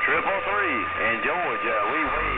Triple three in Georgia. We wave.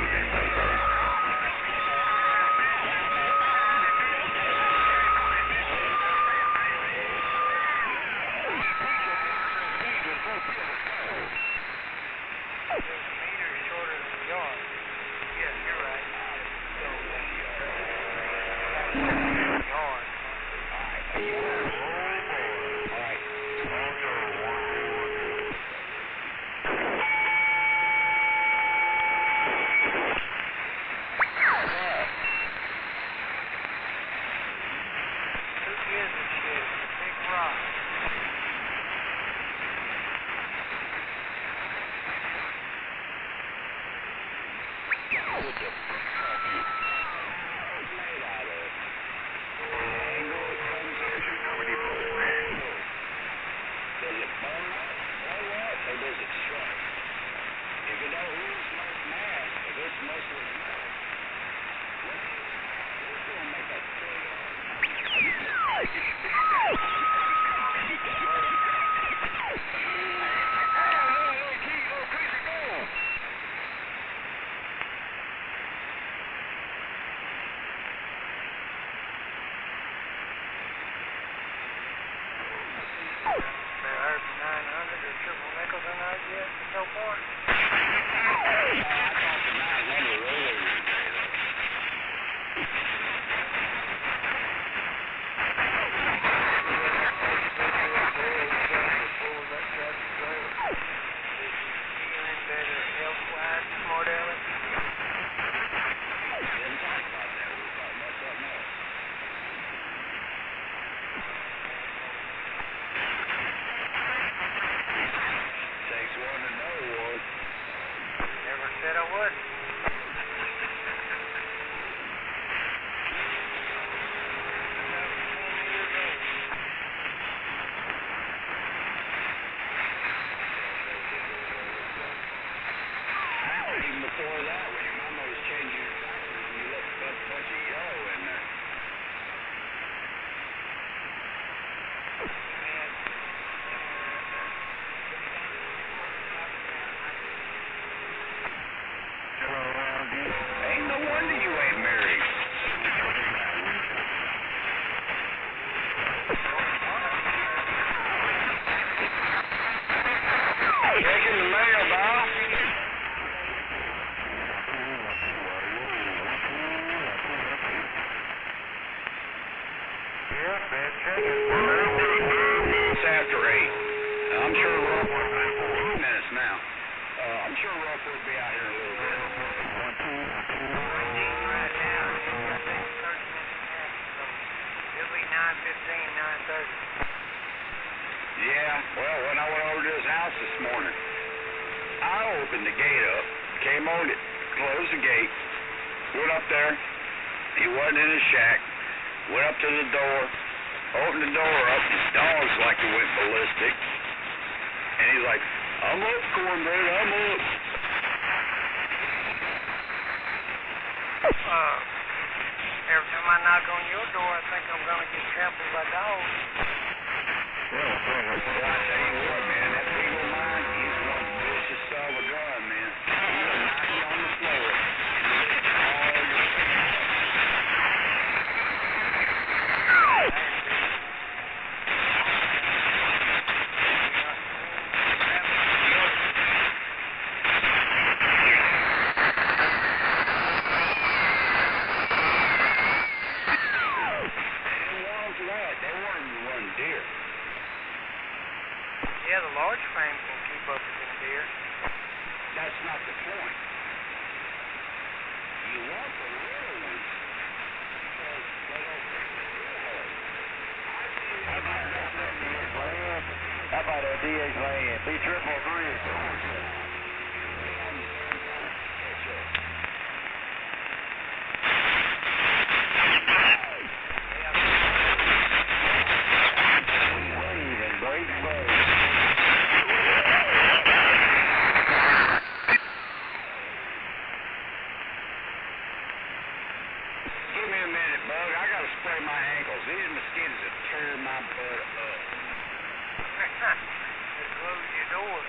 Close your door.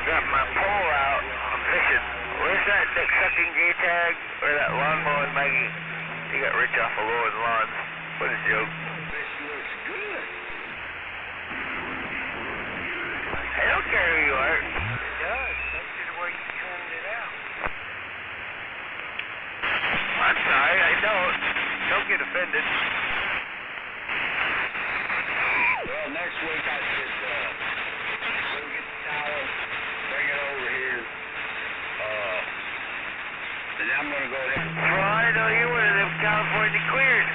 got my pole out. I'm fishing. Where's that sucking gay tag? Or that lawn mowing Maggie? He got rich off of mowing lawns. What a joke. Fish looks good. I don't care who you are. It does. That's the way you turned it out. I'm sorry, I don't. Don't get offended. Well, next week I should go get the towel, bring it over here, and then I'm gonna go there. Well, I know you were in California cleared.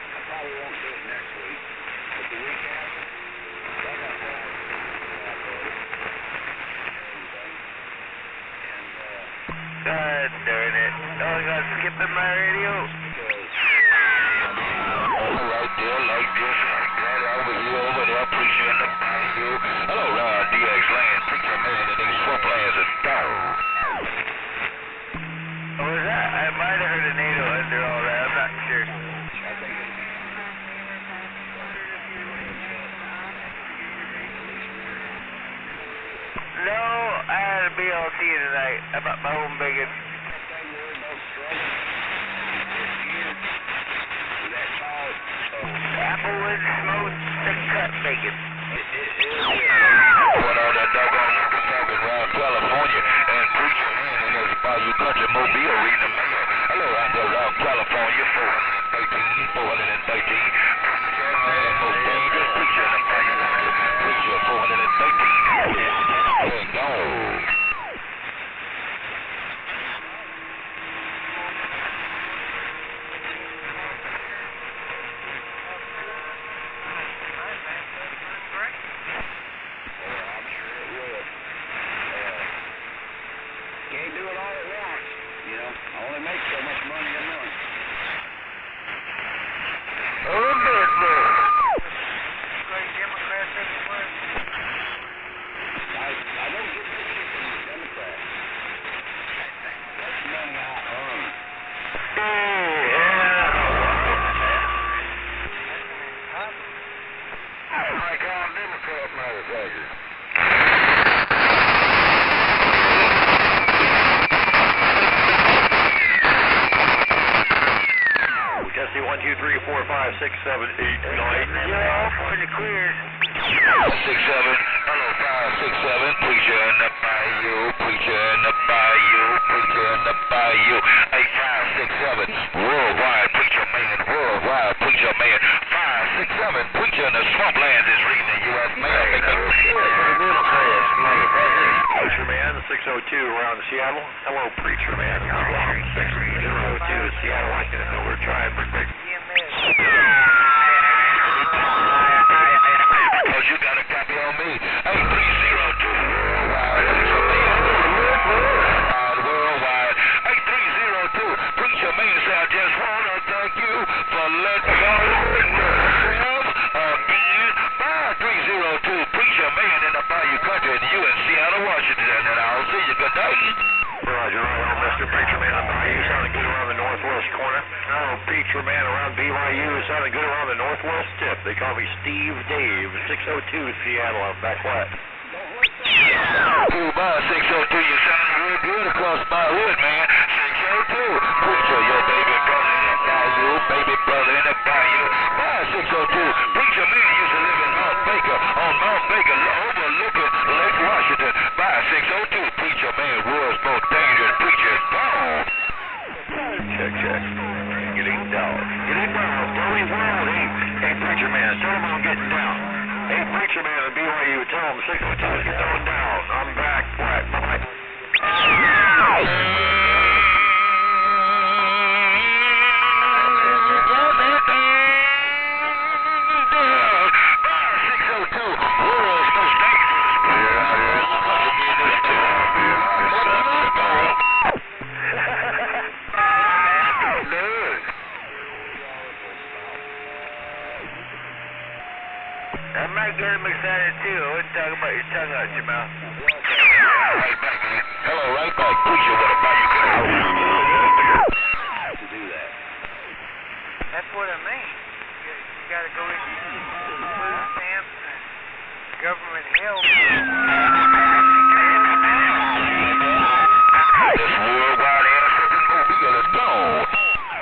I probably won't do it next week, but the week after, I got plans. God darn it. Oh, I got skipping my radio. Alright, dear, like this, like that, over here, over there, preaching the Bayou. Hello, DX Land, preacher man, and these swamplands are down. What was that? I might have heard a NATO under all that. I'm not sure. I think No, I had a BLT tonight. I'm at my home biggin. Applewood smoked the cut bacon. Going on that doggone Mississippi around California and preacher man in this Bayou Country Mobile reading the mail. Hello, out there around California, 413. Preacher man, most dangerous preacher in the Bayou Country. Preacher 413. Hey, no. Can't do it all at once, you know. I only make so much money a month. Oh, bit more. Great Democrats everywhere. I don't get pictures from the Democrats. That's money I earn. Like all Democrat motherfuckers. Testing 1, 2, 3, 4, 5, 6, 7, 8, 9. You're all for the clear. 6, 7. Hello, 5, 6, 7. Preacher in the Bayou. Preacher in the Bayou. Preacher in the Bayou. 8, 5, 6, 7. Worldwide preacher man. Worldwide preacher man. 5, 6, 7. Preacher in the swamplands is reading the U.S. mail. Preacher man, 602 around Seattle. Hello, preacher man. 602 Seattle. I can know we're trying for quick. Because you got a copy on me. 8302 worldwide. 8302 preacher man said, I just want to thank you for letting go yourself again. 5302 preacher man in the Bayou Country in U.S. Seattle, Washington. And I'll see you. Good night. Roger, Mr. Preacher Man, Bayou sounding good around the northwest corner. Oh, Preacher Man around BYU sounding good around the northwest tip. They call me Steve Dave, 602 Seattle. I'm back west. 602, you sound real good across my hood, man. 602, preacher, your baby brother in the Bayou, baby brother in the Bayou. 602, preacher man used to live in Mount Baker, on Mount Baker, overlooking Lake Washington. 602, preacher man, world's most dangerous preacher. Gone. Check. Getting down. Tell me world. Hey, Preacher Man, tell him I'm getting down. Hey, Preacher Man at BYU, tell him 602 is going down. I'm back. Bye. I might get him excited too. I wouldn't talk about your tongue out your mouth. Right back, man. Hello, right back. Preacher, what about you? To do that. That's what I mean. You gotta go in. government help. This worldwide ass fucking mobile is gone.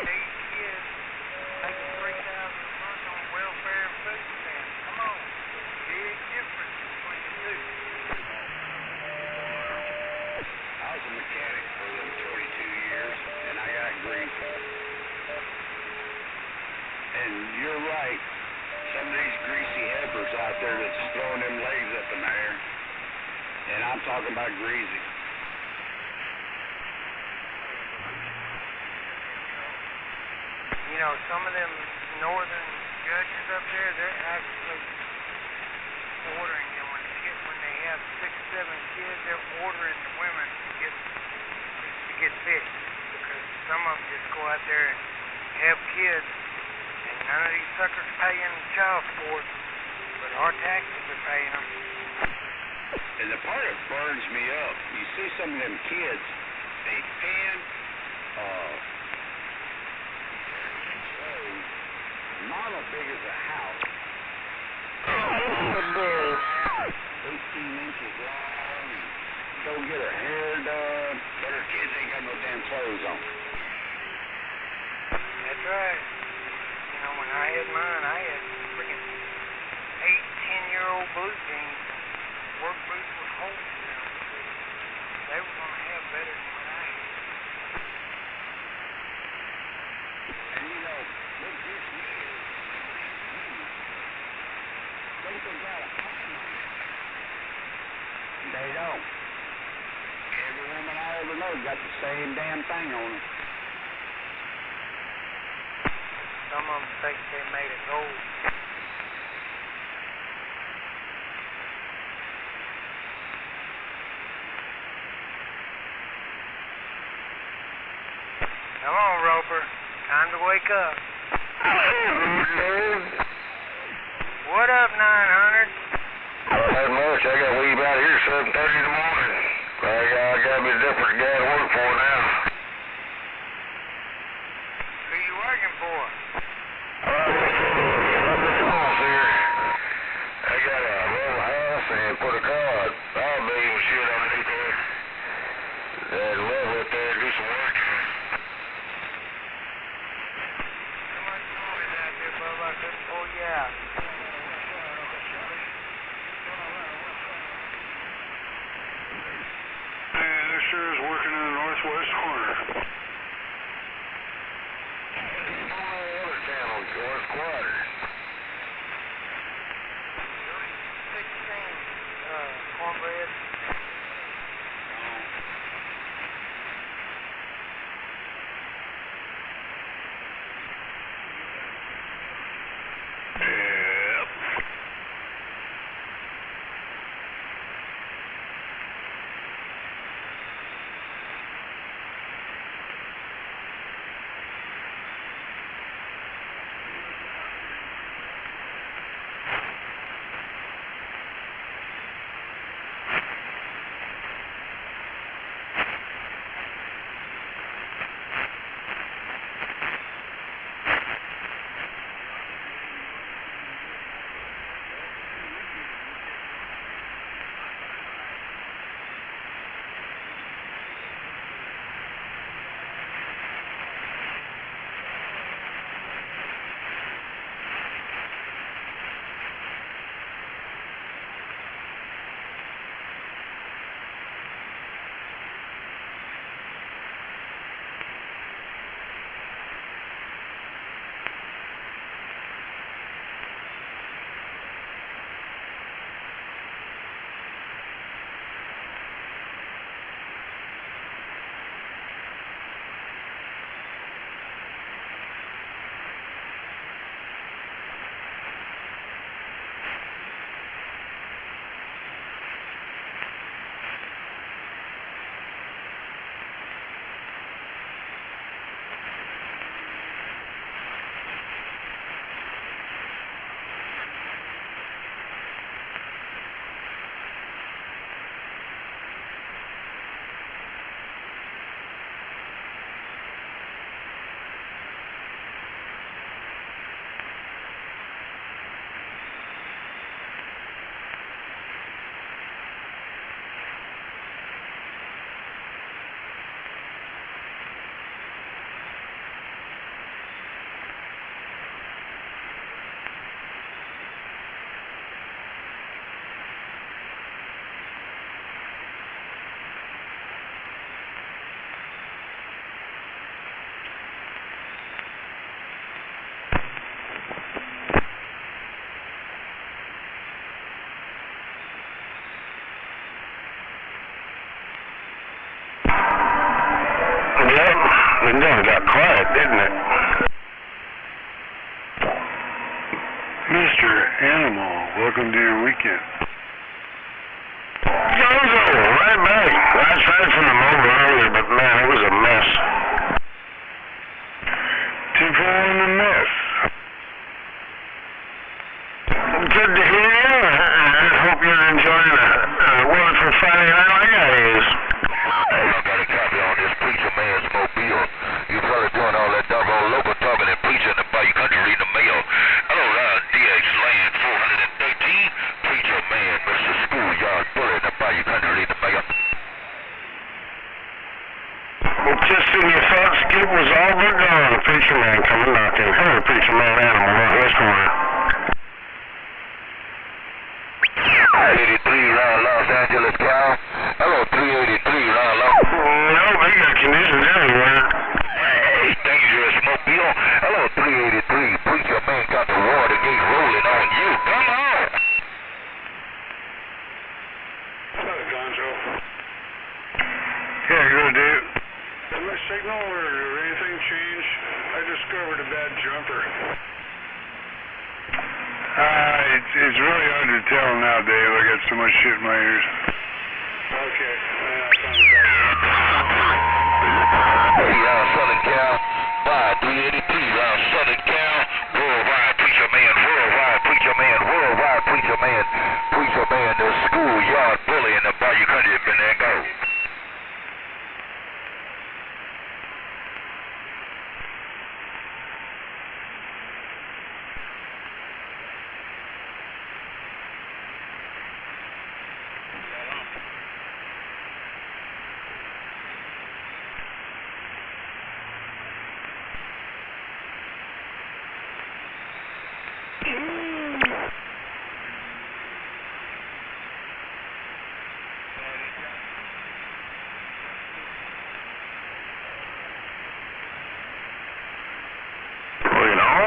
These kids making $3,000 a month on welfare and food stamps. Come on. Big difference between the two. I was a mechanic for them 22 years, and I got greasy. And you're right. Some of these greasy heifers out there that's throwing them legs up in the air. And I'm talking about greasy. You know, some of them northern judges up there, they're actually ordering them when they have 6, 7 kids, they're ordering the women to get fixed, because some of them just go out there and have kids, and none of these suckers paying child support, but our taxes are paying them. And the part that burns me up, you see some of them kids, they pen, not as big as a house. 18 inches long, and go get her hair done, but her kids ain't got no damn clothes on. That's right. You know, when I had mine, I had freaking 8, 10-year-old blue jeans, work boots with holes in them. They were going to have better than what I had. And you know, what gets me is, think they got a time on it. They don't. Every woman I ever know got the same damn thing on her. Some of them think they made of gold. Come on, Roper. Time to wake up. What up, 900? Not much. I got to leave out here 7:30 in the morning. I got me a different guy to work for now. Who you working for? I got a little house and put a car, power beam and shit underneath there. I'd love up there and do some work. Too much noise out there, Bubba. I couldn't pull you out. Mr. Animal, welcome to your weekend. Gonzo, right back. I tried from the mobile earlier, but man, it was a mess. 10-4 in the mess. Good to hear you. I hope you're enjoying a word for Friday night like I is. Hey, I got a copy on this preacher man's mobile. You probably doing all that doggone local talking and preaching in the Bayou Country reading the mail. Hello, DX Land 413. Preacher man, Mr. Schoolyard Bully in the Bayou Country reading the mail. Well, just when you thought Skip was all but gone, the preacher man coming knocking. Hello, preacher man Animal, Northwest Corner. 83 round Los Angeles, Cal. Hello, 383 round Los. No, they got conditions everywhere. Hey, dangerous mobile. Hello, 383. Preacher man got the water gate rolling on you. Come on. Hello, Gonzo. Yeah, good, dude. Did my signal or anything change? I discovered a bad jumper. It's really hard to tell now, Dave. I got so much shit in my ears. Okay. Hey, Southern Cal. 383 round Southern Cal. Worldwide preacher man. Worldwide preacher man. Worldwide preacher man. Preacher man, the schoolyard bully in the Bayou Country. Been there, go.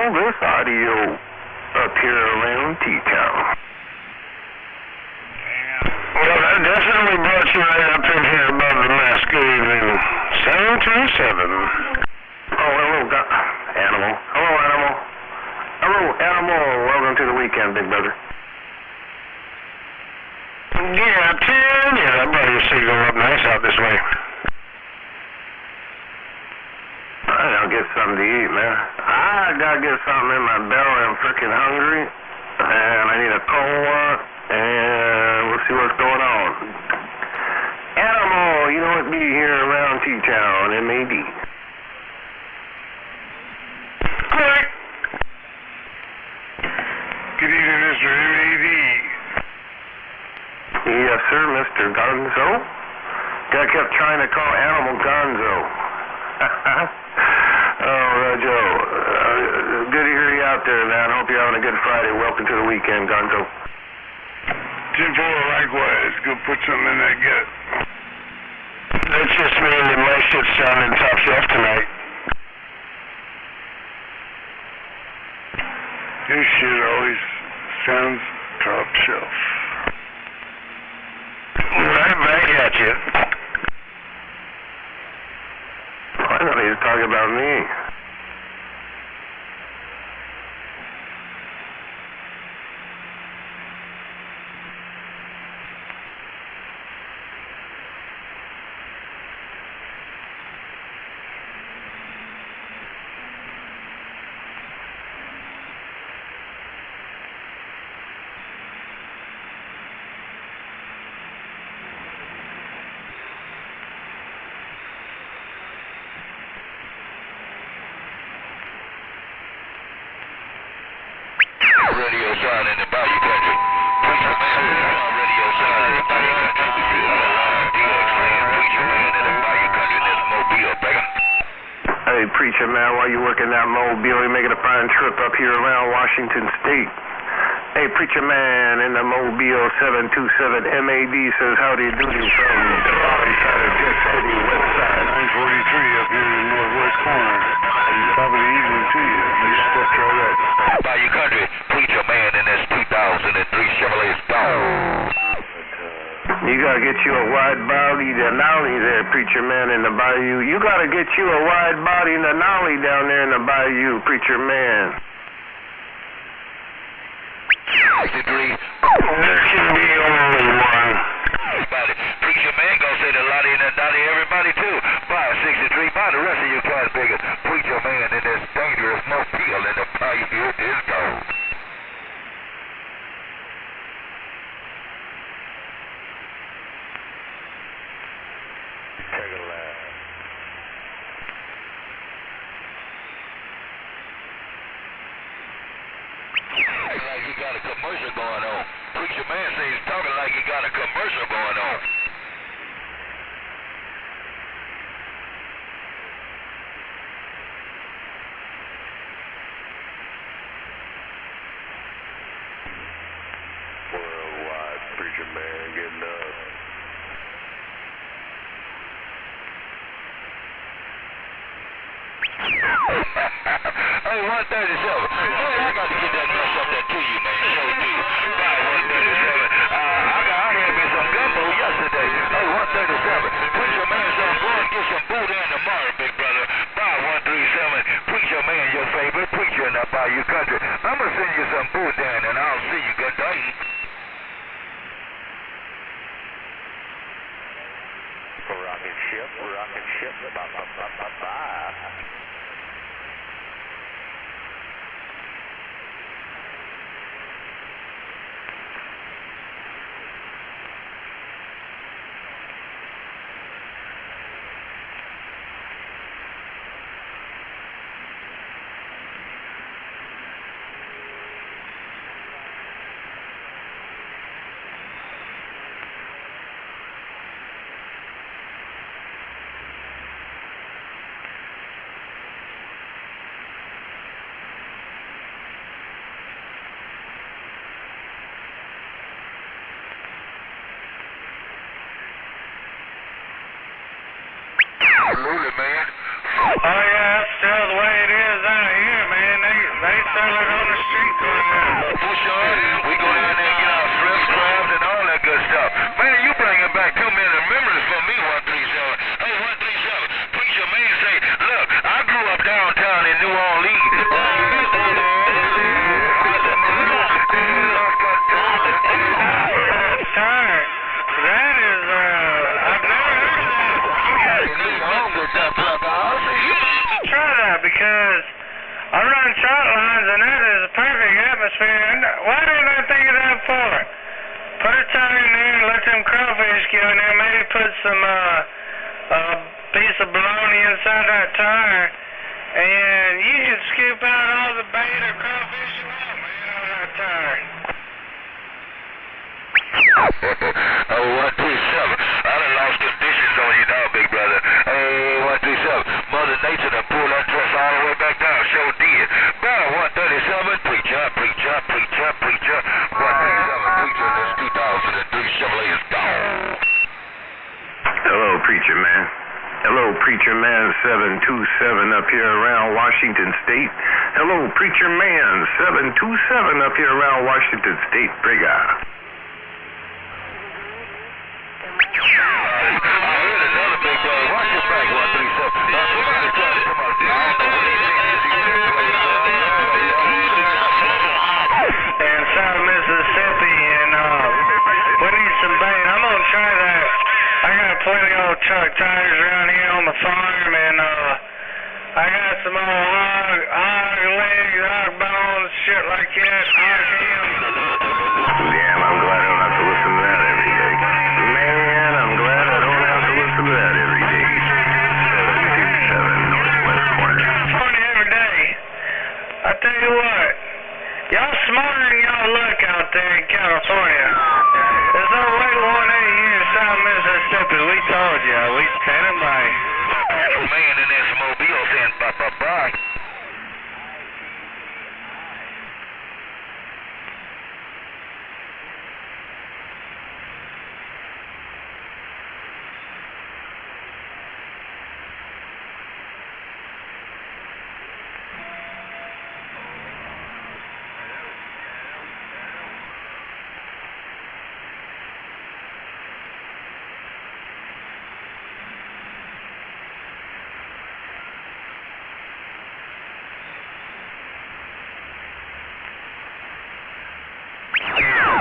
This audio up here around T-Town. Well, that definitely brought you right up in here above the Masquerade in 727. Oh, hello, Animal. Hello, Animal. Hello, Animal. Welcome to the weekend, big brother. Yeah, 10. Yeah, that brought your signal up nice out this way. I'll get something to eat, man. I gotta get something in my belly. I'm freaking hungry. And I need a cola. And we'll see what's going on. Animal, you know it be here around T-Town, MAD. Quick! Good evening, Mr. MAD. Yes, sir, Mr. Gonzo. Guy kept trying to call Animal Gonzo. Oh, Joe, good to hear you out there, man. Hope you're having a good Friday. Welcome to the weekend, Gonzo. 10-4, likewise. Go put something in that gut. That's just mainly my shit sounding top shelf tonight. Your shit always sounds top shelf. Right back at you. I thought he was talking about me. Radio sign in the Bayou Country. Preacher man, radio sign in the Bayou Country. DX Land, preacher man in the Bayou Country. This mobile, baby. Hey, preacher man, while you working that mobile, you're making a fine trip up here around Washington State. Hey, preacher man in the mobile 727 MAD says howdy doody from the bottom side of Jet City, west side. 943 up here in the northwest corner. Top of the evening to you. You stepped right up. Bayou Country, preacher man in this 2003 Chevrolet Stone. You gotta get you a wide body Denali there, preacher man in the bayou. You gotta get you a wide body Denali down there in the bayou, preacher man. 63. There can be only one. Everybody. Preacher man gonna say the Lottie and the Dottie, everybody too. 563. Buy the rest of your cars bigger. Preacher man in this dangerous mobile in the bayou is gone. Take a left. Like he got a commercial going on. Preacher man says he's talking like he got a commercial going on. Worldwide preacher man getting up. Hey, 137. Hey, I got to get that mess up there to you, man. Show me. 137. I had me some gumbo yesterday. Hey, 137. Preacher man said, go and get some boudin tomorrow, big brother. 137. Preacher man, your favorite preacher in the bayou country. I'm going to send you some boudin and I'll see you. Good day. Rocket ship, bye. Absolutely, man. Oh yeah, that's still the way it is out here, man. They sell it on the street corner. Push on. We go down there and get our shrimp, crabs, and all that good stuff. Man, you bringing back too many memories for me, 137. Hey, 137. Preacher man say, look, I grew up downtown in New Orleans. Tired. That is, I've never heard of that. Try that because I run shot lines and that is a perfect atmosphere. And why didn't I think of that before? Put a tire in there and let them crawfish go in there. Maybe put some piece of bologna inside that tire, and you can scoop out all the bait or crawfish you want, man, out of that tire. Oh, 137. I done lost conditions on you now, big brother. Hey, 137. Mother Nature done pulled that dress all the way back down. Sure did. Bow 137. Preacher. 137. Preacher in this 2003 Chevrolet is gone. Hello, preacher man. Hello, preacher man 727 up here around Washington State. Hello, preacher man 727 up here around Washington State. Brigga. Plenty old truck tires around here on the farm, and I got some old hog legs, hog bones, shit like that, hog hams. Damn, I'm glad I don't have to listen to that every day. Man, I'm glad I don't have to listen to that every day. 727 Northwest Corner. Funny every day. I tell you what, y'all smarter than y'all look out there in California. There's no way 180 here in South Mississippi. We told you, we standing by. Man in this mobile saying bye.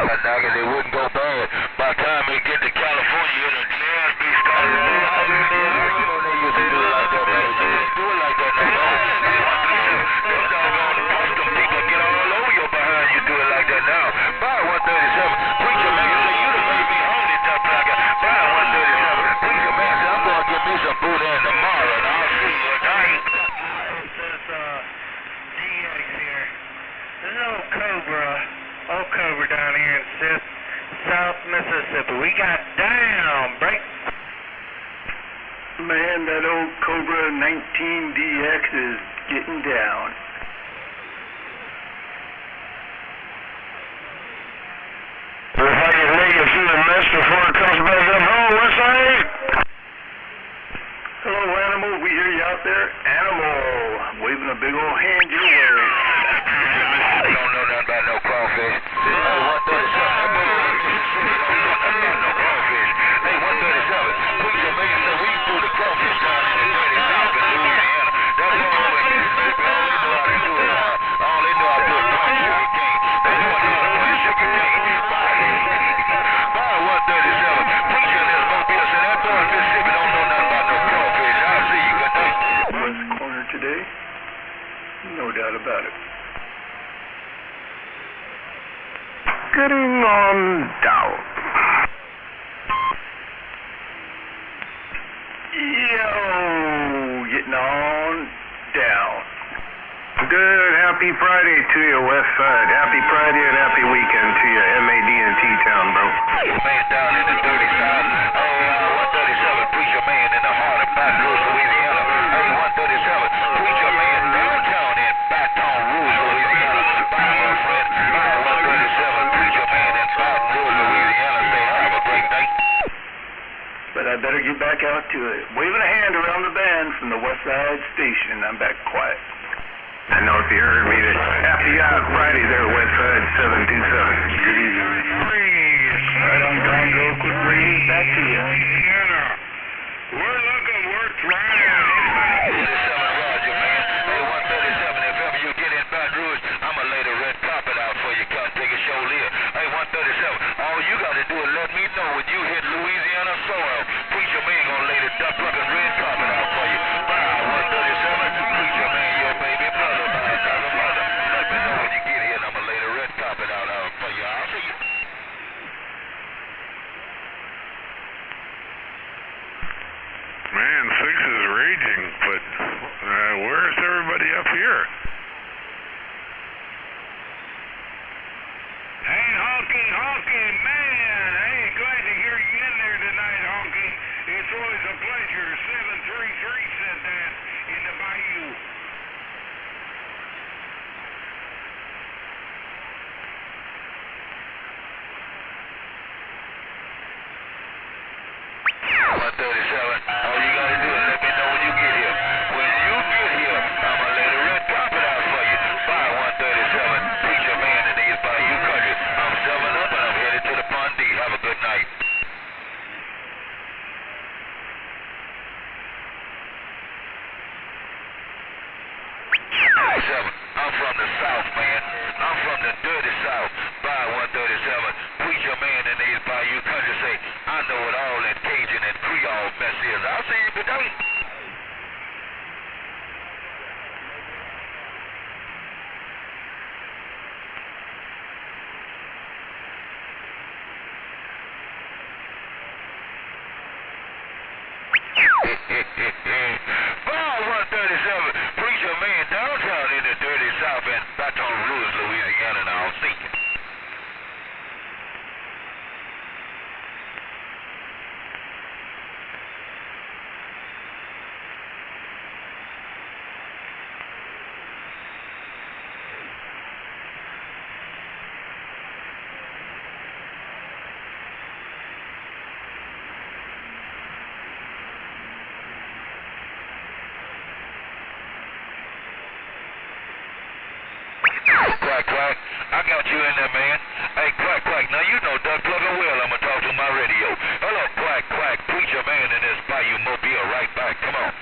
knocking, it wouldn't go bad. By the time it get to California, it'll just be started. You know they used to do it like that, man. You can't do it like that no more. Them doggone custom people get all over your behind. You do it like that now. Buy 137. Preacher man say you done made me hungry, Duck Plucker. Buy 137. Preacher man say I'm gonna get me some food in tomorrow, and I'll see you tonight. This is DX here. This is old Cobra down here in South Mississippi. We got down, break. Man, that old Cobra 19DX is getting down. If I can make it through the mess before it comes back up home, what's that? Hello, Animal. We hear you out there. Animal, waving a big old hand your way. Don't know nothing about no crawfish. Hey, 137. No crawfish. Hey, 137. Preacher man said we threw the crawfish down in the dirty South in Louisiana. That's all over in Mississippi. All they know how to do is punch sugar cane. They know how to punch sugar cane. Buy 137. Preacher in this mobile said that boy in Mississippi don't know nothing about no crawfish. I'll see you. Good night. West Corner today? No doubt about it. Getting on down. Yo, getting on down. Good, happy Friday to you, West Side. Happy Friday and happy weekend to you, MAD&T Town, bro. Man down in the dirty South. Hey, 137, Preacher man in the heart of Baton Rouge, Louisiana. Hey, 137, Preacher man downtown in Baton Rouge, Louisiana. Bye, my friend. Bye, 137, Preacher man in Baton Rouge, Louisiana. Say, have a great night. But I better get back out to it. Waving a hand around the band from the West Side Station. I'm back quiet. I know if you heard me, that happy Friday there, West Side 727. Good evening. Right on, Congo. Quick breeze. Back to you. We're looking, we're trying. 137, Roger, man. Hey, 137, if ever you get in Baton Rouge, I'ma lay the red carpet out for you. Come take a show here. Hey, 137, all you gotta do is let me know when you hit Louisiana soil. Preacher man gonna lay the duck looking red carpet out for you. Bye, 137, Preacher man, your baby brother. Bye, another mother. Let me know when you get here, and I'ma lay the red carpet out for you. I'll see you. Man, 6 is raging, but where's everybody up here? Hey, Honky, man. Hey, glad to hear you in there tonight, Honky. It's always a pleasure. 733 said that in the bayou. All you gotta do is let me know when you get here. When you get here, I'ma lay the red carpet out for you. Bye, 137, Preacher man in these bayou country. I'm 7 up and I'm headed to the Pondee. Have a good night. 137, I'm from the South, man. I'm from the dirty South. Bye, 137, Preacher man in these bayou country say, I know what all that Cajun and Creole mess is. I'll see you today. Bye, 137, Preacher man downtown in the dirty South in Baton Rouge, Louisiana. Now I'll see you. Quack, quack. I got you in there, man. Hey, quack, quack. Now you know Duck Plugger well. I'm going to talk to my radio. Hello, quack, quack. Preacher man in this bayou mobile right back. Come on.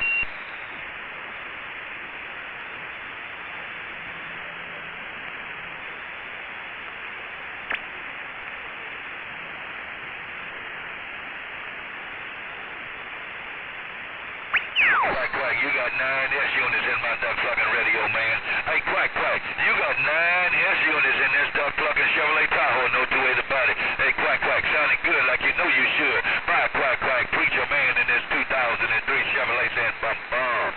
9 S units in my duck plucking radio, man. Hey, Quack, Quack, you got 9 S units in this duck plucking Chevrolet Tahoe, no two ways about it. Hey, Quack, Quack, sounding good like you know you should. Bye, Quack, Quack, preacher man in this 2003 Chevrolet San Bum Bum.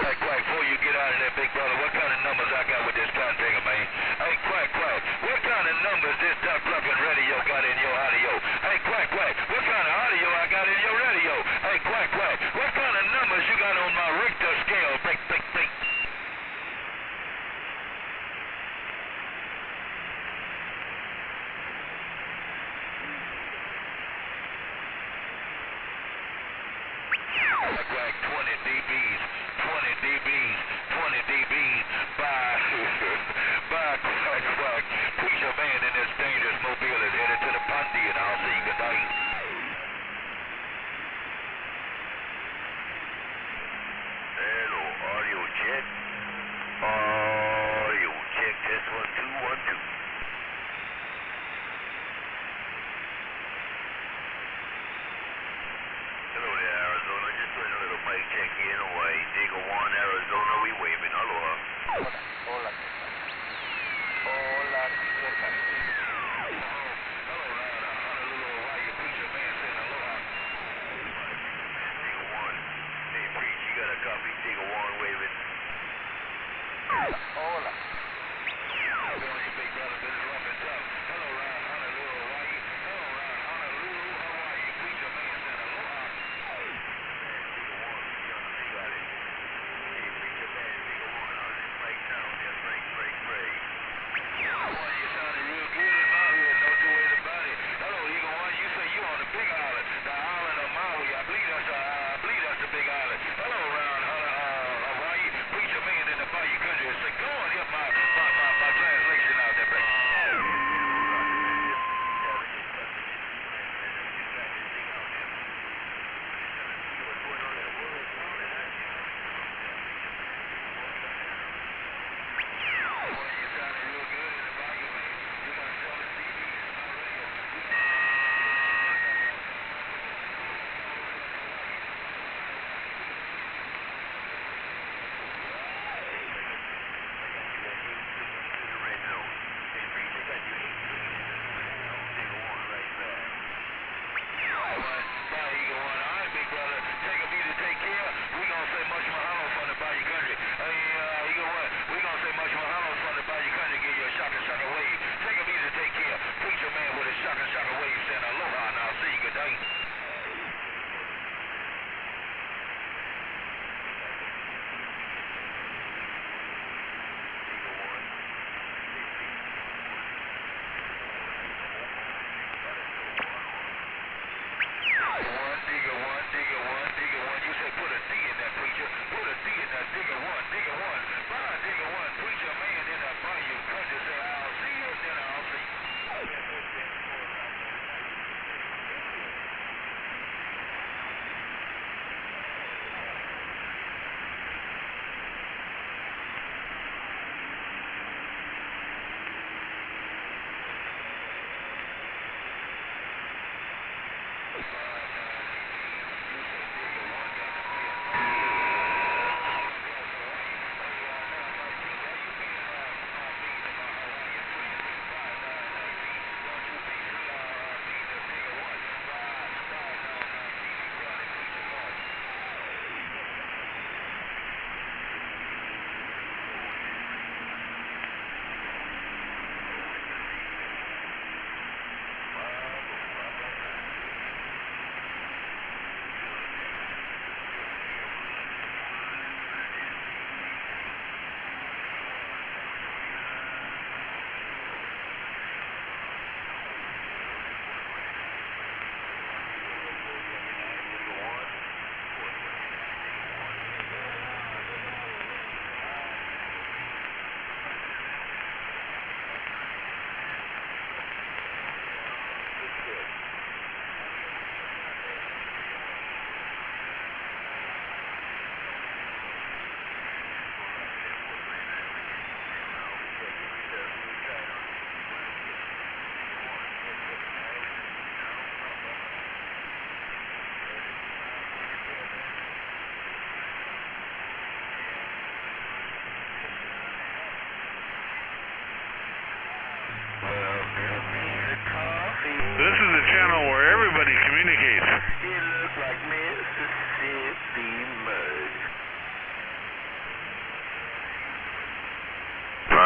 Hey, Quack, before you get out of there, big brother, what kind of numbers I got with this container, man? Hey, Quack, Quack, what kind of numbers this duck plucking radio got in your audio? Hey, Quack, Quack, what kind of audio I got in your radio? Hey, Quack, Quack, what kind of numbers you got on my Richter scale? Break, break, break. Quack, 20 dBs, 20 dBs, 20 dBs. Bye.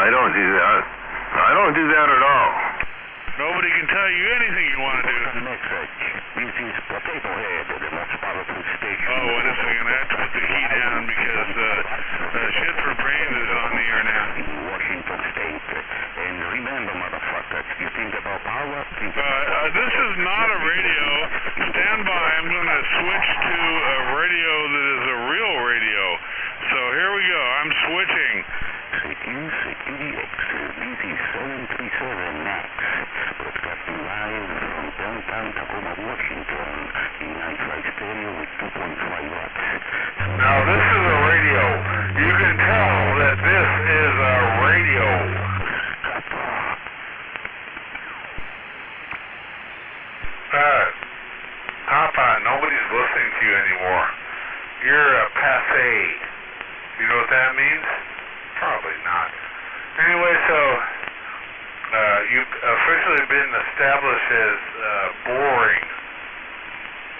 I don't do that. I don't do that at all. Nobody can tell you anything you want to do. Message. This is Potato Head, the most powerful station. Oh, wait a second. I have to put the heat down because Shit for Brains is on the air now. Washington State. And remember, motherfuckers, you think about power? This is not a radio. Stand by. I'm going to switch to a radio that is a real radio. So here we go. I'm switching. CQDX. This is 737 Max. Broadcasting live from downtown Tacoma, Washington. In 95 stereo with 2.5 watts. Now this is a radio. You can tell that this is a radio. Papa, nobody's listening to you anymore. You're a passe. You know what that means? Probably not. Anyway, so you've officially been established as boring.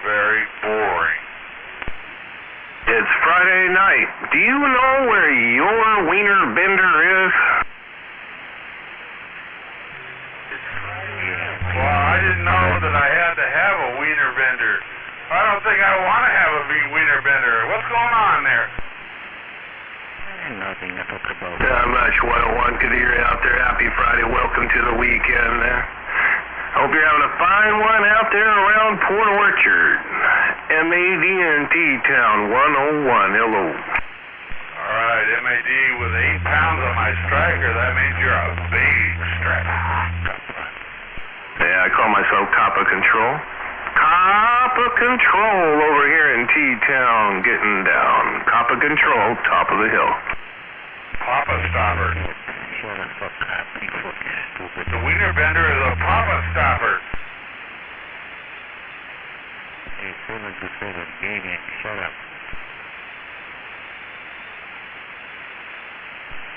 Very boring. It's Friday night. Do you know where your wiener bender is? Well, I didn't know that I had to have a wiener bender. I don't think I want to have a wiener bender. What's going on there? Nothing to talk about. Not much. 101 could hear you out there. Happy Friday. Welcome to the weekend there. Hope you're having a fine one out there around Port Orchard. MAD&T Town 101. Hello. All right, MAD with 8 pounds on my striker. That means you're a big striker. Yeah, I call myself Coppa Control. Coppa Control over here in T-Town getting down. Coppa Control, top of the hill. Papa Stopper. Shut the fuck up, you fucking stupid. The wiener bender is a Papa Stopper. Hey, 727 gaming, shut up.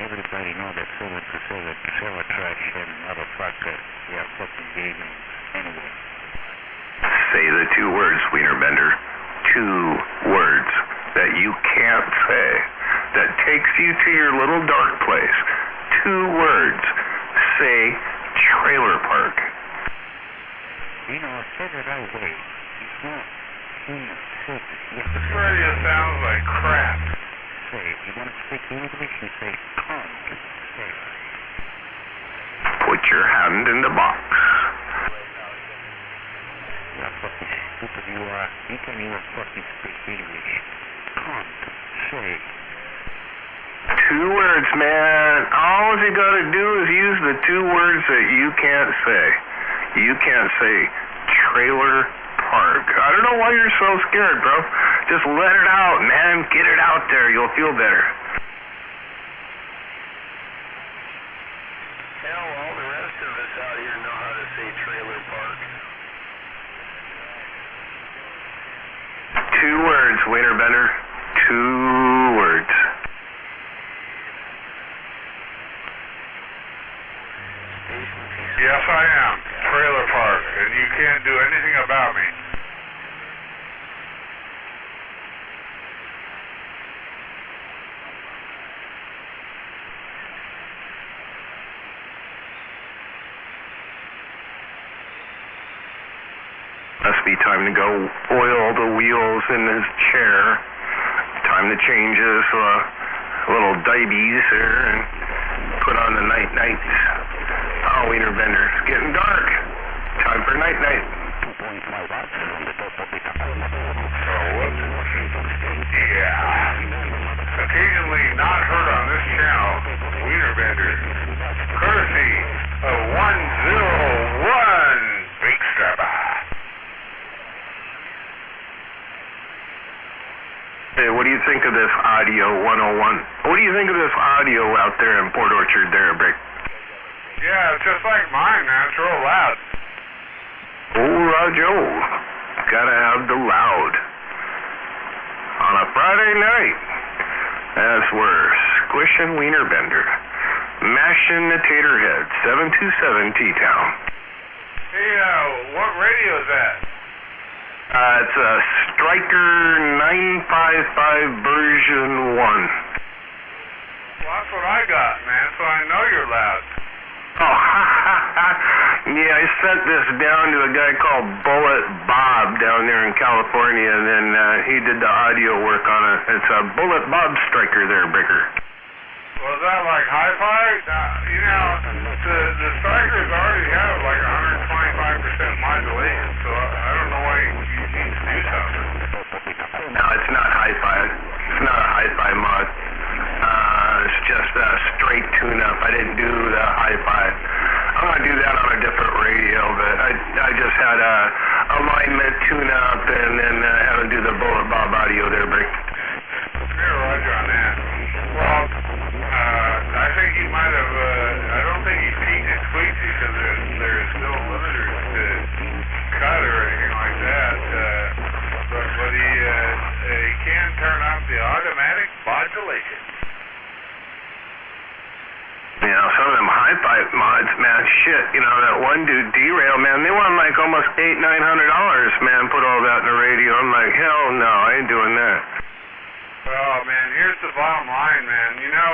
Everybody know that 727 trailer trash and motherfucker. We are fucking gaming anyway. Say the 2 words, wiener bender. 2 words that you can't say. That takes you to your little dark place. 2 words. Say trailer park. You know, I said it right way. It's not 6. This radio sounds like crap. Say, you want to speak English? You say come. Say. Put your hand in the box. You are fucking stupid you are. You can't even fucking speak English. Can't say. 2 words, man. All you gotta do is use the 2 words that you can't say. You can't say trailer park. I don't know why you're so scared, bro. Just let it out, man. Get it out there. You'll feel better. Hell, all the rest of us out here know how to say trailer park. 2 words, wiener bender. 2 words. Yes, I am. Trailer park, and you can't do anything about me. Must be time to go oil the wheels in his chair. Time to change his little diabetes there and put on the night-nights. Oh, wiener bender. It's getting dark. Time for night-night. 2.5 watts on the top of the Tacoma. Yeah. Occasionally not heard on this channel, wiener bender. Courtesy of 101 Big Strapper. Hey, what do you think of this audio 101? What do you think of this audio out there in Port Orchard there, Brick? Yeah, it's just like mine, man. It's real loud. Oh, Rojo. Gotta have the loud. On a Friday night, as we're squishing wiener bender, mashing the tater head, 727 T-Town. Hey, what radio is that? It's a Striker 955 version 1. Well, that's what I got, man, so I know you're loud. Oh, yeah, I sent this down to a guy called Bullet Bob down there in California, and then he did the audio work on it. It's a Bullet Bob striker there, Bricker. Was that like hi-fi? You know, the strikers already have like 125% modulation, so I don't know why you need to do something. No, it's not hi-fi. It's not a hi-fi mod. It's just a straight tune-up. I didn't do the hi-fi. I'm going to do that on a different radio, but I just had a alignment tune-up and then had to do the Bullet Bob audio there, Brick. Yeah, Roger on that. Well, I think he might have, I don't think he peaked and squeaked because there's still limiters to cut or anything like that. But he can turn up the automatic modulation. You know, some of them hi-fi mods, man, shit, you know, that one dude, Derail, man, they want like almost $800-900, man, put all that in the radio. I'm like, hell no, I ain't doing that. Well, man, here's the bottom line, man. You know,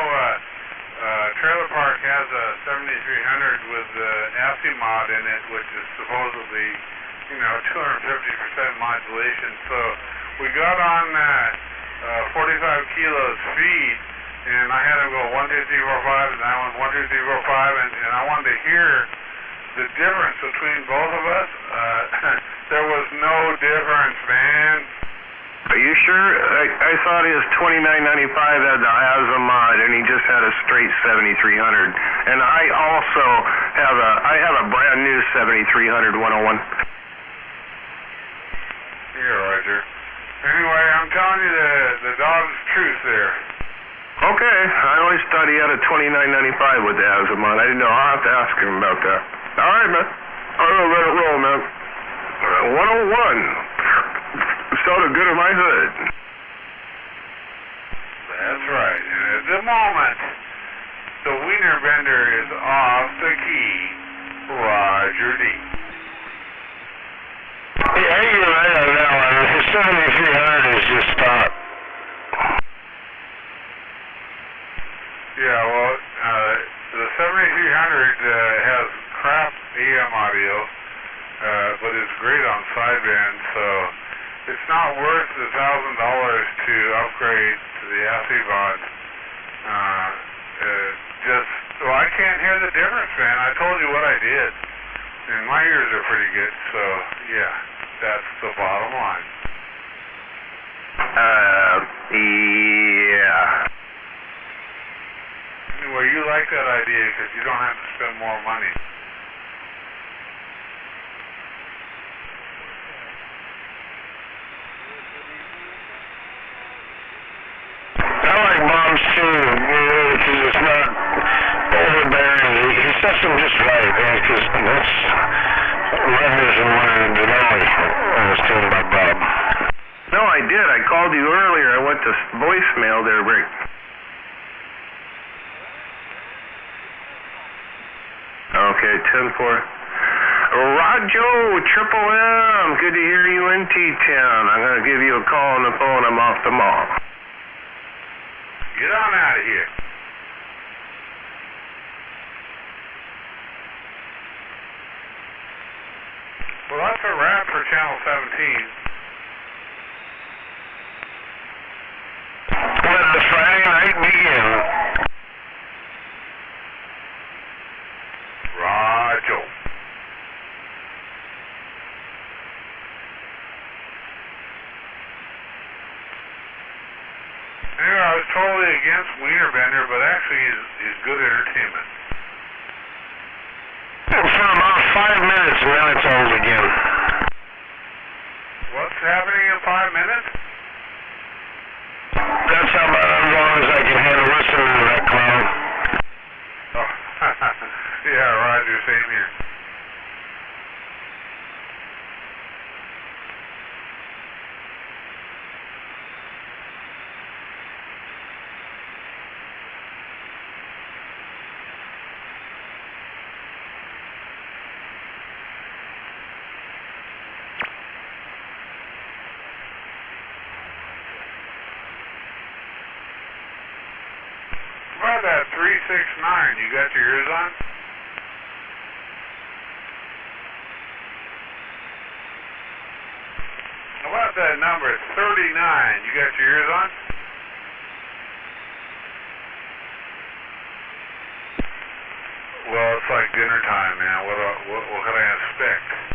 Trailer Park has a 7300 with the ASCII mod in it, which is supposedly, you know, 250% modulation. So we got on 45 kilos feed, and I had him go 1 2 3 4 5, and I went 1 2 3 4 5, and I wanted to hear the difference between both of us. There was no difference, man. Are you sure? I thought his 2995 had the ASCII mod, and he just had a straight 7300. And I also have a brand new 7300 101. Yeah, Roger. Anyway, I'm telling you the dog's truth there. Okay, I always thought he had a 2995 with the ASCII mod. I didn't know. I'll have to ask him about that. All right, man. I'll let it roll, man. 101. Sounded good in my hood. That's right. And at the moment, the wiener bender is off the key. Roger D. Yeah, I think you're right on that one. The 7300 is just stopped. Yeah, well, the 7300 has crap AM audio, but it's great on sideband, so it's not worth the $1,000 to upgrade to the ASCII mod. Well, I can't hear the difference, man. I told you what I did, and my ears are pretty good, so yeah, that's the bottom line. Yeah. Anyway, you like that idea because you don't have to spend more money. I like Bob's too, because it's not overbearing. He sets them just right, man, because that's letters and wanted to know I was told about Bob. No, I did. I called you earlier. I went to voicemail there, Rick. Okay, 10-4. Rojo, Triple M. Good to hear you in T-Town. I'm going to give you a call on the phone. I'm off the mall. Get on out of here. Well, that's a wrap for Channel 17. Let the Friday night begin. Roger. Anyway, I was totally against Wiener Bender, but actually he's good entertainment. For about 5 minutes, and then it's old again. What's happening in 5 minutes? That's about as long as I can handle listening to that clown. Oh, yeah, Roger, same here. 169. You got your ears on? How about that number, 39? You got your ears on? Well, it's like dinner time, man. What can I expect?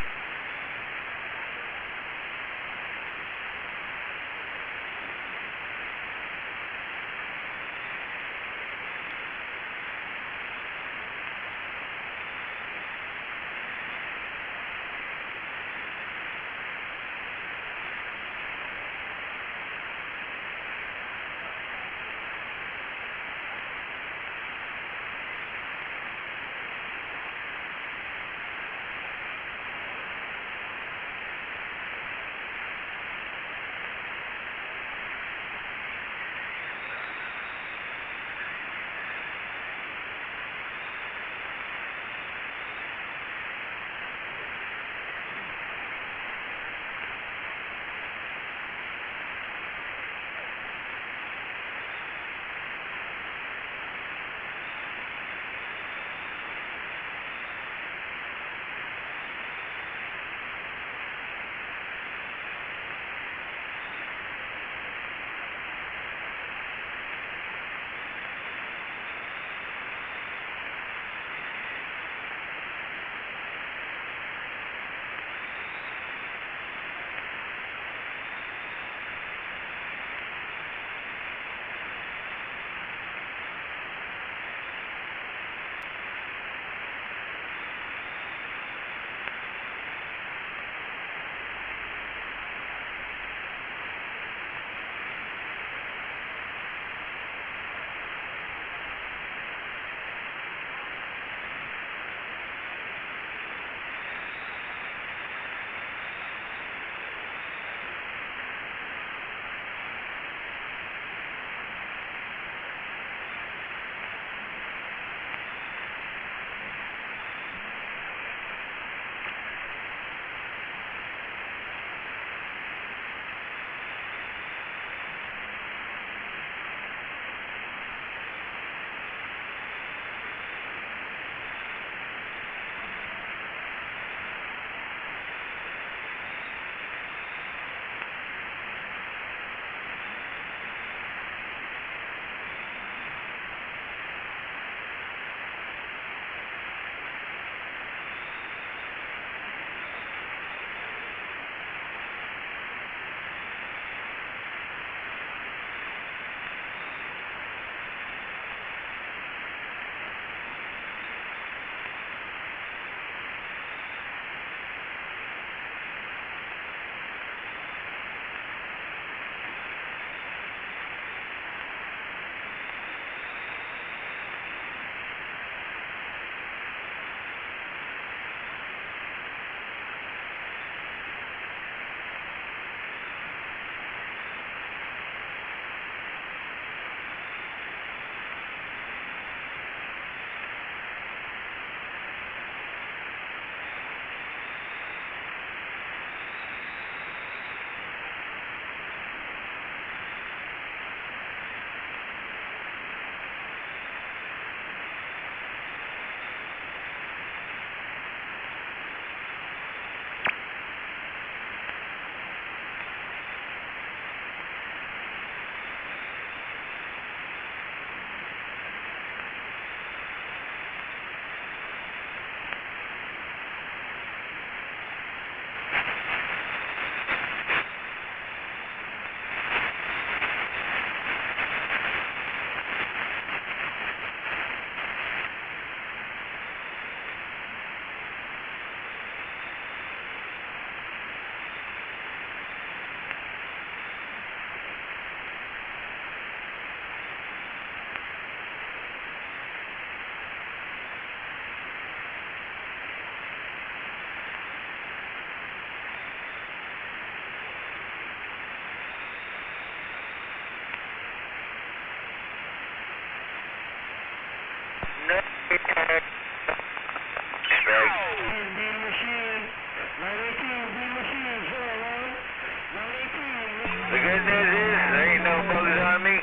The good news is there ain't no bugs on me.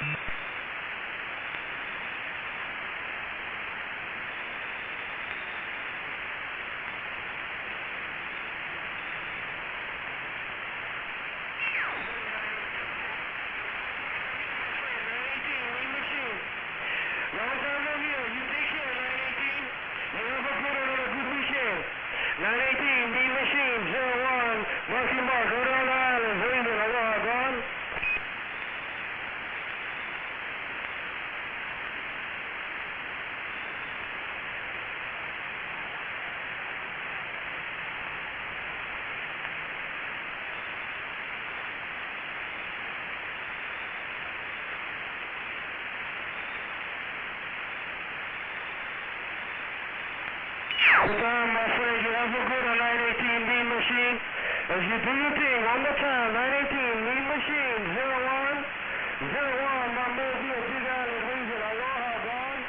machine. As you do your thing, one more time, 918, lead machine, 01, my Mobile, Big Island region, aloha, gone.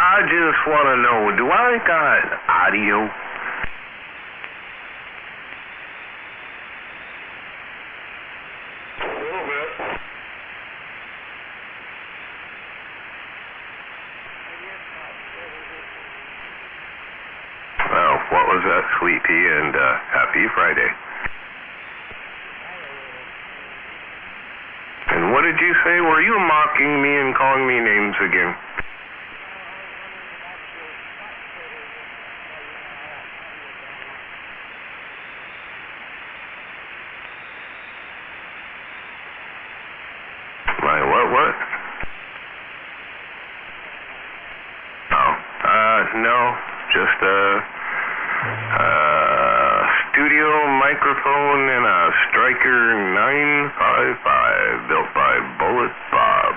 I just wanna know, do I got audio? A little bit. Well, what was that, sweet pea, and happy Friday. And what did you say? Were you mocking me and calling me names again? What? Oh, no, just studio microphone and a Striker 955 built by Bullet Bob.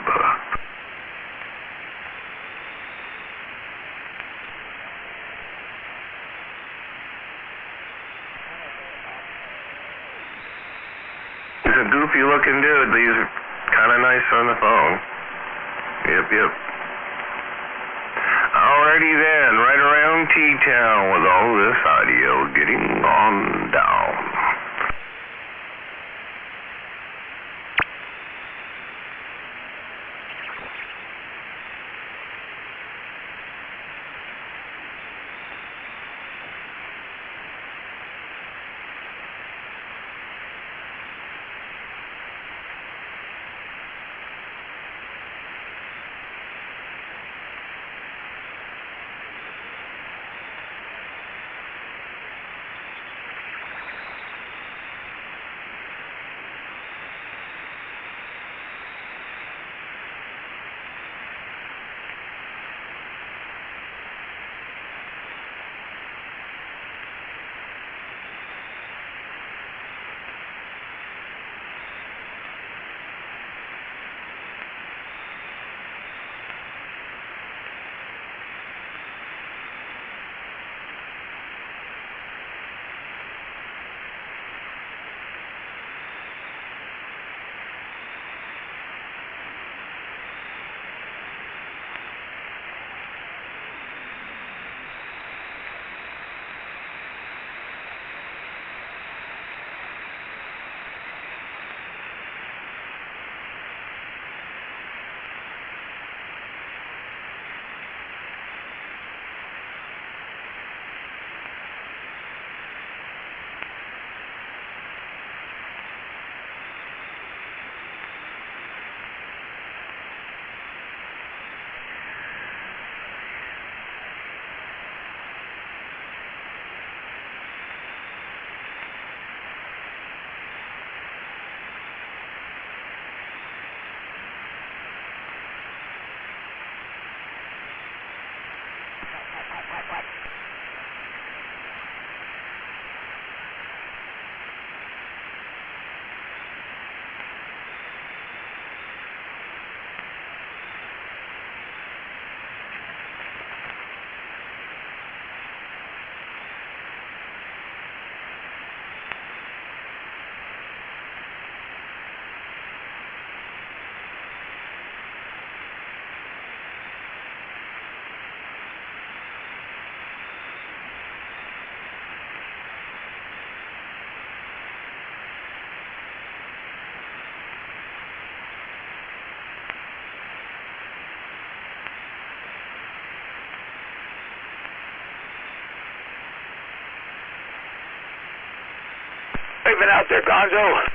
He's a goofy looking dude, but he's kind of nice on the phone. Yep. Alrighty then, right around T-Town with all this audio getting on down. waving out there, Gonzo?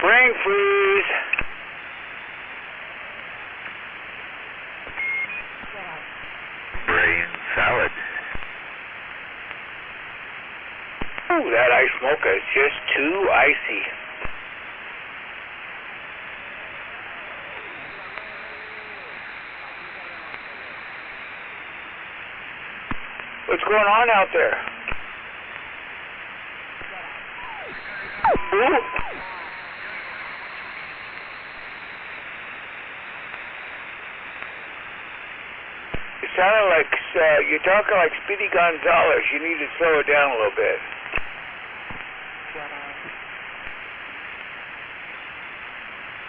Brain freeze. Brain salad. Ooh, that ice mocha is just too icy. What's going on out there? Ooh. It sounded like you're talking like Speedy Gonzales. You need to slow it down a little bit.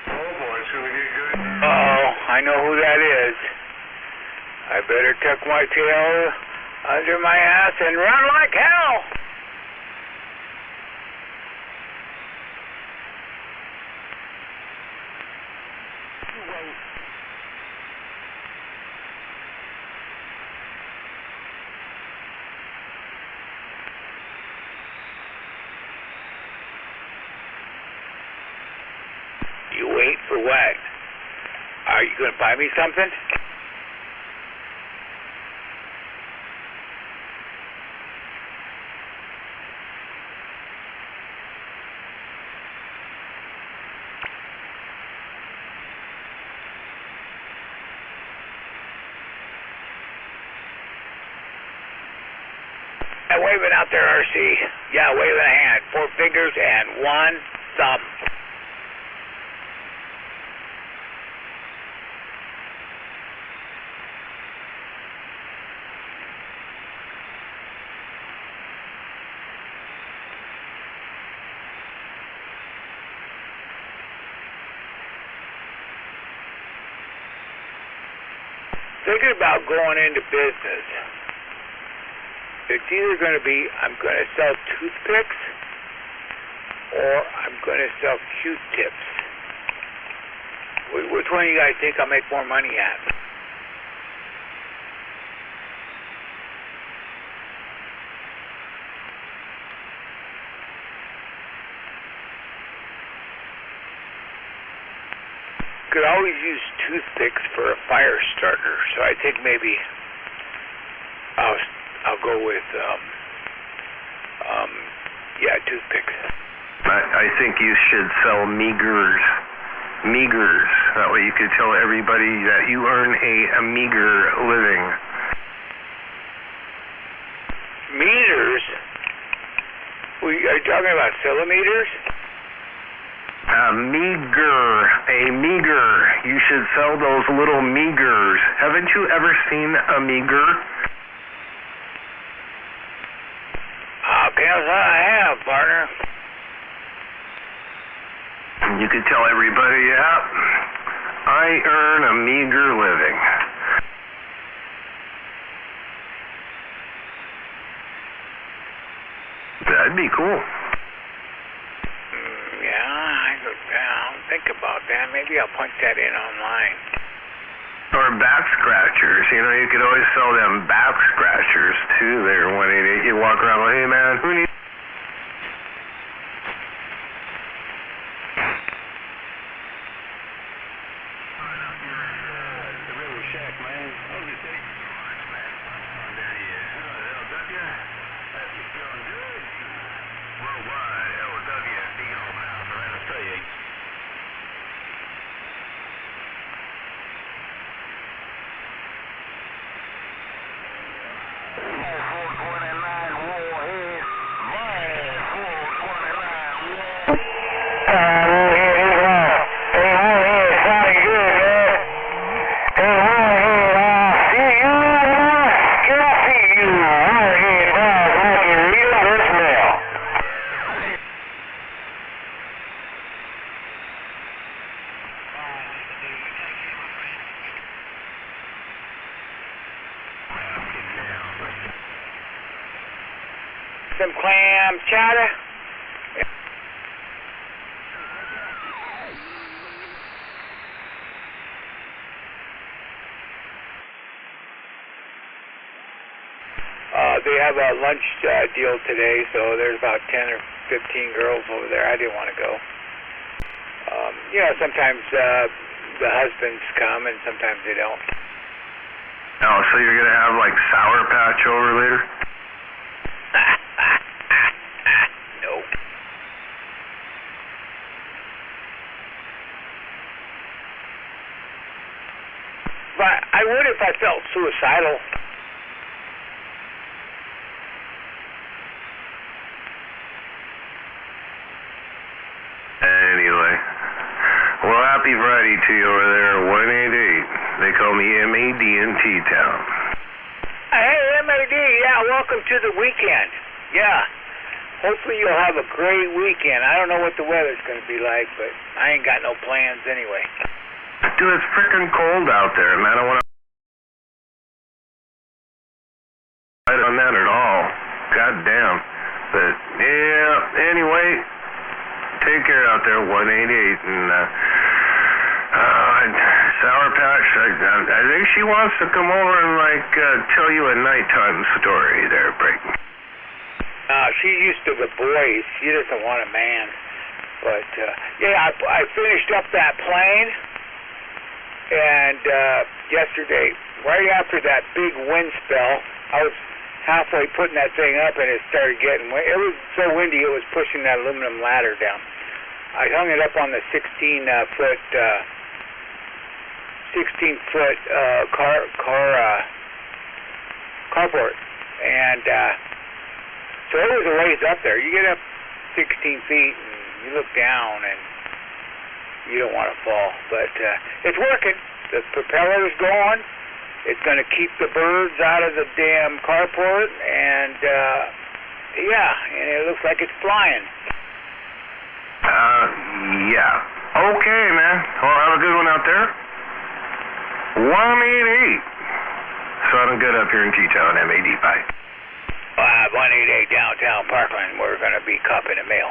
Oh boy, it's gonna get good. Oh, I know who that is. I better tuck my tail under my ass and run like hell. You wait for what? Are you going to buy me something? Waving out there, RC. Yeah, waving a hand. 4 fingers and 1 thumb. Thinking about going into business. It's either going to be I'm going to sell toothpicks or I'm going to sell Q-tips. Which one do you guys think I'll make more money at? Could always use toothpicks for a fire starter, so I think maybe I'll go with toothpicks. I think you should sell meagers. Meagers. That way you could tell everybody that you earn a meager living. Meters? Are you talking about centimeters? A meager. You should sell those little meagers. Haven't you ever seen a meager? Guess I have, partner. You could tell everybody, yeah, I earn a meager living. That'd be cool. I'll think about that. Maybe I'll punch that in online. Or back scratchers. You know, you could always sell them back scratchers, too. They're 188. You walk around like, hey, man, who needs... some clam chowder? They have a lunch deal today, so there's about 10 or 15 girls over there. I didn't want to go. You know, sometimes the husbands come and sometimes they don't. Oh, so you're gonna have like Sour Patch over later? Nope. But I would if I felt suicidal. Anyway, well, happy Friday to you over there, 188. They call me MAD in T-Town. Hey, MAD, yeah, welcome to the weekend. Yeah, hopefully you'll have a great weekend. I don't know what the weather's going to be like, but I ain't got no plans anyway. Dude, it's freaking cold out there, man. I don't want to fight on that at all. God damn. But, yeah, anyway, take care out there, 188, and, Sour Patch, I think she wants to come over and, like, tell you a nighttime story there, Brayton. She's used to the boys. She doesn't want a man. But, yeah, I finished up that plane, and, yesterday, right after that big wind spell, I was halfway putting that thing up, and it started getting, it was so windy, it was pushing that aluminum ladder down. I hung it up on the 16-foot carport, and so it was a ways up there. You get up 16 feet, and you look down, and you don't want to fall. But it's working. The propeller's going. It's going to keep the birds out of the damn carport, and yeah, and it looks like it's flying. Yeah. Okay, man. Well, have a good one out there. 188. Sounding good up here in T-Town, MAD. Bye. 188 downtown Parkland. We're going to be copping the mail.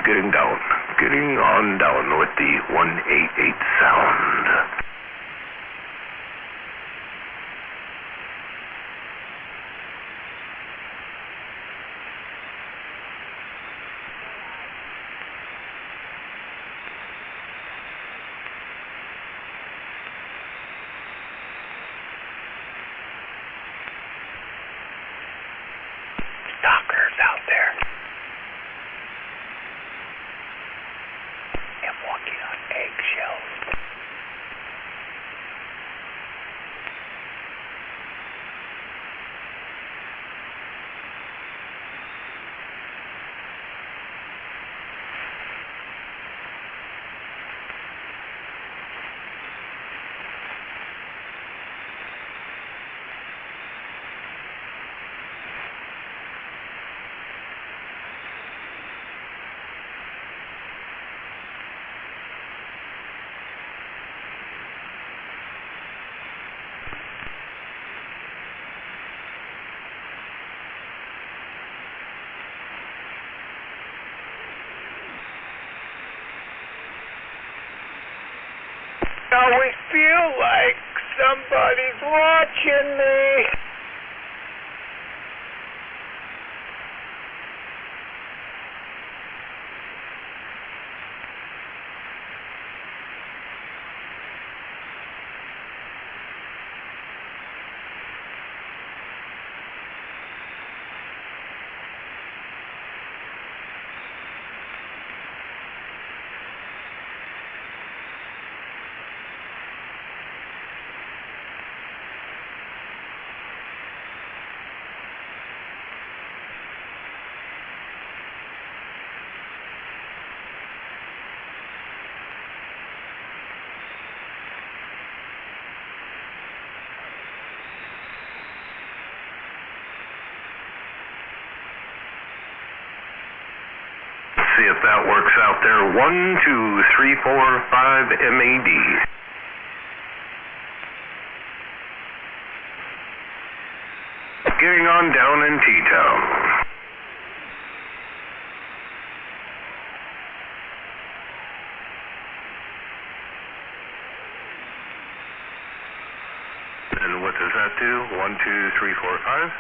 Getting down. Getting on down with the 188 sound. Stalkers out there. And walking on eggshells. I always feel like somebody's watching me. See if that works out there. 1, 2, 3, 4, 5 MAD. Getting on down in T-Town. And what does that do? 1, 2, 3, 4, 5?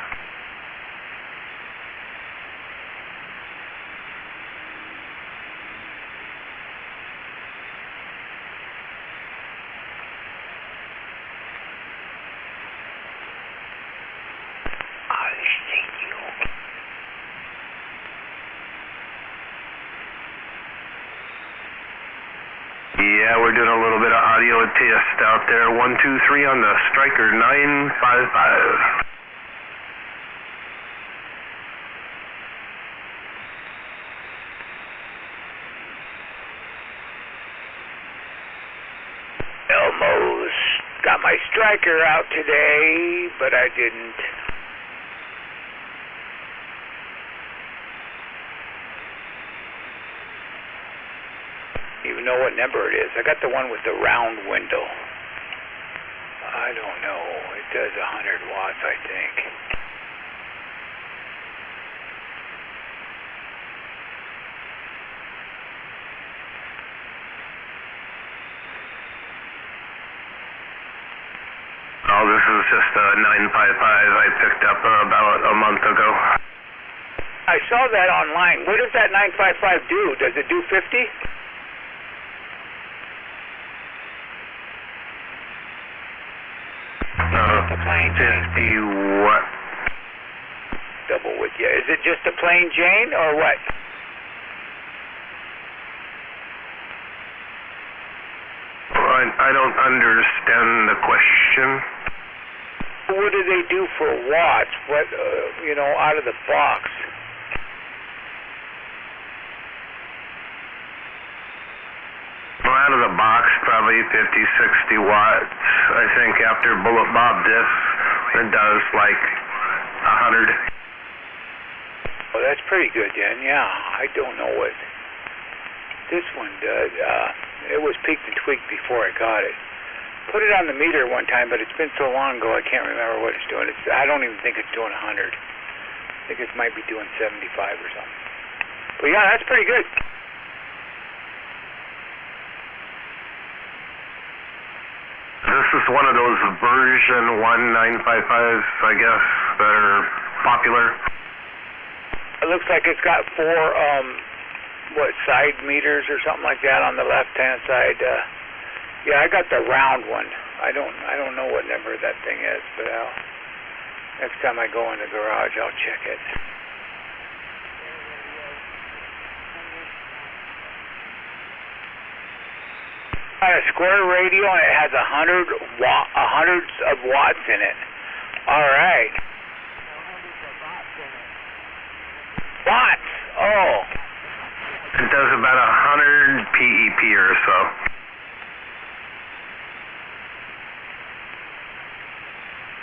Yeah, we're doing a little bit of audio test out there. 1, 2, 3 on the Striker 955. Elmo's got my Striker out today, but I didn't. Even know what number it is. I got the one with the round window. I don't know. It does 100 watts, I think. Oh, this is just a 955 I picked up about a month ago. I saw that online. What does that 955 do? Does it do 50? The plain Jane. What? Double with you. Is it just a plain Jane or what? I don't understand the question. What do they do for watts? What, out of the box? Well, out of the box, probably 50, 60 watts. I think after Bullet Bob this, it does like 100. Oh, that's pretty good then, yeah. I don't know what this one does. It was peaked and tweaked before I got it. Put it on the meter one time, but it's been so long ago I can't remember what it's doing. I don't even think it's doing 100. I think it might be doing 75 or something. But yeah, that's pretty good. This is one of those version 1955s, I guess, that are popular. It looks like it's got 4, side meters or something like that on the left-hand side. Yeah, I got the round one. I don't know what number that thing is, but next time I go in the garage, I'll check it. Got a square radio and it has 100 of watts in it. All right. Watts. Oh. It does about 100 PEP or so.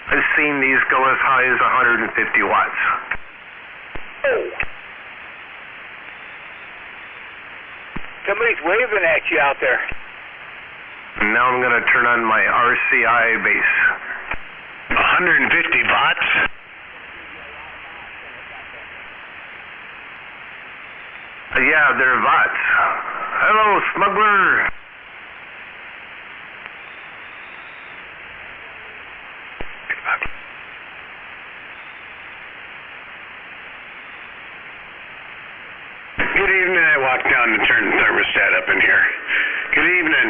I've seen these go as high as 150 watts. Oh. Somebody's waving at you out there. Now I'm going to turn on my RCI base. 150 watts? Yeah, they're watts. Hello, smuggler. Good evening. I walked down to turn the thermostat up in here. Good evening.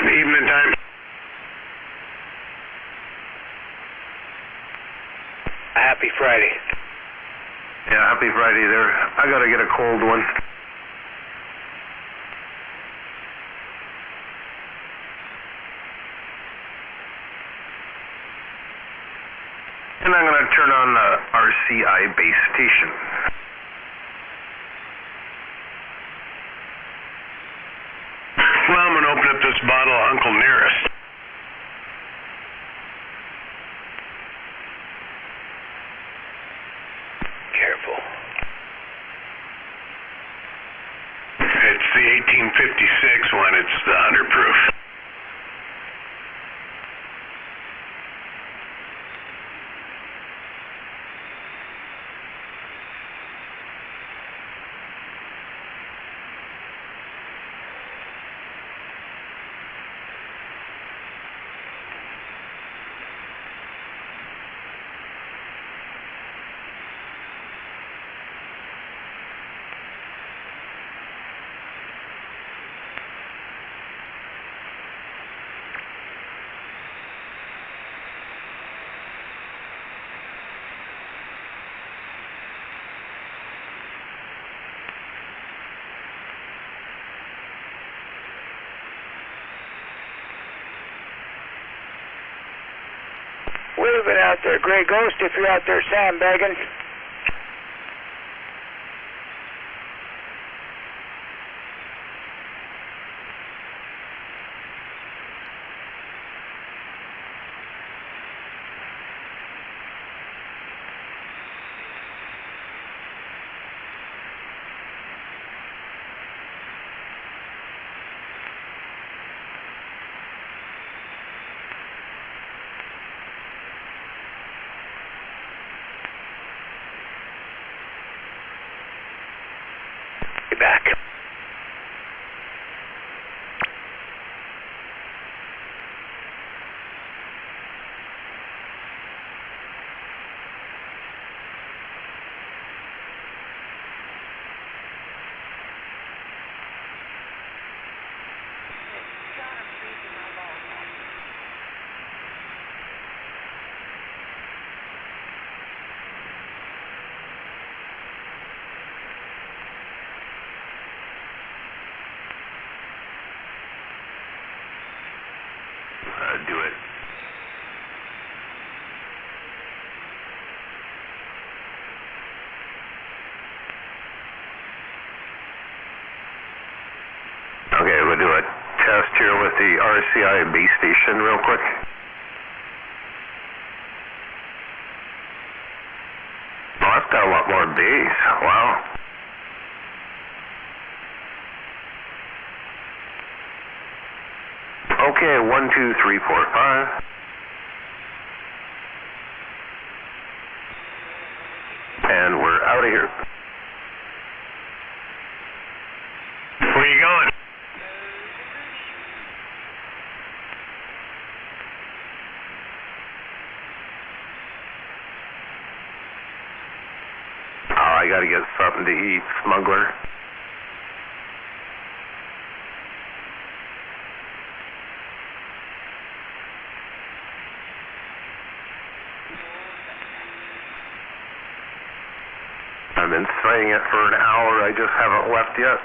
Evening time. Happy Friday. Yeah, happy Friday there. I gotta get a cold one. And I'm gonna turn on the RCI base station. Well, I'm gonna open up this bottle of Uncle Nearest. Careful. It's the 1856 one. It's the 100 proof. waving out there, Gray Ghost, if you're out there sandbagging. Back. Do it. Okay, we'll do a test here with the RCI base station real quick. Oh, that's got a lot more bass. Wow. Okay, 1, 2, 3, 4, 5. And we're out of here. Where are you going? Oh, I gotta get something to eat, smuggler. I've been saying it for an hour, I just haven't left yet.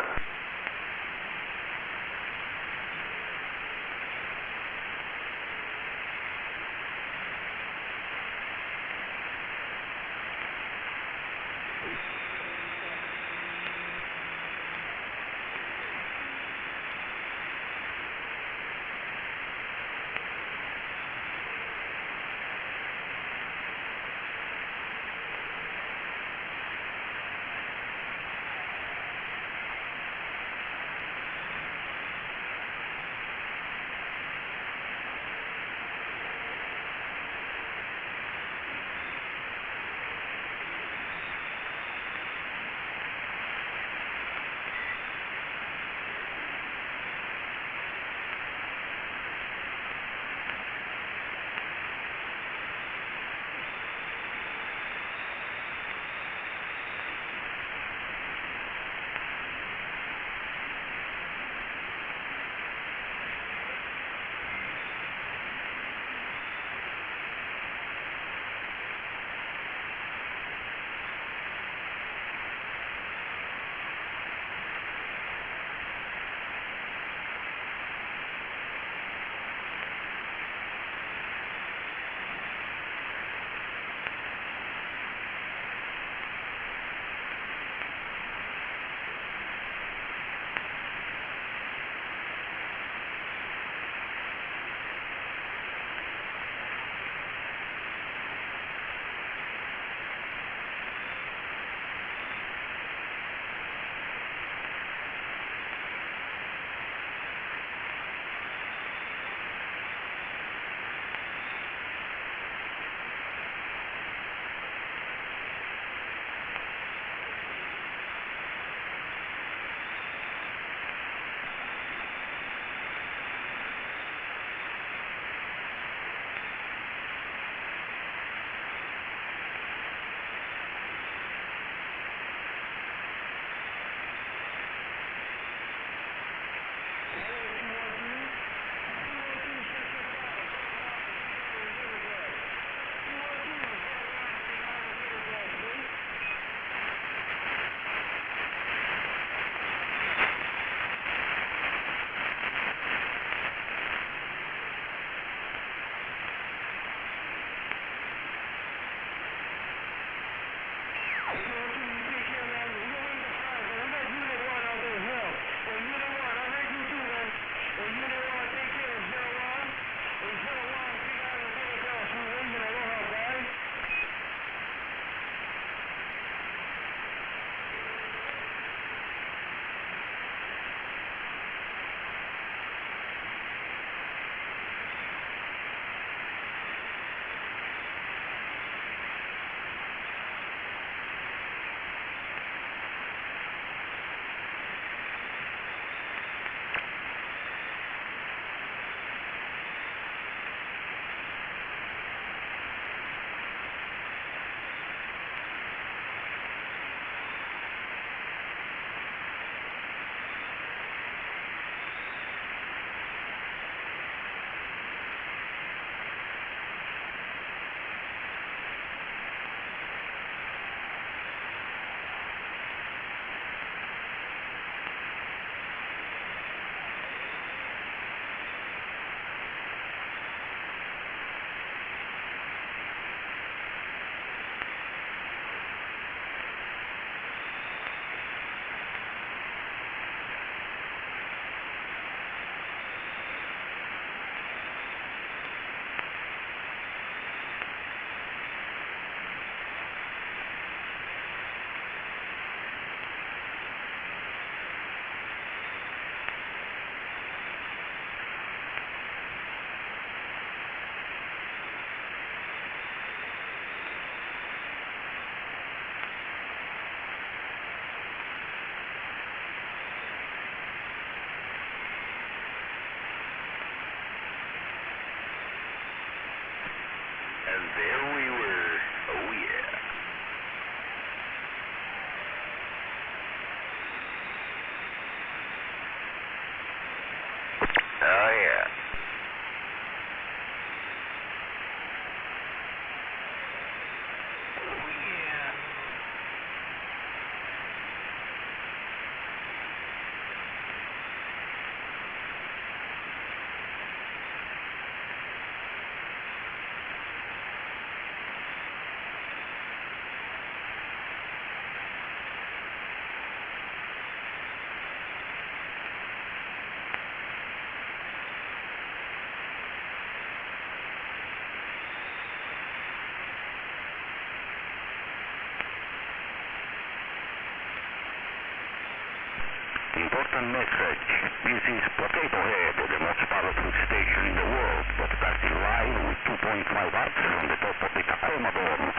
important message. This is Potato Head, the most powerful station in the world, broadcasting live with 2.5 watts from the top of the Tacoma Dome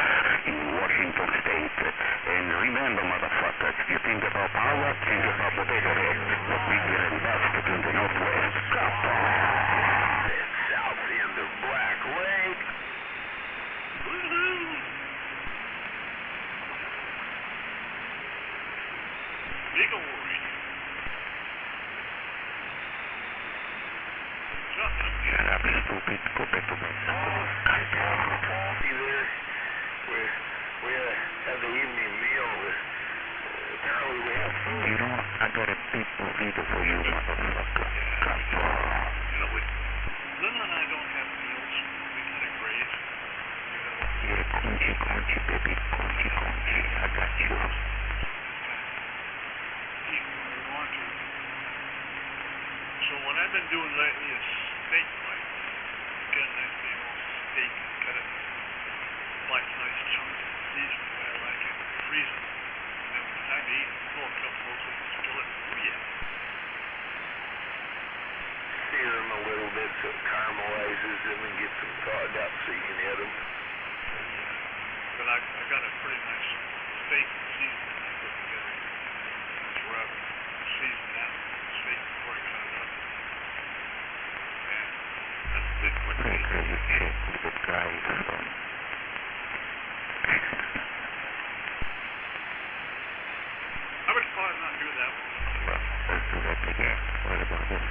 in Washington State. And remember, motherfuckers, if you think about power, think about Potato Head, the bigger and best in the Northwest. South end of Black Lake. Eagle Radio. Shut up, stupid. Go back to bed. See there? We had the evening meal. Apparently we have food. You know, I got a big burrito for you, motherfucker. You know, Lynn and I don't have meals. We kind of graze. Yeah, crunchy, baby. Crunchy. I got you. Eat when we want to. So what I've been doing lately is steak fright. Get a nice big old steak, cut it, slice nice chunks, season the way I like it, freeze it. And then when it's time to eat, pull a couple of those in the skillet. Oh yeah. Sear them a little bit so it caramelizes them and gets them thawed up so you can eat them. But I got a pretty nice steak seasoning I put together. Nice rub. Season that steak before I cut it up. And that's a big quick Make meal. sure you check with the guys from... How much fun not do that one? Well, let's do that again. What about this?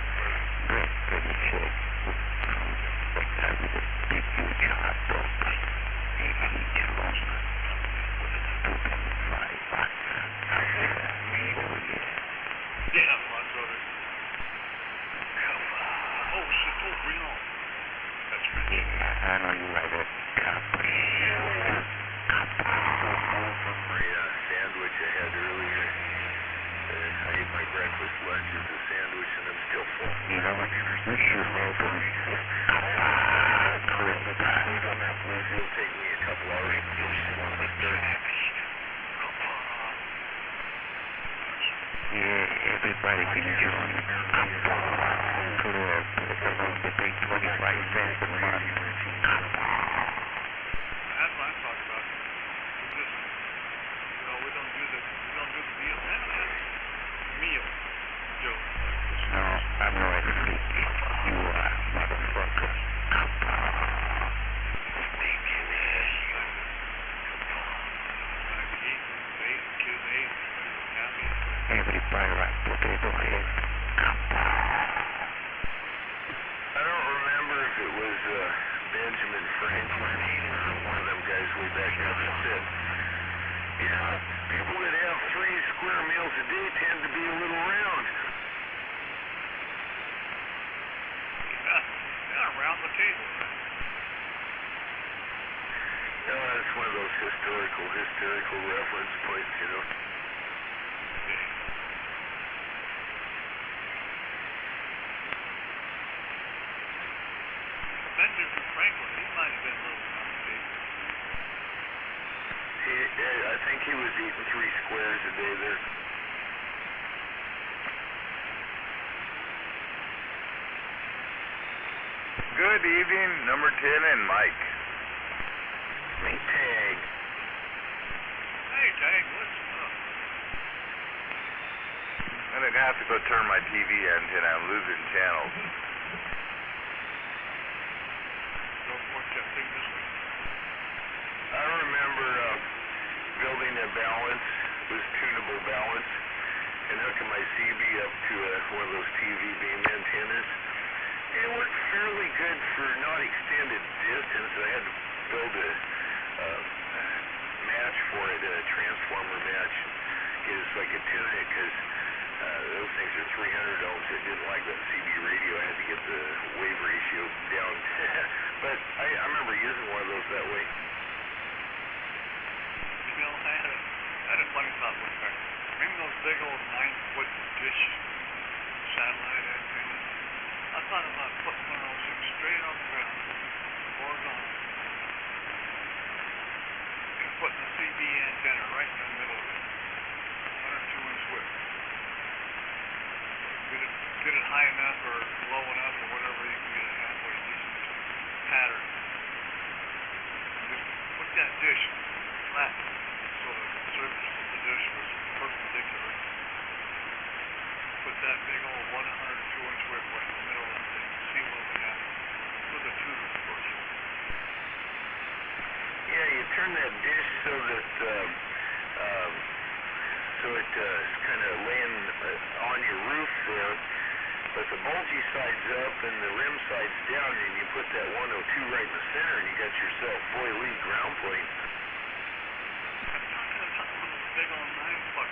Great, can you check from the guy with the big huge hot dog? 8 inch long. With a 2.5 watts. Oh yeah. Yeah, my brother. Oh shit, oh bring it on. That's rich. Yeah, I know you like it. My sandwich I had earlier. I ate my breakfast, lunch as a sandwich, and I'm still full. You know what? You should open It'll take me a couple hours to finish the one with dirt. Yeah, everybody can join. They pay 25 cents a month. That's what I'm talking about. We just, you know, we don't do the meal. Meal. Joe. No, I'm not a freak. You are, motherfucker. Everybody like Potato Head. I don't remember if it was Benjamin Franklin or one of them guys way back there that said, yeah, people that have 3 square meals a day tend to be a little round. Yeah, around the table. No, that's one of those hysterical reference points, you know. Benjamin Franklin, he might have been a little round the table. I think he was eating 3 squares a day there. Good evening, number 10 and Mike. Hey, Tag. Hey, Tag, what's up? I'm gonna have to go turn my TV antenna. I'm losing channels. Go point that thing this way. I remember building a balance, this tunable balance, and hooking my CB up to one of those TV beam antennas. It worked fairly good for not extended distance. I had to build a match for it, a transformer match, get it so I could tune it, because those things are 300 ohms. It didn't like that CB radio. I had to get the wave ratio down. But I remember using one of those that way. You know, I had a funny thought one time. Remember those big old 9-foot dish satellite antennas? I thought about putting one of those things straight on the ground, horizontal, and putting a CB antenna right in the middle of it, 102-inch width. get it high enough or low enough or whatever, you can get a halfway decent pattern. And just put that dish flat so the surface of the dish was perpendicular. Put that big old 102-inch whip right in the middle of the thing. See what would happen with a tube first. Yeah, you turn that dish so that it's kind of laying on your roof there, but the bulgy side's up and the rim side's down, and you put that 102 right in the center, and you got yourself boilie ground plate. Big old 9-foot.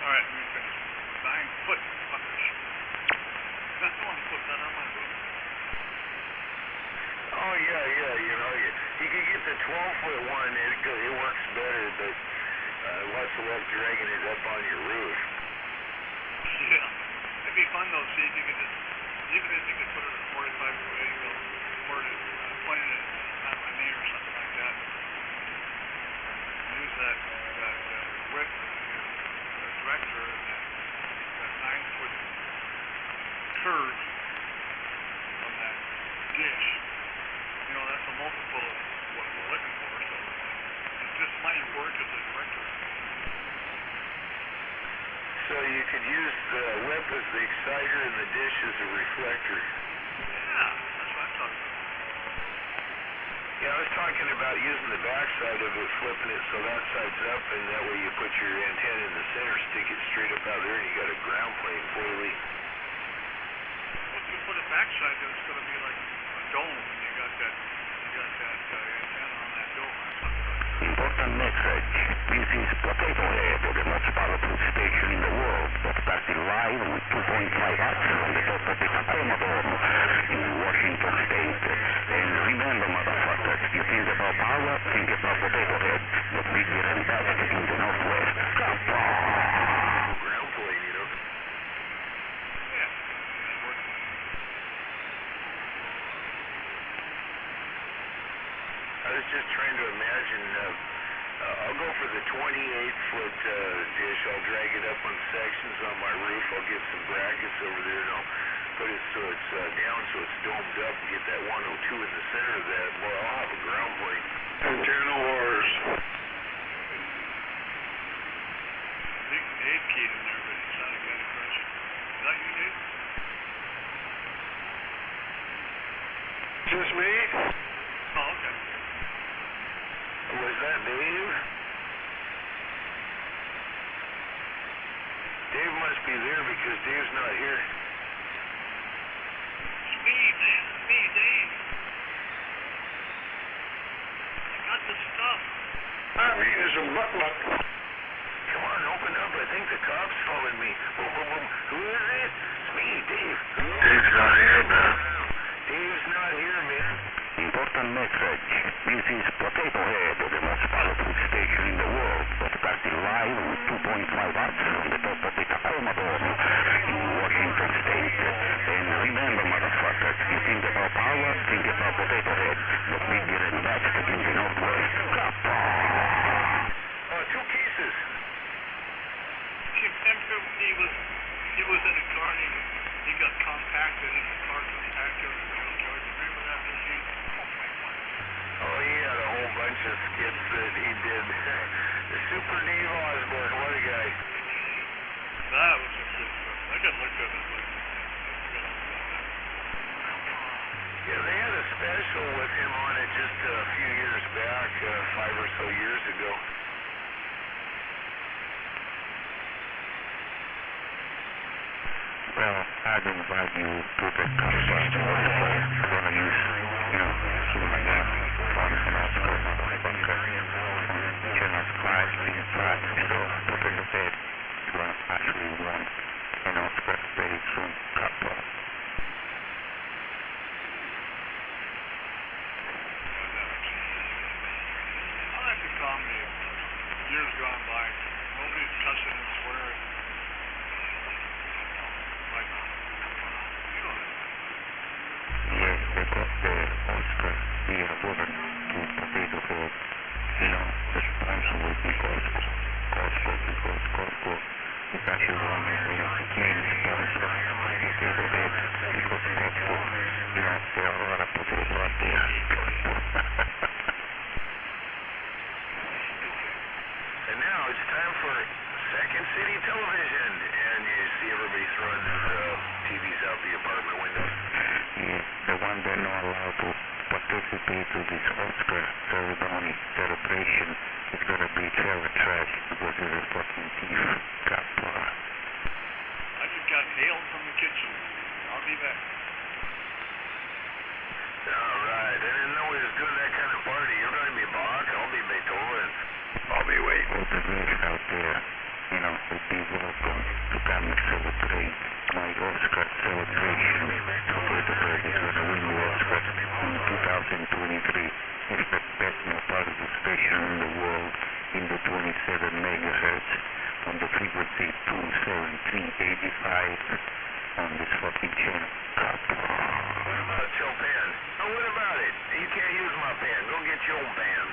All right, let me finish. 9-foot fuckers. I don't want to put that on my roof. Oh yeah, you could get the 12-foot one, it works better, but lots of love dragging it up on your roof. Yeah, it'd be fun though, see if you could just, even if you could put it at 45 degree angle, or pointing it at my knee or something like that, use that whip as a director and that 9-foot curve on that dish. You know, that's a multiple of what we're looking for, so it just might work as a director. So you could use the whip as the exciter and the dish as a reflector. Yeah, that's what I'm talking about. Yeah, I was talking about using the back side of it, flipping it so that side's up, and that way you put your antenna in the center, stick it straight up out there, and you got a ground plane boilie. Well, if you put it backside, then it's going to be like a dome, and you got that antenna on that dome. Important message. This is Potato Head, the most powerful station in the world, broadcasting live with 2.5 watts from the top of the Tacoma Dome in Washington State. And remember, motherfuckers, you think about power, think about Potato Head, the bigger and best in the Northwest. Ground plane, you know. Yeah, that works. I was just trying to imagine, I'll go for the 28-foot dish. I'll drag it up on sections on my roof. I'll get some brackets over there, and I'll put it so it's down, so it's domed up, and get that 102 in the center of that. Well, I'll have a ground plane. Antenna wars. I think Dave keyed in there, but it sounded kind of crunchy. Is that you, Dave? Is this me? Oh, okay. Was that Dave? Dave must be there because Dave's not here. It's me, Dave. I got the stuff. I'm eating some butt. Come on, open up. I think the cops followed me. Boom, boom, boom. Who is it? It's me, Dave. Dave's not here, man. Dave's not here, man. Important message. This is Potato Head, the most powerful station in the world, broadcasting live with 2.5 watts from the top of the Tacoma Dome in Washington State. And remember, motherfuckers, you think about power, think about Potato Head, the bigger and best in the Northwest. Two pieces. Remember he was in a car and he got compacted in a car compactor in Real Georgia. Remember that machine? Oh, he had a whole bunch of skits that he did. The Super Dave Osborne, what a guy. That was a good stuff. I got looked at it like I forgot all about that. Yeah, they had a special with him on it just a few years back, 5 or so years ago. Well, I'd invite you to the conference. We're gonna use, something like that. Jesus Christ, Jesus Christ. So, Potato Head is gonna actually won an Oscar very soon. Couple. I like the comedy of years gone by. Nobody's cussing and swearing. Like, you know that. Yes, they got the Oscar here awarded to Potato Head. The sponsor will be Costco. Costco, because Costco is actually one of the Gracias, ahora potato out there. And now it's time for Second City Television. And you see everybody throwing TVs out the apartment window. Yeah, the one that not allowed to participate to this Oscar ceremony celebration is gonna be very trash because he's a fucking thief. Kappa. I just got mail from the kitchen. I'll be back. All right. I didn't know he was doing that kind of party. You're going to be Bach. I'll be Beethoven. I'll be waiting. All the rest out there, you know, would be welcome to come and celebrate my Oscar celebration. Potato Head is gonna win the Oscar in 2023. It's the best motorcycle station in the world in the 27 megahertz on the frequency 27385 on this fucking channel. What about your pen? Oh, what about it? You can't use my pen. Go get your own pen.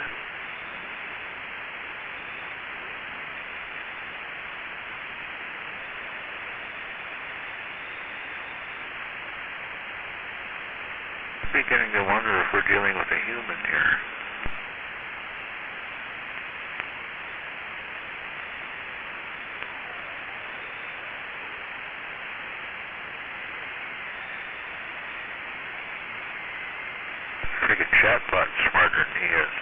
Beginning to wonder if we're dealing with a human here. Freaking chatbot smarter than he is.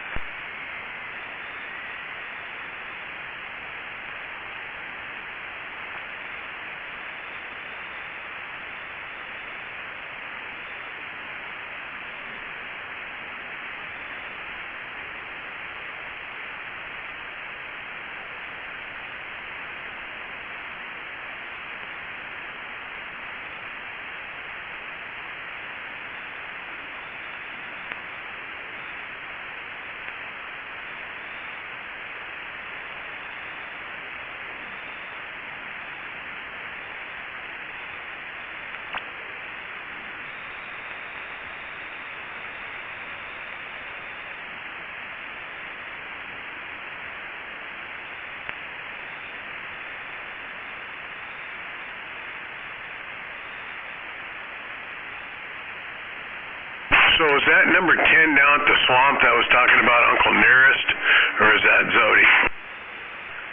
So is that number 10 down at the swamp that was talking about Uncle Nearest, or is that Zodi?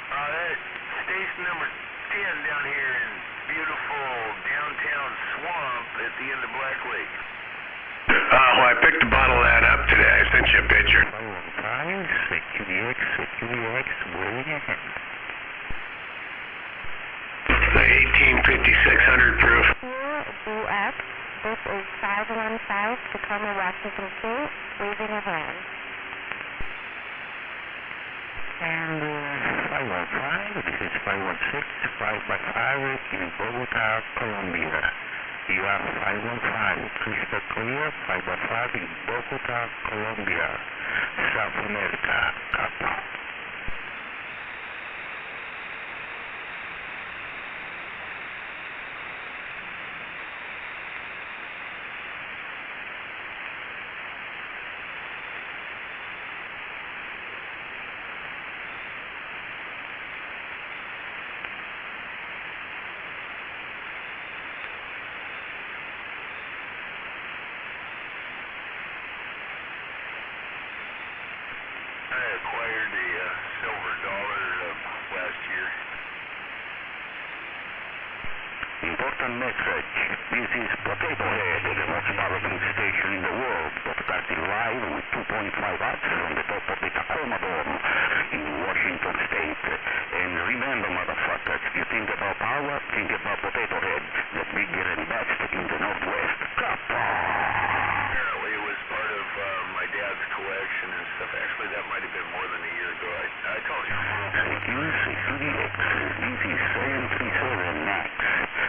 That station number 10 down here in beautiful downtown Swamp at the end of Black Lake. Well, I picked a bottle of that up today. I sent you a picture. CQDX, way ahead. The 185600 proof. UX, this is 515 Tacoma, Washington State, waving a hand. And 515, this is 516, 555 in Bogota, Colombia. You are 515, crystal clear, 515 in Bogota, Colombia, South America, Kappa. I acquired a silver dollar last year. Important message. This is Potato Head, the most powerful station in the world, broadcasting live with 2.5 watts from the top of the Tacoma Dome in Washington State. And remember, motherfuckers, if you think about power, think about Potato Head, the bigger and best in the Northwest. Kappa! Apparently it was part of my dad's collection and stuff. Actually, that might have been more than a year ago. I told you. CQDX, this is 737 Max,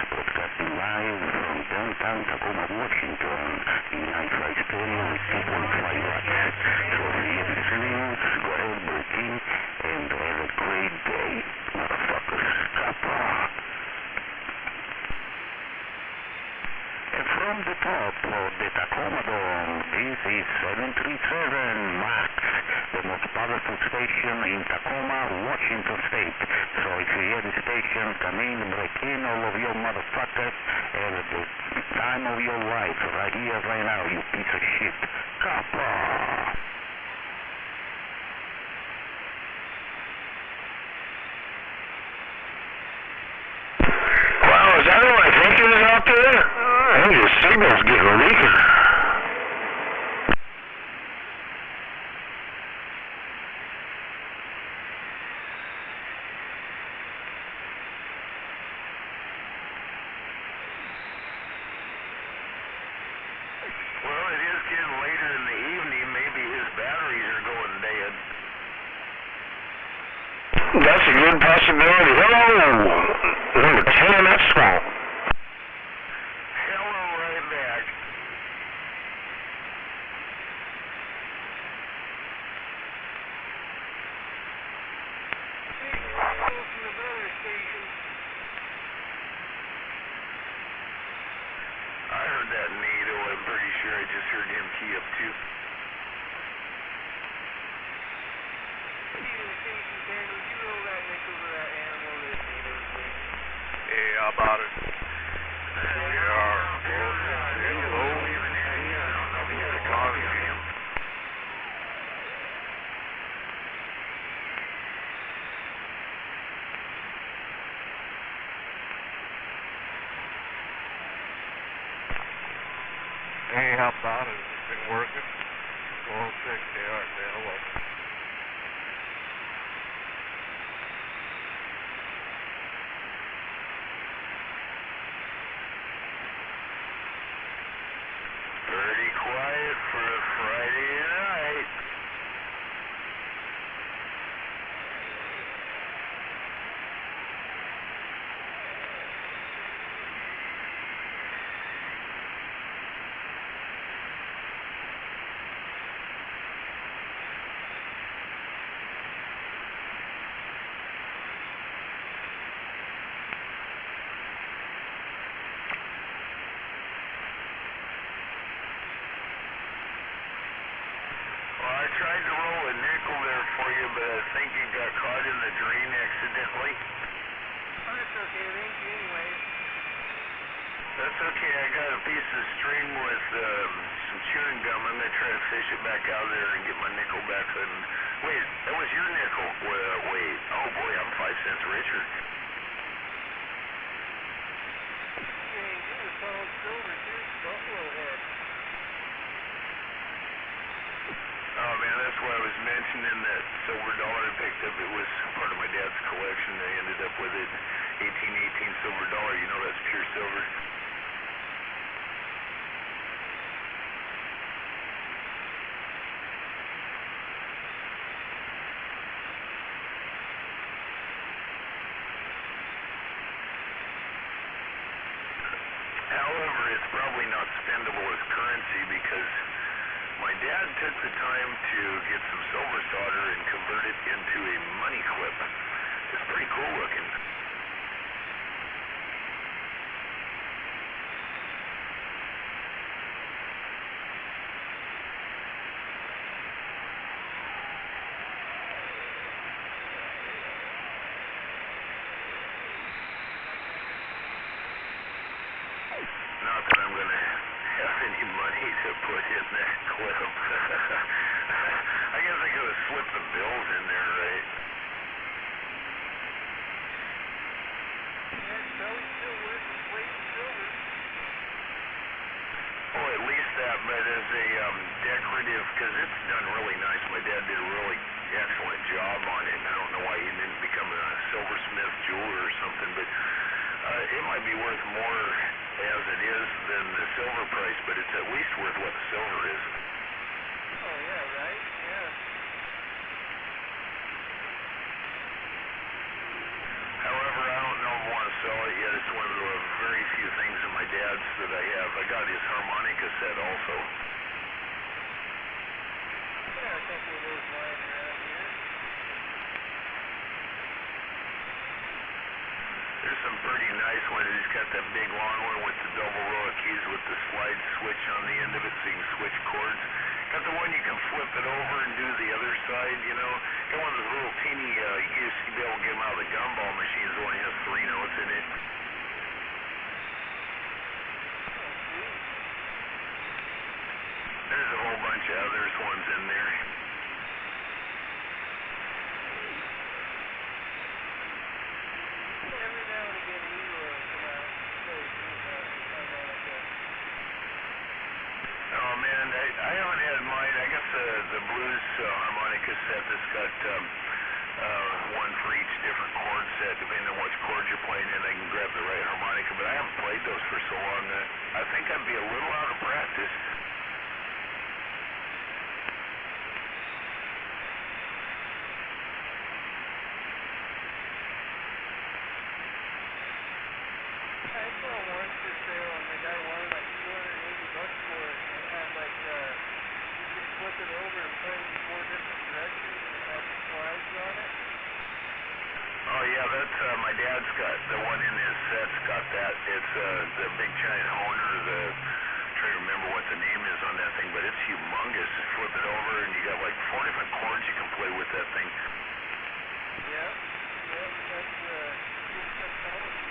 broadcasting live from downtown Tacoma, Washington, in Hi-Fi stereo with 2.5 watts. So if you're listening, go ahead, break in, and have a great day, motherfuckers. Kappa! And from the top of the Tacoma Dome, this is 737 Max, the most powerful station in Tacoma, Washington State. So if you hear the station, come in, break in, all of you motherfuckers, have a Time of your life, right here, right now, you piece of shit. Kappa! Wow, is that who I think it is out there? I think your signal's getting weaker. Well, it is getting later in the evening. Maybe his batteries are going dead. That's a good possibility. Hello! Number 10, that's small. Hello, right back. I heard that NATO. I'm pretty sure I just heard him key up too. Hey, how about it? Hey, how about it? Has it been working? 406, they are. Say hello. Pretty quiet for a Friday night. Well, I tried to roll a nickel there for you, but I think you got caught in the drain accidentally. Oh, that's okay. Thank you anyway. That's okay. I got a piece of string with some chewing gum. I'm going to try to fish it back out of there and get my nickel back. And wait, that was your nickel. Wait. Oh, boy, I'm 5 cents richer. Yeah, you were solid silver, too. Buffalo head. Oh, man, that's why I was mentioning that silver dollar I picked up. It was part of my dad's collection. I ended up with it. 1818 silver dollar. You know that's pure silver. However, it's probably not spendable as currency because my dad took the time to get some silver solder and convert it into a money clip. It's pretty cool looking. Not that I'm going to have any money to put in that clip. I guess I could have slipped the bills in there, right? Yeah, it's probably still worth its weight in silver. Oh, at least that, but as a decorative, because it's done really nice. My dad did a really excellent job on it. I don't know why he didn't become a silversmith jeweler or something, but it might be worth more as it is than the silver price, but it's at least worth what the silver is. Oh, yeah, right? Yeah. However, I don't know if I want to sell it yet. It's one of the very few things in my dad's that I have. I got his harmonica set also. Yeah, a couple of those lying around here. There's some pretty nice ones. He's got that big long one with the double row of keys with the slide switch on the end of it so you can switch chords. Got the one you can flip it over and do the other side, you know. Got one of those little teeny, you used to be able to get them out of the gumball machines that only has 3 notes in it. Oh, Yeah, there's ones in there. Every now and again, an eagle will come out and say, Oh man, I haven't had mine. I got the blues harmonica set that's got one for each different chord set. Depending on which chord you're playing in, I can grab the right harmonica. But I haven't played those for so long that I think I'd be a little out of practice. I saw one for sale, and the guy wanted like $280 for it. And it had like, you could flip it over and play in 4 different directions, and it had slides on it. Oh yeah, that's my dad's got the one in his set's got that. It's the big giant Honer. I'm trying to remember what the name is on that thing, but it's humongous. You flip it over, and you got like 4 different chords you can play with that thing. Yep, that's good technology.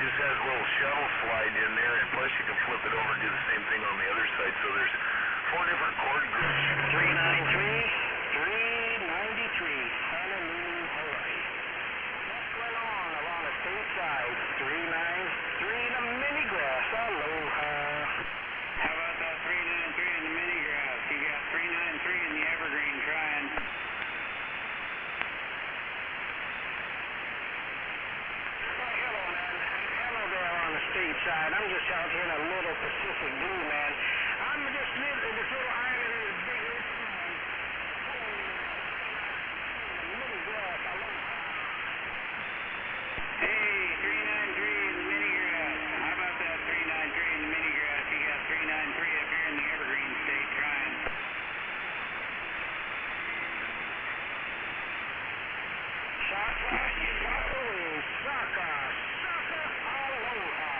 Just has a little shuttle slide in there, and plus you can flip it over and do the same thing on the other side. So there's 4 different chord groups. 393, Honolulu, Hawaii. What's going on along the state side? 393 in the mini grass. Aloha. How about that 393 in the mini grass? You got 393 in the evergreen trying. Hello, man. Hello there on the state side. I'm just out here in a little Pacific Blue, man. I'm just living in this little island in this big rich town. Hey, 393 in the mini grass. How about that 393 in the mini grass? You got 393 up here in the evergreen state trying. Shaka, Shaka, Shaka, aloha.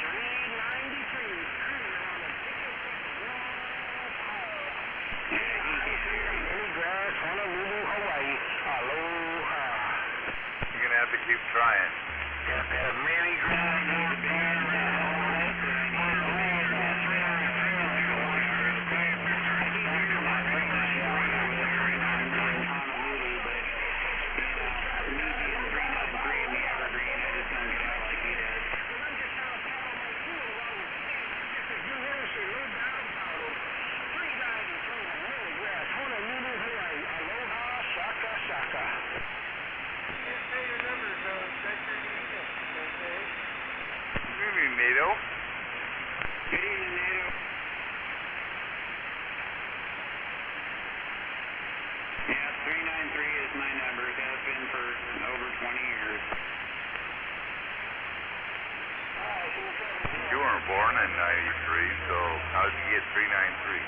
393, cruising on the Pacific mini grass, Honolulu, Hawaii. Aloha. You're going to have to keep trying. Got that mini grass in the band now. NATO? Good evening, NATO. Yeah, 393 is my number. It has been for over 20 years. You weren't born in 93, so how did you get 393?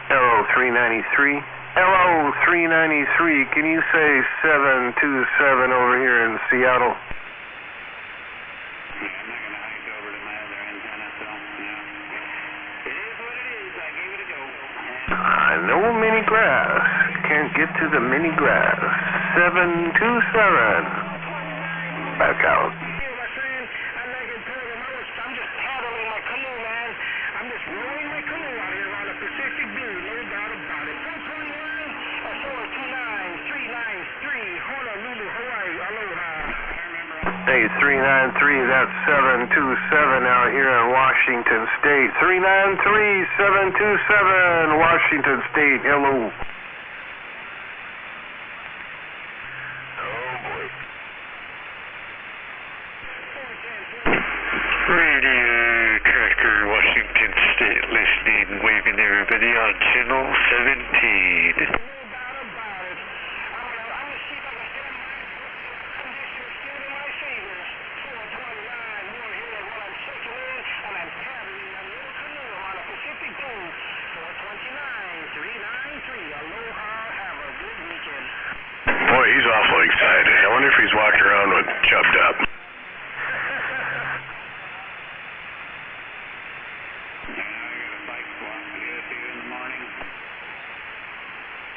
Hello, 393. Hello, 393. Can you say 727 over here in Seattle? Yeah, I'm not going to hike over to my other antenna, so, yeah. It is what it is. I gave it a go. No mini grass. Can't get to the mini grass. 727. Back out. I'm just rowing my canoe out here on the Pacific Blue, no doubt about it. 429, Honolulu, Hawaii, aloha. Hey, 393, that's 727 out here in Washington State. 393, 727, Washington State. Hello. Oh, boy. Radio Tracker, Washington State, listening, waving everybody on channel 17. Aloha, have a good weekend. excited. I wonder if he's walking around with chubbed up.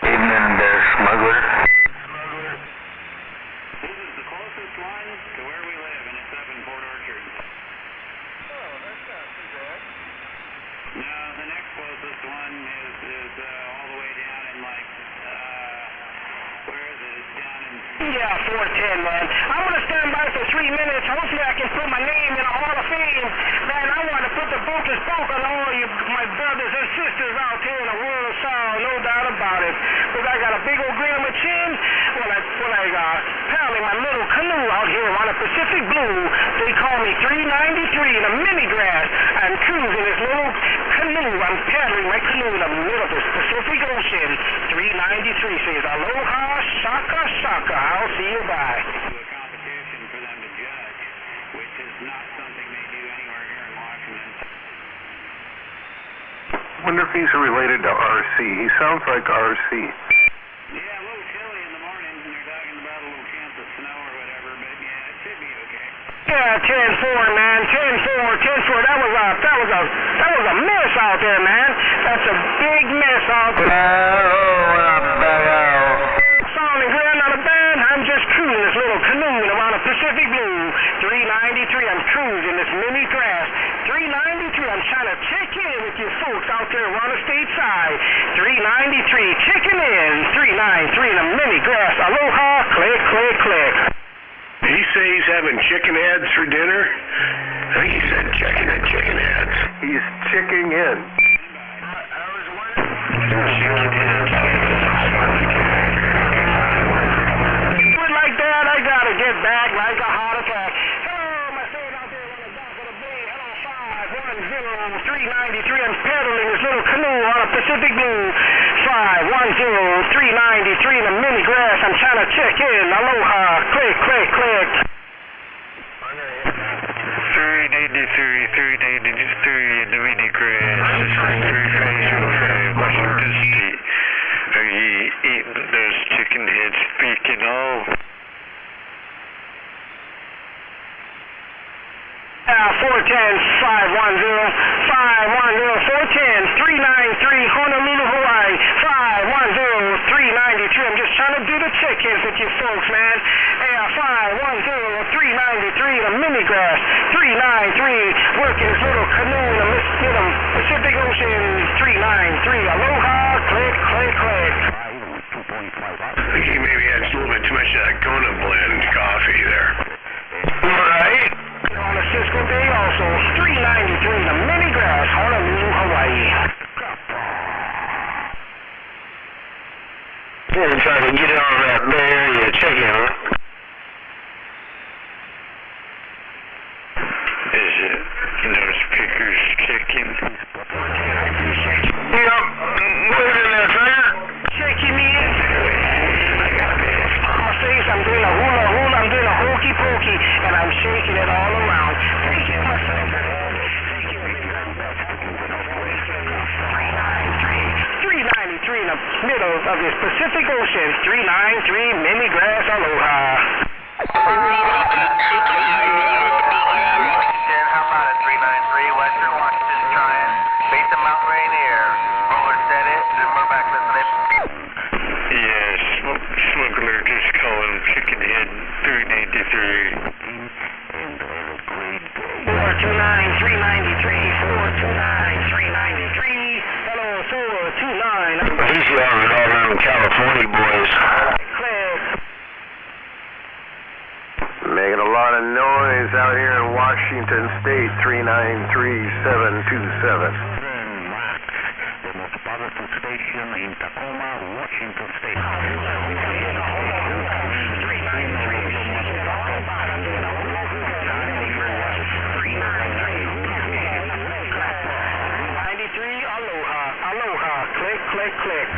Evening, smuggler. This is the closest one to where we live, and it's up in Port Orchard. Oh, that's not too bad. No, the next closest one is all the way down in where is it? It's down in... Yeah, 410, man. I'm going to stand by for 3 minutes. Hopefully I can put my name in the Hall of Fame. Man, I want to put the focus spoke on all you, my brothers and sisters out here in the world of sound, no doubt about it. Because I got a big old grin on my chin when I paddling my little canoe out here on the Pacific Blue. They call me 393 in the mini grass. I'm cruising this little canoe. I'm paddling my canoe in the middle of the Pacific Ocean. 393 says, aloha, shaka, shaka. I'll see you bye. To a competition for them to judge, which is not something they do anywhere here in Washington. Wonder if he's related to RC. He sounds like RC. Yeah, a little chilly in the morning, and they're talking about a little chance of snow or whatever, but yeah, it should be okay. Yeah, 10-4, man. 10-4. That was a mess out there, man. That's a big mess out there. Sounding good on the band. I'm just cruising this little canoe around the Pacific Blue. 393. I'm cruising this mini grass. 393. I'm trying to check in with you folks out there around the state side. 393. Checking in. 393 in the mini grass. Aloha. Click, click, click. Did he say he's having chicken heads for dinner? I think he said chicken heads. He's checking in. Like that, I gotta get back like a heart attack. Hello, my friend out there on the dock of the bay. Hello, 510-393. I'm paddling this little canoe on a Pacific Blue. 510-393 in the mini grass. I'm trying to check in. Aloha. Click, click, click. 393 in the mini grass. This is 355 Washington State. Are you eating those chicken heads speaking all? 410-510-410-393 Honolulu, Hawaii. 510-393. I'm just trying to do the check-ins with you folks, man. Yeah, 510-393 the mini grass. 393 working this little canoe in the Pacific Ocean. 393 aloha. Click, click, click. I think he maybe had a little bit too much of that Kona blend coffee there. Right. On the Cisco Bay also. 393 the mini grass. Honolulu, Hawaii. You're trying to get it on that Bay Area chicken, huh? Is it nose pickers chicken? Yep. Wait in there, sir. Checking me in. I'm doing a hula hula, I'm doing a hokey pokey, and I'm shaking it all around. Thank you, my friend. 393 in the middle of this Pacific Ocean. 393 mini grass aloha. How about it, 393 Western Washington trying. Base of Mount Rainier. Roller set it, and we're back listening. Yes, smuggler just calling chicken head 393. 429 393 429 393. Hello, 429. He's yelling all around California, boys. Click. Making a lot of noise out here in Washington State. 393-727. The most powerful station in Tacoma, Washington State. 93 aloha. Aloha. Click, click, click.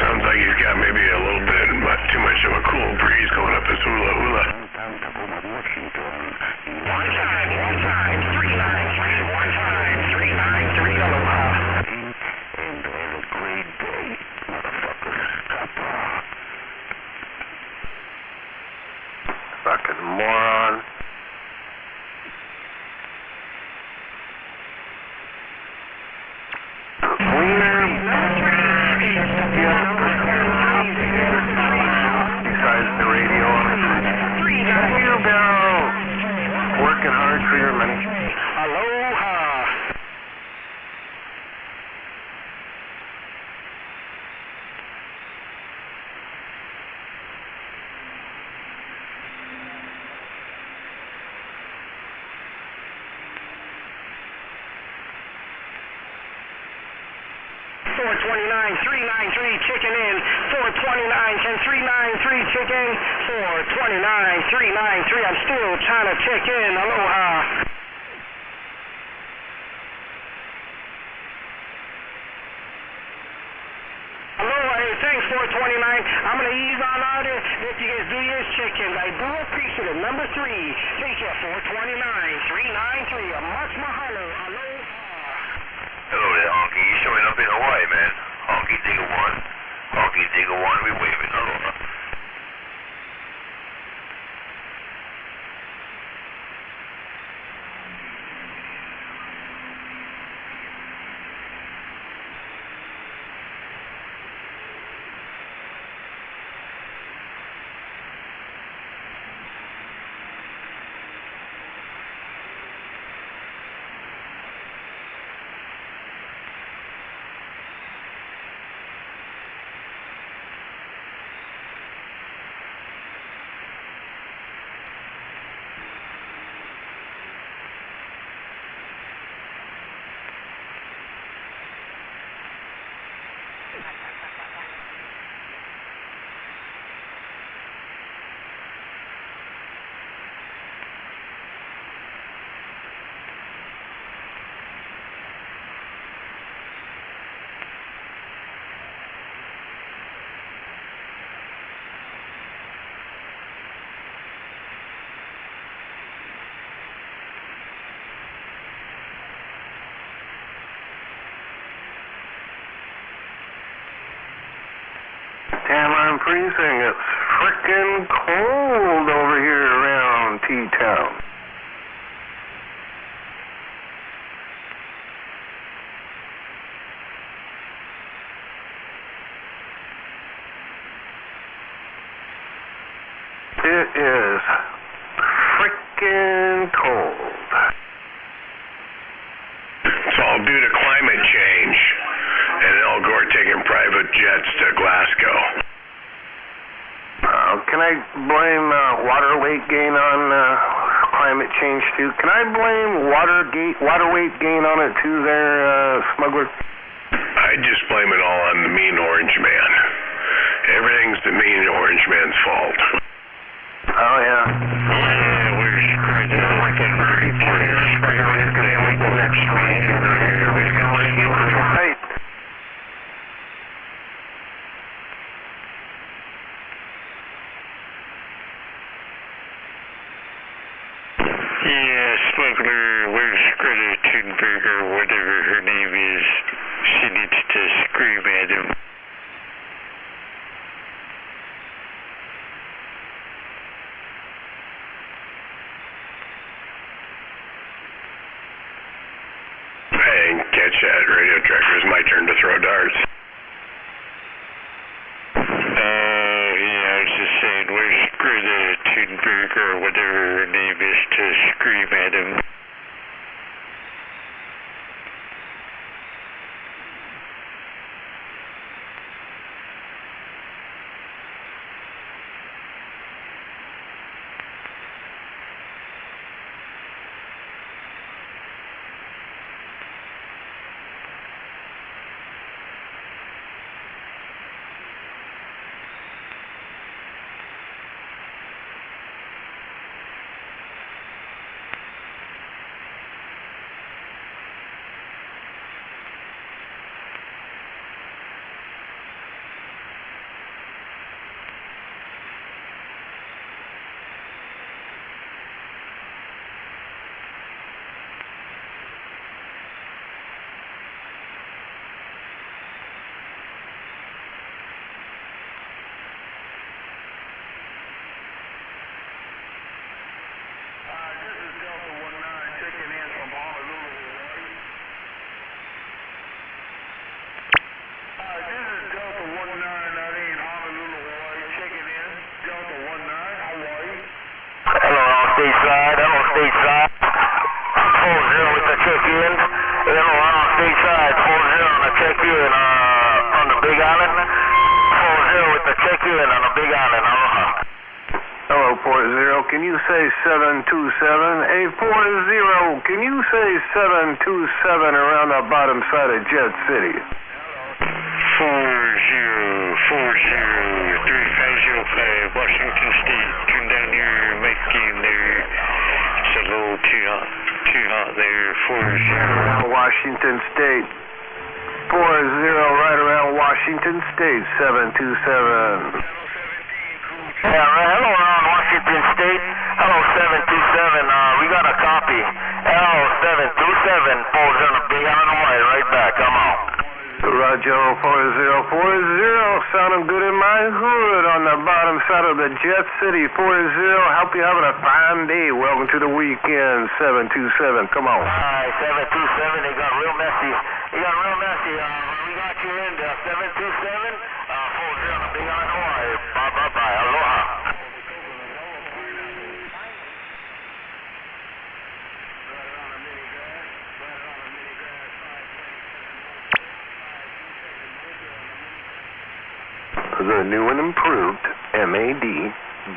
Sounds like he's got maybe a little bit too much of a cool breeze going up his hula hula. One time, 393, one time, 393 aloha. And have a great day, motherfuckers. 429-393 chicken in. 429, can 393 check in? 429-393, I'm still trying to check in. Aloha. Aloha, hey, thanks 429. I'm going to ease on out here. Let you guys do your check-ins. I do appreciate it. Number 3, take care, 429-393. Much mahalo. Aloha. Hello there, Honky. You showing up in Hawaii, man. Honky Digger 1. Honky Digger 1, we waving. Aloha. Damn, I'm freezing. It's frickin' cold over here around T-Town. It is frickin' cold. It's all due to climate change and Al Gore taking private jets to Glasgow. Can I blame water weight gain on climate change too? Can I blame water weight gain on it too there, smuggler? I just blame it all on the mean orange man. Everything's the mean orange man's fault. Oh, yeah. Hey. Yeah, smuggler, where's Greta Thunberg or whatever her name is? She needs to scream at him. I didn't catch that radio tracker. It's my turn to throw darts. Yeah, I was just saying, where's Greta Thunberg or whatever her name is to scream at him? Stateside, hello Stateside, 40 with the check-in, hello Stateside, 40 on the check-in on the Big Island, 40 with the check-in on the Big Island, aloha. Hello, 40, can you say 727? Hey, 40, can you say 727 around the bottom side of Jet City? Hello. Washington State. 40 right around Washington State, 727. Yeah, hello around Washington State. Hello 727. We got a copy. L727 pulls in a big on the way right back. Come on. Roger 4040, sounding good in my hood on the bottom side of the Jet City. 40, hope you're having a fine day. Welcome to the weekend. 727, come on. Alright, 727, they got real messy. We got you in there. 727, 40, big on the way. Bye. Aloha. The new and improved MAD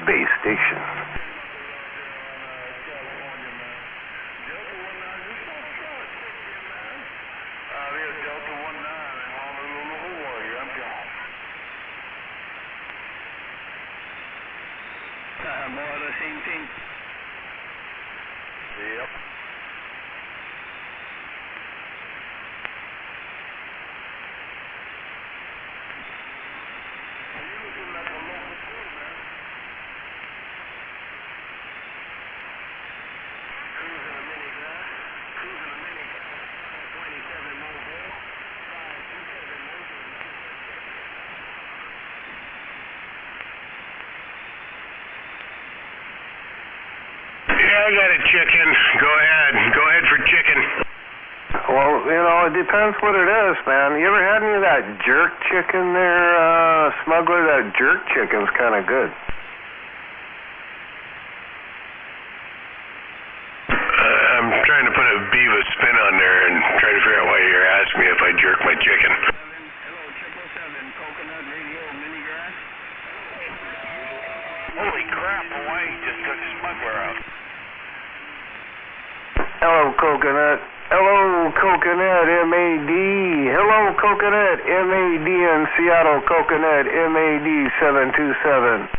base station. More of the same thing. Yep. I got a chicken. Go ahead for chicken. Well, it depends what it is, man. You ever had any of that jerk chicken there, Smuggler? That jerk chicken's kind of good. I'm trying to put a Beaver spin on there and trying to figure out why you're asking me if I jerk my chicken. Hello 777, Coconut Radio, Minigrass. Holy crap, Hawaii just took Smuggler out. Hello, Coconut. Hello, Coconut, MAD. Hello, Coconut, MAD in Seattle. Coconut, MAD 727.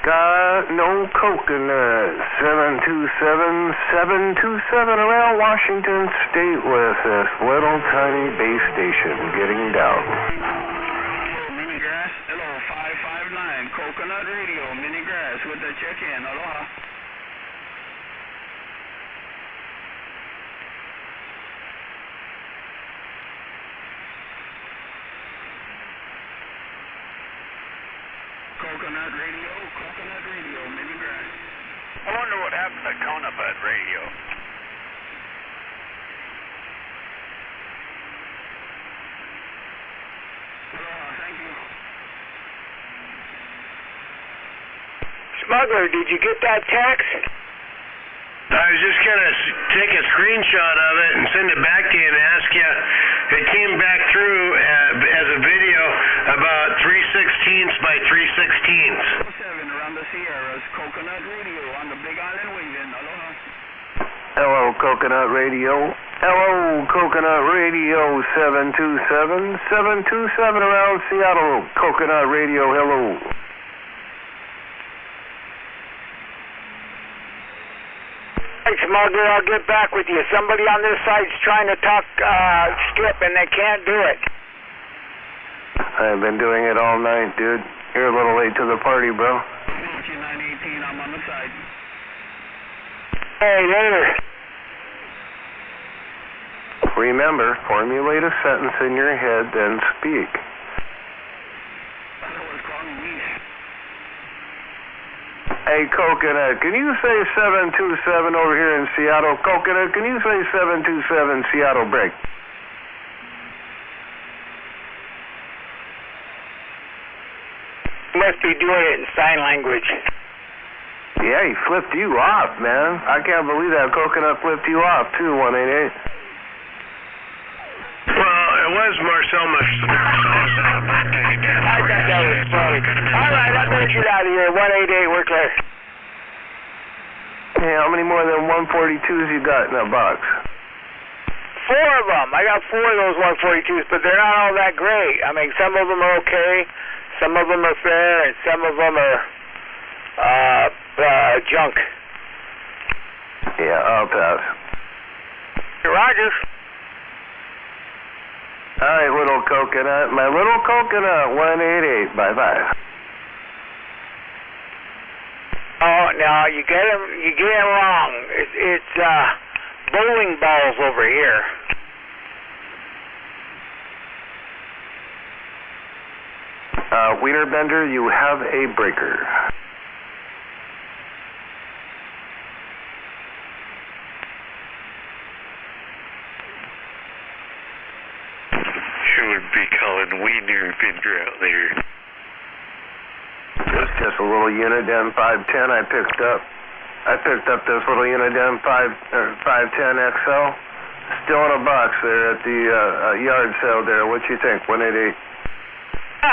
Got no coconut. 727, 727 around Washington State with this little tiny base station getting down. Minigrass, hello 559, Coconut Radio, Minigrass with the check-in. Aloha. Coconut Radio, Minigrass. I wonder what happened to Conabud Radio. Aloha, thank you. Smuggler, did you get that text? I was just going to take a screenshot of it and send it back to you and ask you. It came back through as a video about 3/16 by 3/16. 7 around the Sierras, Coconut Radio on the Big Island waving. Aloha. Hello, Coconut Radio. Hello, Coconut Radio 727, 727 around Seattle. Coconut Radio, hello. Hey, Smuggler, I'll get back with you. Somebody on this side's trying to talk Skip, and they can't do it. I've been doing it all night, dude. You're a little late to the party, bro. 918, I'm on the side. Hey, later. Remember, formulate a sentence in your head, then speak. Hey, Coconut, can you say 727 over here in Seattle? Coconut, can you say 727 Seattle break? Must be doing it in sign language. Yeah, he flipped you off, man. I can't believe that Coconut flipped you off, too, 188. Well, it was Marcel I thought that was funny. All right, I'll get you out of here. 188, we're clear. Hey, how many more than 142s you got in that box? 4 of them. I got 4 of those 142s, but they're not all that great. I mean, some of them are okay. Some of them are fair and some of them are junk. Yeah, I'll pass. Roger. All right, little coconut. My little coconut, 188. Bye-bye. Oh, no, you get him wrong. It's bowling balls over here. Wiener Bender, you have a breaker. She would be calling Wiener Bender out there. It's just a little Uniden 510 I picked up. I picked up this little Uniden 510 XL. Still in a box there at the yard sale there. What you think? 188.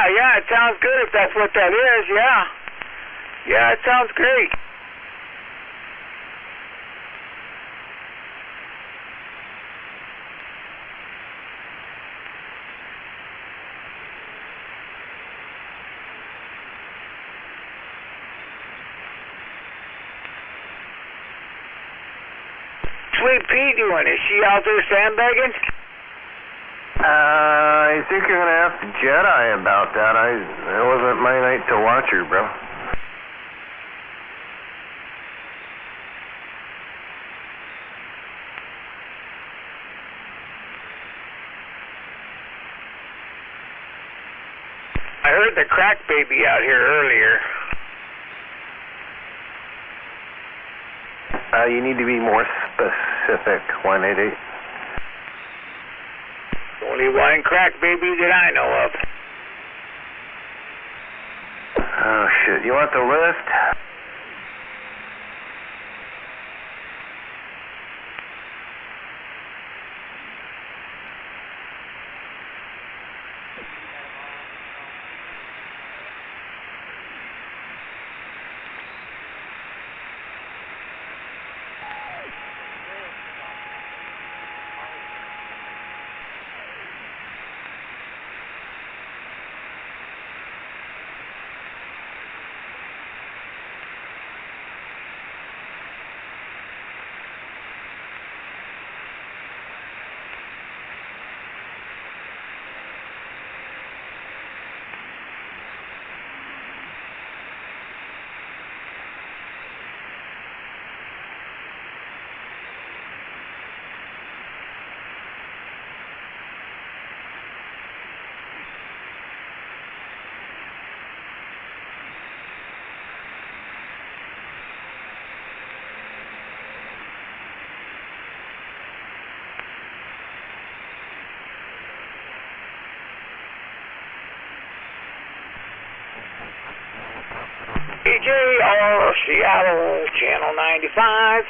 Yeah, it sounds good if that's what that is, yeah. Yeah, it sounds great. Sweet Pea doing? Is she out there sandbagging? I think you're going to have to Jedi about that. It wasn't my night to watch her, bro. I heard the crack baby out here earlier. You need to be more specific, 188. Only one crack baby that I know of. Oh, shit. You want the list? KJR Seattle, Channel 95.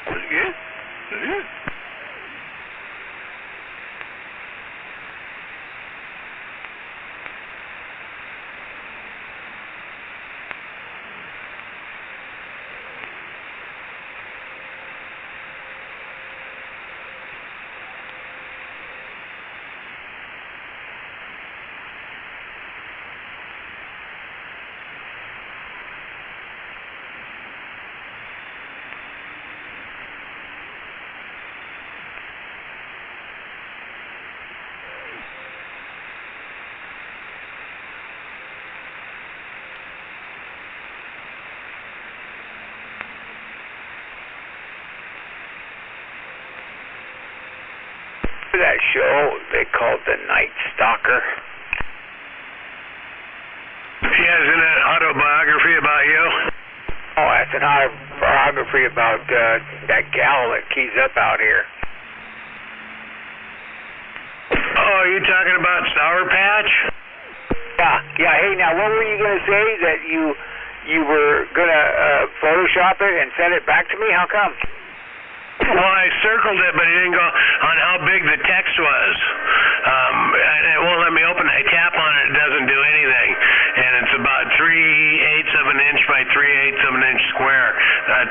Pretty good. Pretty good. That show they called The Night Stalker. Yeah, isn't it autobiography about you? Oh, that's an autobiography about that gal that keys up out here. Oh, are you talking about Sour Patch? Yeah. Hey, now what were you gonna say? That you were gonna Photoshop it and send it back to me? How come? Well, I circled it, but it didn't go on how big the text was. And it won't let me open it. I tap on it, it doesn't do anything. And it's about 3/8 of an inch by 3/8 of an inch square.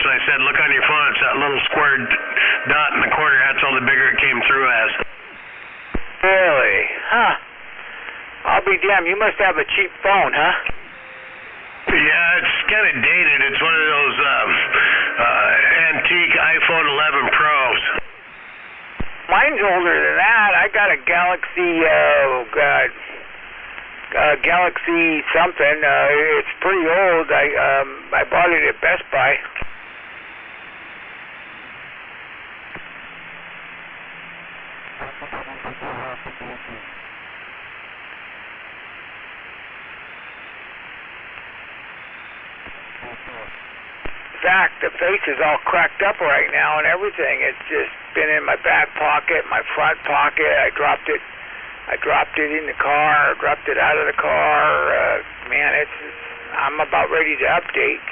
So I said, look on your phone. It's that little square dot in the say. Huh. I'll be damned. You must have a cheap phone, huh? Yeah, it's kind of dated. It's one of those antique iPhone 11 Pros. Mine's older than that. I got a Galaxy, Galaxy something. It's pretty old. I bought it at Best Buy. In fact, the face is all cracked up right now and everything. It's just been in my back pocket, my front pocket. I dropped it in the car, dropped it out of the car. Man, I'm about ready to update.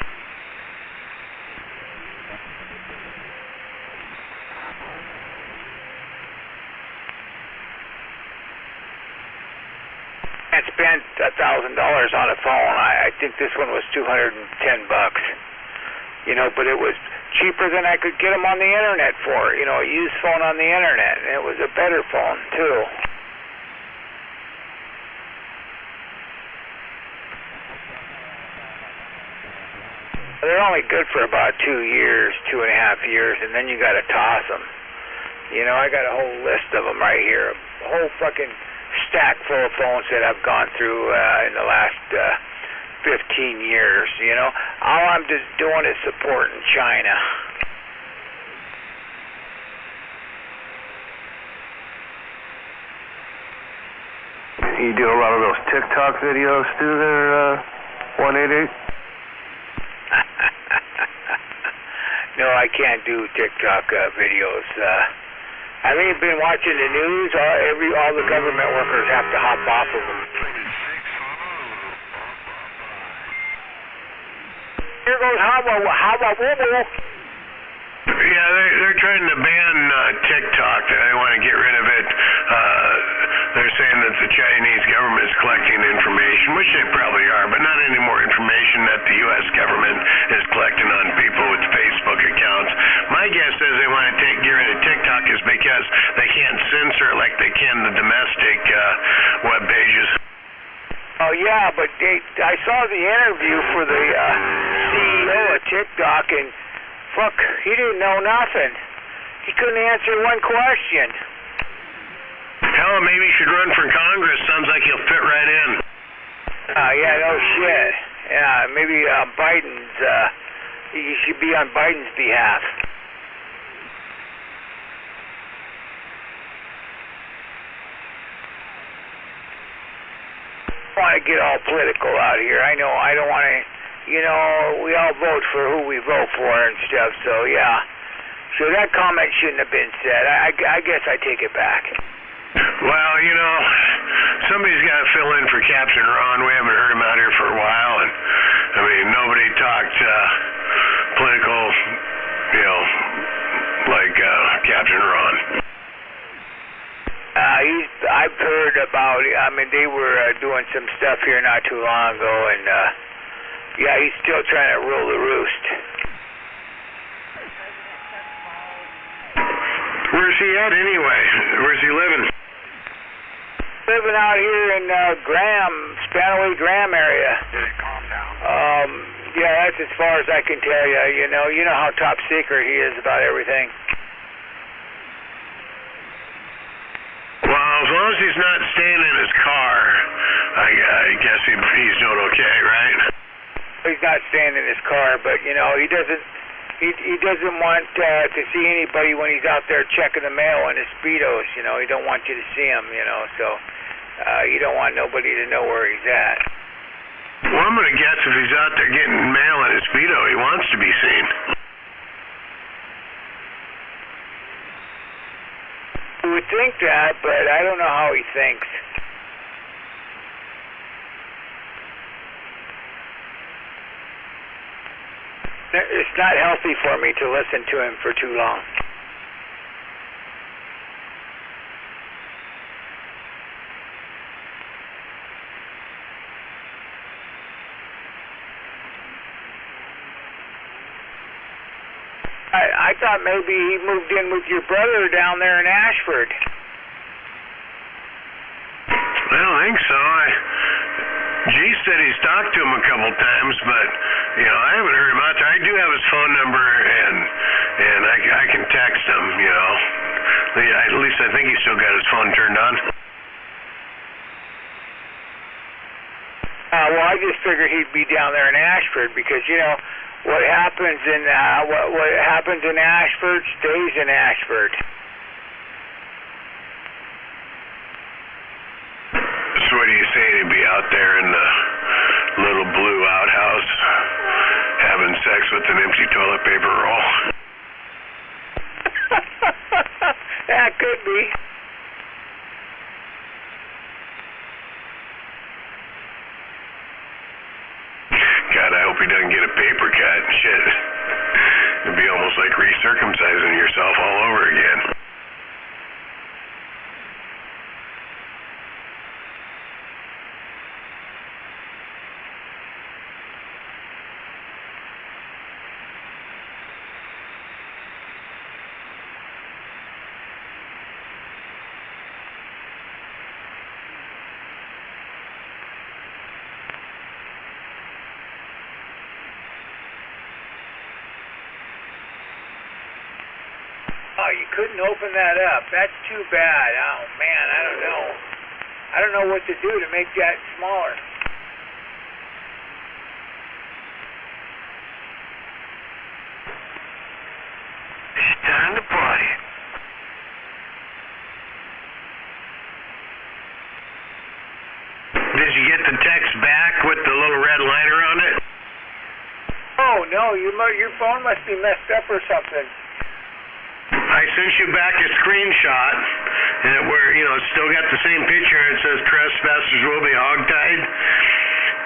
I spent $1,000 on a phone. I think this one was $210. You know, but it was cheaper than I could get them on the internet for. You know, a used phone on the internet, and it was a better phone too. They're only good for about 2 years, 2.5 years, and then you got to toss them. You know, I got a whole list of them right here, a whole fucking stack full of phones that I've gone through in the last 15 years, you know. All I'm just doing is supporting China. You do a lot of those TikTok videos too there, 188? No, I can't do TikTok videos. Have you been watching the news? All the government workers have to hop off of them. Here goes Hava Woo. Yeah, they're trying to ban TikTok. They want to get rid of it. They're saying that the Chinese government is collecting information, which they probably are, but not any more information that the U.S. government is collecting on people with Facebook accounts. My guess is they want to get rid of TikTok is because they can't censor it like they can the domestic web pages. Oh, yeah, but I saw the interview for the CEO of TikTok, and fuck, he didn't know nothing. He couldn't answer one question. Hell, maybe he should run for Congress. Sounds like he'll fit right in. Yeah, no shit. Yeah, maybe Biden's, he should be on Biden's behalf. I don't want to get all political out here. I know I don't want to, you know, we all vote for who we vote for and stuff, so yeah. So that comment shouldn't have been said. I guess I take it back. Well, you know, somebody's got to fill in for Captain Ron. We haven't heard him out here for a while, and I mean, nobody talked political, you know, like Captain Ron. I've heard about, I mean, they were doing some stuff here not too long ago, and yeah, he's still trying to rule the roost. Where's he at anyway? Where's he living? Living out here in Spanaway Graham area. Did it calm down? Yeah, that's as far as I can tell you. You know how top secret he is about everything. Well, as long as he's not staying in his car, I guess he's doing okay, right? He's not staying in his car, but you know he doesn't want to see anybody when he's out there checking the mail in his Speedos. You know, he don't want you to see him. You know, so you don't want nobody to know where he's at. Well, I'm gonna guess if he's out there getting mail in his Speedo, he wants to be seen. You would think that, but I don't know how he thinks. It's not healthy for me to listen to him for too long. I thought maybe he moved in with your brother down there in Ashford. think so. G said he's talked to him a couple times, but you know, I haven't heard him out there. I do have his phone number, and I can text him. You know, at least I think he's still got his phone turned on. Well, I just figured he'd be down there in Ashford because you know what happens in what happens in Ashford stays in Ashford. So what are you saying? He'd be out there in the little blue outhouse having sex with an empty toilet paper roll? That could be. God, I hope he doesn't get a paper cut. Shit. It'd be almost like recircumcising yourself all over again. Oh, you couldn't open that up. That's too bad. Oh, man, I don't know. I don't know what to do to make that smaller. It's time to party. Did you get the text back with the little red line around it? Oh, no, your phone must be messed up or something. I sent you back a screenshot where, you know, it's still got the same picture. It says trespassers will be hogtied.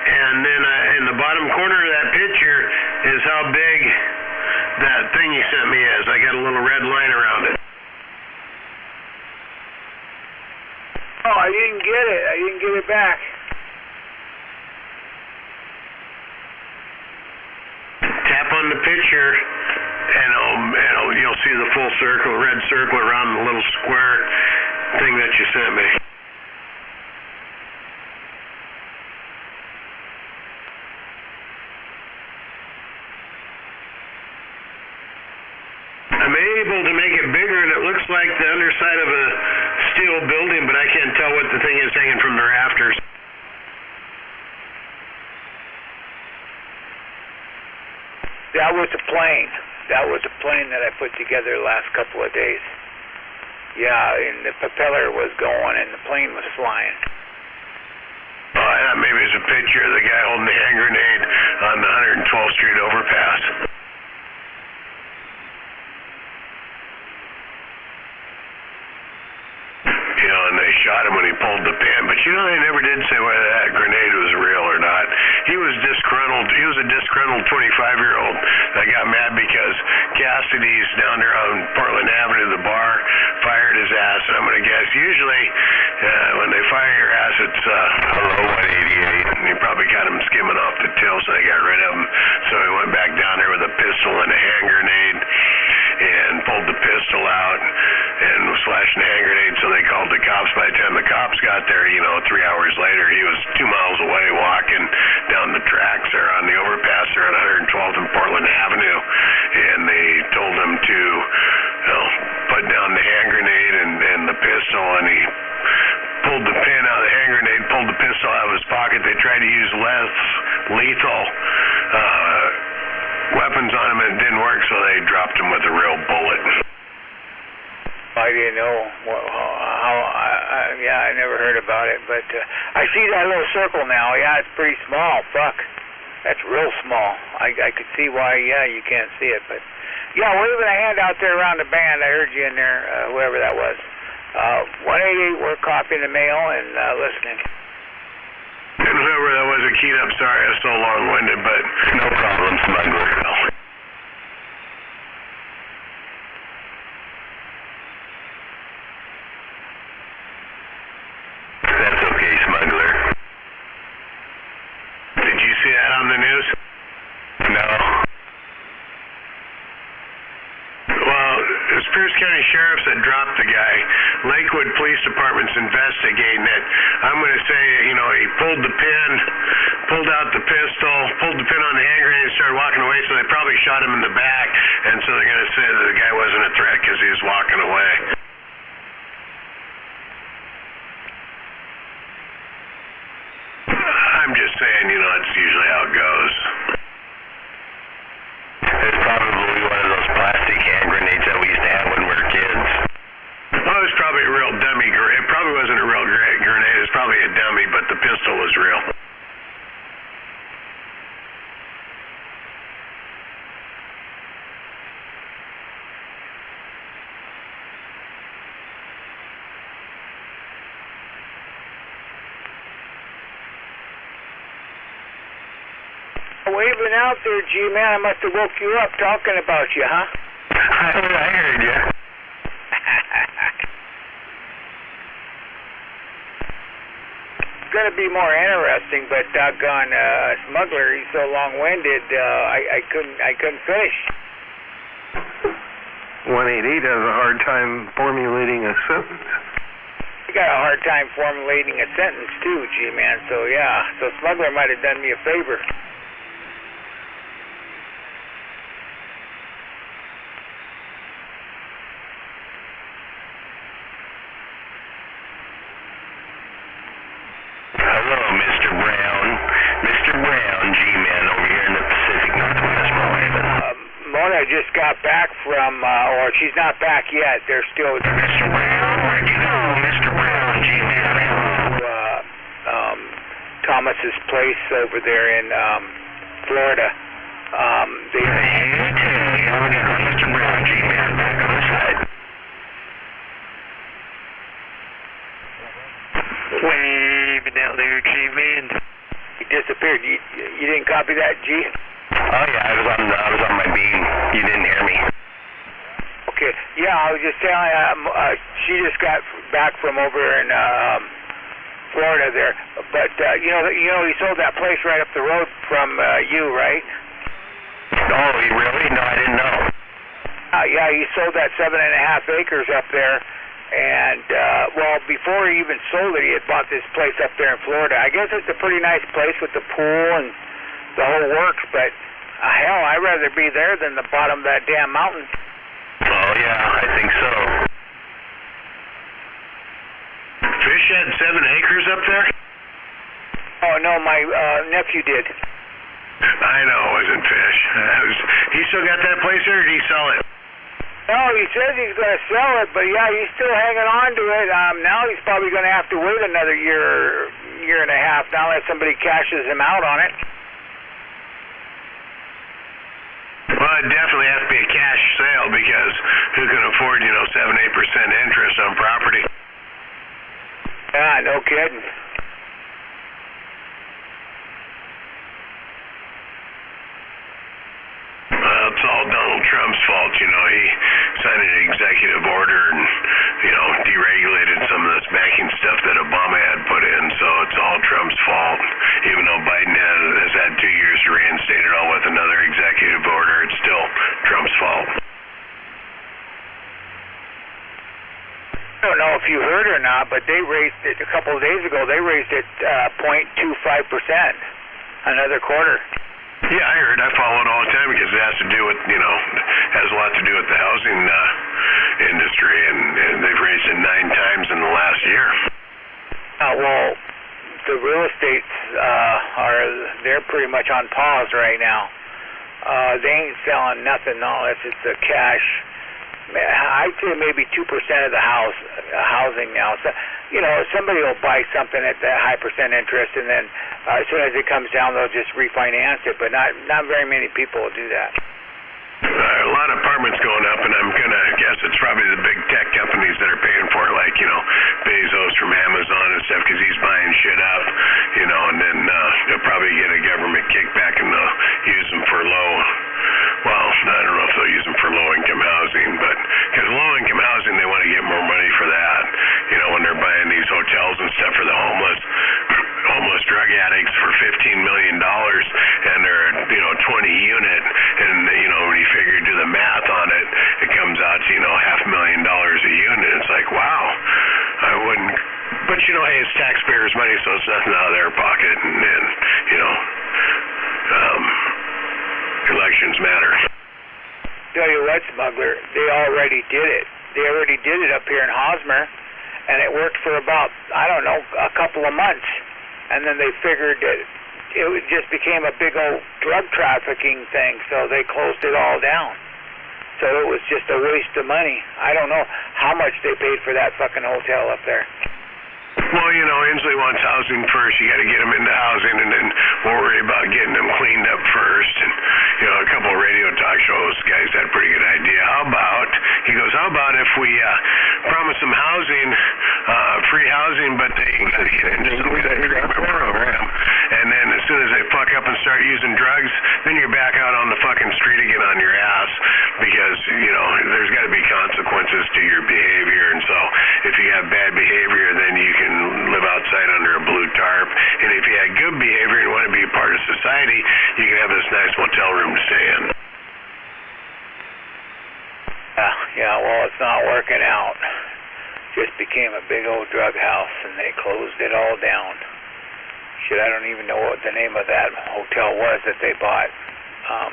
And then in the bottom corner of that picture is how big that thing you sent me is. I got a little red line around it. Oh, I didn't get it. I didn't get it back. Tap on the picture, and you'll see the full circle, red circle around the little square thing that you sent me. I'm able to make it bigger, and it looks like the underside of a steel building, but I can't tell what the thing is hanging from the rafters. That was a plane. That was a plane that I put together the last couple of days. Yeah, and the propeller was going and the plane was flying. Oh, I thought maybe it was a picture of the guy holding the hand grenade on the 112th Street overpass. You know, and they shot him when he pulled the pin, but you know, they never did say whether that grenade was real or not. He was disgruntled. He was a disgruntled 25-year-old that got mad because Cassidy's down there on Portland Avenue, the bar, fired his ass. And I'm going to guess usually when they fire your ass, it's hello 188. And he probably got him skimming off the till, so they got rid of him. So he went back down there with a pistol and a hand grenade and pulled the pistol out and was flashing the hand grenade. So they called the cops. By the time the cops got there, you know, 3 hours later, he was 2 miles away walking down the tracks there on the overpass there on 112th and Portland Avenue, and they told him to, you know, put down the hand grenade and the pistol, and he pulled the pin out of the hand grenade, pulled the pistol out of his pocket. They tried to use less lethal weapons on him, and it didn't work, so they dropped him with a real bullet. I didn't know how. Yeah, I never heard about it, but I see that little circle now. Yeah, it's pretty small. Fuck, that's real small. I could see why. Yeah, you can't see it, but yeah, waving a hand out there around the band. I heard you in there, whoever that was. 188, we're copying the mail and listening. And whoever that was, Akita, I'm sorry I was so long-winded, but no problem, smuggler. That's okay, smuggler. Did you see that on the news? No. Well, it was Pierce County Sheriffs that dropped the guy. Lakewood Police police department's investigating it. I'm going to say, you know, he pulled the pin, pulled out the pistol, pulled the pin on the hand grenade and started walking away, so they probably shot him in the back, and so they're going to say that the guy wasn't a threat because he was walking away. I'm just saying, you know, it's usually how it goes. It's probably one of those plastic hand grenades that we used to have when we were kids. Oh, it was probably a real dummy grenade. It probably wasn't a real grenade. It was probably a dummy, but the pistol was real. Waving out there, G-Man. I must have woke you up talking about you, huh? I heard you. It's going to be more interesting, but doggone Smuggler, he's so long-winded, I couldn't finish. 188 has a hard time formulating a sentence. You got a hard time formulating a sentence too, G-Man. So yeah, so Smuggler might have done me a favor. I just got back from, or she's not back yet. They're still. Mr. Brown, where'd you go, Mr. Brown? G-Man. Thomas's place over there in Florida. Mr. Brown, G-Man, back on the side. Waving out there, G-Man. He disappeared. You didn't copy that, G? Oh yeah, I was on my beam. You didn't hear me. Okay. Yeah, I was just telling she just got back from over in Florida there. But you know he sold that place right up the road from you, right? Oh, he really? No, I didn't know. Yeah, he sold that 7.5 acres up there. And, well, before he even sold it, he had bought this place up there in Florida. I guess it's a pretty nice place with the pool and the whole works, but hell, I'd rather be there than the bottom of that damn mountain. Oh, yeah, I think so. Fish had 7 acres up there? Oh, no, my nephew did. I know it wasn't Fish. He still got that place, or did he sell it? No, he says he's going to sell it, but yeah, he's still hanging on to it. Now he's probably going to have to wait another year and a half, now unless somebody cashes him out on it. Well, it definitely has to be a cash sale, because who can afford, 7-8% interest on property? Yeah, no kidding. Well, it's all Donald Trump's fault, He signed an executive order and, deregulated some of this banking stuff that Obama had put in, so it's all Trump's fault. Even though Biden has had 2 years to reinstate it all with another executive order, it's still Trump's fault. I don't know if you heard or not, but they raised it a couple of days ago. They raised it 0.25%, another quarter. Yeah, I heard. I follow it all the time because it has to do with, has a lot to do with the housing industry, and they've raised it 9 times in the last year. Well, the real estates they're pretty much on pause right now. They ain't selling nothing unless it's a cash. I'd say maybe 2% of the housing now. So, somebody will buy something at that high percent interest, and then as soon as it comes down, they'll just refinance it. But not very many people will do that. A lot of apartments going up, and I'm gonna guess it's probably the big tech companies that are paying for it, like Bezos from Amazon and stuff, because he's buying shit up, and then he'll probably get a government kickback, and they'll use them for well, I don't know if they'll use them for low-income housing, but because low-income housing, they want to get more money for that. When they're buying these hotels and stuff for the homeless drug addicts for $15 million, and they're 20 unit, and when you figure do the math on it, it comes out to $500,000 a unit. It's like, wow, I you know, hey, it's taxpayers' money, so it's nothing out of their pocket, and you know, elections matter. Tell you what, Smuggler, they already did it. They already did it up here in Hosmer, and it worked for about, I don't know, a couple of months. And then they figured that it just became a big old drug trafficking thing, so they closed it all down. So it was just a waste of money. I don't know how much they paid for that fucking hotel up there. Well, you know, Inslee wants housing first. You got to get them into housing, and then worry about getting them cleaned up first. And you know, a couple of radio talk shows guys had a pretty good idea. He goes, how about if we promise them housing, free housing, but they got to get into some kind of treatment program. And then as soon as they fuck up and start using drugs, then you're back out on the fucking street again on your ass, because you know there's got to be consequences to your behavior. And so if you have bad behavior, then you can live outside under a blue tarp. And if you had good behavior and want to be a part of society, you can have this nice motel room to stay in. Yeah, well, it's not working out. Just became a big old drug house, and they closed it all down. Shit, I don't even know what the name of that hotel was that they bought.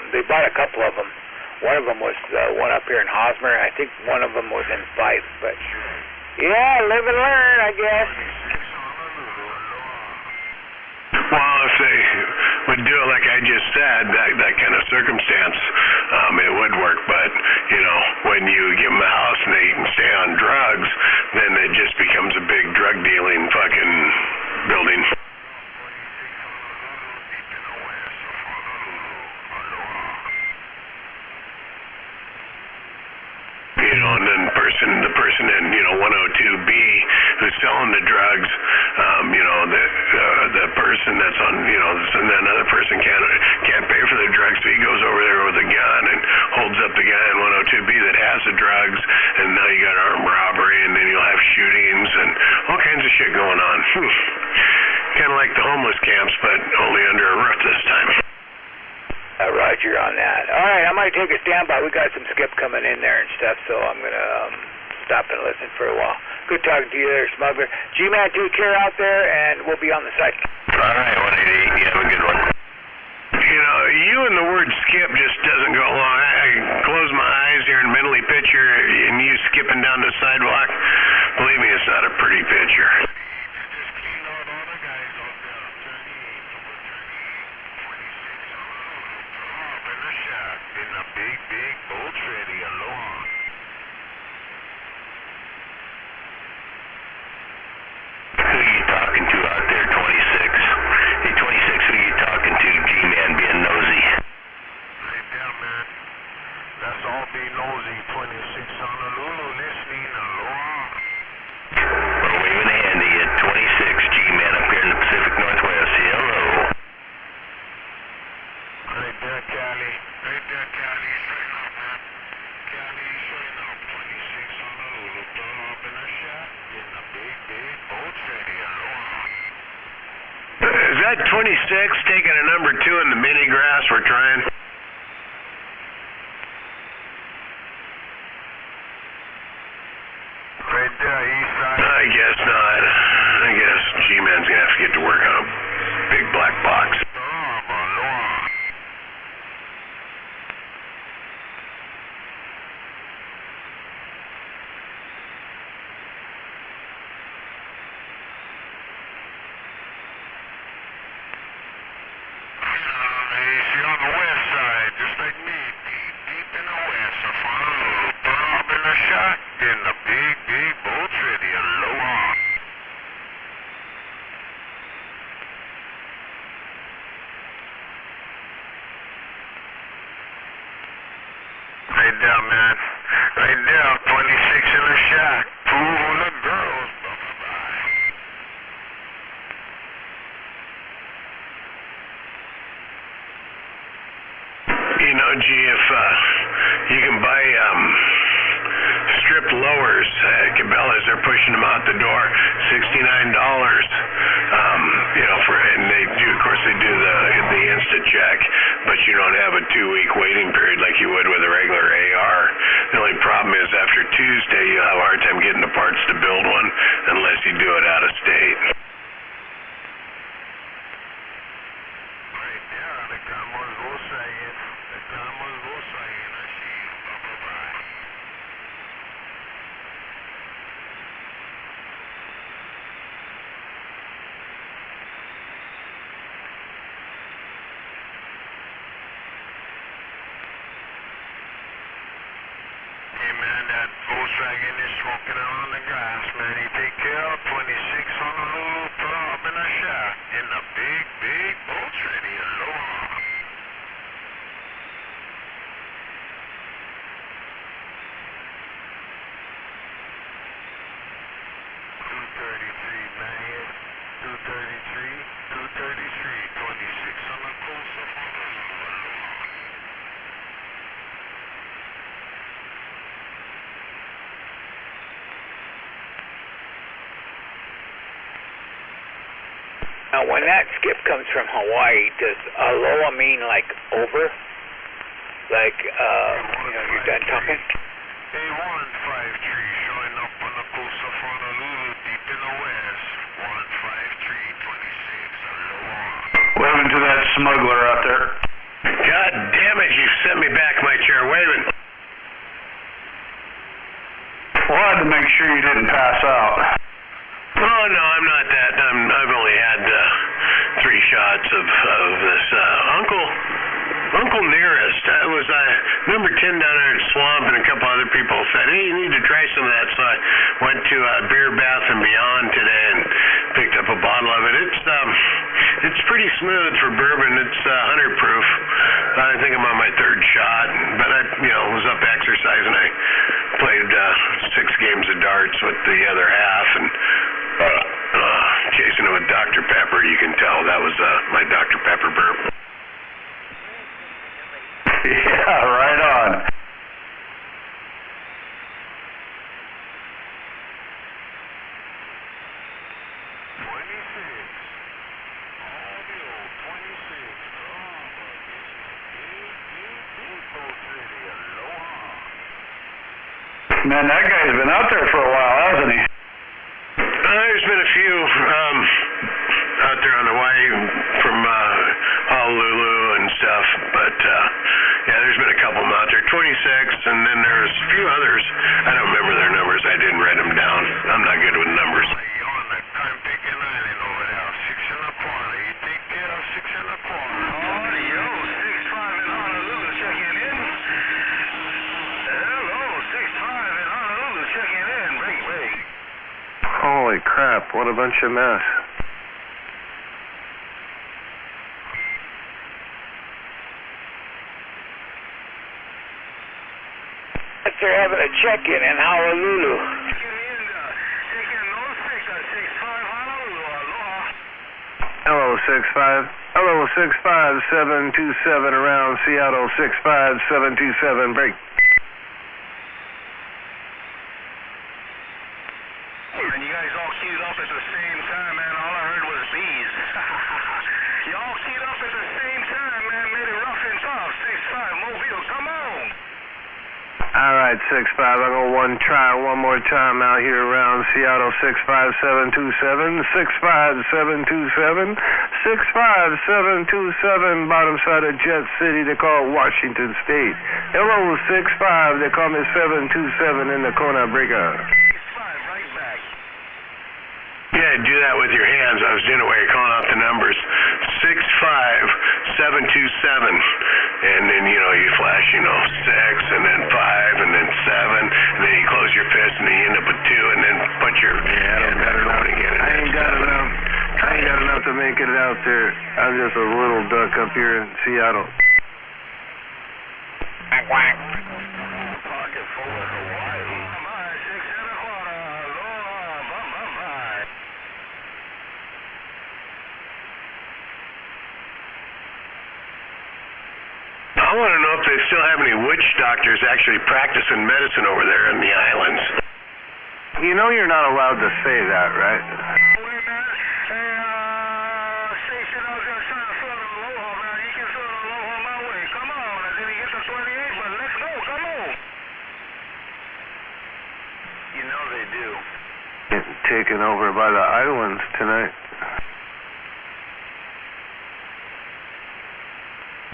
They bought a couple of them. One of them was the one up here in Hosmer. I think one of them was in Fife, but yeah, live and learn, I guess. Well, if they would do it like I just said, that kind of circumstance, it would work. But, you know, when you give them a house and they can stay on drugs, then it just becomes a big drug dealing fucking building. You know, and then the person in, you know, 102B who's selling the drugs, you know, the person that's on, you know, and then another person can't pay for the drugs, so he goes over there with a gun and holds up the guy in 102B that has the drugs, and now you got armed robbery, and then you'll have shootings and all kinds of shit going on. Kind of like the homeless camps, but only under a roof this time. Roger on that. All right, I might take a standby. We got some skip coming in there and stuff, so I'm going to stop and listen for a while. Good talking to you there, Smuggler. G-Man, take care out there, and we'll be on the site. All right, 188. You have a good one. You know, you and the word skip just doesn't go along. I close my eyes here and mentally picture and you skipping down the sidewalk. Believe me, it's not a pretty picture. Is that 26 taking a number 2 in the mini grass we're trying? Right there, east side. I guess not. I guess G-Man's gonna have to get to work on a big black box. Right there, man. Right there, 26 in the shack. 2 little girls. You know, G, if you can buy stripped lowers at Cabela's, they're pushing them out the door, $69. You know, and they do, of course, they do the instant check, but you don't have a 2-week waiting period like you would with a regular AR. The only problem is after Tuesday, you'll have a hard time getting the parts to build one unless you do it out of state. Now, when that skip comes from Hawaii, does aloha mean like over? Like, you're done talking? A153 showing up on the coast of Honolulu, deep in the west. 15326, aloha. Waving to that smuggler out there. God damn it, you sent me back my chair waving. Well, I had to make sure you didn't pass out. Oh, no, I'm not that. I've only had 3 shots of this Uncle Nearest. That was number 10 down there at Swamp, and a couple other people said, hey, you need to try some of that. So I went to Beer Bath and Beyond today and picked up a bottle of it. It's pretty smooth for bourbon. It's 100 proof. I think I'm on my 3rd shot, but I was up exercising. I played 6 games of darts with the other half, and chasing it with Dr. Pepper. You can tell that was my Dr. Pepper bourbon. Yeah, right on. Man, that guy's been out there for a while, hasn't he? There's been a few out there on Hawaii from Honolulu and stuff, but yeah, there's been a couple out there. 26, and then there's a few others. I don't remember their numbers. I didn't write them down. I'm not good with numbers. You're on the Conpicking Island over there, 6 1/4. You take care of 6 1/4. Oh, yo, 6-5 in Honolulu, checking in. Hello, 6-5 in Honolulu, checking in. Break. Holy crap, what a bunch of mess. They're having a check-in in Honolulu. Hello, 6-5. Hello, 65727 around Seattle, 65727, break. And you guys all queued up at the same time, man. All I heard was bees. You all queued up at the same time, man. Made it rough and tough. 6-5, Mobile, come on. All right, 6-5. I'm going to try one more time out here around Seattle, 65727, 65727, 65727, bottom side of Jet City. They call it Washington State. Hello, 6-5. They call me 727 in the Kona Breaker. Yeah, do that with your hands. I was doing it while you're calling out the numbers. 65727, and then you flash 6, and then 5, and then 7, and then you close your fist, and then you end up with 2, and then put your hand back on again. I ain't got enough to make it out there. I'm just a little duck up here in Seattle. Quack. Pocket full of Hawaii. 6 1/4. Aloha. Bye. I want to know if they still have any witch doctors actually practicing medicine over there in the islands. You know you're not allowed to say that, right? Wait, man. Hey, station, I was going to try to throw the Aloha, man. You can throw the Aloha my way. Come on. I didn't get the 28, but let's go. Come on. You know they do. Getting taken over by the islands tonight.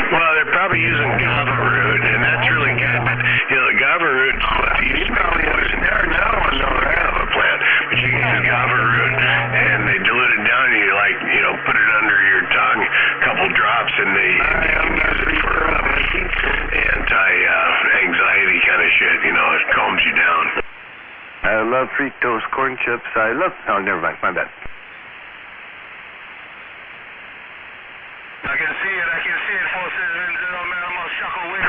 Well, they're probably using guava root, and that's really good. But, the guava root, you probably use there now on the guava plant, but you can use guava root, and they dilute it down, and you put it under your tongue, a couple drops, and they can use it for anti-anxiety kind of shit. It calms you down. I love Fritos corn chips. Oh, never mind. My bad. I can see it, 470, man. I'm on Shuckle Way.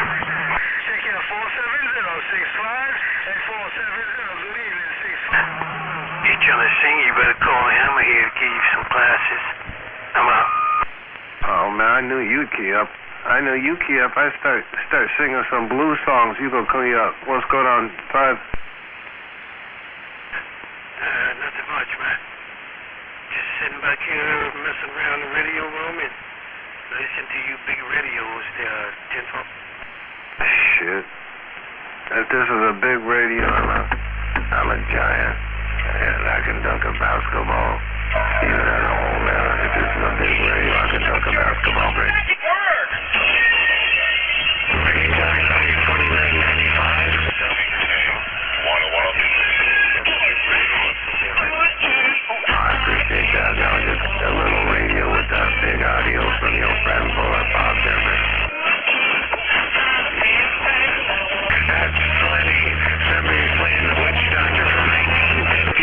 Check in 470-65 and 470. Good evening, 65. You're trying to sing, you better call in. I'm here to give you some classes. I'm out. Oh, man, I knew you'd key up. I start singing some blues songs, you go key up. What's going on, 5? Nothing much, man. Just sitting back. back here messing around the radio room and listen to you big radios there, Tinfoil. Shit. If this is a big radio, I'm a giant, and I can dunk a basketball. Even at home, man. If this is a big radio, I can dunk a basketball. Great. I appreciate that. Now just a little radio with that big audio from your friend Bob Denver. That's funny. Somebody's playing the Witch Doctor from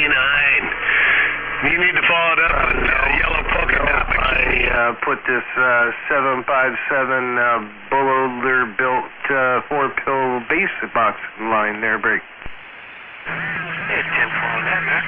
1959. You need to follow it up with yellow polka dot. I put this 757 Bullard-built 4-pill bass box line there, break. Hey, Tinfoil, that man.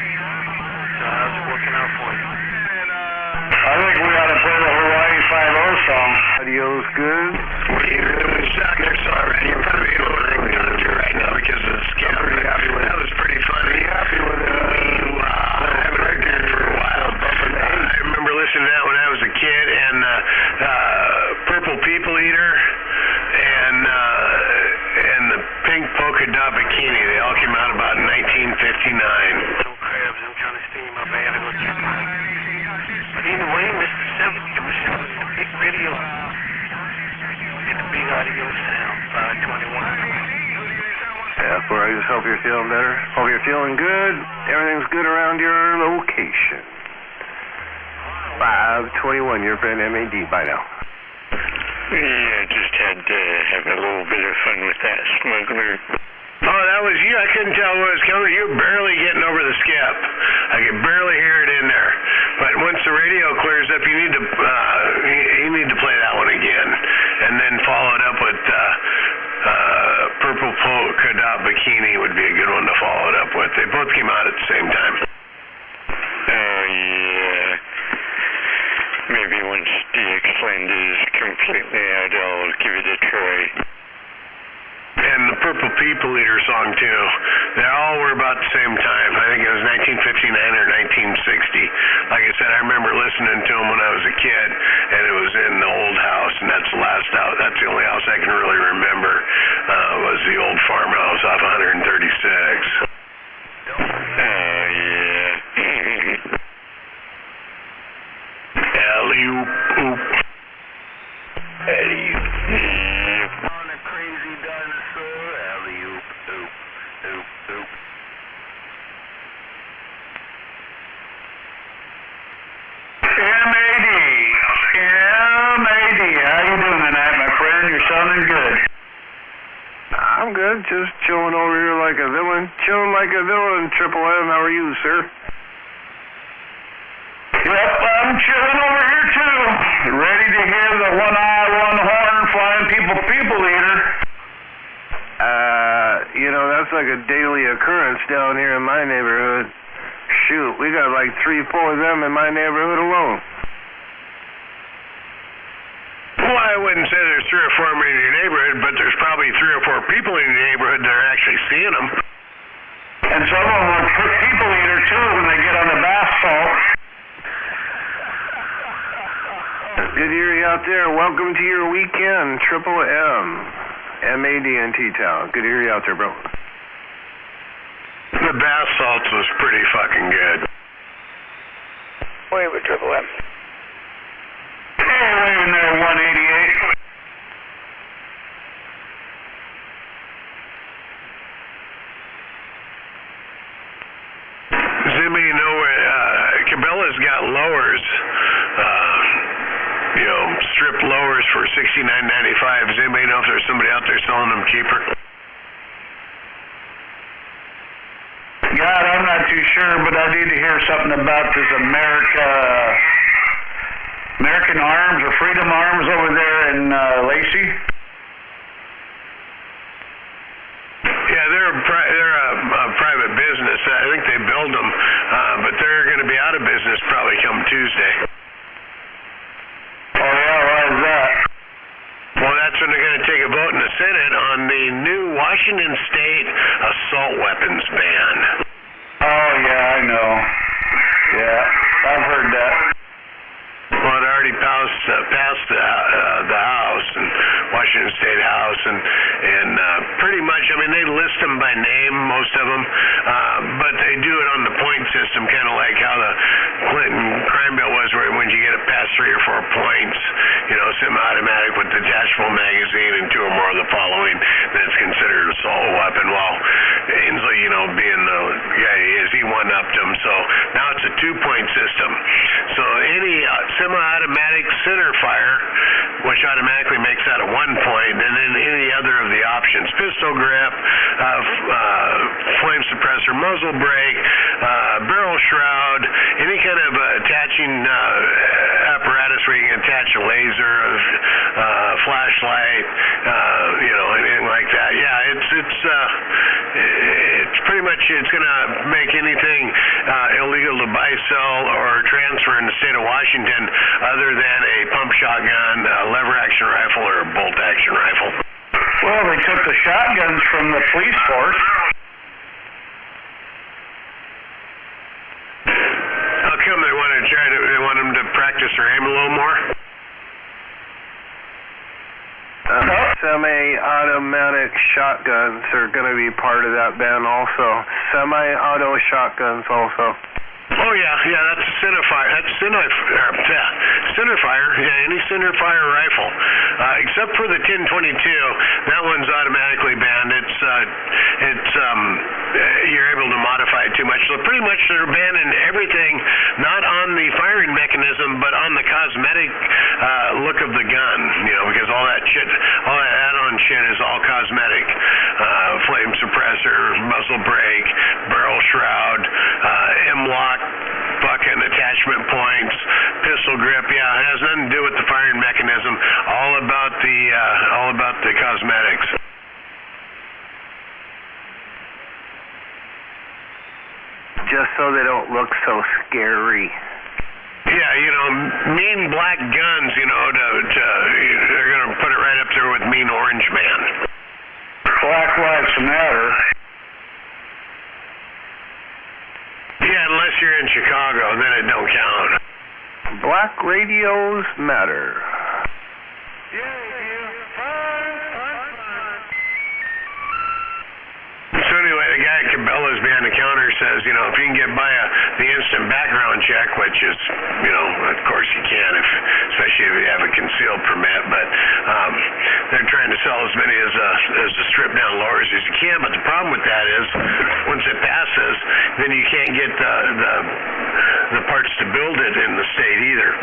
So how's it working out for you? I think we ought to play the Hawaii 5-0 song. Audio's good. What are you doing? It's already. You're probably ordering it right now because of the scam. That was pretty funny. Happy with it. I haven't heard that for a while. I remember listening to that when I was a kid, and Purple People Eater and the Pink Polka Dot Bikini. They all came out about 1959. Some crabs, I'm trying to steam up. I gotta go check mine. But either way, Mr. 70% of the big radio and the big audio sound, 521. Yeah, Flora, I just hope you're feeling better. Hope you're feeling good. Everything's good around your location. 521, your friend MAD. Bye now. Yeah, just had to have a little bit of fun with that smuggler. Oh, that was you. I couldn't tell what was coming. You were barely getting over the skip. I could barely hear it in there. But once the radio clears up, you need to play that one again, and then follow it up with Purple Polka Dot Bikini would be a good one to follow it up with. They both came out at the same time. Oh, yeah. Maybe once DXland is completely out, I'll give it a try. And the Purple People Eater song, too. They all were about the same time. I think it was 1959 or 1960. Like I said, I remember listening to them when I was a kid, and it was in the old house, and that's the last house. That's the only house I can really remember, was the old farmhouse off 136. Alley-oop, oop. Alley-oop. On a crazy dinosaur, alley-oop, oop, oop, oop. M.A.D. How you doing tonight, my friend? You're sounding good. I'm good. Just chilling over here like a villain. Chilling like a villain, Triple M. How are you, sir? Yep, I'm chilling over here too. Ready to hear the one-eye, one-horn, flying people eater. That's like a daily occurrence down here in my neighborhood. Shoot, we got like 3-4 of them in my neighborhood alone. Well, I wouldn't say there's 3 or 4 in your neighborhood, but there's probably 3 or 4 people in your neighborhood that are actually seeing them. And some of them are people eater too when they get on the bath salt. Good to hear you out there. Welcome to your weekend, Triple M. MAD in T-Town. Good to hear you out there, bro. The bath salts was pretty fucking good. Wait with Triple M. Hey, wait in there, 188. Does anybody know where Cabela's got lowers? Strip lowers for $69.95. Does anybody know if there's somebody out there selling them cheaper? God, I'm not too sure, but I need to hear something about this American Arms or Freedom Arms over there in Lacey. Yeah, they're a private business. I think they build them, but they're going to be out of business probably come Tuesday. Oh, yeah, why is that? Well, that's when they're going to take a vote in the Senate on the new Washington State assault weapons ban. Oh, yeah, I know. Yeah, I've heard that. the House and Washington State House, and pretty much, I mean, they list them by name, most of them, but they do it on the point system, kind of like how the Clinton crime bill was, where when you get it past 3 or 4 points, you know, semi-automatic with detachable magazine and 2 or more of the following, then it's considered assault weapon. Well, Inslee, you know, being the guy he is, he one-upped him, so now it's a 2-point system. So any semi-automatic center fire, which automatically makes that a 1 point, and then any other of the options, pistol grip, flame suppressor, muzzle brake, barrel shroud, any kind of attaching apparatus where you can attach a laser, flashlight, you know, anything like that. Yeah, it's pretty much, it's going to make anything illegal to buy, sell, or transfer in the state of Washington other than a pump shotgun, a lever action rifle, or a bolt action rifle. Well, they took the shotguns from the police force. How come they want them to practice their aim a little more? Semi-automatic shotguns are going to be part of that ban also. Semi-auto shotguns also. Oh yeah, that's a centerfire. That's centerfire. Yeah, any centerfire rifle, except for the 1022. That one's automatically banned. It's you're able to modify it too much. So pretty much they're banning everything, not on the firing mechanism, but on the cosmetic look of the gun. You know, because all that shit, all that add-on shit is all cosmetic. Flame suppressor, muzzle brake, barrel shroud, M-lock, fucking attachment points, pistol grip. Yeah, it has nothing to do with the firing mechanism. All about the cosmetics. Just so they don't look so scary. Yeah, you know, mean black guns. You know, they're gonna put it right up there with mean orange man. Black Lives Matter. Yeah, unless you're in Chicago, then it don't count. Black radios matter. So anyway, the guy at Cabela's behind the counter says, you know, if you can get by the instant background check, which is, you know, of course you can, especially if you have a concealed permit, but they're trying to sell as many as the stripped down lowers as you can. But the problem with that is, once it passes, then you can't get the parts to build it in the state either.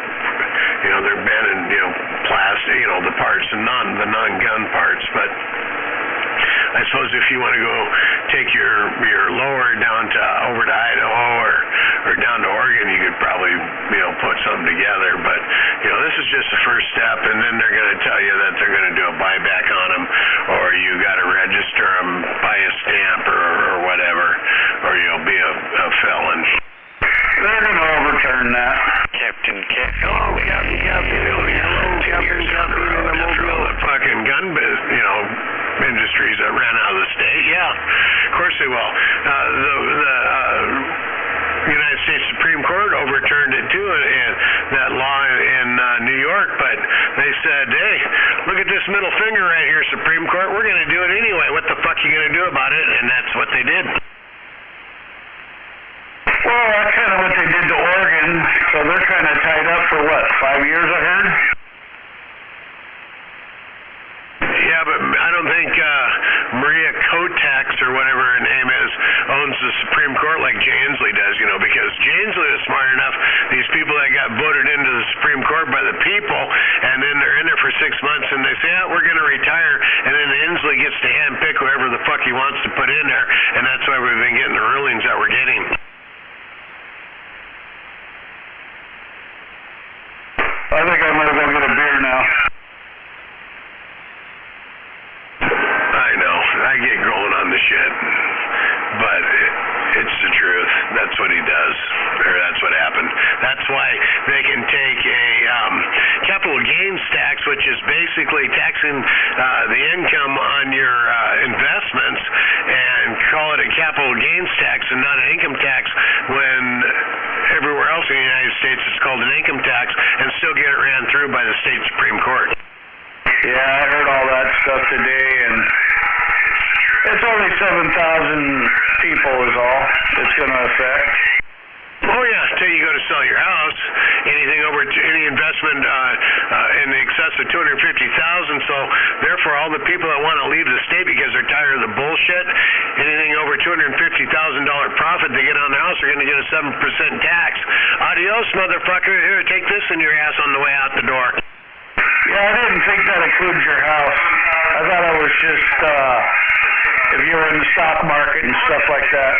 You know, they're banning, you know, plastic, you know, the parts, the non-gun parts, but I suppose if you want to go take your lower down to over to Idaho or down to Oregon, you could probably, you know, put something together. But, you know, this is just the first step, and then they're going to tell you that they're going to do a buyback on them, or you got to register them, buy a stamp or whatever, or you'll be a felon. They're going to overturn that. Captain Caffey. Oh, we got the fucking gun business, you know, industries that ran out of the state. Yeah, of course they will. The United States Supreme Court overturned it too, and that law in New York, but they said, hey, look at this middle finger right here, Supreme Court, we're going to do it anyway. What the fuck are you going to do about it? And that's what they did. Well, that's kind of what they did to Oregon, so they're kind of tied up for what, 5 years, I heard? Yeah, but I don't think Maria Kotex, or whatever her name is, owns the Supreme Court like Jay Inslee does, you know, because Jay Inslee is smart enough, these people that got voted into the Supreme Court by the people, and then they're in there for 6 months, and they say, yeah, we're going to retire, and then Inslee gets to handpick whoever the fuck he wants to put in there, and that's why we've been getting the rulings that we're getting. I think I might go get a beer now. I know. I get going on the shit. But it's the truth. That's what he does. Or that's what happened. That's why they can take a capital gains tax, which is basically taxing the income on your investments, and call it a capital gains tax and not an income tax, when everywhere else in the United States it's called an income tax, and still get it ran through by the Yeah, I heard all that stuff today, and it's only 7,000 people is all it's going to affect. Oh yeah, till you go to sell your house, anything over any investment in excess of 250,000. So therefore, all the people that want to leave the state because they're tired of the bullshit, anything over $250,000 profit they get on the house are going to get a 7% tax. Adios, motherfucker! Here, take this in your ass on the way out the door. Yeah, I didn't think that includes your house. I thought it was just if you were in the stock market and stuff like that.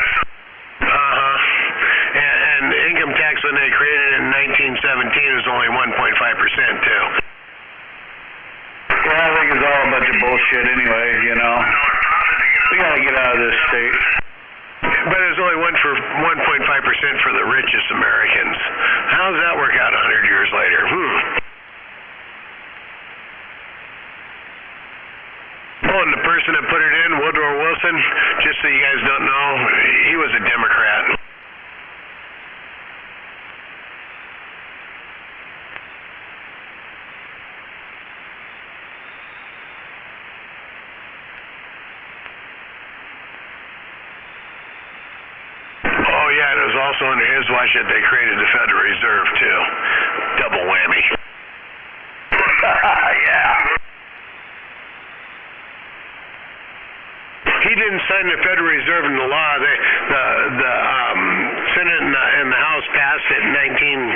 And income tax when they created it in 1917 was only 1.5% too. Yeah, I think it's all a bunch of bullshit anyway, you know. We gotta get out of this state. But it was only 1.5% for the richest Americans. How does that work out 100 years later? Oh, and the person that put it in, Woodrow Wilson, just so you guys don't know, he was a Democrat. Oh yeah, and it was also under his watch that they created the Federal Reserve too. Double whammy. Yeah. He didn't sign the Federal Reserve into law. The Senate and the House passed it in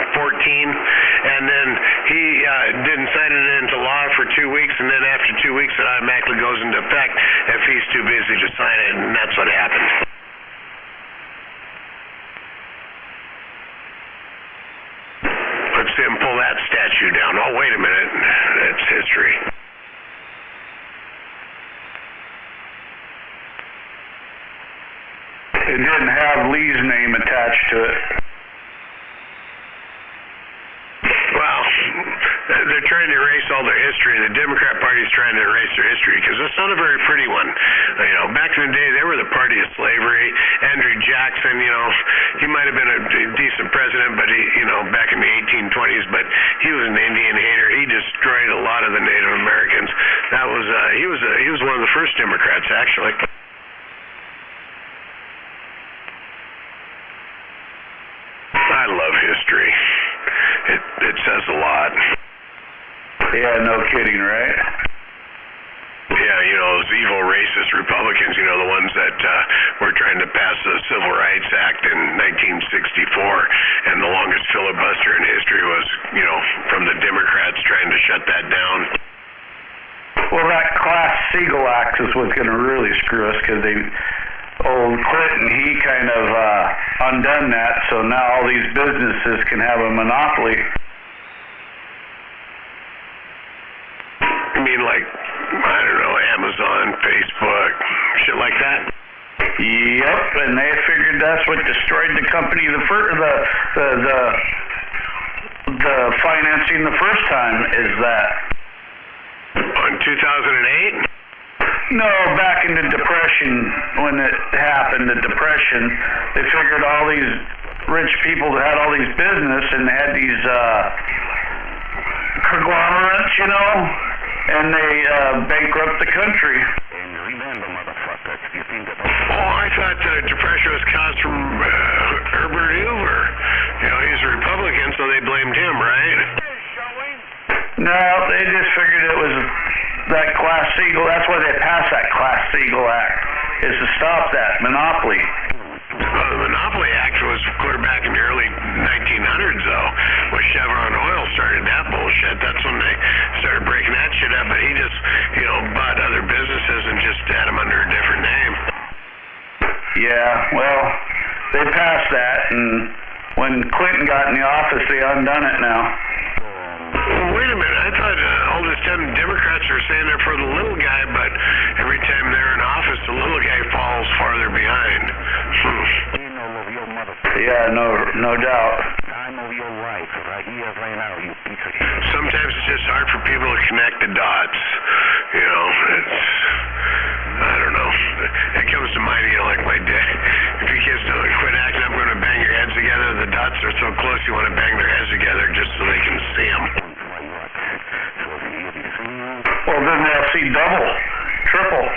1914, and then he didn't sign it into law for 2 weeks, and then after 2 weeks it automatically goes into effect if he's too busy to sign it, and that's what happened. Let's see him pull that statue down. Oh, wait a minute. That's history. It didn't have Lee's name attached to it. Well, they're trying to erase all their history. The Democrat Party is trying to erase their history because it's not a very pretty one. You know, back in the day, they were the party of slavery. Andrew Jackson, you know, he might have been a decent president, but he, you know, back in the 1820s, but he was an Indian hater. He destroyed a lot of the Native Americans. That was he was one of the first Democrats, actually. I love history. It says a lot. Yeah, no kidding, right? Yeah, you know, those evil racist Republicans, you know, the ones that were trying to pass the Civil Rights Act in 1964, and the longest filibuster in history was, you know, from the Democrats trying to shut that down. Well, that Glass-Steagall Act is what's going to really screw us because old Clinton, he kind of undone that, so now all these businesses can have a monopoly. You mean like, I don't know, Amazon, Facebook, shit like that? Yep, and they figured that's what destroyed the company the financing the first time is that. On 2008? No, back in the Depression, when it happened, the Depression, they figured all these rich people that had all these business and they had these conglomerates, you know, and they bankrupt the country. And remember, motherfuckers, you think that... Oh, I thought the Depression was caused from Herbert Hoover. You know, he's a Republican, so they blamed him, right? No, they just figured it was that Glass-Steagall. That's why they passed that Glass-Steagall Act, is to stop that monopoly. Well, the Monopoly Act was quarterback in the early 1900s, though, when Chevron Oil started that bullshit. That's when they started breaking that shit up, but he just, you know, bought other businesses and just had them under a different name. Yeah, well, they passed that, and when Clinton got in the office, they undone it now. Well, wait a minute. I thought all this time Democrats are saying they're for the little guy, but every time they're in office, the little guy falls farther behind. Yeah, no doubt. Time of your life, right here, right now, you piece of shit. Sometimes it's just hard for people to connect the dots. You know, it's, I don't know. It comes to mind, you know, like my dad. If you kids don't quit acting up, going to bang your heads together, the dots are so close you want to bang their heads together just so they can see them. Well, then they'll see double, triple.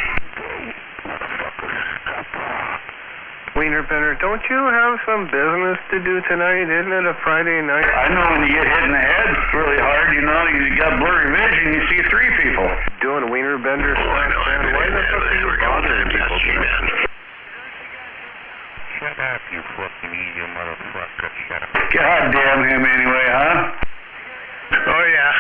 Wiener Bender, don't you have some business to do tonight? Isn't it a Friday night? I know when you get hit in the head really hard, you know, you got blurry vision, you see three people. Doing Wiener Bender stuff, man. Why the fuck are you bothering people tonight? Shut up, you fucking evil motherfucker. Shut up. God damn him anyway, huh? Oh, yeah.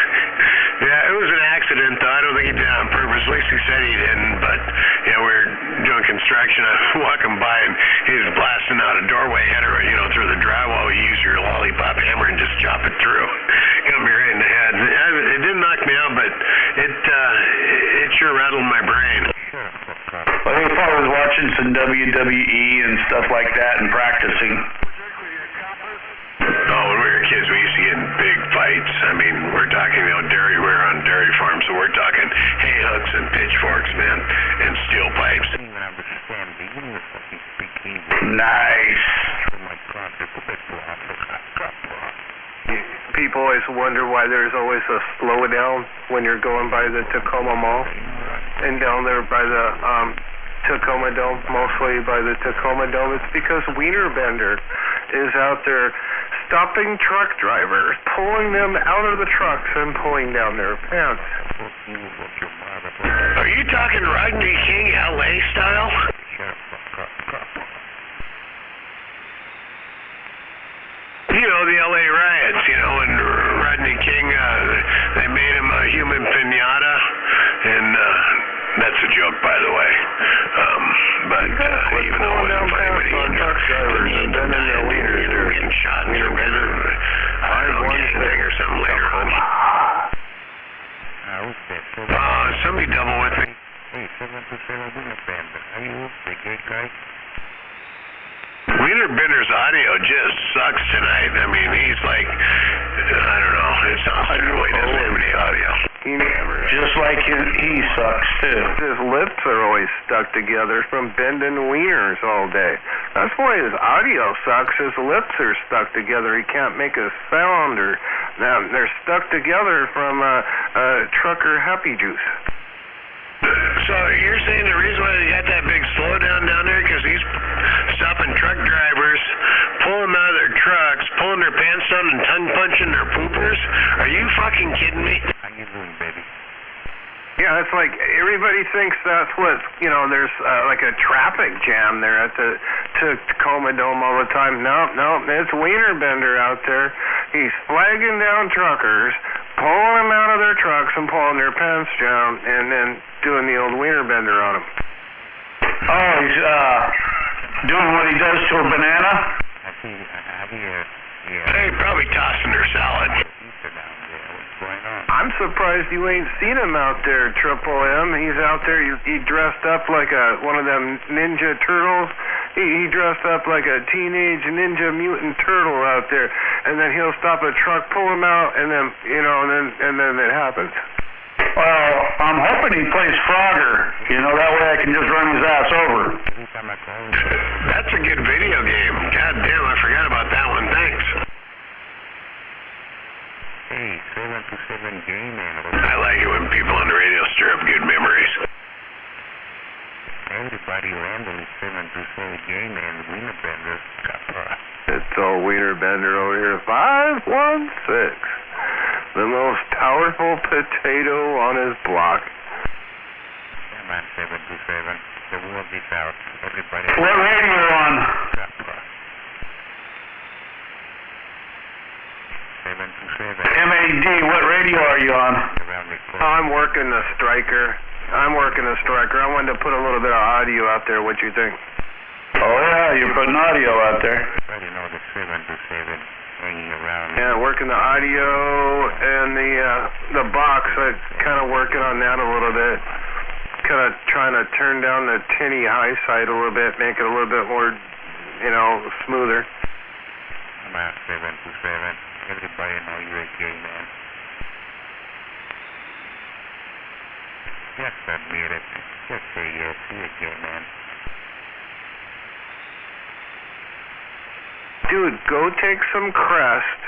Yeah, it was an accident, though. I don't think he did it on purpose. At least he said he didn't, but, yeah, we were doing construction. I was walking by, and he was blasting out a doorway, hit her, you know, through the drywall. You use your lollipop hammer and just chop it through. Got me right in the head. It didn't knock me out, but it sure rattled my brain. Well, he probably was watching some WWE and stuff like that and practicing. Oh, when we were kids, we used to get in big fights. I mean, we're talking, you know, we were on dairy farms, so we're talking hay hooks and pitchforks, man, and steel pipes. Nice. People always wonder why there's always a slowdown when you're going by the Tacoma Mall. And down there by the Tacoma Dome, mostly by the Tacoma Dome, it's because Wiener Bender is out there stopping truck drivers, pulling them out of the trucks and pulling down their pants. Are you talking Rodney King LA style? You know, the LA riots, you know, and Rodney King, they made him a human pinata, and that's a joke, by the way. But even though it wasn't funny when he truck drivers and then in their wieners, they were getting shot in their bed, I don't know, gang thing or something later on. Somebody double with me. Hey, 727 Wiener Bender. Are you the gay guy? Wiener Bender's audio just sucks tonight. I mean, he's like, I don't know, it sounds like he really doesn't have any audio. He never. Just like he sucks, too. His lips are always stuck together from bending wieners all day. That's why his audio sucks. His lips are stuck together. He can't make a sound, or they're stuck together from trucker happy juice. So you're saying the reason why they got that big slowdown down there because he's stopping truck drivers, pulling them out of their trucks, pulling their pants down and tongue punching their poopers? Are you fucking kidding me? How you doing, baby? Yeah, it's like everybody thinks that's what, you know, there's like a traffic jam there at the Tacoma Dome all the time. No, it's Wiener Bender out there. He's flagging down truckers, pulling them out of their trucks and pulling their pants down, and then doing the old Wiener Bender on them. Oh, he's doing what he does to a banana? Hey, probably tossing their salad. I'm surprised you ain't seen him out there, Triple M. He's out there, he dressed up like one of them Ninja Turtles. He dressed up like a teenage Ninja Mutant Turtle out there, and then he'll stop a truck, pull him out, and then, you know, and then it happens. Well, I'm hoping he plays Frogger. You know, that way I can just run his ass over. That's a good video game. God damn, I forgot about that one. Thanks. Hey, 727 Gay Man. I like it when people on the radio stir up good memories. Everybody landing 727 Gay Man, Wiener Bender. It's old Wiener Bender over here. 516. The most powerful potato on his block. Come on, 727. The world is out. Everybody. What radio on? 727. MAD, what radio are you on? I'm working the striker. I wanted to put a little bit of audio out there. What you think? Oh, yeah, you're putting audio out there. I don't know the 727 hanging around. Yeah, working the audio and the box. I'm kind of working on that a little bit. Kind of trying to turn down the tinny high side a little bit, make it a little bit more, you know, smoother. Come on, 727. Everybody know you're a gay man. Just admit it. Just say yes, you're a gay man. Dude, go take some Crest,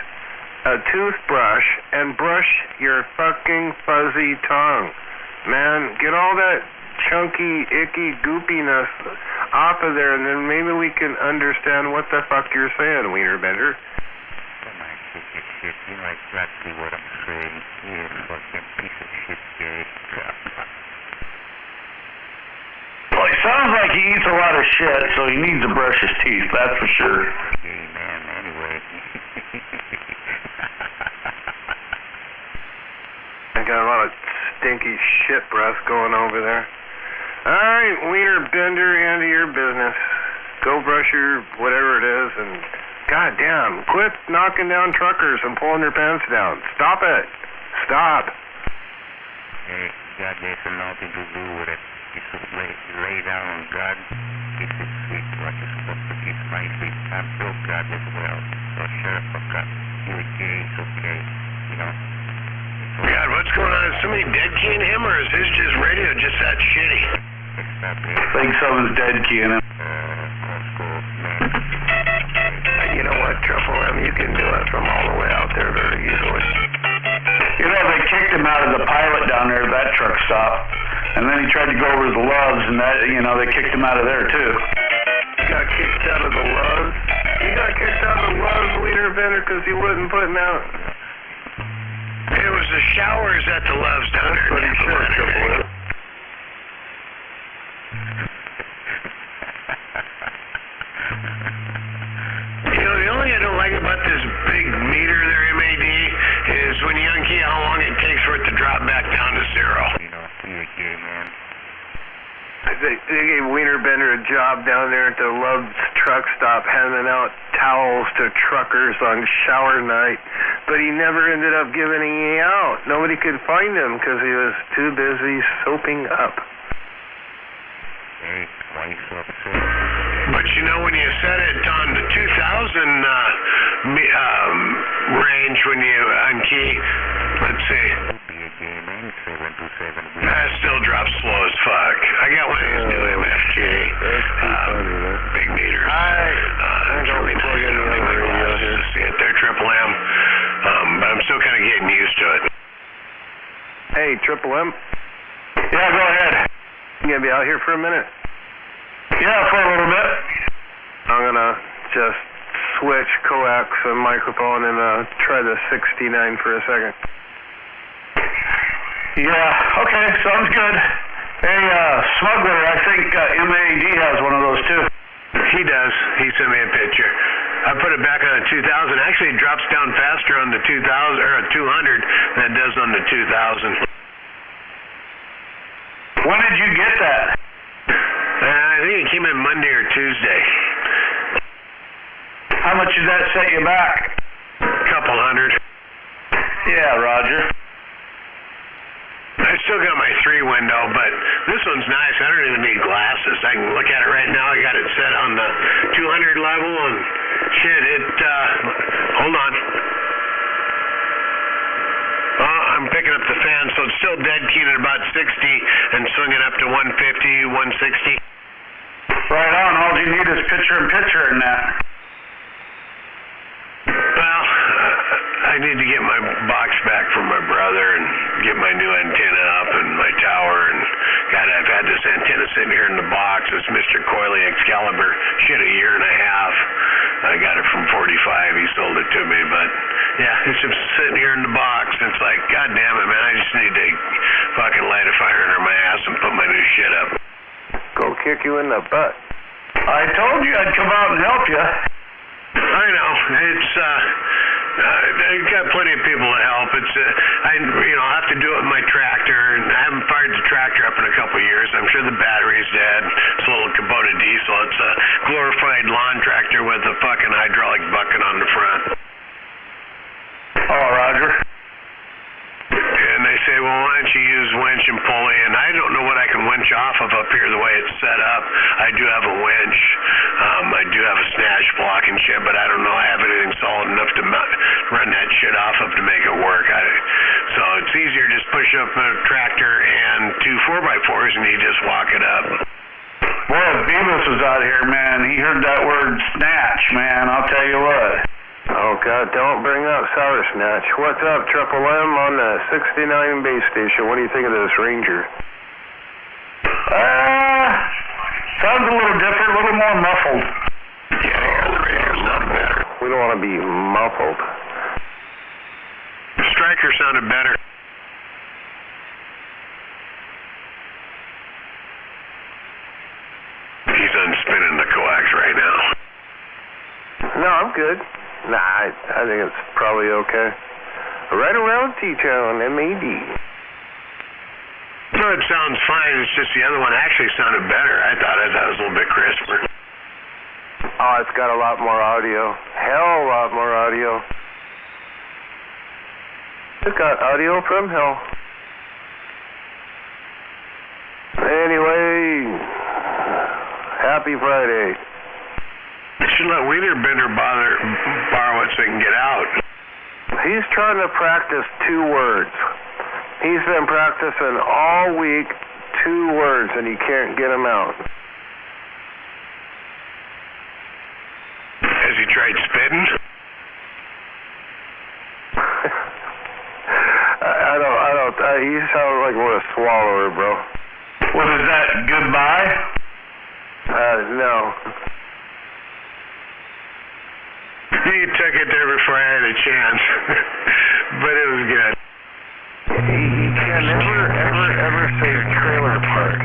a toothbrush, and brush your fucking fuzzy tongue. man. Get all that chunky, icky goopiness off of there, and then maybe we can understand what the fuck you're saying, Wiener Bender. Come on, shit, you know exactly what I'm saying. You fucking piece of shit, Gary. Well, he sounds like he eats a lot of shit, so he needs to brush his teeth, that's for sure. Hey, man, anyway. I got a lot of stinky shit breath going over there. Alright, Wiener Bender, into your business. Go brush your whatever it is, and goddamn, quit knocking down truckers and pulling their pants down. Stop it. Stop. Hey, God, there's nothing to do with it. Just lay down on God, kiss his feet, watch his foot, kiss my feet. I'm broke God as well. So shut up, fuck up. You're gay, it's okay. You know? God, what's going on? Is somebody dead keying him, or is his just radio just that shitty? I think someone's dead keying him. You know what, Triple M, you can do it from all the way out there very easily. You know, they kicked him out of the pilot down there at that truck stop. And then he tried to go over to the Loves, and that, you know, they kicked him out of there, too. Got kicked out of the Loves? He got kicked out of the Loves, Wiener Bender, because he wasn't putting out... It was the showers at the Loves down there. That's what he said, Triple M. You know, the only thing I don't like about this big meter there, MAD, is when you unkey how long it takes for it to drop back down to zero. You know, you're gay, man. They gave Wiener Bender a job down there at the Love's truck stop handing out towels to truckers on shower night, but he never ended up giving any out. Nobody could find him because he was too busy soaping up. Hey, why you so upset? But you know, when you set it on the 2000 range, when you unkey, let's see, that still drops slow as fuck. I got one of these new MFK big meters. It's really nice. I don't think my glasses to see it there, Triple M. But I'm still kind of getting used to it. Hey, Triple M? Yeah, go ahead. You gonna be out here for a minute? Yeah, for a little bit. I'm gonna just switch coax and microphone and try the 69 for a second. Yeah, okay, sounds good. Hey, Smuggler, I think MAD has one of those too. He does. He sent me a picture. I put it back on the 2000. Actually, it drops down faster on the 2000 or 200 than it does on the 2000. When did you get that? I think it came in Monday or Tuesday. How much did that set you back? Couple hundred. Yeah, Roger. I still got my 3 window, but this one's nice. I don't even need glasses. I can look at it right now. I got it set on the 200 level, and shit, hold on. I'm picking up the fan, so it's still dead keyed at about 60 and swinging up to 150, 160. Right on. All you need is picture in that. Well, I need to get my box back from my brother and get my new antenna up and my tower. And God, I've had this antenna sitting here in the box. It's Mr. Coily Excalibur. Shit, a year and a half. I got it from 45. He sold it to me, but yeah, it's just sitting here in the box. It's like, God damn it, man, I just need to fucking light a fire under my ass and put my new shit up. Go kick you in the butt. I told you I'd come out and help you. I know. It's I've got plenty of people to help. It's I'll have to do it with my tractor, and I haven't fired the tractor up in a couple of years. I'm sure the battery's dead. It's a little Kubota diesel. It's a glorified lawn tractor with a fucking hydraulic bucket on the front. Oh, Roger. And they say, well, why don't you use winch and pulley? And I don't know what I can winch off of up here the way it's set up. I do have a winch. I do have a snatch block and shit, but I don't know I have anything solid enough to run that shit off of to make it work. So it's easier just push up a tractor and 2 4x4s and you just walk it up. Boy, if Beavis was out here, man, he heard that word snatch, man, I'll tell you what. Oh, God, don't bring up Sour Snatch. What's up, Triple M on the 69 base station? What do you think of this Ranger? Sounds a little different, a little more muffled. Yeah, the radio's not better. We don't want to be muffled. Striker sounded better. He's unspinning the coax right now. No, I'm good. Nah, I think it's probably okay. Right around T-Town, MAD. No, it sounds fine. It's just the other one actually sounded better. I thought it was a little bit crisper. Oh, it's got a lot more audio. Hell, a lot more audio. It's got audio from hell. Anyway, happy Friday. You should let Wienerbender borrow it so he can get out. He's trying to practice 2 words. He's been practicing all week 2 words and he can't get them out. Has he tried spitting? You sound like what a swallower, bro. What is that, goodbye? No. He took it there before I had a chance. But it was good. He can ever say trailer park.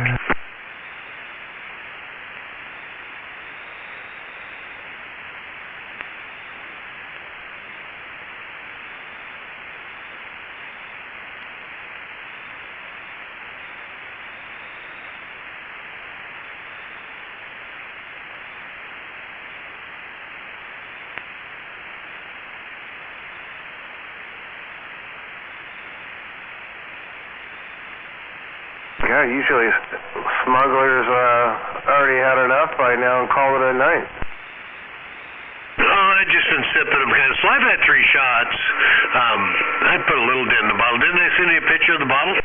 Yeah, usually smugglers already had enough by now and call it a night. Oh, I've just been sipping them kind of. So I've had 3 shots. I put a little dent in the bottle. Didn't I send you a picture of the bottle?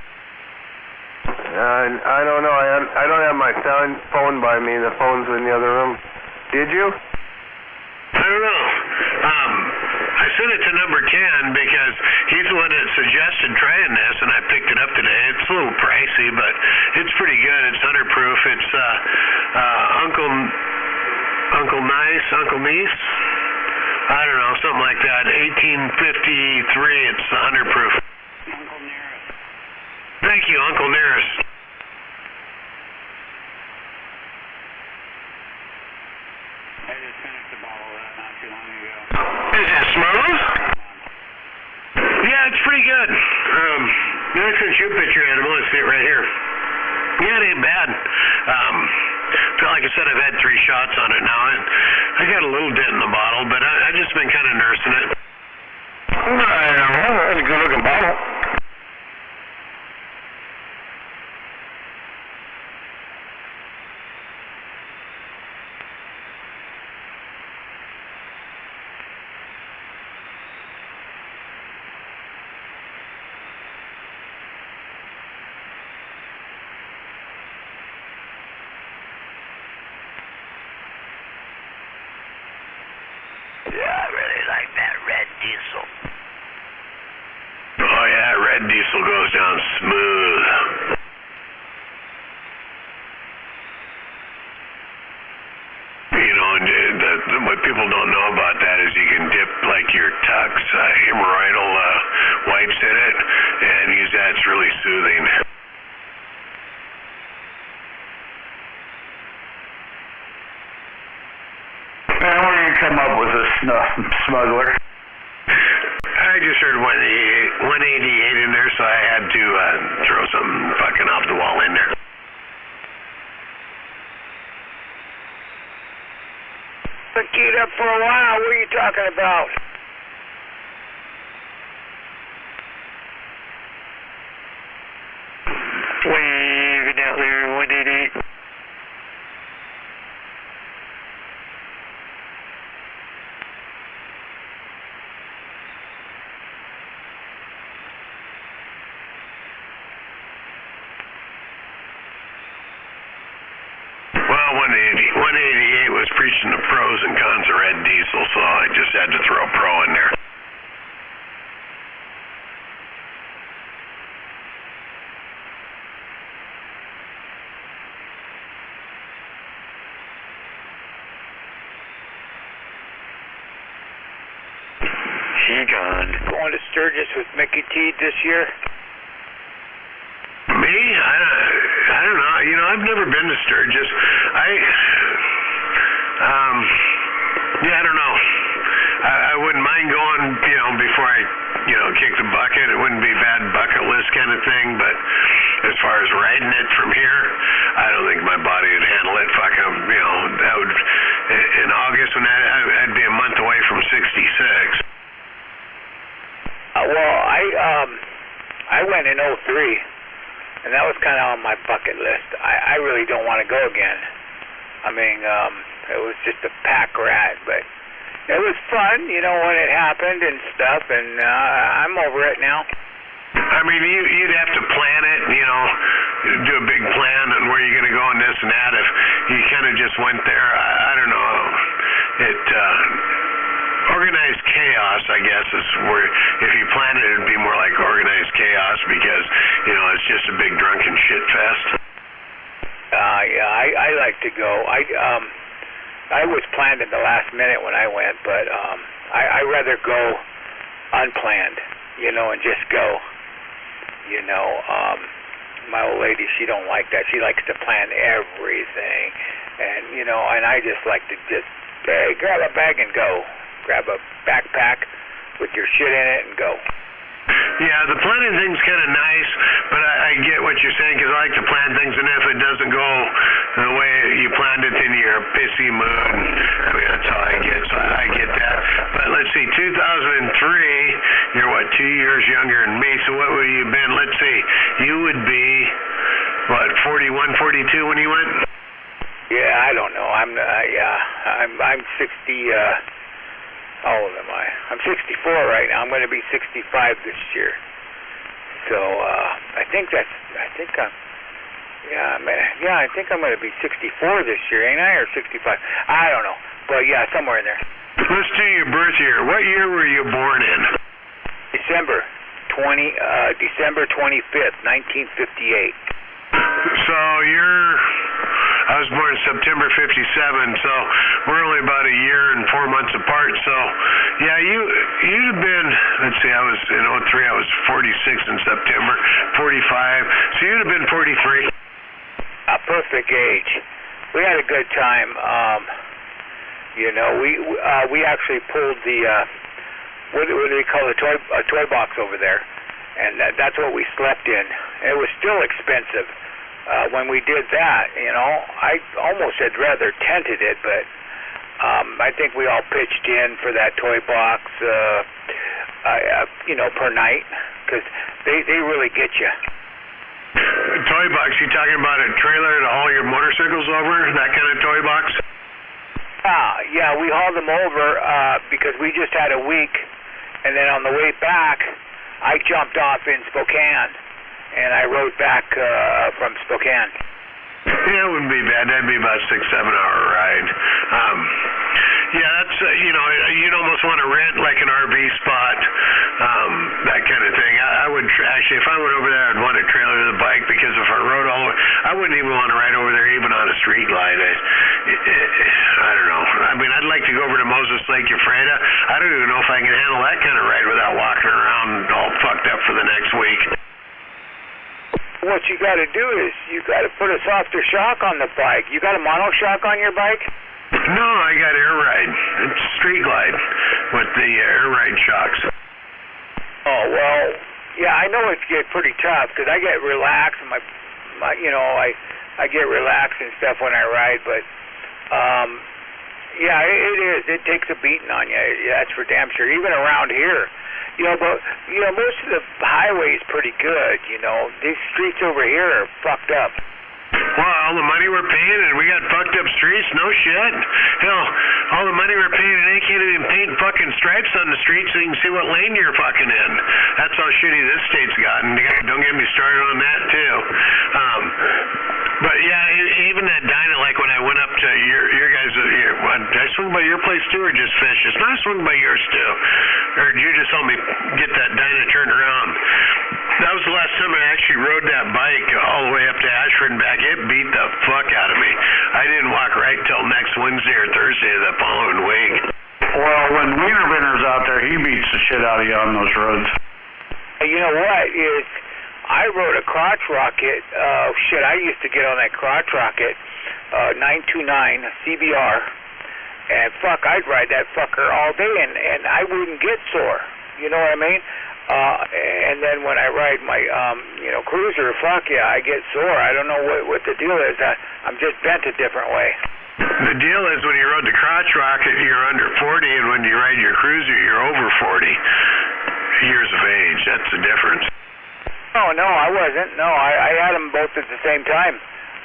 I don't know. I don't have my phone by me. The phone's in the other room. Did you? I don't know. I sent it to number 10 because he's the one that suggested trying this, and I picked it up today. It's a little pricey, but it's pretty good. It's 100 proof. It's Uncle Niece. I don't know, something like that. 1853. It's 100 proof. Uncle Nearest. Thank you, Uncle Nearest. I just finished a bottle of that not too long ago. Is it smooth? Yeah, it's pretty good. I sent you a picture, Animal. Let's see it right here. Yeah, it ain't bad. Like I said, I've had 3 shots on it now. I got a little dent in the bottle, but I've just been kind of nursing it. That's a good-looking bottle. Yeah, I really like that red diesel. Oh yeah, red diesel goes down smooth. You know, and what people don't know about that is you can dip like your Tux hemorrhoidal wipes in it and use that. It's really soothing. Man, where do you come up with this smuggler? I just heard 188 in there, so I had to throw some fucking off the wall in there. Been keyed up for a while. What are you talking about? Waving out there, 188. Well, 188 was preaching the pros and cons of red diesel, so I just had to throw pro in there. She gone. Going to Sturgis with Mickey T this year? Me? I don't know. You know, I've never been to Sturgis. Yeah, I don't know. I wouldn't mind going, you know, before I, you know, kick the bucket. It wouldn't be a bad bucket list kind of thing, but as far as riding it from here, I don't think my body would handle it. Fuck, you know, that would, in August when I'd be a month away from 66. Well, I went in 03, and that was kind of on my bucket list. I really don't want to go again. I mean, it was just a pack rat, but it was fun, you know, when it happened and stuff, and I'm over it now. I mean, you'd have to plan it, you know, do a big plan on where you're going to go and this and that. If you kind of just went there, I don't know. Organized chaos, I guess, is where, if you plan it, it'd be more like organized chaos because, you know, it's just a big drunken shit fest. Yeah, I like to go. I was planned at the last minute when I went, but I rather go unplanned, you know, and just go. You know, my old lady, she don't like that. She likes to plan everything, and you know, and I just like to just, hey, grab a bag and go. Grab a backpack with your shit in it and go. Yeah, the planning thing's kind of nice, but I get what you're saying because I like to plan things, and if it doesn't go the way you planned it, then you're a pissy mood. I mean, that's how I get, so I get that. But let's see, 2003, you're what, 2 years younger than me, so what would you have been? Let's see, you would be, what, 41, 42 when you went? Yeah, I don't know. I'm 60, how old am I? I'm 64 right now. I'm going to be 65 this year. So, I think I'm going to be 64 this year, ain't I? Or 65? I don't know. But yeah, somewhere in there. Let's do your birth year. What year were you born in? December 25th, 1958. So I was born September 57, so we're only about a year and 4 months apart. So, yeah, you'd have been, let's see, I was in 03, I was 46 in September, 45. So you'd have been 43. A perfect age. We had a good time. You know, we actually pulled the what do they call a toy box over there, and that's what we slept in. It was still expensive. When we did that, you know, I almost had rather tented it, but I think we all pitched in for that toy box, you know, per night, because they really get you. Toy box, you talking about a trailer to haul your motorcycles over, that kind of toy box? Yeah, we hauled them over because we just had a week, and then on the way back, I jumped off in Spokane. And I rode back from Spokane. Yeah, it wouldn't be bad. That'd be about 6-7 hour ride. Yeah, that's, you know, you'd almost want to rent like an RV spot, that kind of thing. I would, actually, if I went over there, I'd want a trailer to the bike because if I rode all over, I wouldn't even want to ride over there even on a street glide. I don't know. I mean, I'd like to go over to Moses Lake, Ephrata. I don't even know if I can handle that kind of ride without walking around all fucked up for the next week. What you got to do is you got to put a softer shock on the bike. You got a monoshock on your bike? No, I got air ride. It's street glide with the air ride shocks. Oh, well, yeah, I know it's get pretty tough because I get relaxed and my you know, I get relaxed and stuff when I ride, but yeah, it is. It takes a beating on you. That's for damn sure. Even around here. You know, but, you know, most of the highway is pretty good, you know. These streets over here are fucked up. Well, all the money we're paying and we got fucked up streets? No shit. Hell, all the money we're paying and they can't even paint fucking stripes on the street so you can see what lane you're fucking in. That's how shitty this state's gotten. Don't get me started on that, too. But, yeah, even that Dyna, like when I went up to your guys', did I swing by your place too, or just Fish's? No, I swung by yours too. Or did you just help me get that Dyna turned around? That was the last time I actually rode that bike all the way up to Ashford and back. It beat the fuck out of me. I didn't walk right till next Wednesday or Thursday of the following week. Well, when Wienerbender's out there, he beats the shit out of you on those roads. You know what? I rode a crotch rocket. I used to get on that crotch rocket, 929 CBR, and fuck, I'd ride that fucker all day, and I wouldn't get sore. You know what I mean? And then when I ride my, cruiser, fuck yeah, I get sore. I don't know what the deal is. I'm just bent a different way. The deal is when you rode the crotch rocket, you're under 40, and when you ride your cruiser, you're over 40 years of age. That's the difference. Oh, no, I wasn't. No, I had them both at the same time.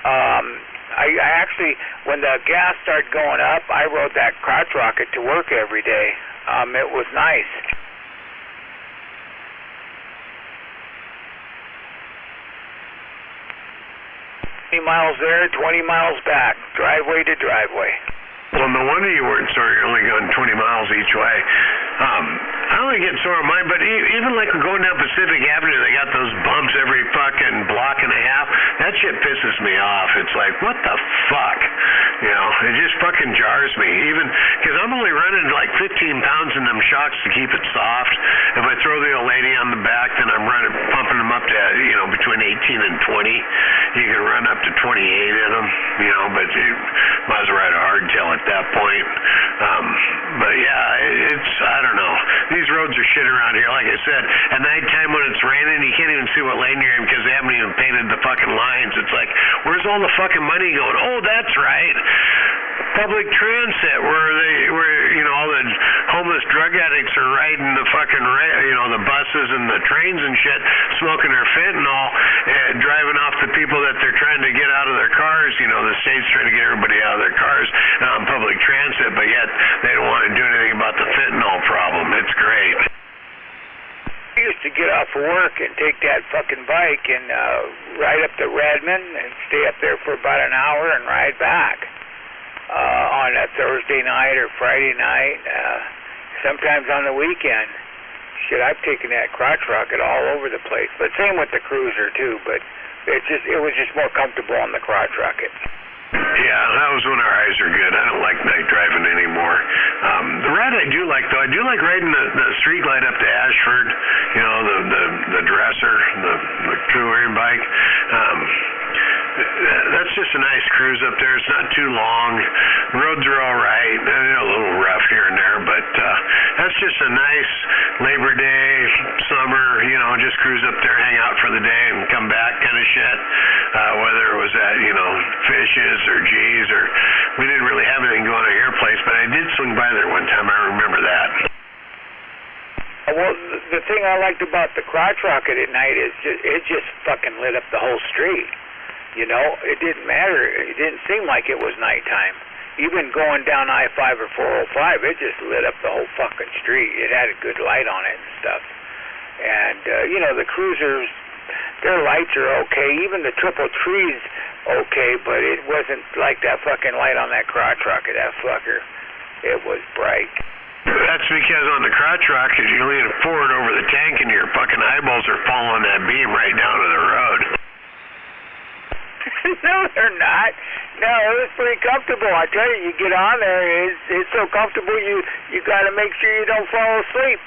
I actually, when the gas started going up, I rode that crotch rocket to work every day. It was nice. 20 miles there, 20 miles back, driveway to driveway. Well, no wonder you weren't sore. You're only going 20 miles each way. I only get sore on mine, but even like going down Pacific Avenue, they got those bumps every fucking block and a half. That shit pisses me off. It's like, what the fuck? You know, it just fucking jars me. Even because I'm only running like 15 pounds in them shocks to keep it soft. If I throw the old lady on the back, then I'm pumping them up to, between 18 and 20. You can run up to 28 in them, but you might as well ride a hardtail at that point. But yeah, I don't know. These roads are shit around here. Like I said, at nighttime when it's raining, you can't even see what lane you're in because they haven't even painted the fucking lines. It's like, where's all the fucking money going? Oh, that's right. Public transit, where all the homeless drug addicts are riding the fucking, the buses and the trains and shit, smoking their fentanyl and driving off the people that they're trying to get out of their cars. The state's trying to get everybody out of their cars on public transit, but yet they don't want to do anything about the fentanyl problem. It's great. I used to get off of work and take that fucking bike and ride up to Redmond and stay up there for about an hour and ride back. On a Thursday night or Friday night, sometimes on the weekend. Shit, I've taken that crotch rocket all over the place. But same with the cruiser too, but it was just more comfortable on the crotch rocket. Yeah, that was when our eyes are good. I don't like night driving anymore. The ride I do like, though, I do like riding the street glide up to Ashford, the dresser, the touring bike. That's just a nice cruise up there. It's not too long. The roads are all right. They're a little rough here and there, but that's just a nice Labor Day, summer, just cruise up there, hang out for the day, and come back kind of shit. Whether it was at, Fish's or G's, or we didn't really have anything going on at your place, but I did swing by there one time. I remember that. Well, the thing I liked about the crotch rocket at night is it just fucking lit up the whole street. It didn't matter. It didn't seem like it was nighttime. Even going down I-5 or 405, it just lit up the whole fucking street. It had a good light on it and stuff. And, the cruisers, their lights are okay. Even the triple trees, okay, but it wasn't like that fucking light on that crotch rocket. That fucker, it was bright. That's because on the crotch rocket, you lean forward over the tank and your fucking eyeballs are following that beam right down to the road. No, they're not. No, it was pretty comfortable. I tell you, you get on there, it's so comfortable, you got to make sure you don't fall asleep.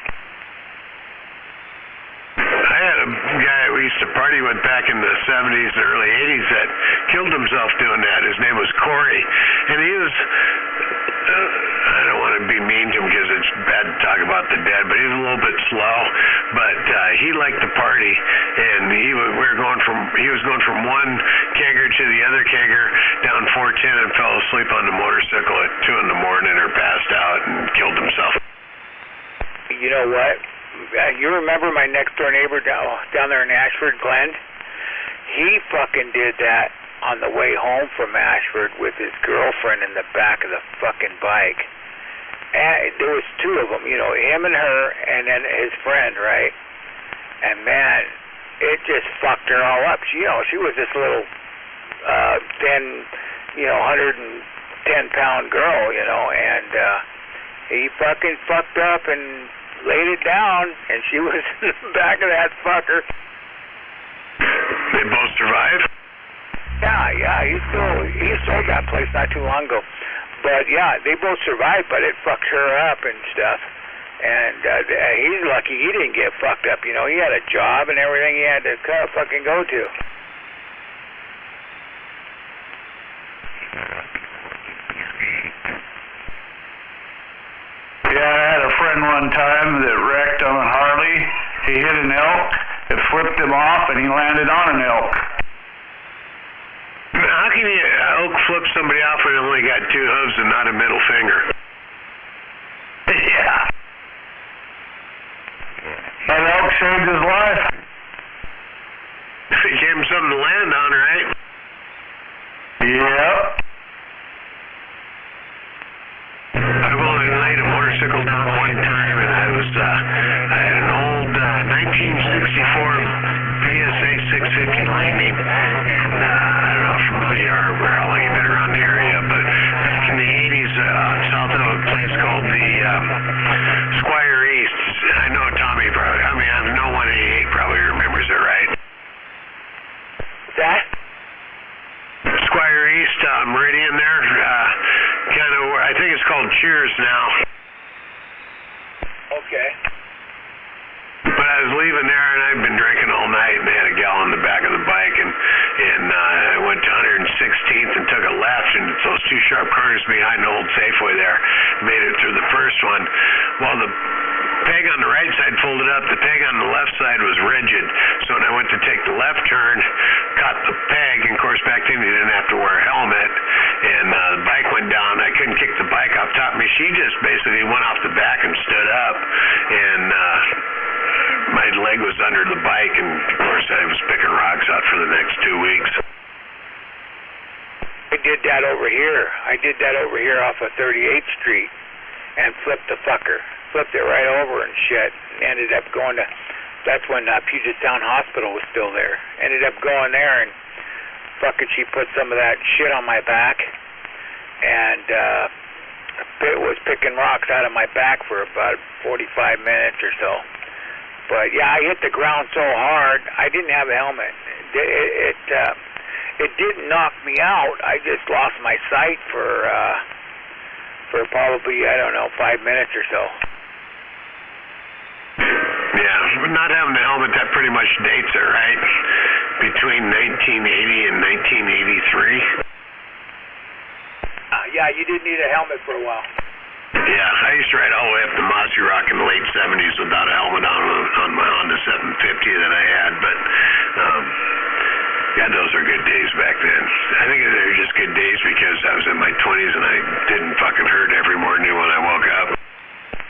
I had a guy we used to party with back in the 70s and early 80s that killed himself doing that. His name was Corey. And he was, I don't want to be mean to him because it's bad to talk about the dead, but he was a little bit slow. But he liked to party. And he was going from one kegger to the other kegger down 410 and fell asleep on the motorcycle at 2 in the morning or passed out and killed himself. You know what? You remember my next door neighbor down there in Ashford, Glen? He fucking did that on the way home from Ashford with his girlfriend in the back of the fucking bike. And there was two of them, him and her, and then his friend, right? And man, it just fucked her all up. She was this little thin, 140 10-pound girl, you know, and he fucking fucked up and laid it down, and she was in the back of that fucker. They both survived? Yeah, he sold that place not too long ago. But yeah, they both survived, but it fucked her up and stuff. And he's lucky he didn't get fucked up, you know. He had a job and everything he had to fucking go to. Yeah, I had a friend one time that wrecked on a Harley. He hit an elk, it flipped him off, and he landed on an elk. How can you elk flip somebody off when they only got 2 hooves and not a middle finger? Yeah. That elk saved his life. It gave him something to land on, right? Yep. I've only laid a motorcycle down one time, and I had an old 1964 PSA 650 Lightning, and I don't know how long you've been around the area, but back in the 80s, south of a place called the Squire East. I know Tommy probably, I know 188 probably remembers it, right? That? Squire East, Meridian there, kind of where, I think it's called Cheers now. Okay. But I was leaving there, and I'd been drinking all night, and they had a gal on the back of the bike, and I went to 116th and took a left, and it's those 2 sharp corners behind the old Safeway there. Made it through the first one. Well, the peg on the right side folded up, the peg on the left side was rigid. So when I went to take the left turn, caught the peg, and of course back then you didn't have to wear a helmet, and the bike went down. I couldn't kick the bike off top of me. She just basically went off the back and stood up, and my leg was under the bike, and of course I was picking rocks out for the next 2 weeks. I did that over here. I did that over here off of 38th Street and flipped the fucker. Flipped it right over and shit. And ended up going to, that's when Puget Sound Hospital was still there. Ended up going there, and fucking she put some of that shit on my back, and was picking rocks out of my back for about 45 minutes or so. But yeah, I hit the ground so hard, I didn't have a helmet. It didn't knock me out. I just lost my sight for probably, I don't know, 5 minutes or so. Yeah, not having the helmet, that pretty much dates it, right? Between 1980 and 1983. Yeah, you didn't need a helmet for a while. Yeah, I used to ride all the way up to Mossy Rock in the late 70s without a helmet on my Honda 750 that I had, but yeah, those are good days back then. I think they were just good days because I was in my 20s and I didn't fucking hurt every morning when I woke up.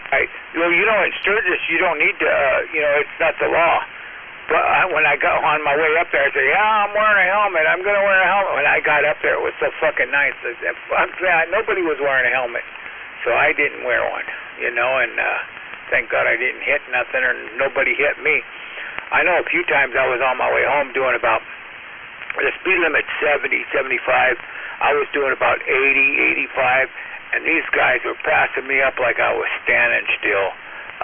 Right. Well, you know, in Sturgis, you don't need to, it's not the law. But when I got on my way up there, I said, yeah, I'm wearing a helmet. I'm going to wear a helmet. When I got up there, it was so fucking nice. I said, fuck that. Nobody was wearing a helmet. So I didn't wear one, and thank God I didn't hit nothing or nobody hit me. I know a few times I was on my way home doing about, the speed limit 70, 75. I was doing about 80, 85, and these guys were passing me up like I was standing still,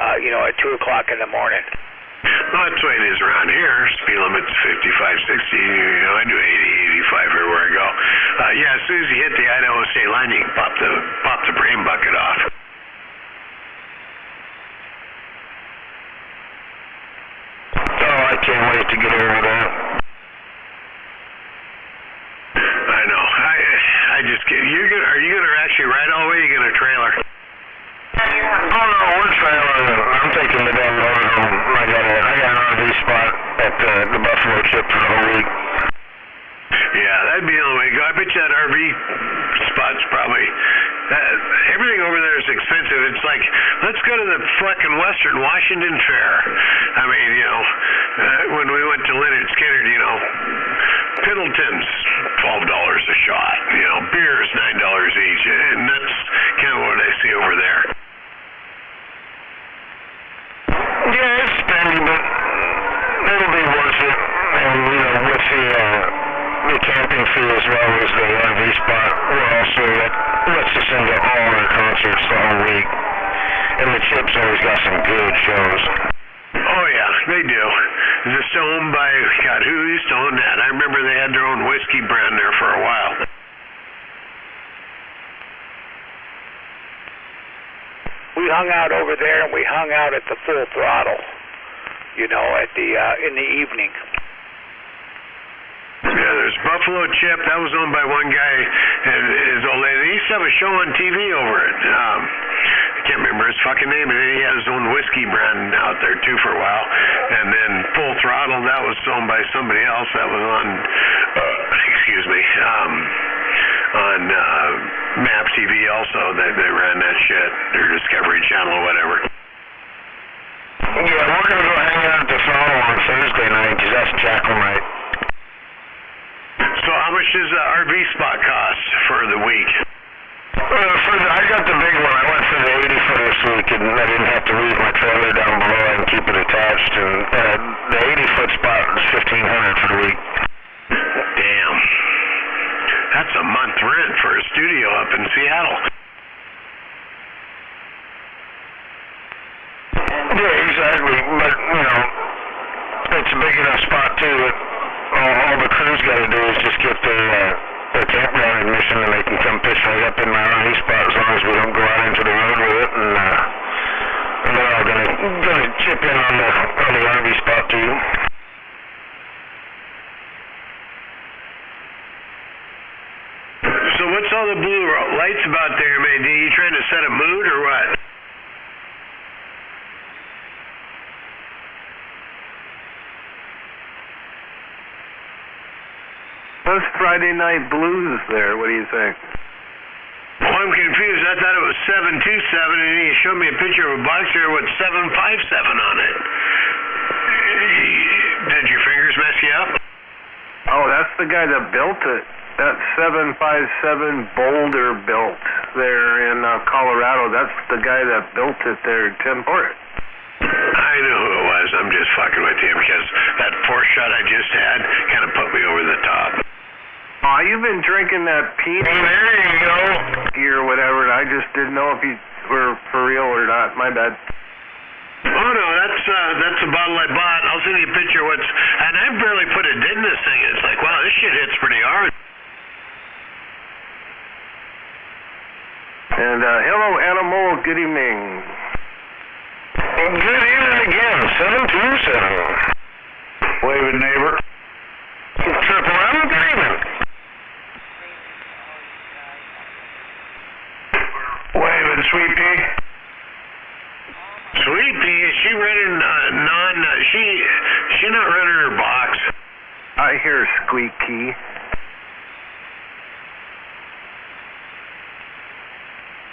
at 2 o'clock in the morning. Well, that's the way it is around here. Speed limit's 55, 60. I do 80, 85 everywhere I go. Yeah, as soon as you hit the Idaho state line, you can pop the brain bucket off. Oh, I can't wait to get over that. I know. I just get. Are you gonna actually ride all the way? Or are you gonna trailer? Oh no, we're trailing. I'm taking the damn motorhome. I got an RV spot at the Buffalo Chip for the whole week. Yeah, that'd be the only way to go. I bet you that RV spot's probably everything over there is expensive. It's like, let's go to the fucking Western Washington Fair. I mean, when we went to Leonard Skinner, Piddleton's $12 a shot. Beer's $9 each, and that's kind of what I see over there. Yeah, it's spendy, but it'll be worth it. And with the camping fee as well as the RV spot, we're also at whiskey brand there for a while. We hung out over there, and we hung out at the Full Throttle, you know, at the in the evening. Yeah, there's Buffalo Chip. That was owned by one guy and his old lady. They used to have a show on TV over it. I can't remember his fucking name, and then he had his own whiskey brand out there too for a while. And then Full Throttle, that was owned by somebody else. That was on, on MAP TV also. They ran that shit, or Discovery Channel or whatever. Yeah, we're going to go hang out at the Throttle on Thursday night, because that's Jackal night. So how much does the RV spot cost for the week? I got the big one. I went for the 80-foot this week, and I didn't have to leave my trailer down below and keep it attached. And the 80-foot spot was $1,500 for the week. Damn. That's a month rent for a studio up in Seattle. Yeah, exactly. But, you know, it's a big enough spot, too, that all the crew's got to do is just get their campground admission, and they can come pitch right up in my RV spot as long as we don't go out into the road with it. And they're all gonna chip in on the RV spot, too. So what's all the blue lights about there, man? Are you trying to set a mood or what? Those Friday Night Blues there, what do you think? Well, I'm confused. I thought it was 727, and he showed me a picture of a box here with 757 on it. Did your fingers mess you up? Oh, that's the guy that built it. That 757 Boulder built there in Colorado. That's the guy that built it there, Tim Port. I know who it was. I'm just fucking with you because that fourth shot I just had kind of put me over the top. Oh, you've been drinking that peanut. There you go. Or whatever. I just didn't know if you were for real or not. My bad. Oh no, that's a bottle I bought. I'll send you a picture of what's, and I barely put a dent in this thing. It's like, wow, this shit hits pretty hard. And hello, Animal. Good evening. Good evening again. 727. Waving neighbor. Triple M, good evening. Waving Sweet Pea. Sweet Pea, is she running she not running her box? I hear squeaky.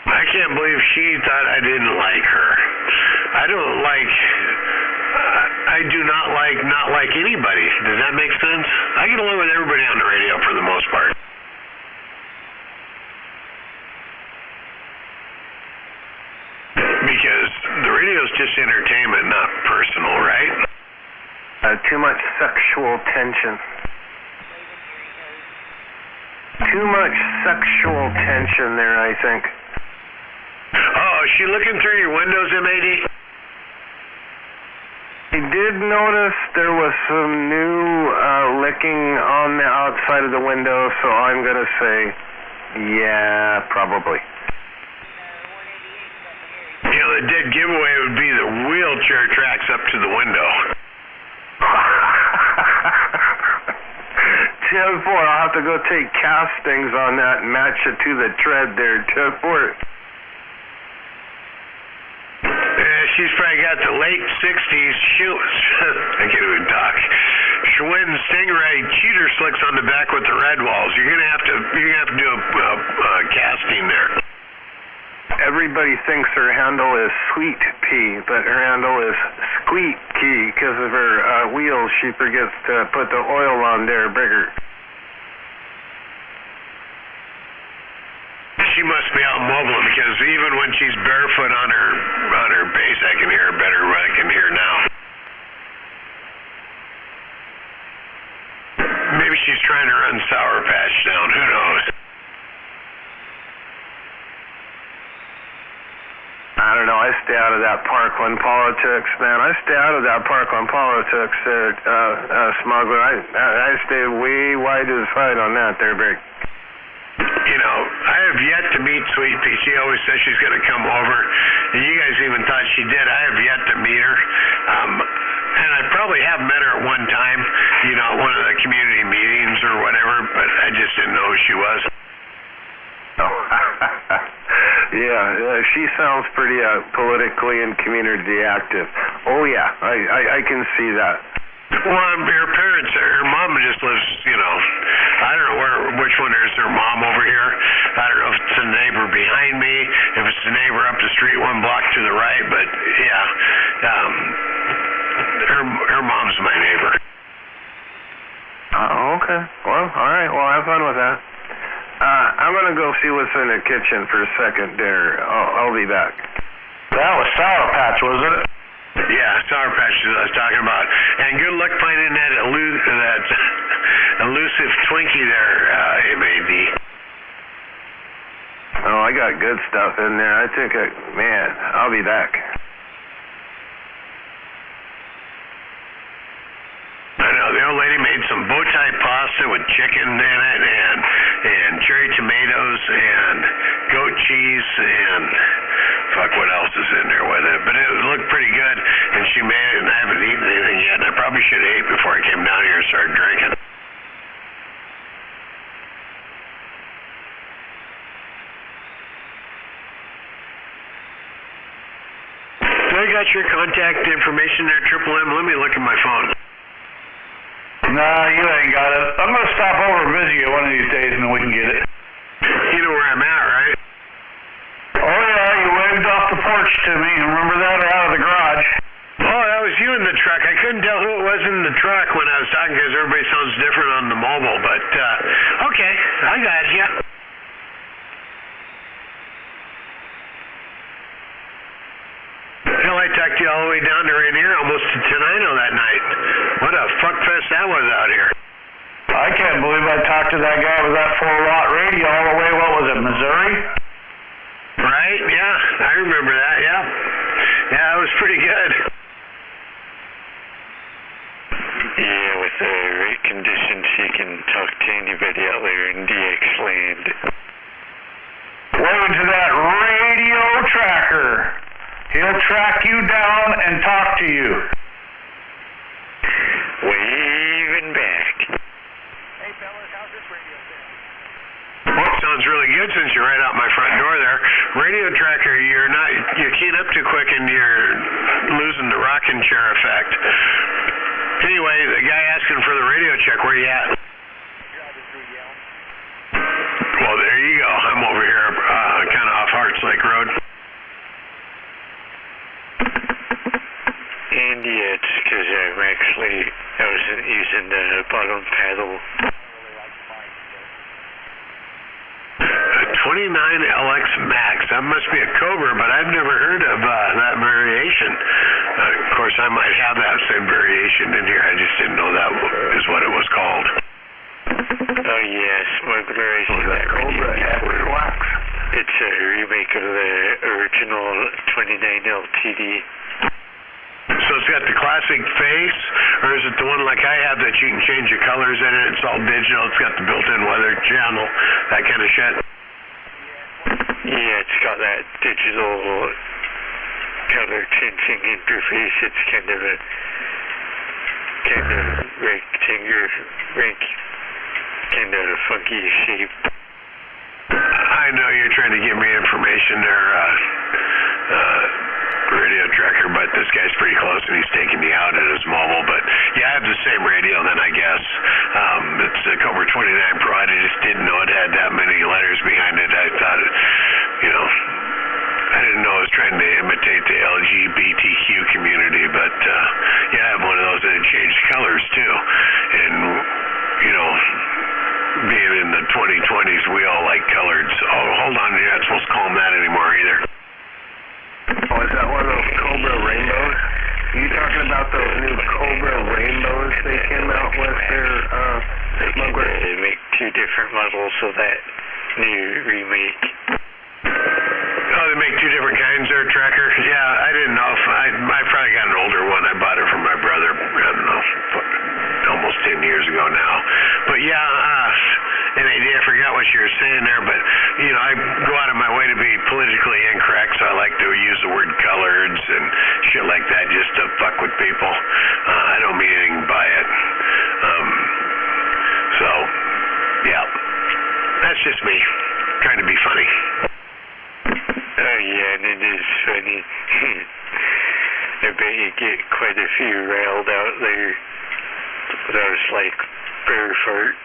I can't believe she thought I didn't like her. I do not like anybody. Does that make sense? I get along with everybody on the radio for the most part. Because the radio's just entertainment, not personal, right? Too much sexual tension. Too much sexual tension there, I think. Oh, is she looking through your windows, MAD? I did notice there was some new licking on the outside of the window, so I'm going to say, yeah, probably. You know, the dead giveaway would be the wheelchair tracks up to the window. 10-4, I'll have to go take castings on that and match it to the tread there, 10-4. She's probably got the late 60s I can't even talk. Schwinn Stingray cheater slicks on the back with the red walls. You're gonna have to do a casting there. Everybody thinks her handle is Sweet Pea, but her handle is Squeaky because of her wheels. She forgets to put the oil on there bigger. She must be out mobile because even when she's barefoot on her base, I can hear her better than I can hear now. Maybe she's trying to run Sour Patch down. Who knows? I don't don't know. I stay out of that Parkland politics, man. I stay out of that Parkland politics there, smuggler. I stay way wide to the side on that there, Big. You know, I have yet to meet Sweet Pea. She always says she's going to come over. And you guys even thought she did. I have yet to meet her. And I probably have met her at one time, you know, at one of the community meetings or whatever, but I just didn't know who she was. Oh. Yeah, she sounds pretty politically and community active. Oh, yeah, I can see that. Well, her parents, her mom just lives, you know, I don't know which one is her mom over here. I don't know if it's the neighbor behind me, if it's the neighbor up the street 1 block to the right, but yeah, her mom's my neighbor. Okay. Well, all right. Well, have fun with that. I'm going to go see what's in the kitchen for a second there. I'll be back. That was Sour Patch, was it? Yeah, Sour Patch I was talking about. And good luck finding that elusive Twinkie there, MAD. Oh, I got good stuff in there. I think, man, I'll be back. I know, the old lady made some bow tie pasta with chicken in it and cherry tomatoes and goat cheese and fuck, what else is in there with it? But it looked pretty good, and she made it, and I haven't eaten anything yet, and I probably should have ate before I came down here and started drinking. Do I got your contact information there, Triple M? Let me look at my phone. Nah, you ain't got it. I'm going to stop over and visit you one of these days, and then we can get it. You know where I'm at, right? Oh, yeah, you waved off the porch to me. Remember that, or out of the garage? Oh, that was you in the truck. I couldn't tell who it was in the truck when I was talking because everybody sounds different on the mobile. But, okay, I got it, yeah. Hell, I talked you all the way down to Rainier, almost to Tenino that night. What a fuck fest that was out here. I can't believe I talked to that guy with that 4-watt radio all the way, what was it, Missouri? Right, yeah, I remember that, yeah. Yeah, it was pretty good. Yeah, with the right conditions, you can talk to anybody out there in DX land. Welcome to that radio tracker. He'll track you down and talk to you. Waving back. Hey, fellas, how's this radio sound? Well, it sounds really good since you're right out my front door there. Radio tracker, you keying up too quick and you're losing the rocking chair effect. Anyway, the guy asking for the radio check, where you at? Driving through Yelm. Well, there you go. I'm over here, kind of off Hearts Lake Road. And yeah, it's because I wasn't using the bottom paddle. 29 LX Max. That must be a Cobra, but I've never heard of that variation. Of course, I might have that same variation in here. I just didn't know that is what it was called. Oh yeah, Smuggler, I see that Cobra Wax. It's a remake of the original 29 LTD. So it's got the classic face, or is it the one like I have that you can change the colors in it? It's all digital. It's got the built-in weather channel, that kind of shit. Yeah, it's got that digital color changing interface. It's kind of rectangular, kind of funky shape. I know you're trying to give me information there, radio tracker, but this guy's pretty close and he's taking me out at his mobile. But yeah, I have the same radio then, I guess. It's the Cobra 29 Pro. I just didn't know it had that many letters behind it. I thought it, I didn't know it was trying to imitate the LGBTQ community, but yeah, I have one of those and it changed colors too. And being in the 2020s, we all like colors. Oh, hold on, you're not supposed to call them that anymore either. Oh, is that one of those Cobra rainbows? Are you talking about those new Cobra rainbows they came out with there, Smuggler? They make two different models of that new remake. Oh, they make two different kinds there, Tracker? 10 years ago now. But yeah, and I forgot what you were saying there, but you know, I go out of my way to be politically incorrect, so I like to use the word coloreds and shit like that just to fuck with people. I don't mean anything by it. So, yeah, that's just me trying to be funny. Oh yeah, and it is funny. I bet you get quite a few riled out there. Those like bear fart.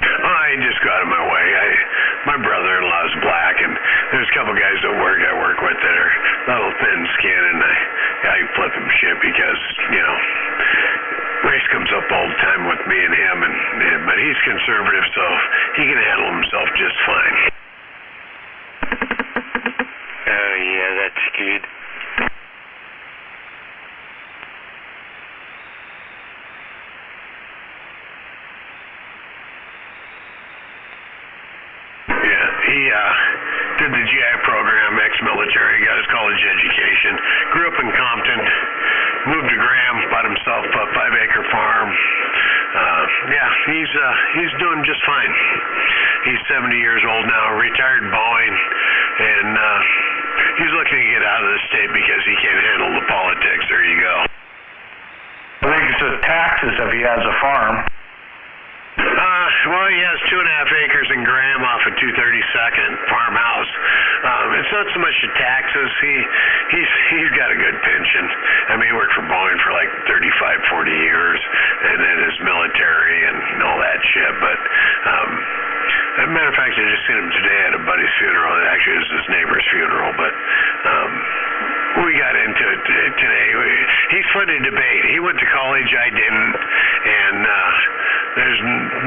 I just got out of my way. My brother-in-law's black, and there's a couple guys I work with that are a little thin-skinned, and I flip him shit because, you know, race comes up all the time with me and him, but he's conservative, so he can handle himself just fine. Oh yeah, that's good. He did the GI program, ex-military, got his college education, grew up in Compton, moved to Graham, bought himself a 5-acre farm. Yeah, he's doing just fine. He's 70 years old now, retired Boeing, and he's looking to get out of the state because he can't handle the politics. There you go. I think it's the taxes if he has a farm. Well, he has 2.5 acres in Graham off of 232nd farmhouse. It's not so much the taxes. He's got a good pension. I mean, he worked for Boeing for like 35, 40 years, and then his military and all that shit. But as a matter of fact, I just seen him today at a buddy's funeral. Actually, it was his neighbor's funeral, but we got into it today. He's fun to debate. He went to college, I didn't, and there's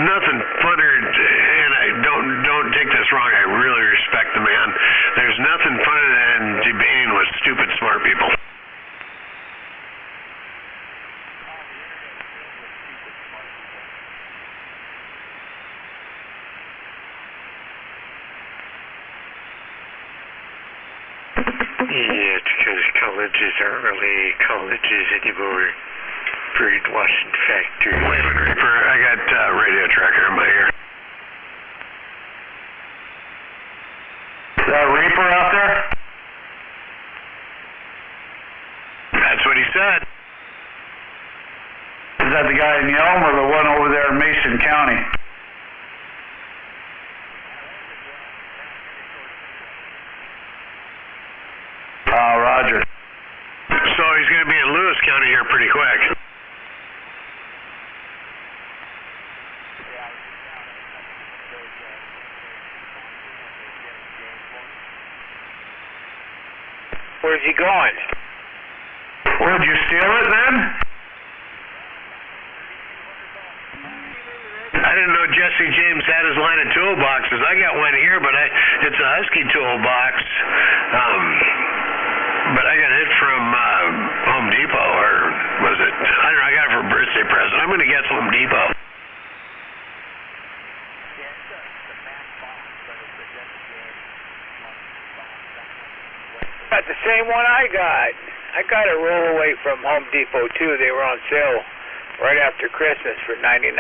nothing funner, and I don't take this wrong, I really respect the man. There's nothing funner than debating with stupid smart people. Yeah, it's because colleges aren't really colleges anymore. Brainwashing factory. Wait a minute, Reaper. I got radio tracker in my ear. Is that Reaper out there? That's what he said. Is that the guy in Yelm or the one over there in Mason County? Roger. So he's going to be in Lewis County here pretty quick. Where's he going? Would you steal it then? I didn't know Jesse James had his line of toolboxes. I got one here, but it's a Husky toolbox. But I got it from Home Depot, or was it? I don't know. I got it for a birthday present. I'm going to guess Home Depot. Got the same one I got. I got a rollaway from Home Depot too. They were on sale right after Christmas for $99.95.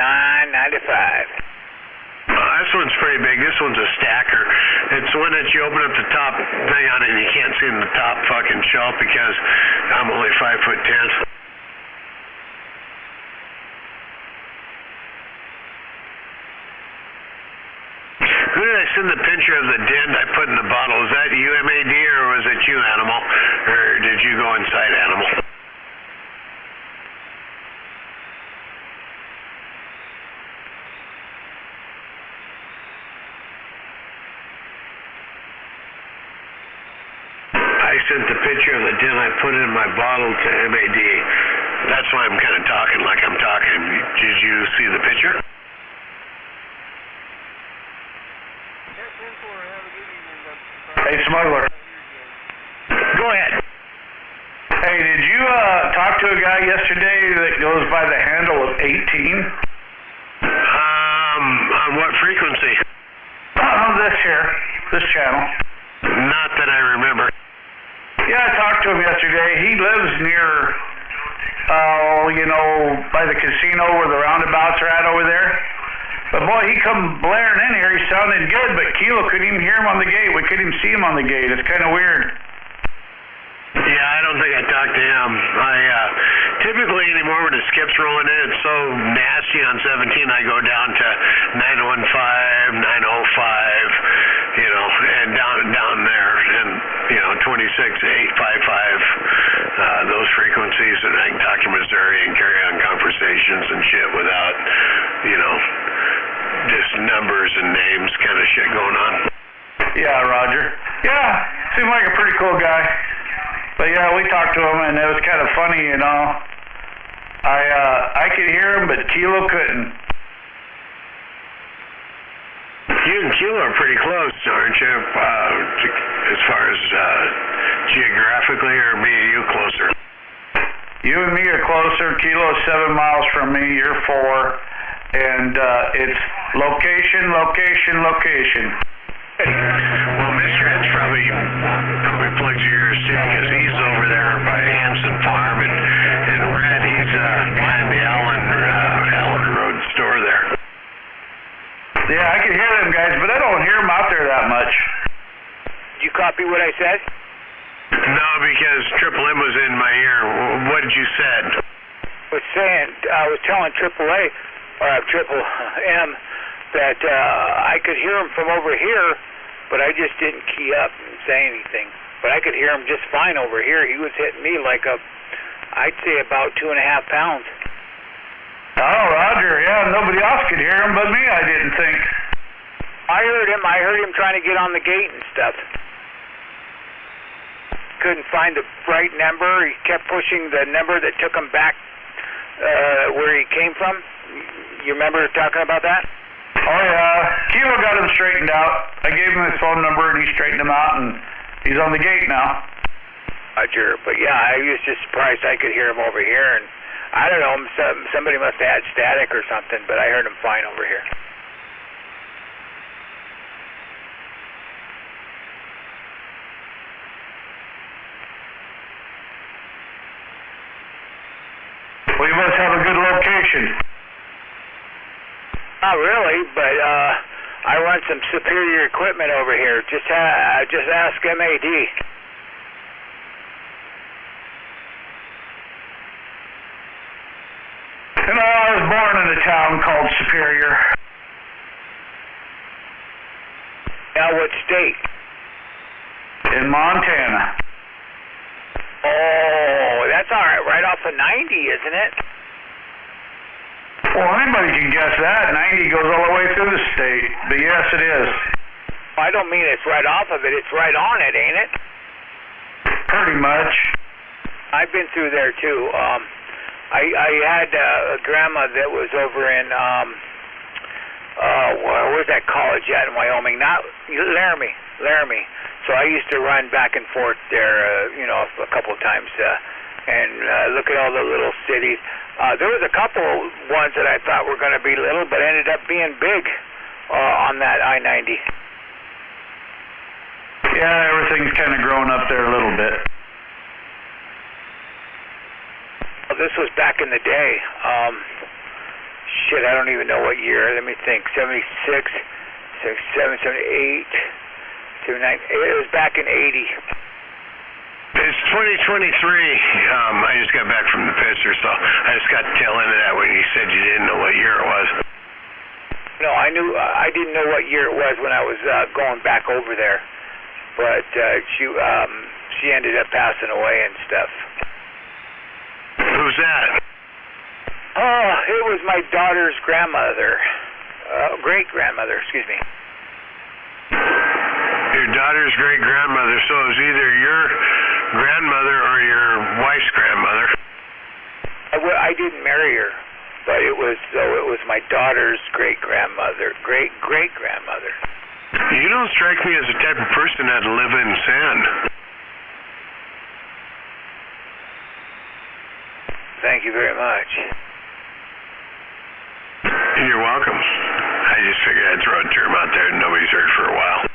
This one's pretty big. This one's a stacker. It's the one that you open up the top thing on it and you can't see in the top fucking shelf because I'm only 5'10". Who did I send the picture of the dent I put in the bottle? Was that you, MAD, or was it you, Animal? Or did you go inside, Animal? I sent the picture of the dent I put in my bottle to MAD. That's why I'm kind of talking like I'm talking. Did you see the picture? Hey, Smuggler. Go ahead. Hey, did you talk to a guy yesterday that goes by the handle of 18? On what frequency? This channel. Not that I remember. Yeah, I talked to him yesterday. He lives near you know, by the casino where the roundabouts are at over there. But boy, he come blaring in here. He sounded good, but Kilo couldn't even hear him on the gate. We couldn't even see him on the gate. It's kind of weird. Yeah, I don't think I talked to him. Typically anymore when the skip's rolling in, it's so nasty on 17, I go down to 915, 905, you know, and down there, and, you know, 26, 855, those frequencies, and I can talk to Missouri and carry on conversations and shit without, you know, just numbers and names kind of shit going on. Yeah, Roger. Yeah, seemed like a pretty cool guy. But yeah, we talked to him, and it was kind of funny, you know. I could hear him, but Kilo couldn't. You and Kilo are pretty close, aren't you? As far as geographically, or me and you closer? You and me are closer. Kilo is 7 miles from me. You're 4. And it's location, location, location. Well, Mr. Ed's probably plugs your ears too, because he's over there by Hanson Farm, and Red, he's behind the Allen Road store there. Yeah, I can hear them guys, but I don't hear them out there that much. Did you copy what I said? No, because Triple M was in my ear. What did you said? I was telling AAA, or Triple M, that I could hear him from over here, but I just didn't key up and say anything. But I could hear him just fine over here. He was hitting me like I'd say about 2.5 pounds. Oh, Roger, yeah, nobody else could hear him but me, I didn't think. I heard him trying to get on the gate and stuff. Couldn't find the right number. He kept pushing the number that took him back where he came from. You remember talking about that? Oh, yeah. Kilo got him straightened out. I gave him his phone number, and he straightened him out, and he's on the gate now. Roger. But, yeah, I was just surprised I could hear him over here. And I don't know, somebody must have had static or something, but I heard him fine over here. We must have a good location. Not really, but I run some superior equipment over here. Just ask MAD. You know, I was born in a town called Superior. Now, what state? In Montana. Oh, that's all right. Right off of 90, isn't it? Well, anybody can guess that. 90 goes all the way through the state. But yes, it is. I don't mean it's right off of it. It's right on it, ain't it? Pretty much. I've been through there, too. I had a grandma that was over in, where's that college at in Wyoming? Not Laramie. So I used to run back and forth there, you know, a couple of times and look at all the little cities. There was a couple ones that I thought were going to be little, but ended up being big on that I-90. Yeah, everything's kind of grown up there a little bit. Well, this was back in the day. Shit, I don't even know what year. Let me think. 76, 77, 78, 79. It was back in 80. It's 2023. I just got back from the picture, so I just got the tail end of that when you said you didn't know what year it was. No, I didn't know what year it was when I was going back over there. But she ended up passing away and stuff. Who's that? Oh, it was my daughter's grandmother. Great-grandmother, excuse me. Your daughter's great-grandmother, so it was either your grandmother or your wife's grandmother. I didn't marry her, but it was my daughter's great-grandmother, great-great-grandmother. You don't strike me as the type of person that'd live in sin. Thank you very much. You're welcome. I just figured I'd throw a term out there that nobody's heard for a while.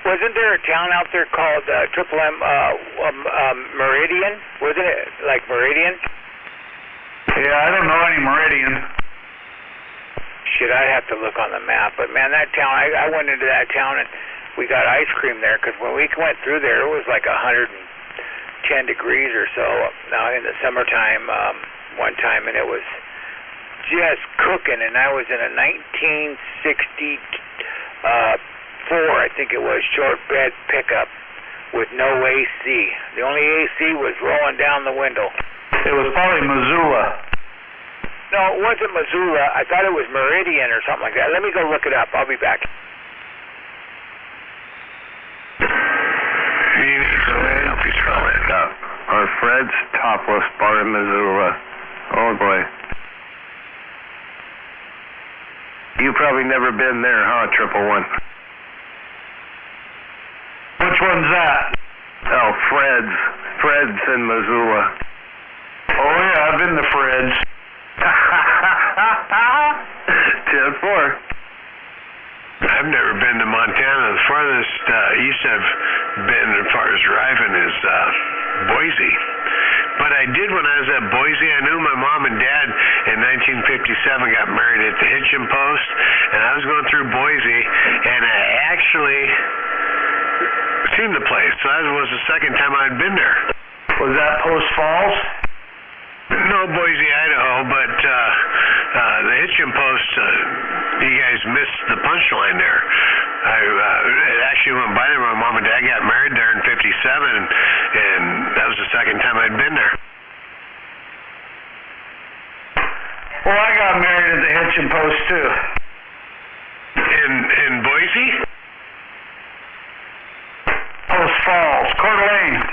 What wasn't there a town out there called Triple M Meridian? Wasn't it like Meridian? Yeah, I don't know any Meridian. Shit, I'd have to look on the map. But man, that town, I went into that town and we got ice cream there because when we went through there, it was like 110 degrees or so now in the summertime one time, and it was just cooking. And I was in a 1964, I think it was, short bed pickup with no AC. The only AC was rolling down the window. It was probably Missoula. No, it wasn't Missoula. I thought it was Meridian or something like that. Let me go look it up. I'll be back. Or Fred's Topless Bar in Missoula. Oh boy. You've probably never been there, huh, 111? Which one's that? Oh, Fred's. Fred's in Missoula. Oh yeah, I've been to Fred's. 10-4. I've never been to Montana. The farthest east I've been as far as driving is Boise. But I did when I was at Boise. I knew my mom and dad in 1957 got married at the Hitchin Post, and I was going through Boise, and I actually seen the place. So that was the second time I'd been there. Was that Post Falls? No, Boise, Idaho, but the Hitchin Post, you guys missed the punchline there. It actually went by there. My mom and dad got married there in 57, and that was the second time I'd been there. Well, I got married at the Hitchin Post, too. In Boise? Post Falls, Coeur d'Alene.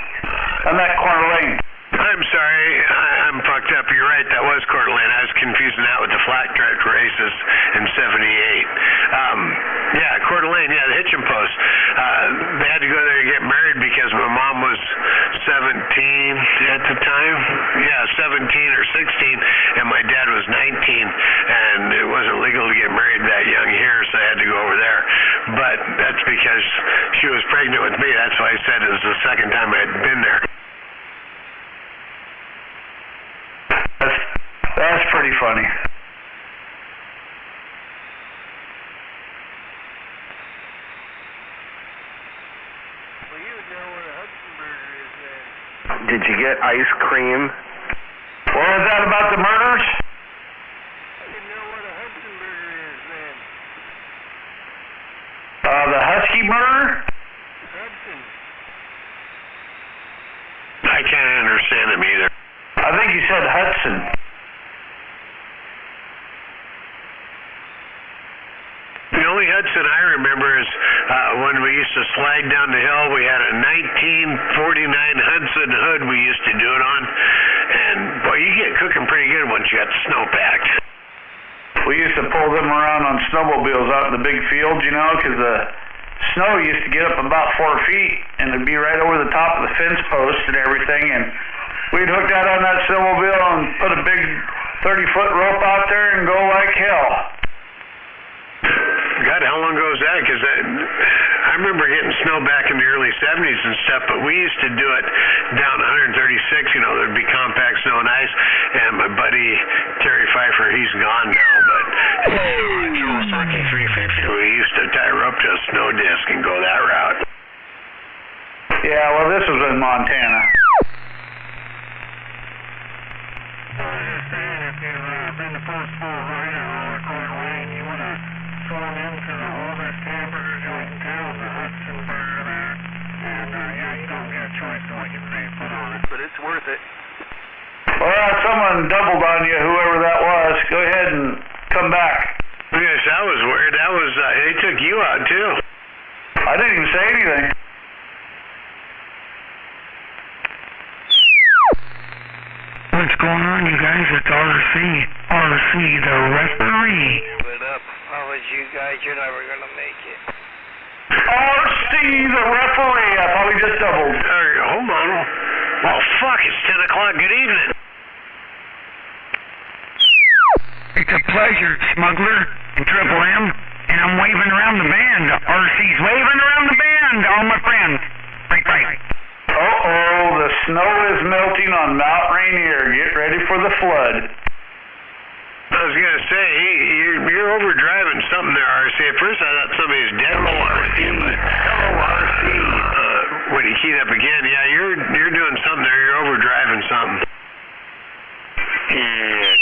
I'm at Coeur d'Alene. I'm sorry, I'm fucked up. You're right, that was Coeur d'Alene. I was confusing that with the flat track races in 78. Yeah, Coeur d'Alene, yeah, the Hitchin Post. They had to go there to get married because my mom was 17 at the time. Yeah, 17 or 16, and my dad was 19, and it wasn't legal to get married that young here, so I had to go over there. But that's because she was pregnant with me. That's why I said it was the second time I had been there. That's pretty funny. Well, you would know where the Hudson Burger is then. Did you get ice cream? What was that about the murders? You know where the Hudson Burger is then. The Husky murder? Hudson. I can't understand him either. I think you said Hudson. The only Hudson I remember is when we used to slide down the hill. We had a 1949 Hudson hood we used to do it on. And, boy, you get cooking pretty good once you got the snow packed. We used to pull them around on snowmobiles out in the big fields, you know, because the snow used to get up about 4 feet, and it'd be right over the top of the fence post and everything, and we'd hook that on that snowmobile and put a big 30-foot rope out there and go like hell. God, how long ago was that? Because I remember getting snow back in the early 70s and stuff, but we used to do it down 136, you know, there'd be compact snow and ice, and my buddy Terry Pfeiffer, he's gone now, but we used to tie a rope to a snow disc and go that route. Yeah, well, this was in Montana. But it's worth it. Well, someone doubled on you, whoever that was. Go ahead and come back. Yes, that was weird. That was, they took you out, too. I didn't even say anything. What's going on, you guys? It's RC. RC, the referee. Split up. How was you guys? You're never going to make it. RC, the referee. I probably just doubled. Hold on. Well, fuck, it's 10 o'clock. Good evening. It's a pleasure, Smuggler and Triple M, and I'm waving around the band. RC's waving around the band. friends, all my friends. Break. Uh-oh, the snow is melting on Mount Rainier. Get ready for the flood. I was gonna say, you're overdriving something there, RC. At first I thought somebody was dead. When you keyed up again, yeah, you're doing something there. You're overdriving something. Yeah.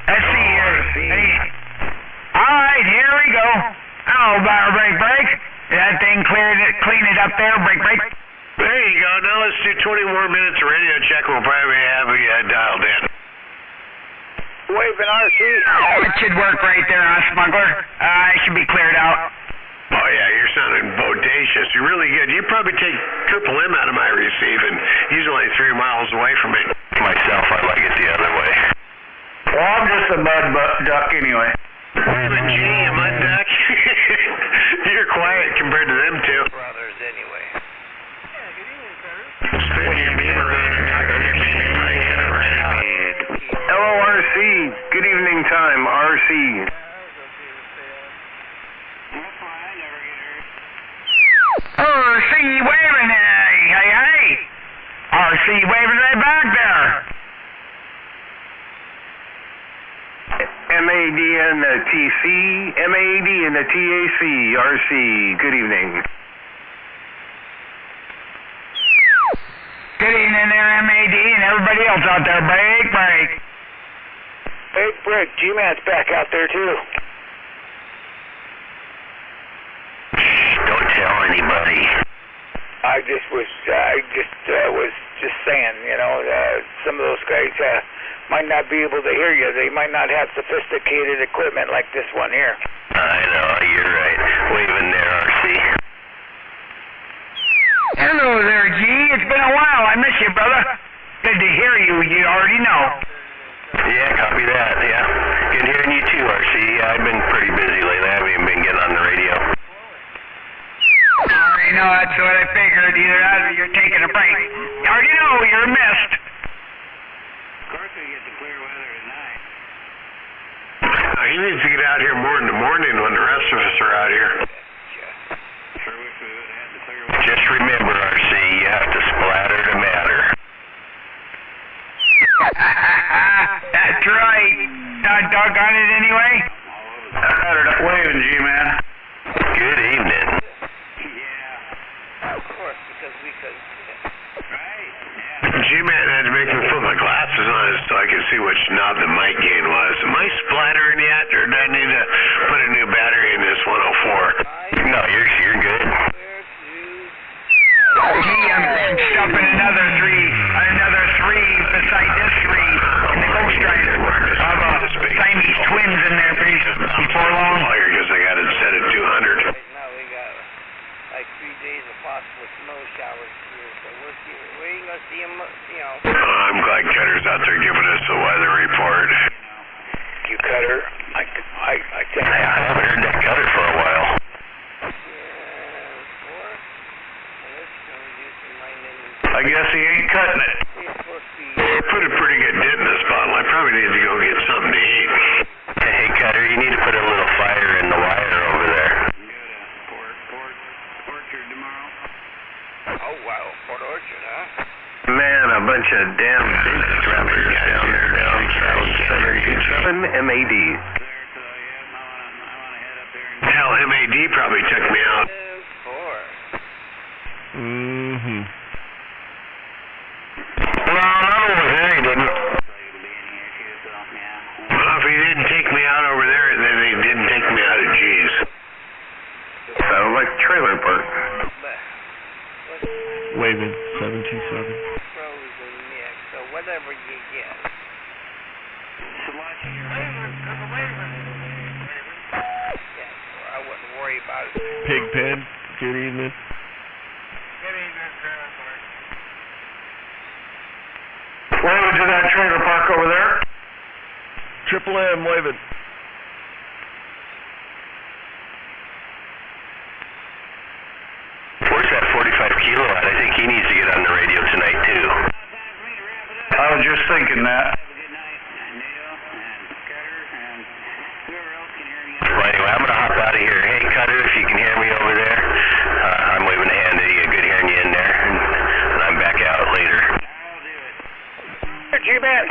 Let's see here. All right, here we go. Oh, break. That thing clean it up there. Break. There you go. Now let's do 20 more minutes of radio check. We'll probably have you dialed in. Waving RC. Oh, it should work right there, smuggler. It should be cleared out. Oh, yeah, you're sounding bodacious. You're really good. You probably take Triple M out of my receive, and he's only 3 miles away from me. Myself, I like it the other way. Well, I'm just a mud duck anyway. Waving G, a mud duck. You're quiet compared to them two. Brothers, anyway. Hello, RC. Good evening time, RC. RC waving, hey. RC waving right back there. MAD and the TC, MAD and the TAC, RC. Good evening. Good evening there, MAD, and everybody else out there. Break. Break. G-Man's back out there, too. Don't tell anybody. I was just saying, some of those guys might not be able to hear you. They might not have sophisticated equipment like this one here. I know, you're right. Waving there, RC. Hello there, G. It's been a while. I miss you, brother. Good to hear you. You already know. Yeah, copy that, yeah. Good hearing you too, RC. I've been pretty busy lately. I haven't even been getting on the radio. I already know. That's what I figured. Either that or you're taking a break. You already know you're missed. Of course we get the clear weather tonight. He needs to get out here more in the morning when the rest of us are out here. Sure wish we would have had the clear weather. Just remember, RC, you have to splatter to matter. That's right. Doggone it anyway. Waving, G-Man. Good evening. Of course, because we could. G-Man had to make me put my glasses on so I could see which knob the mic gain was. Am I splattering yet, or do I need to put a new battery in this 104? No, you're good. Gee, I'm stuffing another three beside this three in the Ghost Rider. I'll have Siamese twins in there before long. Because I got it set at 200. Right now we got like 3 days of possible snow showers here, so we ain't gonna see them, I'm glad Cutter's out there giving us the weather report. You Cutter? I think I haven't heard that Cutter for a while. I guess he ain't cutting it. I put a pretty good dent in this bottle. I probably need to go get something to eat. Hey, Cutter, you need to put a little fire in the wire over there. Orchard tomorrow. Oh, wow. Port Orchard, huh? Man, a bunch of damn big trappers down there down south 727 MAD. Hell, MAD probably took me out. Mm-hmm. No, not over there, he didn't. Well, if he didn't take me out over there, then he didn't take me out of G's. Sounds like a trailer park. Waving 727. Frozen, yeah, so whatever you get. Yeah, I wouldn't worry about it. Pigpen, good evening. Good evening, trailer park. Waving to that trailer park over there. Triple M, waving. Where's that 45 kilo at? I think he needs to get on the radio tonight, too. I was just thinking that. Well, anyway, I'm going to hop out of here. G-Man.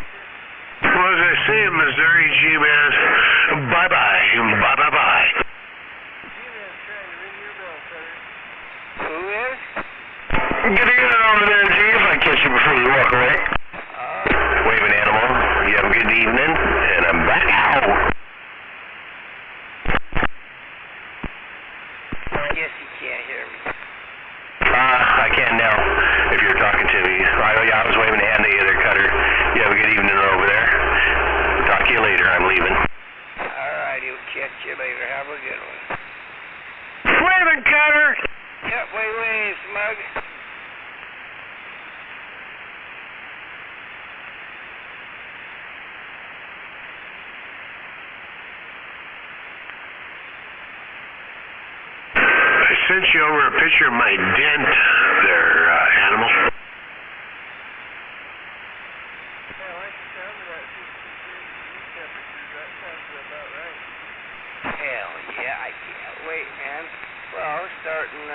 Well, as I say in Missouri, G-Man, bye-bye, bye-bye-bye. Who is? I'm gonna get it over there, G, if I catch you before you walk away. Waving animal, you have a good evening, and I'm back out. I guess you can't hear me. I can now, if you're talking to me. I was waving a hand at you there, Cutter. You have a good evening over there. Talk to you later, I'm leaving. Alrighty, we'll catch you later. Have a good one. Waving, Cutter! Yep, wave, Smug. I sent you over a picture of my dent there, animal. Hell yeah, I can't wait, man. Well, starting,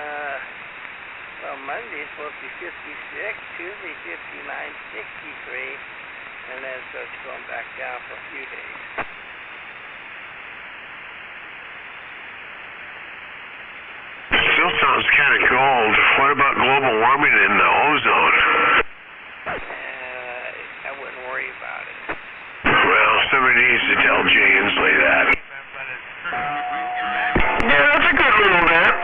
Monday's supposed to be 56, Tuesday 59, 63, and then it starts going back down for a few days. Still sounds kind of cold. What about global warming in the ozone? I wouldn't worry about it. Well, somebody needs to tell Jay Inslee that. Yeah, that's a good little nap.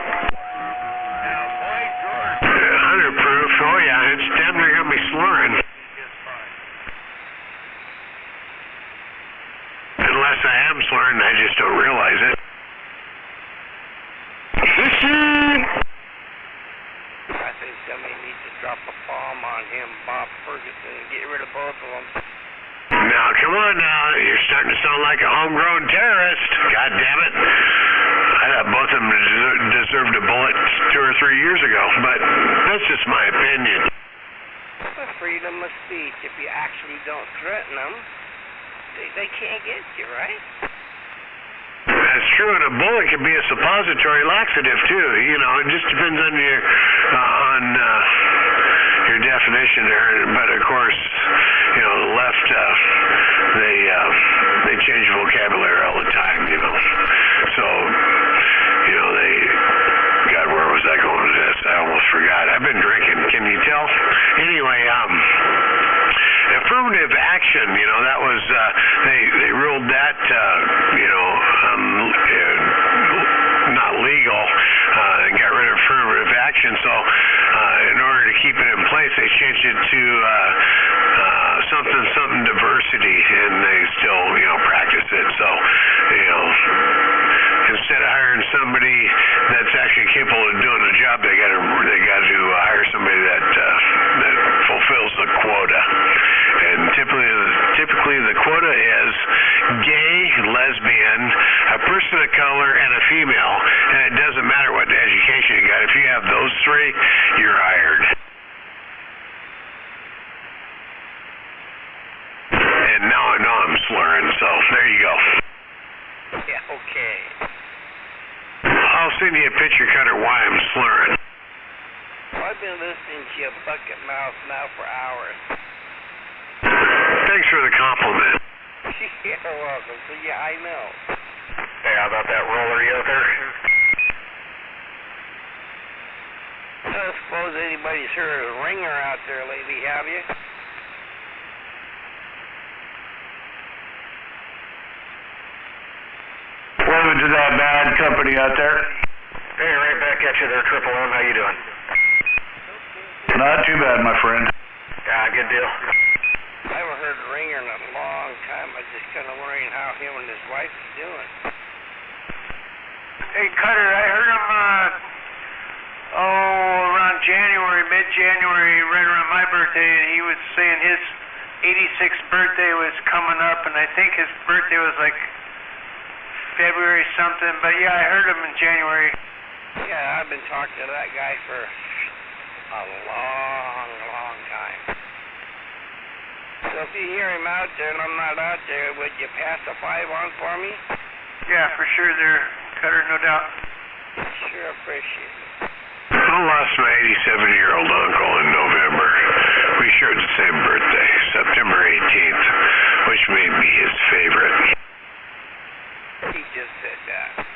100 proof. Oh yeah, it's damn near got me slurring. Unless I am slurring, I just don't realize it. I think somebody needs to drop a bomb on him, Bob Ferguson, and get rid of both of them. Now, come on now. You're starting to sound like a homegrown terrorist. God damn it. I thought both of them deserved a bullet 2 or 3 years ago, but that's just my opinion. Well, freedom of speech. If you actually don't threaten them, they can't get you, right? That's true, and a bullet can be a suppository laxative too. You know, it just depends on your definition there. But of course, you know, the left they change vocabulary all the time. You know, so you know God, where was I going with this? I almost forgot. I've been drinking. Can you tell? Anyway, affirmative action. You know, that was they ruled that not legal, and got rid of affirmative action. So in order to keep it in place, they changed it to something diversity, and they still practice it. So instead of hiring somebody that's actually capable of doing the job, they got to hire somebody that fulfills the quota. And typically the quota is gay, lesbian, a person of color, and a female. And it doesn't matter what education you got. If you have those three, you're hired. And now I know I'm slurring, so there you go. Yeah, okay. I'll send you a picture, Cutter, why I'm slurring. Well, I've been listening to you bucket mouth now for hours. Thanks for the compliment. You're welcome. So yeah, I know. Hey, how about that roller yoker? I don't suppose anybody's heard of Ringer out there lately, have you? Welcome to that bad company out there. Hey, right back at you there, Triple M. How you doing? Not too bad, my friend. Yeah, good deal. I haven't heard Ringer in a long time. I was just kind of wondering how him and his wife is doing. Hey, Cutter, I heard him, around January, mid-January, right around my birthday, and he was saying his 86th birthday was coming up, and I think his birthday was like February something, but yeah, I heard him in January. Yeah, I've been talking to that guy for a long time. So if you hear him out there and I'm not out there, would you pass the 5 on for me? Yeah, for sure there, Cutter, no doubt. Sure appreciate it. I lost my 87-year-old uncle in November. We shared the same birthday, September 18th. favorite. He just said that.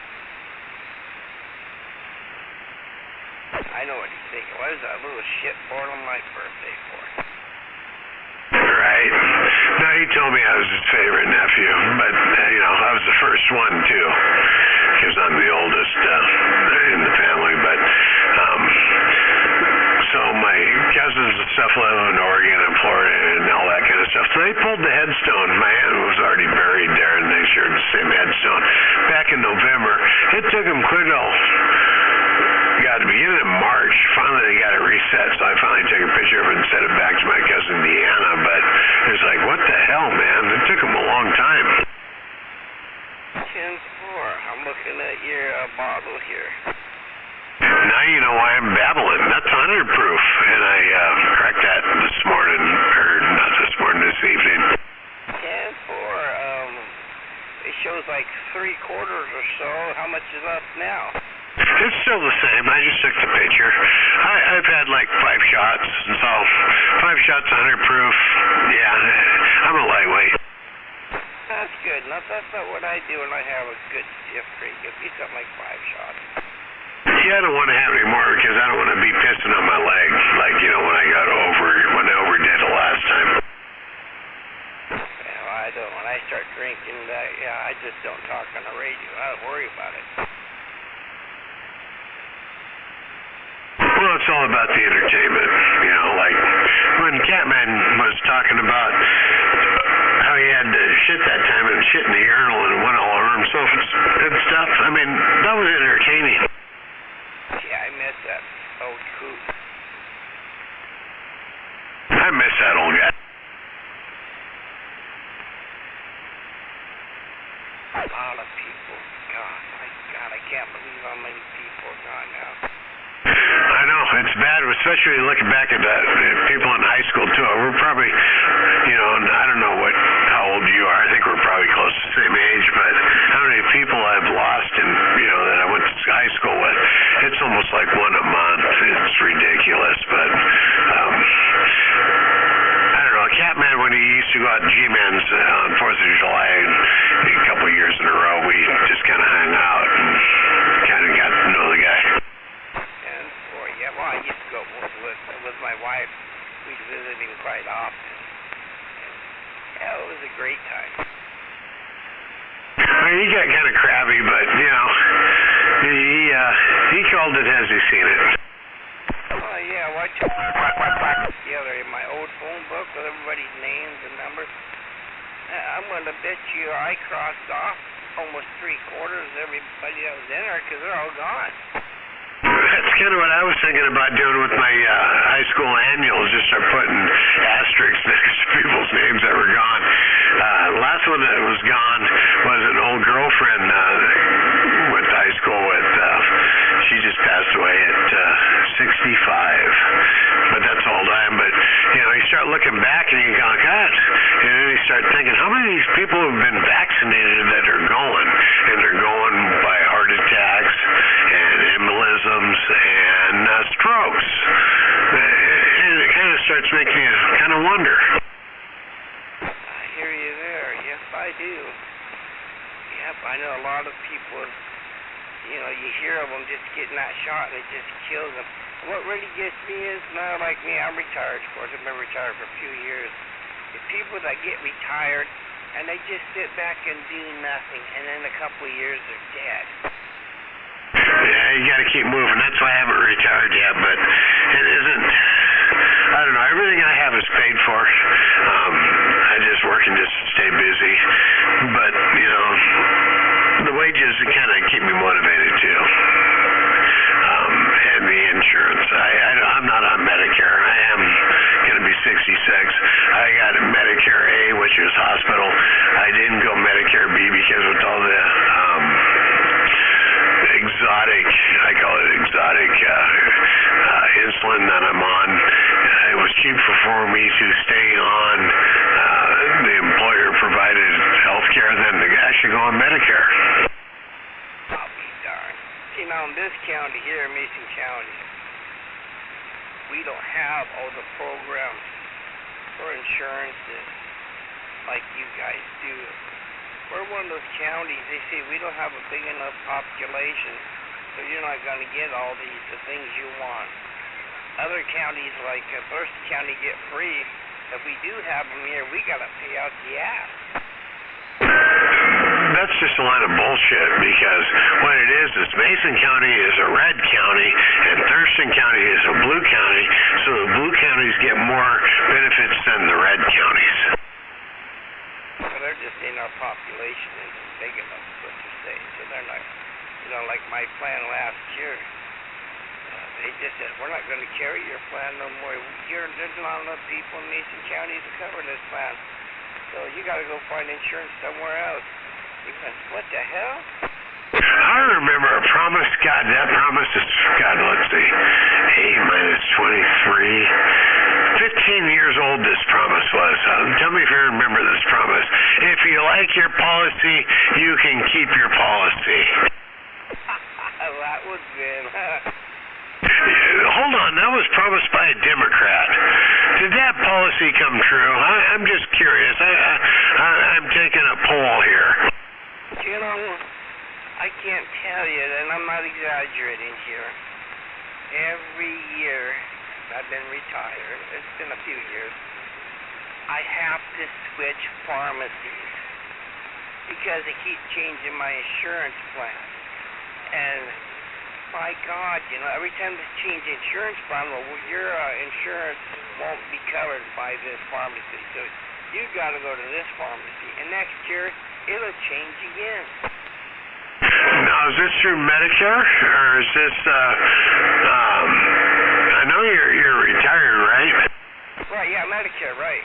I know what he's thinking. Why was that little shit born on my birthday for? Right. No, he told me I was his favorite nephew, but, I was the first one, too, because I'm the oldest in the family, but, so my cousins and stuff live in Oregon and Florida and all that kind of stuff. So they pulled the headstone. My aunt was already buried there, and they shared the same headstone. Back in November, it took them clear till, the beginning of March. Finally, they got it reset, so I finally took a picture of it and sent it back to my cousin Deanna. But it was like, what the hell, man? It took them a long time. 10-4. I'm looking at your bottle here. Now you know why I'm babbling. That's 100 proof, and I cracked that this morning, or not this morning, this evening. 10-4. It shows like 3/4 or so. How much is up now? It's still the same. I just took the picture. I've had like 5 shots, and so 5 shots, 100 proof. Yeah, I'm a lightweight. That's good. Now, that's not what I do when I have a good stiff drink. It'd be something like 5 shots. Yeah, I don't want to have any more because I don't want to be pissing on my leg like, when I overdid it last time. Well, I don't. When I start drinking, I just don't talk on the radio. I don't worry about it. Well, it's all about the entertainment, like when Catman was talking about how he had to shit that time and shit in the urinal and it went all over himself and stuff. I mean, that was entertaining. Yeah, I miss that old coot. I miss that old guy. A lot of people. God, my God, I can't believe how many people are gone now. I know, it's bad, especially looking back at that, people in high school, too. We're probably, I don't know how old you are. I think we're probably close to the same age, but how many people I've lost and, that I went to high school with, it's almost like one a month. It's ridiculous, but, I don't know, Catman, when he used to go out to G-Man's on 4th of July, a couple of years in a row, we just kind of hung out and kind of got to know the guy. Well, I used to go with my wife. We'd visit him quite often. Yeah, it was a great time. Well, he got kind of crabby, but, he called it as he seen it. Oh, yeah, well, I took together in my old phone book with everybody's names and numbers. I'm going to bet you I crossed off almost 3/4 of everybody that was in there because they're all gone. That's kind of what I was thinking about doing with my high school annuals, just start putting asterisks next to people's names that were gone. Last one that was gone was an old girlfriend went to high school with. She just passed away at 65. But that's all time. But, you start looking back and you go, God, and then you start thinking, how many of these people have been vaccinated that are going? And they're going by heart attacks and embolisms and strokes. And it kind of starts making you kind of wonder. I hear you there. Yes, I do. Yep, I know a lot of people, you hear of them just getting that shot and it just kills them. What really gets me is, not like me, I'm retired, of course. I've been retired for a few years. The people that get retired and they just sit back and do nothing, and in a couple of years they're dead. Yeah, you got to keep moving. That's why I haven't retired yet, but it isn't. I don't know. Everything I have is paid for. I just working just to stay busy, but the wages kind of keep me motivated too. And the insurance. I'm not on Medicare. I am going to be 66. I got a Medicare A, which is hospital. I didn't go Medicare B because with all the exotic, I call it exotic insulin that I'm on, it was cheaper for me to stay on the employer provided health care than to actually go on Medicare. I'll be darned. See, now in this county here, Mason County, we don't have all the programs for insurances. like you guys do. We're one of those counties, they say we don't have a big enough population, so you're not going to get all the things you want. Other counties like Thurston County get free. If we do have them here, we got to pay out the ass. That's just a lot of bullshit, because what it is Mason County is a red county and Thurston County is a blue county, so the blue counties get more benefits than the red counties. So they're just in our population isn't big enough for the state, so they're not, you know, like my plan last year. They just said, we're not going to carry your plan no more. There's not enough people in Mason County to cover this plan. So you got to go find insurance somewhere else. We went, what the hell? I remember a promise, God, that promise is, God, let's see, 8 minus 23. 15 years old this promise was. Tell me if you remember this promise. If you like your policy, you can keep your policy. That was good. Hold on, that was promised by a Democrat. Did that policy come true? I'm just curious. I'm taking a poll here. You know, I can't tell you, and I'm not exaggerating here. Every year I've been retired, it's been a few years, I have to switch pharmacies because they keep changing my insurance plan. And my God, you know, every time they change the insurance plan, well, your insurance won't be covered by this pharmacy. So you got to go to this pharmacy. And next year, it'll change again. Now, is this through Medicare, or is this, I know you're retired, right? Right, yeah, Medicare, right.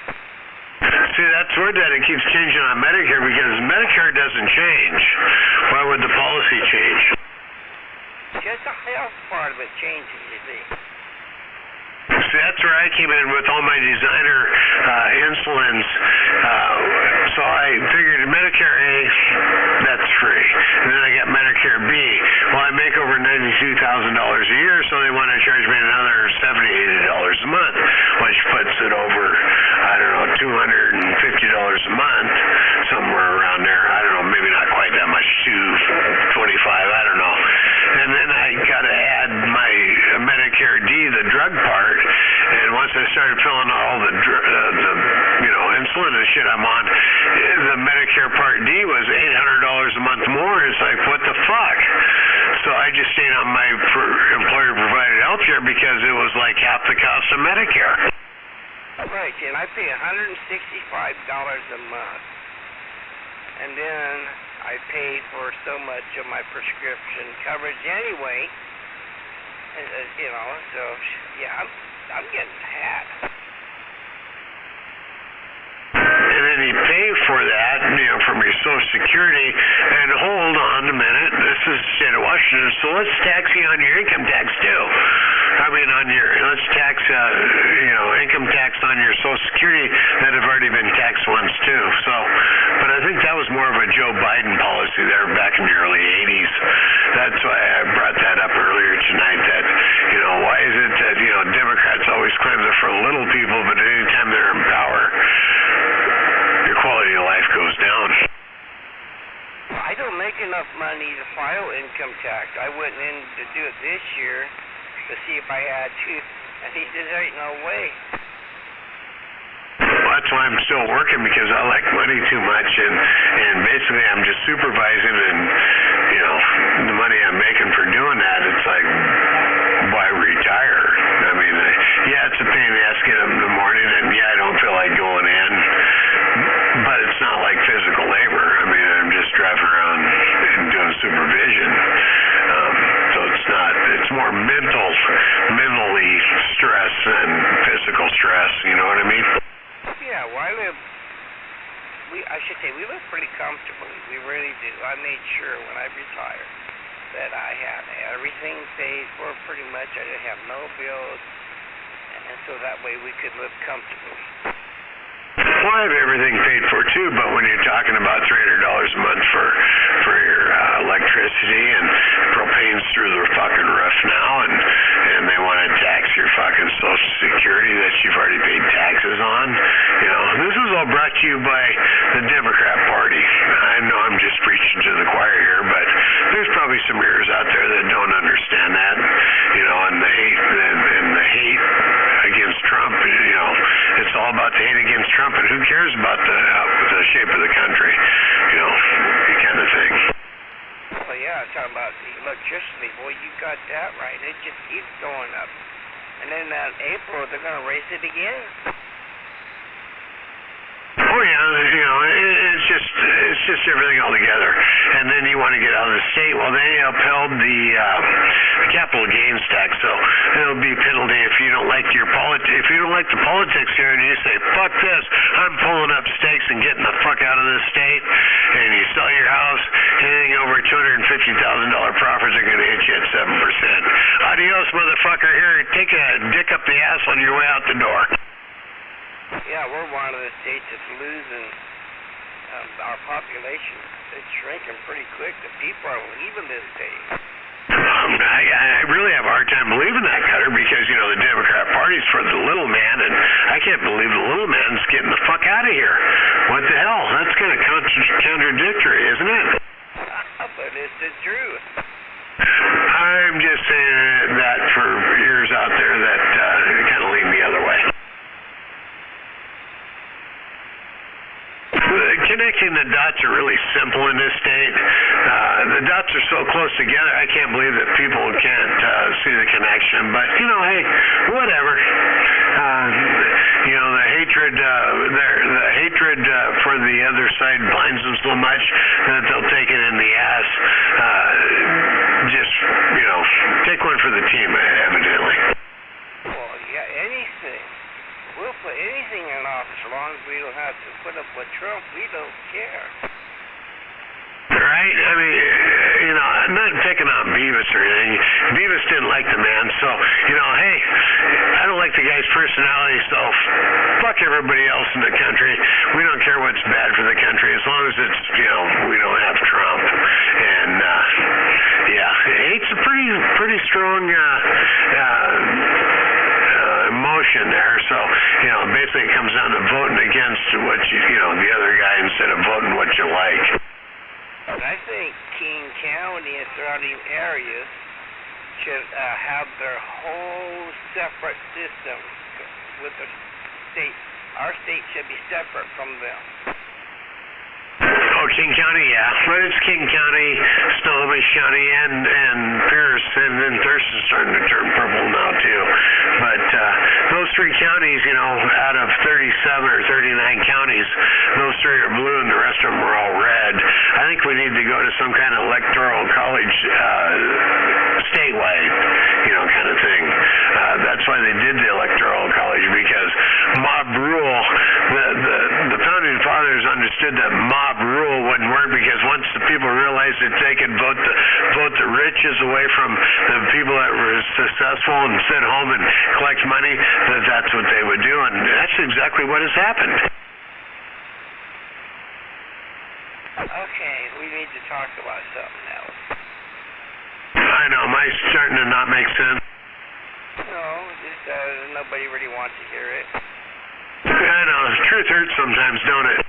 See, that's weird that it keeps changing on Medicare, because Medicare doesn't change. Why would the policy change? Just the health part of it changes, you see. See, that's where I came in with all my designer insulins. So I figured Medicare A, that's free. And then I got Medicare B. Well, I make over $92,000 a year, so they want to charge me another $70, $80 a month, which puts it over, I don't know, $250 a month, somewhere around there. I don't know, maybe not quite that much, $225, I don't know. And then I got to add my Medicare D, the drug part, and once I started filling out all the insulin and shit I'm on, the Medicare Part D was $800 a month more. It's like, what the fuck? So I just stayed on my employer-provided health care because it was like half the cost of Medicare. Right, and I pay $165 a month. And then I pay for so much of my prescription coverage anyway. You know, so yeah, I'm getting fat. And then you pay for that, from your Social Security. And hold on a minute, this is the state of Washington, so let's tax you on your income tax too. Let's tax, income tax on your Social Security that have already been taxed once too. So, but I think that was more of a Joe Biden policy there back in the early 80s. That's why I brought that up earlier tonight, that, why is it that, Democrats always claim they're for little people, but anytime they're in power, your quality of life goes down. I don't make enough money to file income tax. I went in to do it this year to see if I had to, and he said, there ain't no way. Well, that's why I'm still working, because I like money too much, and basically I'm just supervising, and, the money I'm making for doing that, it's like, why retire? I mean, yeah, it's a pain in the ass to get up in the morning, and yeah, I don't feel like going in, but it's not like physical labor. I mean, I'm just driving around and doing supervision. So it's more mentally stress than physical stress, you know what I mean? Yeah, well, we live pretty comfortably. We really do. I made sure when I retired that I had everything paid for pretty much. I didn't have no bills, and so that way we could live comfortably. Well, I have everything paid for too, but when you're talking about $300 a month for your electricity, and propane's through the fucking roof now, and they want to tax your fucking Social Security that you've already paid taxes on, this is all brought to you by Trump, and who cares about the shape of the country? You know, kind of thing. Well, yeah, talking about the electricity. Boy, you got that right. It just keeps going up. And then in April, they're going to raise it again. Oh yeah, you know, it's just everything all together. And then you want to get out of the state. Well, they upheld the capital gains tax, so it'll be a penalty if you don't like if you don't like the politics here, and you say fuck this, I'm pulling up stakes and getting the fuck out of this state, and you sell your house, anything over $250,000 profits are going to hit you at 7%. Adios, motherfucker. Here, take a dick up the ass on your way out the door. Yeah, we're one of the states that's losing our population. It's shrinking pretty quick. The people are leaving this state. I really have a hard time believing that, Cutter, because, you know, the Democrat Party's for the little man, and I can't believe the little man's getting the fuck out of here. What the hell? That's kind of contradictory, isn't it? But it's the truth. I'm just saying that for ears out there that kind of lean the other way. Connecting the dots are really simple in this state. The dots are so close together, I can't believe that people can't see the connection. But, you know, hey, whatever. You know, the hatred for the other side blinds them so much that they'll take it in the ass. Just, you know, take one for the team, evidently. Well, yeah, anything. We'll put anything in office as long as we don't have to put up with Trump. We don't care. Right? I mean, you know, I'm not picking on Beavis or anything. Beavis didn't like the man, so, you know, hey, I don't like the guy's personality, so fuck everybody else in the country. We don't care what's bad for the country as long as it's, you know, we don't have Trump. And, yeah, hate's a pretty strong, emotion there, so, you know, basically it comes down to voting against what you know, the other guy instead of voting what you like. I think King County and surrounding areas should have their whole separate system with the state. Our state should be separate from them. Oh, King County, yeah. But it's King County, Snohomish County, and Pierce, and then Thurston's starting to turn purple now, too. But those three counties, you know, out of 37 or 39 counties, those three are blue and the rest of them are all red. I think we need to go to some kind of electoral college statewide, you know, kind of thing. That's why they did the electoral college, because mob rule, the founding fathers understood that mob rule wouldn't work, because once the people realized that they could vote the riches away from the people that were successful and sit home and collect money, that's what they would do, and that's exactly what has happened. Okay, we need to talk about something else. I know, am I starting to not make sense? No, just nobody really wants to hear it. I know, the truth hurts sometimes, don't it?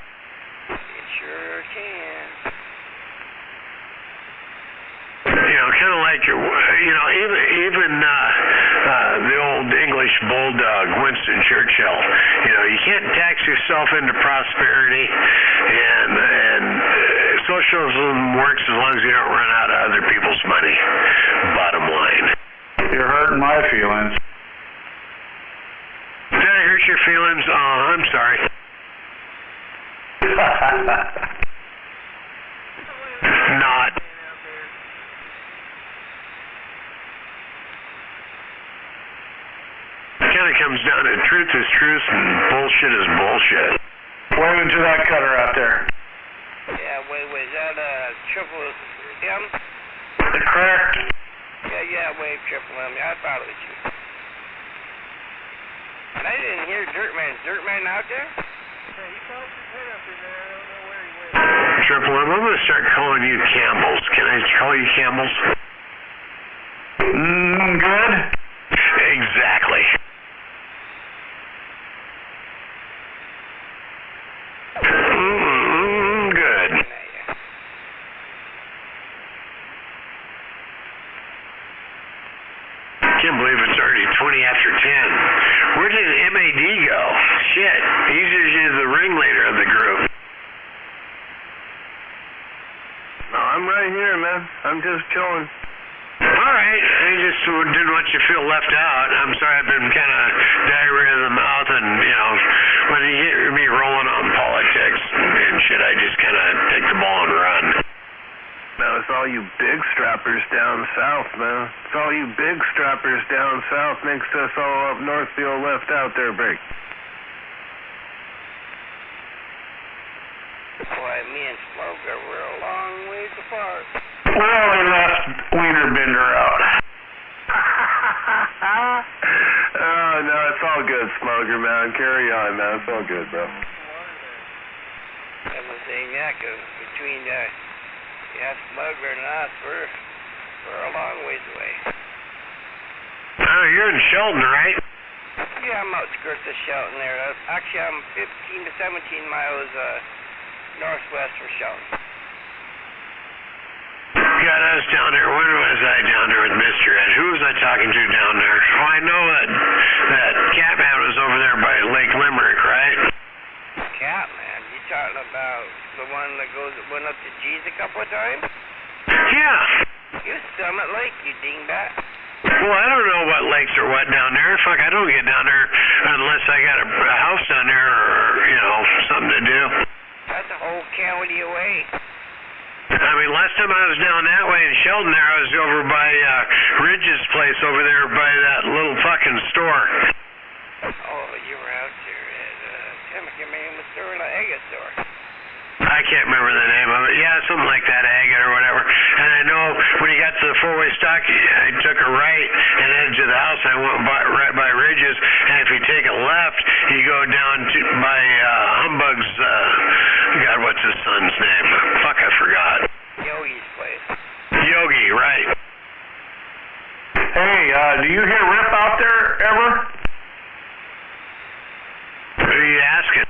It sure can. You know, kind of like, you know, even the old English bulldog, Winston Churchill. You know, you can't tax yourself into prosperity, and socialism works as long as you don't run out of other people's money. Bottom line. You're hurting my feelings. Did I hurt your feelings? Oh, I'm sorry. Not. Kind of comes down to truth is truth and bullshit is bullshit. Waving to that cutter out there. Yeah, wait, is that Triple M? Correct. Yeah, wave Triple M. I thought it was you. And I didn't hear Dirtman. Is Dirtman out there? Yeah, he called his head up in there. I don't know where he went. Triple M, I'm going to start calling you Campbells. Can I call you Campbells? Good. Exactly. Good. Can't believe it's already 20 after 10. Where did MAD go? Shit. He's usually the ringleader of the group. No, I'm right here, man. I'm just chilling. All right, I just didn't want you to feel left out. I'm sorry I've been kind of diarrhea in the mouth, and, you know, when you get me rolling on politics and shit, I just kind of take the ball and run. Now, it's all you big strappers down south, man. It's all you big strappers down south makes us all up north feel left out there, Brig. Why, me and Smoker were a long ways apart. Well, they left Wiener Bender out. Oh, no, it's all good, Smoker, man. Carry on, man. It's all good, bro. I was saying, yeah, 'cause between Smoker and us, we're a long ways away. Oh, you're in Shelton, right? Yeah, I'm outskirts of Shelton there. Actually, I'm 15 to 17 miles northwest from Shelton. God, I was down there. When was I down there with Mr. Ed? Who was I talking to down there? Well, I know that Catman was over there by Lake Limerick, right? Catman? You talking about the one that went up to G's a couple of times? Yeah. You Summit Lake, you dingbat. Well, I don't know what lakes are what down there. Fuck, I don't get down there unless I got a house down there or, you know, something to do. That's a whole county away. I mean, last time I was down that way in Shelton there, I was over by Ridge's place over there by that little fucking store. Oh, you were out there at Timothy was store, the Agate store. I can't remember the name of it. Yeah, something like that, Agate or whatever. And I know when you got to the four-way stop, I took a right and headed to the house. I went right by Ridge's, and if you take a left, you go down to by Humbug's. God, what's his son's name? Fuck, I forgot. Yogi's place. Yogi, right? Hey, do you hear Rip out there ever? Who are you asking?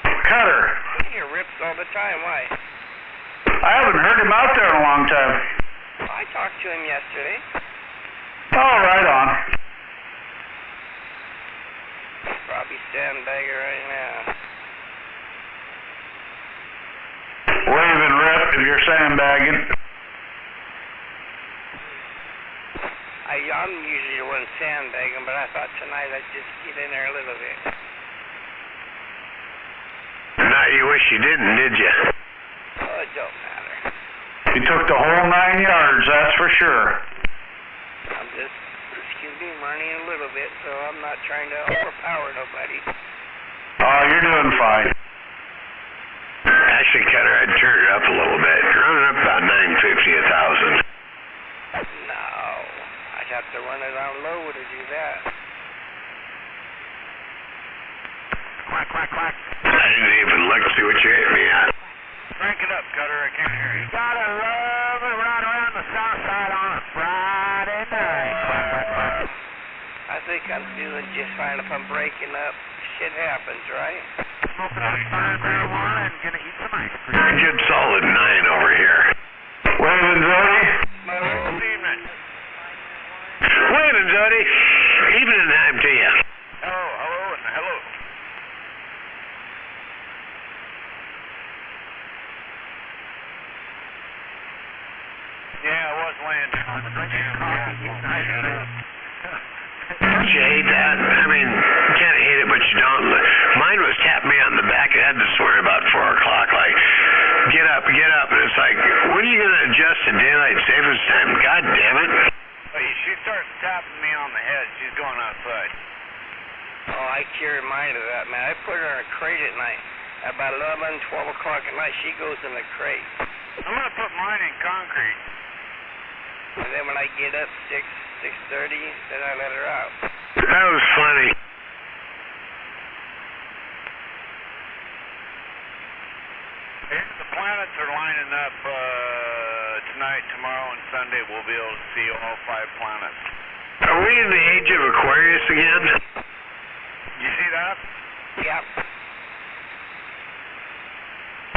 Cutter. I hear Rips all the time. Why? I haven't heard him out there in a long time. I talked to him yesterday. Oh, right on. Probably sandbagger right now. Waving, Rip, if you're sandbagging. I'm usually the one sandbagging, but I thought tonight I'd just get in there a little bit. Now you wish you didn't, did you? Oh, it don't matter. You took the whole 9 yards, that's for sure. I'm just, running a little bit, so I'm not trying to overpower nobody. Oh, you're doing fine. Actually, Cutter, I'd turn it up a little bit. Run it up about 950, 1,000. No, I'd have to run it on low to do that. Quack, quack, quack. I didn't even look to see what you hit me at. Crank it up, Cutter. I can't hear you. Gotta love it right around the south side on a Friday night. Quack, quack, quack. I think I'm doing just fine if I'm breaking up. Shit happens, right? Smoking some fine marijuana and gonna eat some ice cream. Good solid 9 over here. Waving, Zody. Good evening. Waving, Zody. Evening time to you. Hello, hello, and hello. Yeah, I was laying down. Don't you hate that? I mean, you kind of hate it, but you don't. Mine was tapping me on the back of the head this morning about 4 o'clock, like, get up. And it's like, when are you going to adjust to daylight savings time? God damn it. She starts tapping me on the head. She's going outside. Oh, I carry mine to that, man. I put her in a crate at night. At about 11, 12 o'clock at night, she goes in the crate. I'm going to put mine in concrete. And then when I get up, 6:30, then I let her out. That was funny. The planets are lining up tonight, tomorrow, and Sunday. We'll be able to see all 5 planets. Are we in the age of Aquarius again? You see that? Yep.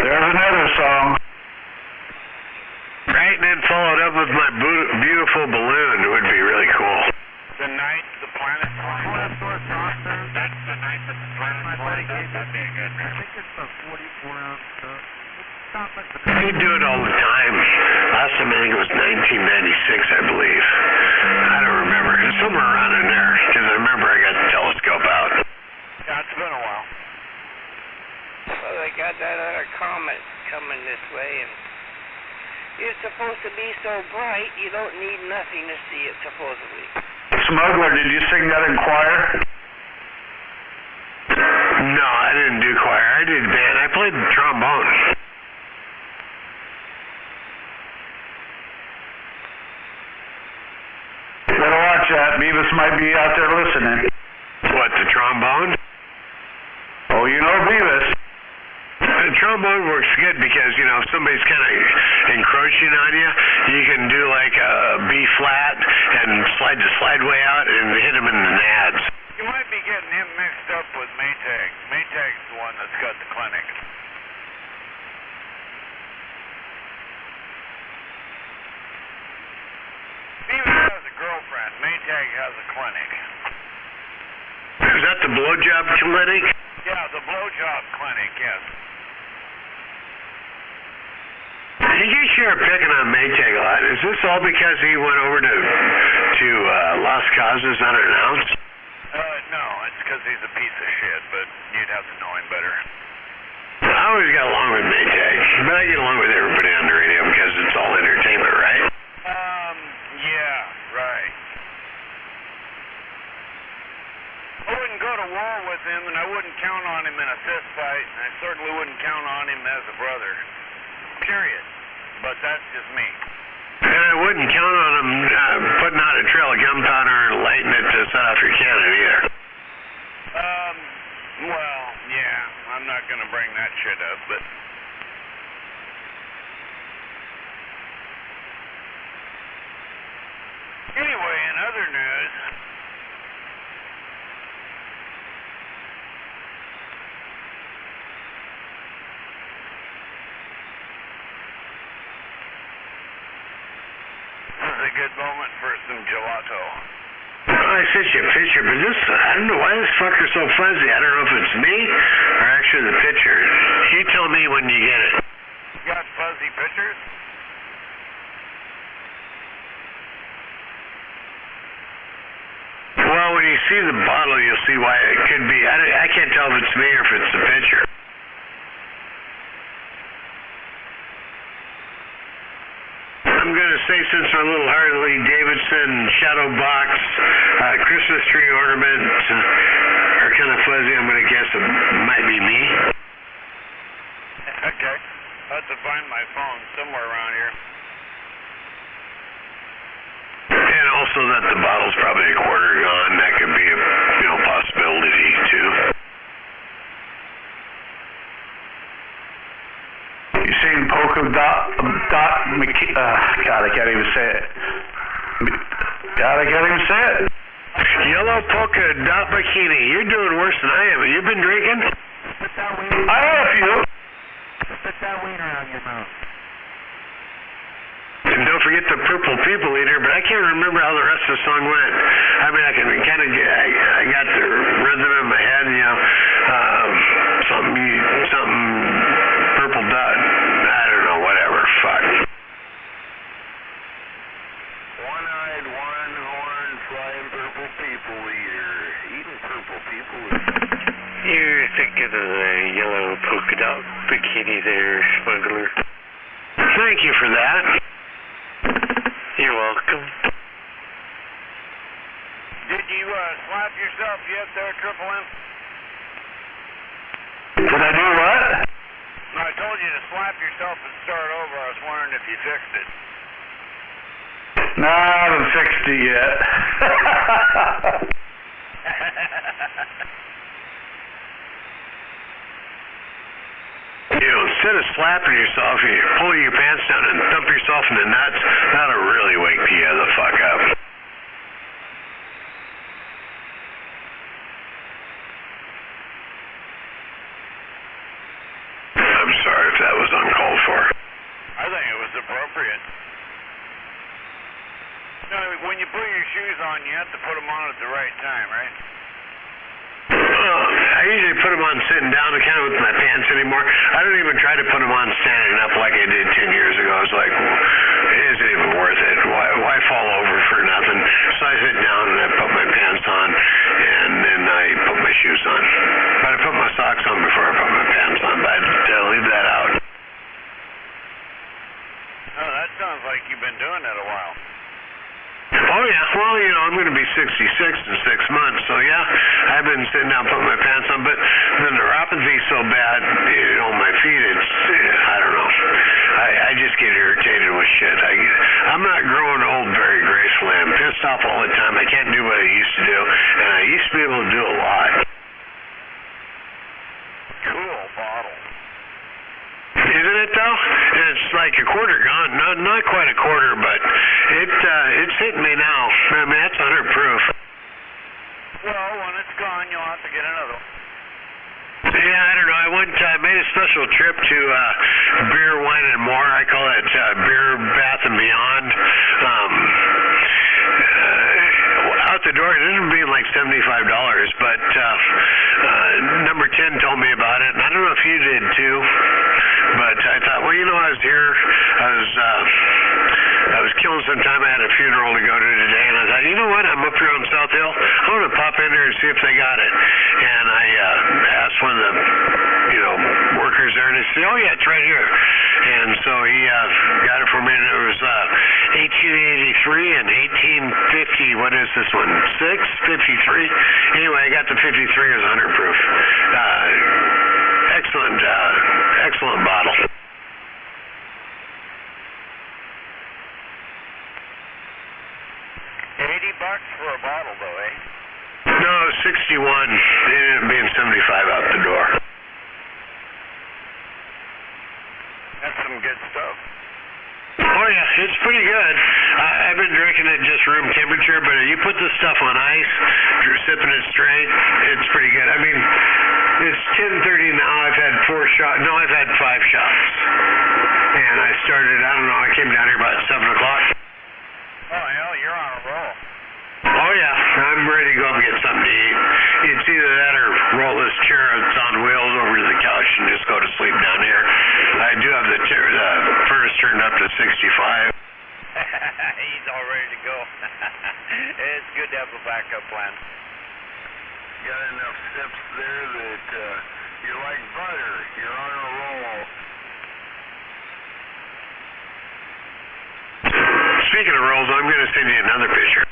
There's another song. Right, and then followed up with my beautiful balloon. It would be really cool. The night the planets line up. That's the night that the planets line You do it all the time. Last time I think it was 1996, I believe. I don't remember. It's somewhere around in there, because I remember I got the telescope out. Yeah, it's been a while. Well, they got that other comet coming this way, and it's supposed to be so bright, you don't need nothing to see it, supposedly. Smuggler, did you sing that in choir? No, I didn't do choir. I did band. I played the trombone. Better watch that. Beavis might be out there listening. What, the trombone? Oh, you know Beavis. The trombone works good because, you know, if somebody's kind of encroaching on you, you can do like a B flat and slide the slideway out and hit them in the nads. You might be getting him mixed up with Maytag. Maytag's the one that's got the clinic. Beavis has a girlfriend. Maytag has a clinic. Is that the blowjob clinic? Yeah, the blowjob clinic, yes. You guys sure are picking on Maytag a lot. Is this all because he went over to Las Casas unannounced? No, it's because he's a piece of shit, but you'd have to know him better. I always got along with Maytag, but I get along with everybody on the radio because it's all entertainment, right? Yeah, right. I wouldn't go to war with him, and I wouldn't count on him in a fist fight, and I certainly wouldn't count on him as a brother. Period. But that's just me. And I wouldn't count on him putting out a trail of gunpowder and lighting it to set off your cannon either. Well, yeah, I'm not gonna bring that shit up, but... Anyway, in other news... This is a good moment for some gelato. I sent you a picture, but this, I don't know why this fucker's so fuzzy. I don't know if it's me or actually the picture. You tell me when you get it. You got fuzzy pictures? Well, when you see the bottle, you'll see why it could be. I can't tell if it's me or if it's the picture. I'm going to say, since my little Harley Davidson shadow box Christmas tree ornaments are kind of fuzzy, I'm going to guess it might be me. Okay. I'll have to find my phone somewhere around here. And also that the bottle's probably a quarter gone. That could be a possibility too. You seen polka dot God, I can't even say it. God, I can't even say it. Yellow polka dot bikini. You're doing worse than I am. Have you been drinking? I had a few. Put that wiener out your mouth. And don't forget the Purple People Eater, but I can't remember how the rest of the song went. I mean, I can kind of get, I got the rhythm in my head, something purple dot. I don't know, whatever, fuck. One-eyed, one-horned, flying purple people eater. Eating purple people is... You're thinking of the yellow polka dot bikini there, smuggler. Thank you for that. You're welcome. Did you slap yourself yet there, Triple M? Did I do what? No, I told you to slap yourself and start over. I was wondering if you fixed it. No, I haven't fixed it yet. Instead of slapping yourself, you pull your pants down and thump yourself in the nuts. That'll really wake you the fuck up. I'm sorry if that was uncalled for. I think it was appropriate. No, when you put your shoes on, you have to put them on at the right time, right? I usually put them on sitting down kind of with my pants anymore. I don't even try to put them on standing up like I did 10 years ago. I was like, well, it isn't even worth it. Why fall over for nothing? So I sit down and I put my pants on, and then I put my shoes on. But I put my socks on before I put my pants on, but I'll leave that out. Oh, that sounds like you've been doing it a while. Oh, yeah. Well, you know, I'm going to be 66 in 6 months, so yeah, I've been sitting down putting my pants on, but the neuropathy's so bad, you know, my feet, I don't know. I just get irritated with shit. I'm not growing old very gracefully. I'm pissed off all the time. I can't do what I used to do, and I used to be able to do a lot. Cool bottle. Isn't it though? It's like a quarter gone. Not quite a quarter, but it's hitting me now. I mean, that's 100 proof. Well, when it's gone, you'll have to get another one. Yeah, I don't know. I made a special trip to Beer, Wine, and More. I call it Beer, Bath, and Beyond. Out the door, it ended up being like $75, but number 10 told me about it, and I don't know if you did too, but I thought, well, you know, I was here, I was killing some time. I had a funeral to go to today, and I thought, you know what, I'm up here on South Hill, I want to pop in there and see if they got it. And I asked one of the, you know, workers there, and they said, oh yeah, it's right here. And so he got it for me, and it was 1883 and 1850. What is this one? 653. Anyway, I got the 53 as 100 proof. Excellent bottle. $80 for a bottle, though, eh? No, 61. It ended up being 75 out the door. That's some good stuff. Oh yeah, it's pretty good. I've been drinking it just room temperature, but if you put this stuff on ice, sipping it straight, it's pretty good. I mean, it's 10:30 now. I've had 4 shots. No, I've had 5 shots. And I started, I don't know, I came down here about 7 o'clock. Oh, hell, you're on a roll. Oh yeah, I'm ready to go up and get something to eat. It's either that or roll this chair that's on wheels over to the couch and just go to sleep down here. I do have the furnace turned up to 65. He's all ready to go. It's good to have a backup plan. Got enough sips there that you're like butter. You're on a roll. Speaking of rolls, I'm going to send you another picture.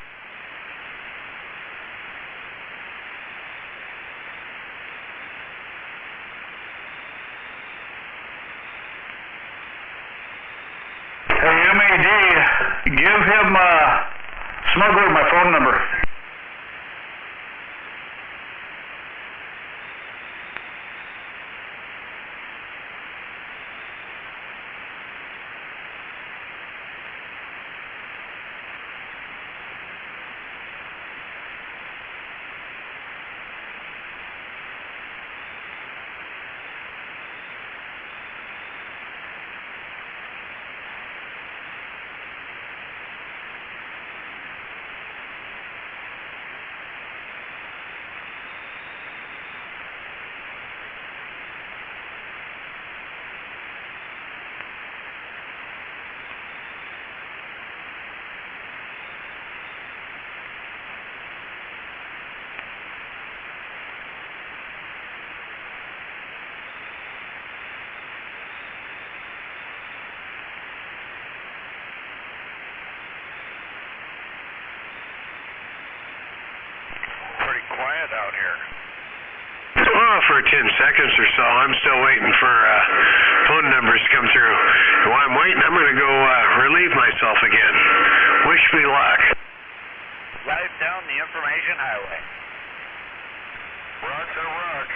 Hey, MAD, give him, Smuggler, my phone number. Quiet out here. Oh, for 10 seconds or so. I'm still waiting for phone numbers to come through. While I'm waiting, I'm going to go relieve myself again. Wish me luck. Live down the information highway. Rock to rock.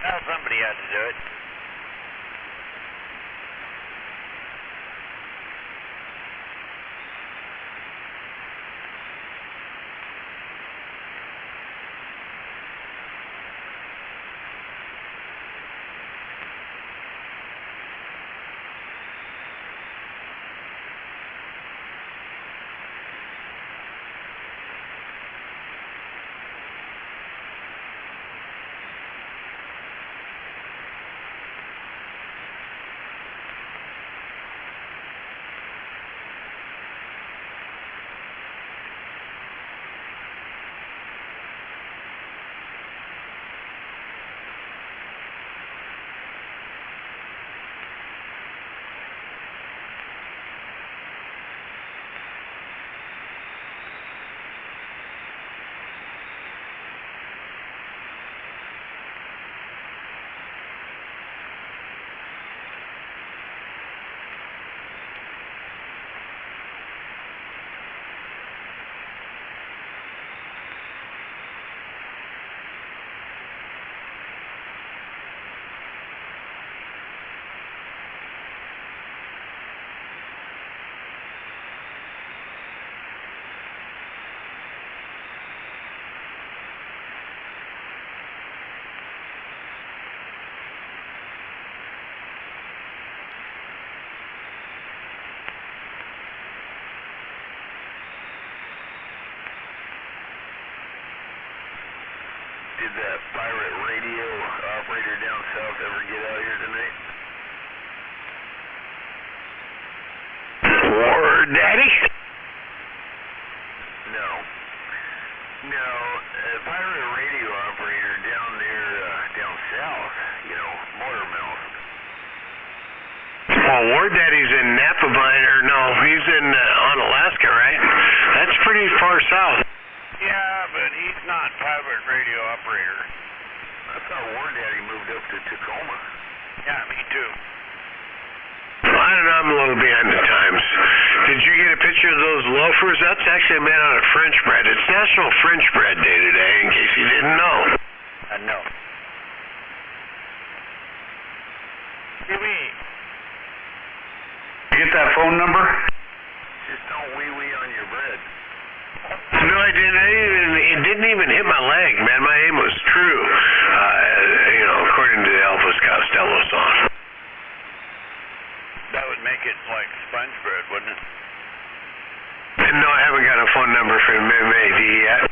Well, somebody had to do it. War Daddy's in Napavine, or no, he's in on Alaska, right? That's pretty far south. Yeah, but he's not private radio operator. I thought War Daddy moved up to Tacoma. Yeah, me too. I don't know, I'm a little behind the times. Did you get a picture of those loafers? That's actually a man out of French bread. It's National French Bread Day today, in case you didn't know. No. Jimmy. You get that phone number? Just don't wee-wee on your bread. No, I didn't. It didn't even hit my leg, man. My aim was true. According to the Elvis Costello song. That would make it like sponge bread, wouldn't it? No, I haven't got a phone number from MAD yet.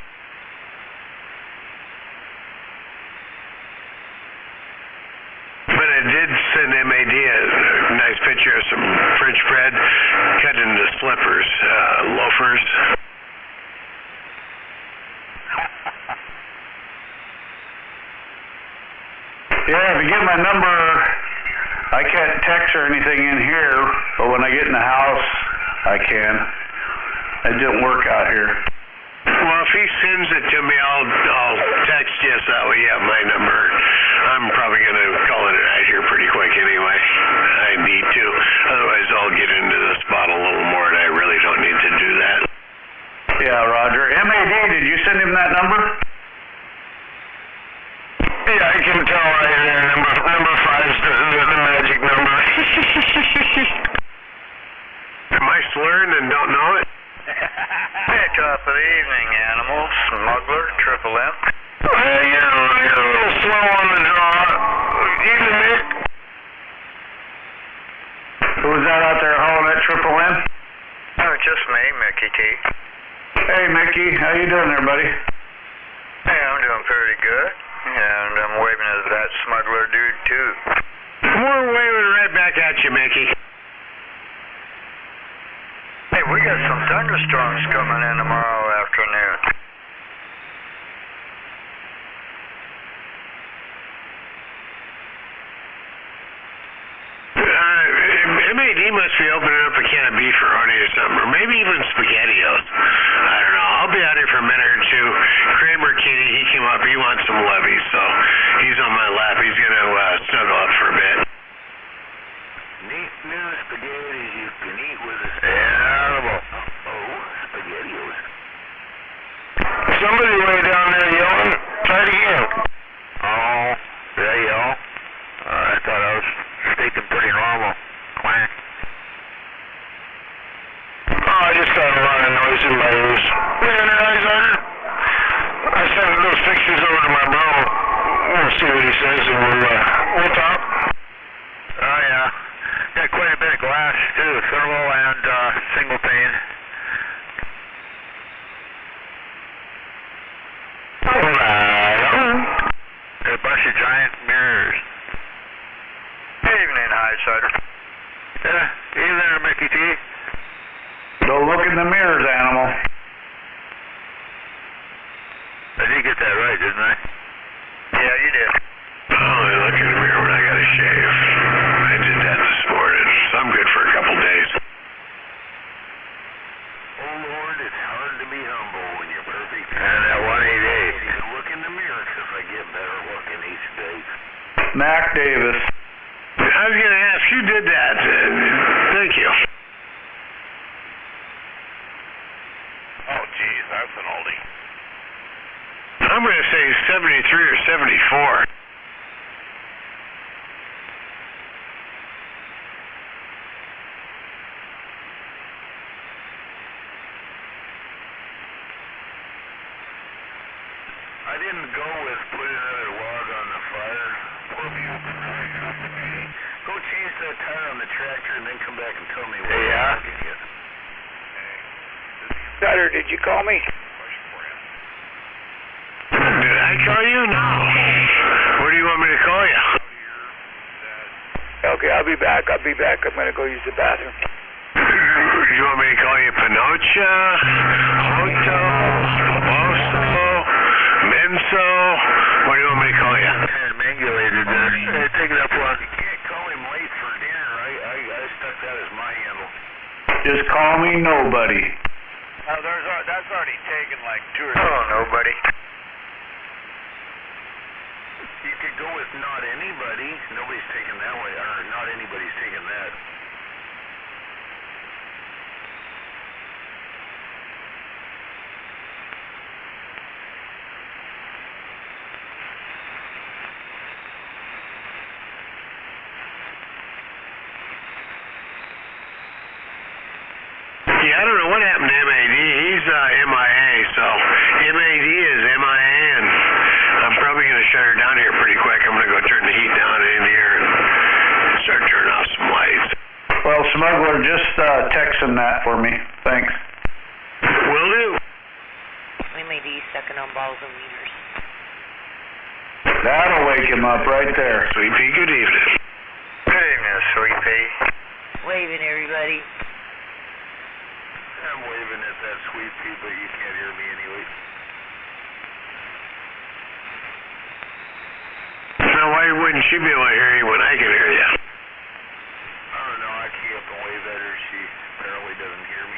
But I did send MAD a nice picture of some French bread cut into slippers, loafers. Yeah, if you get my number, I can't text or anything in here, but when I get in the house, I can. It didn't work out here. Well, if he sends it to me, I'll text you so that way you have my number. I'm probably going to call it a night here pretty quick anyway. I need to. Otherwise, I'll get into the spot a little more, and I really don't need to do that. Yeah, Roger. MAD, did you send him that number? Yeah, I can tell right there. Number 5's the magic number. Am I slurring and don't know it? Hey, top of the evening, animal. Smuggler, Triple M. Well, you're a little slow on the draw. Even Mick. Who was that out there hauling that Triple M? Oh, just me, Mickey T. Hey, Mickey. How you doing there, buddy? Hey, I'm doing pretty good. And I'm waving at that smuggler dude, too. We're waving right back at you, Mickey. Hey, we got some thunderstorms coming in tomorrow afternoon. MAD must be opening up a can of beef or honey or something, or maybe even SpaghettiOs. I don't know. I'll be out here for a minute or two. Kramer Kitty, he came up. He wants some levies, so he's on my lap. He's going to snuggle up for a bit. Neat new spaghettis you can eat with a Animal. SpaghettiOs. Somebody way down there yelling. Try it again. Oh, did I yell? I thought I was speaking pretty normal. Quack. Oh, I just got a lot of noise in my ears. Man, I sent those pictures over to my bro. We'll see what he says, and we'll talk. Oh, yeah. Got quite a bit of glass, too. Thermal and single pane. A bunch of giant mirrors. Evening, Highsider. Yeah, you there, Mickey T? Don't look in the mirrors, animal. I did get that right, didn't I? Yeah, you did. I only look in the mirror when I got to shave. I did that this morning, so I'm good for a couple days. Oh, Lord, it's hard to be humble when you're perfect. And that 188. You look in the mirror because I get better looking each day. Mac Davis. I was going to ask, who did that? Thank you. Oh, geez, that's an oldie. I'm going to say 73 or 74. I didn't go with putting another log on the fire. Go change that tire on the tractor and then come back and tell me what Yeah. to get. Sutter, did you call me? Did I call you? No. What do you want me to call you? Okay, I'll be back. I'm going to go use the bathroom. You want me to call you Pinocha, Hoto, Boso, Menso? What do you want me to call you? Mangulated there. Hey, take it up one. You can't call him late for dinner. I stuck me nobody. That's already taken like 2 or 3. Oh, nobody. You could go with not anybody. Nobody's taken that way, or not anybody's taken that. Yeah, I don't know what happened to MAD. He's MIA, so MAD is MIA, and I'm probably going to shut her down here pretty quick. I'm going to go turn the heat down in here and start turning off some lights. Well, Smuggler, just text him that for me. Thanks. Will do. MAD second on balls and wieners. That'll wake him up right there. Sweet Pea, good evening. Good evening, Sweet Pea. Waving, everybody. I'm waving at that Sweet Pea, but you can't hear me anyway. Now, why wouldn't she be able to hear you when I can hear you? I don't know. I key up and wave at her. She apparently doesn't hear me.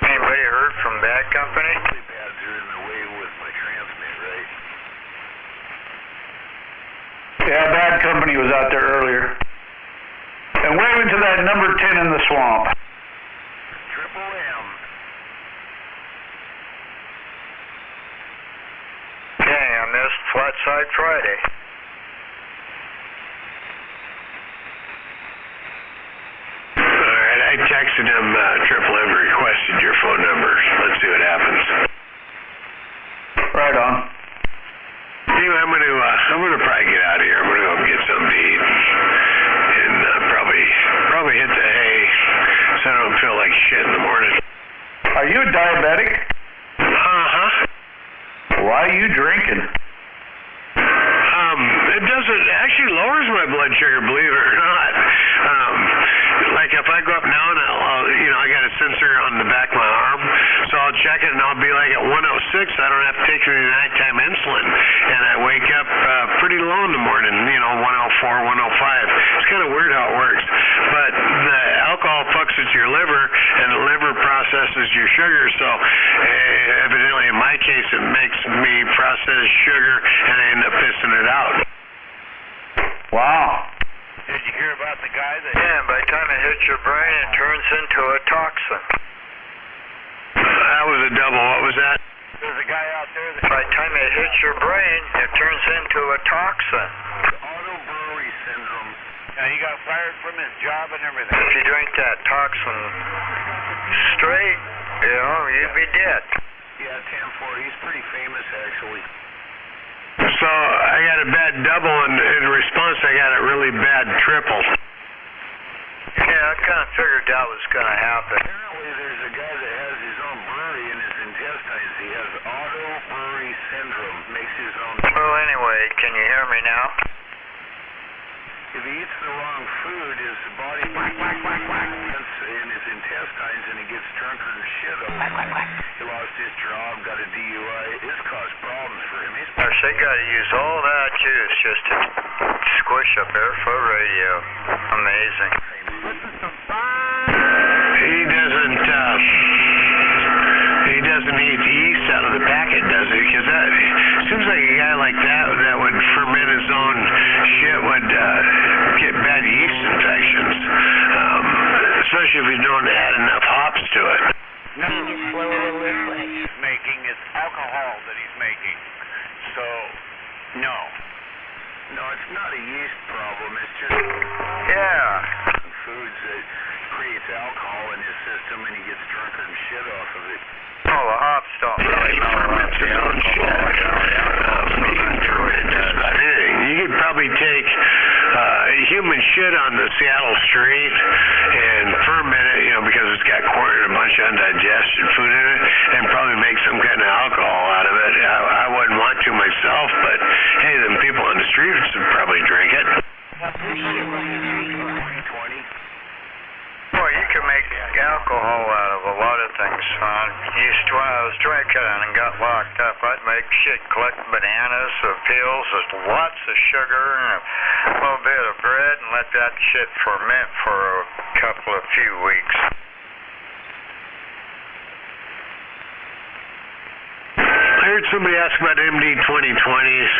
Anybody heard from Bad Company? Pads are in the way with my transmit, right? Yeah, Bad Company was out there earlier. And waving to that number 10 in the swamp. Triple M. Dang, I missed Flat Side Friday. Alright, I texted him Triple M requested your phone number. Let's see what happens. Right on. Anyway, I'm gonna probably get out of here. I'm gonna go get something to eat and probably hit the hay so I don't feel like shit in the morning. Are you a diabetic? Uh-huh. Why are you drinking? It doesn't actually lowers my blood sugar, believe it or not. Like if I go up now and I got a sensor on the back of my arm, so I'll check it and I'll be like at 106. I don't have to take any nighttime insulin, and I wake up pretty low in the morning. 104, 105. It's kind of weird how it works, but the alcohol fucks with your liver, and the liver processes your sugar. So evidently, in my case, it makes me process sugar, and I end up pissing it out. Wow. Did you hear about the guy that... Yeah, by the time it hits your brain, it turns into a toxin. That was a double. What was that? There's a guy out there that... By the time it hits your brain, it turns into a toxin. Otto Brewery syndrome. Yeah, he got fired from his job and everything. If you drink that toxin straight, you'd be dead. Yeah, 10-4. He's pretty famous, actually. So I got a bad double, and in response, I got a really bad triple. Yeah, I kind of figured that was going to happen. Apparently, there's a guy that has his own brewery in his intestines. He has Otto Brewery syndrome. Makes his own... Well, anyway, can you hear me now? If he eats the wrong food, his body gets in his intestines, and he gets drunker and shit up. He lost his job, got a DUI. It's caused problems for him. Gosh, they got to use all that juice just to squish a barefoot radio. Amazing. He doesn't eat yeast out of the packet, does he? Because that seems like a guy like that would ferment his own shit would get bad yeast infections, especially if you don't add enough hops to it. No, he's making it's alcohol that he's making. So, no. No, it's not a yeast problem. It's just foods that creates alcohol in his system, and he gets drunker and shit off of it. Oh, the hops don't really ferments his own shit. You could probably take human shit on the Seattle street and ferment it, because it's got corn and a bunch of undigested food in it, and probably make some kind of alcohol out of it. I wouldn't want to myself, but hey, them people on the streets would probably drink it. Boy, you can make alcohol out of a lot of things, son. Used to, when I was drinking and got locked up, I'd make shit, collect bananas, pills, lots of sugar, and a little bit of bread, and let that shit ferment for a few weeks. I heard somebody ask about MD-2020s.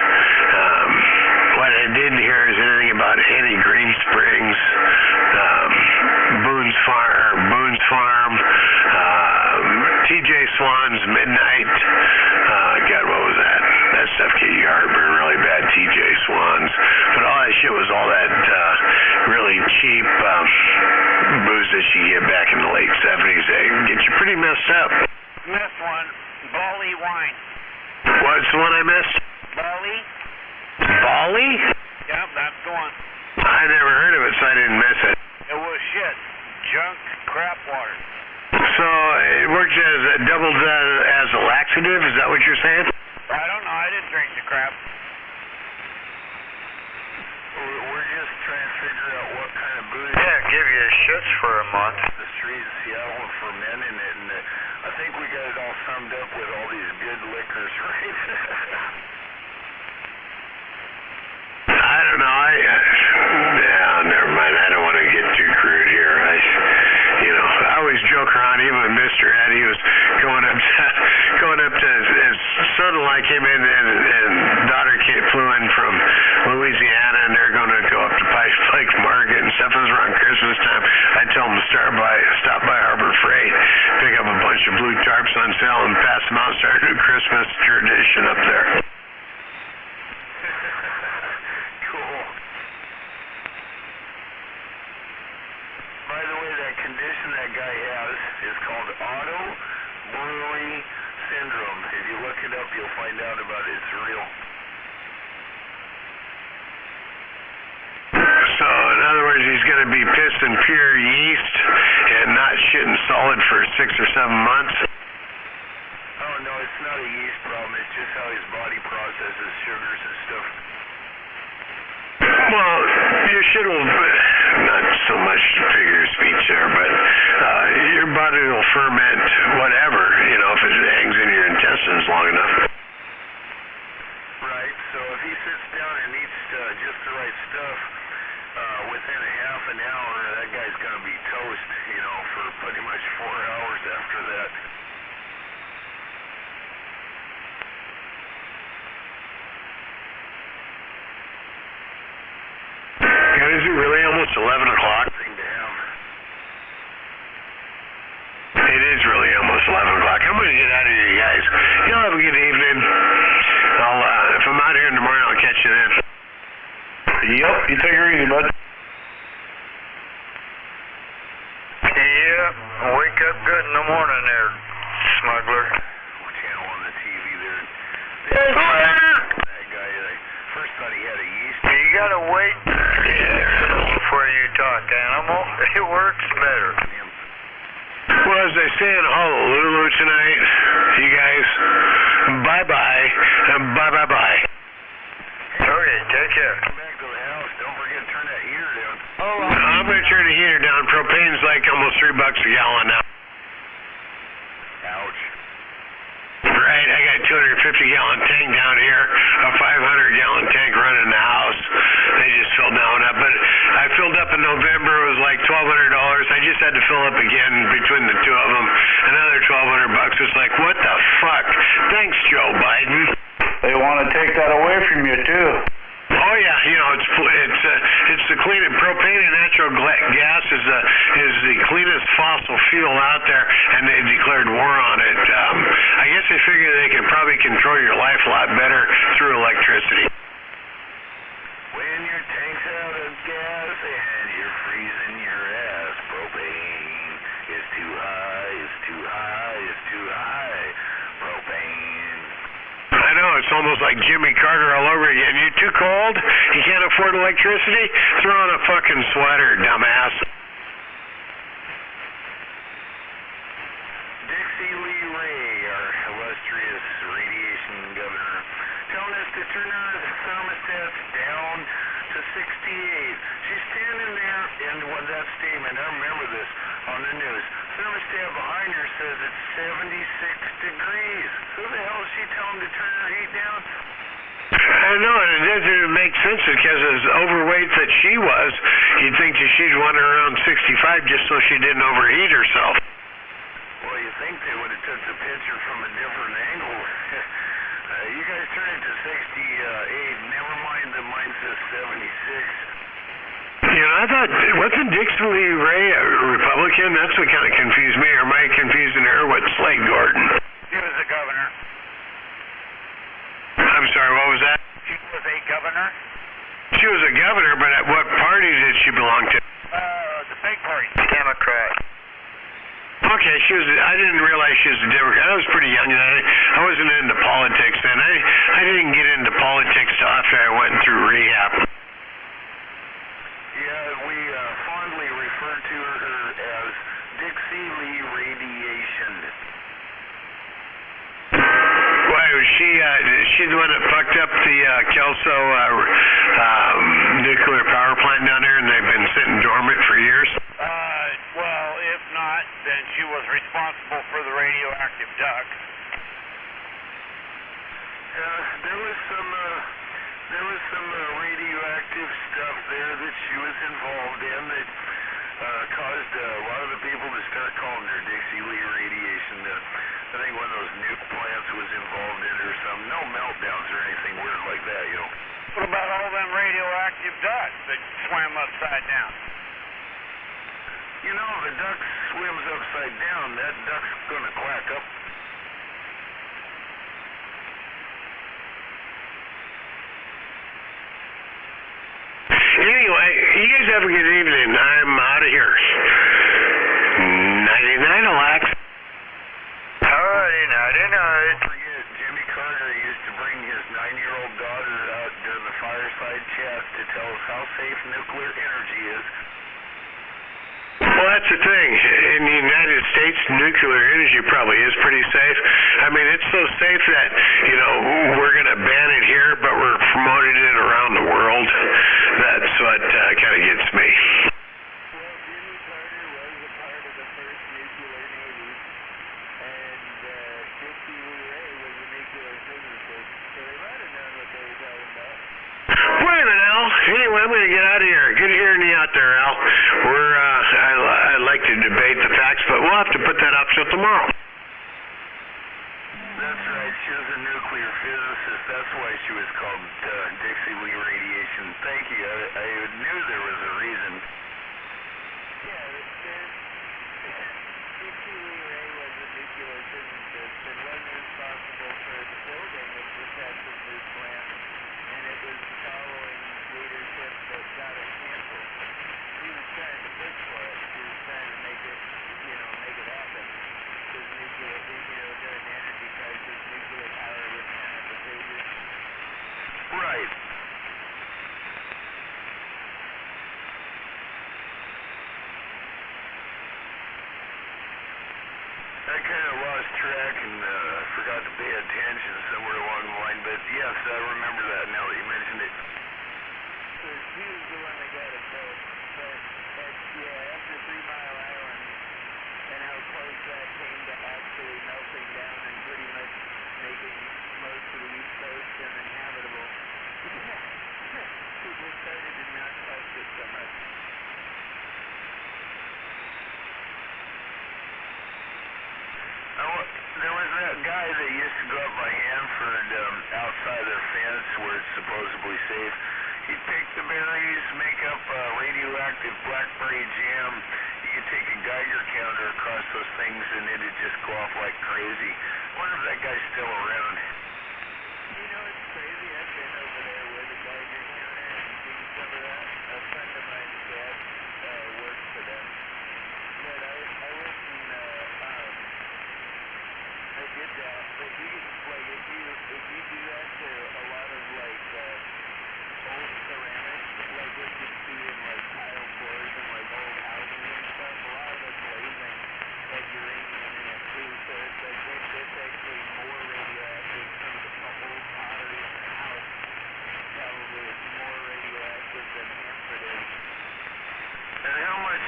What I didn't hear is anything about Annie Green Springs, Boone's Farm, TJ Swan's Midnight. God, what was that? That stuff get your heartburn really bad, TJ Swan's. But all that shit was all that really cheap booze that you get back in the late 70s. They get you pretty messed up. Missed one. Bali wine. What's the one I missed? Bali? Bali? Yep, that's the one. I never heard of it, so I didn't miss it. It was shit. Junk crap water. So it works as doubled as a laxative? Is that what you're saying? I don't know. I didn't drink the crap. We're just trying to figure out what kind of booze. Yeah, give you shits for a month. The streets of Seattle were fermenting it, and I think we got it all summed up with all these good liquors, right? I don't know. Never mind. I don't want to get too crude here. I always joke around. Even with Mr. Ed, he was going up to his son and I came in, and daughter flew in from Louisiana, and they're going to go up to Pike Market and stuff. It was around Christmas time. I tell them to stop by Harbor Freight, pick up a bunch of blue tarps on sale, and pass them out. Start a new Christmas tradition up there. Condition that guy has is called auto brewery syndrome. If you look it up, you'll find out about it. It's real. So, in other words, he's going to be pissing pure yeast and not shitting solid for 6 or 7 months? Oh, no, it's not a yeast problem. It's just how his body processes sugars and stuff. Well, your shit will, not so much figure of speech there, but your body will ferment whatever, if it hangs in your intestines long enough. Right, so if he sits down and eats just the right stuff, within a half an hour, that guy's going to be toast, for pretty much 4 hours after that. Is it really almost 11 o'clock? It is really almost 11 o'clock. I'm going to get out of here, guys. Y'all have a good evening. If I'm out here in the morning, I'll catch you then. Yep, you take her easy, bud. Yeah, wake up good in the morning there, smuggler. Channel on the TV there. That guy, first thought he had a yeast. You gotta wait before you talk, animal. It works better. Well, as they say in Honolulu tonight, you guys, bye-bye, and bye-bye-bye. Okay, take care. Come back to the house. Don't forget to turn that heater down. I'm going to turn the heater down. Propane's like almost $3 a gallon now. Ouch. Right, I got a 250-gallon tank down here, a 500-gallon tank running the house. They just filled that one up. But I filled up in November. It was like $1,200. I just had to fill up again between the two of them. Another $1,200. It's like, what the fuck? Thanks, Joe Biden. They want to take that away from you, too. Oh yeah, it's the cleanest. Propane and natural gas is the cleanest fossil fuel out there, and they declared war on it. I guess they figure they can probably control your life a lot better through electricity. When your tank's out of gas and you're freezing your ass, propane is too high, it's too high, it's too high. Propane. I know, it's almost like Jimmy Carter all over again. You too cold? You can't afford electricity? Throw on a fucking sweater, dumbass. turn her thermostats down to 68. She's standing there, and what that statement, I remember this on the news. Thermostat behind her says it's 76 degrees. Who the hell is she telling to turn her heat down? I know, and it doesn't make sense because as overweight that she was, you'd think that she'd want her around 65 just so she didn't overheat herself. Well, you think they would have took the picture from a different angle. You guys turn it to 68. Never mind that mine says 76. You know, I thought, wasn't Dixie Lee Ray a Republican? That's what kind of confused me. Or am I confusing her with Slade Gordon? She was a governor. I'm sorry, what was that? She was a governor? She was a governor, but at what party did she belong to? The big party. Democrat. Okay, I didn't realize she was a Democrat. I was pretty young then. I wasn't into politics then. I didn't get into politics till after I went through rehab. Yeah, we fondly refer to her as Dixie Lee Radiation. Why was she's the one that fucked up the Kelso nuclear power plant down there, and they've been sitting dormant for years? Well, if not, then she was responsible for the radioactive duct. There was some radioactive stuff there that she was involved in that caused a lot of the people to start calling her Dixie Lee Radiation. I think one of those nuke plants was involved in it or something. No meltdowns or anything weird like that, you know. What about all them radioactive ducks that swam upside down? You know, if a duck swims upside down, that duck's gonna quack up. Anyway, you guys have a good evening. I'm out of here. 99 Alex. Alrighty, night. Don't forget, Jimmy Carter used to bring his 9-year-old daughter out during the fireside chat to tell us how safe nuclear energy is. Well, that's the thing. In the United States, nuclear energy probably is pretty safe. I mean, it's so safe that, you know, we're going to ban it here, but we're promoting it around the world. That's what kind of gets me. Well, Jimmy Carter was a part of the first nuclear navy, and Dixie Lee Ray was a nuclear physicist, so they might have known what they were talking about. Wait a minute, Al. Anyway, I'm going to get out of here. Good hearing you out there, Al. I'd like to debate the facts, but we'll have to put that up till tomorrow. That's right. She was a nuclear physicist. That's why she was called Dixie Lee Radiation. Thank you. I knew there was a reason. Yeah, Dixie Lee Ray was a nuclear physicist and wasn't responsible for the building of the Texas nuke plant, and it was following leadership that got it canceled. She was trying to push for it. She was trying to make it happen. Because nuclear, during the energy crisis, nuclear power was kind of the savior. Right. I kind of lost track and forgot to pay attention somewhere along the line, but yes, I remember that now that you mentioned it. So she was the one that got it built, but after 3 Mile Island and how close that came to actually melting down and pretty much making most of the East Coast uninhabitable, people started to not trust it so much. There was that guy that used to go up by Hanford outside their fence where it's supposedly safe. He'd pick the berries, make up radioactive blackberry jam. You could take a Geiger counter across those things and it'd just go off like crazy. I wonder if that guy's still around. You know, it's crazy. I've been over there with a Geiger counter and seen some of that. A friend of mine's dad worked for them. But I went and I did that. But if you do that to a lot of old ceramics, like what you see in tile floors and old houses and stuff, a lot of the glazing has uranium in it too. So it's actually more radioactive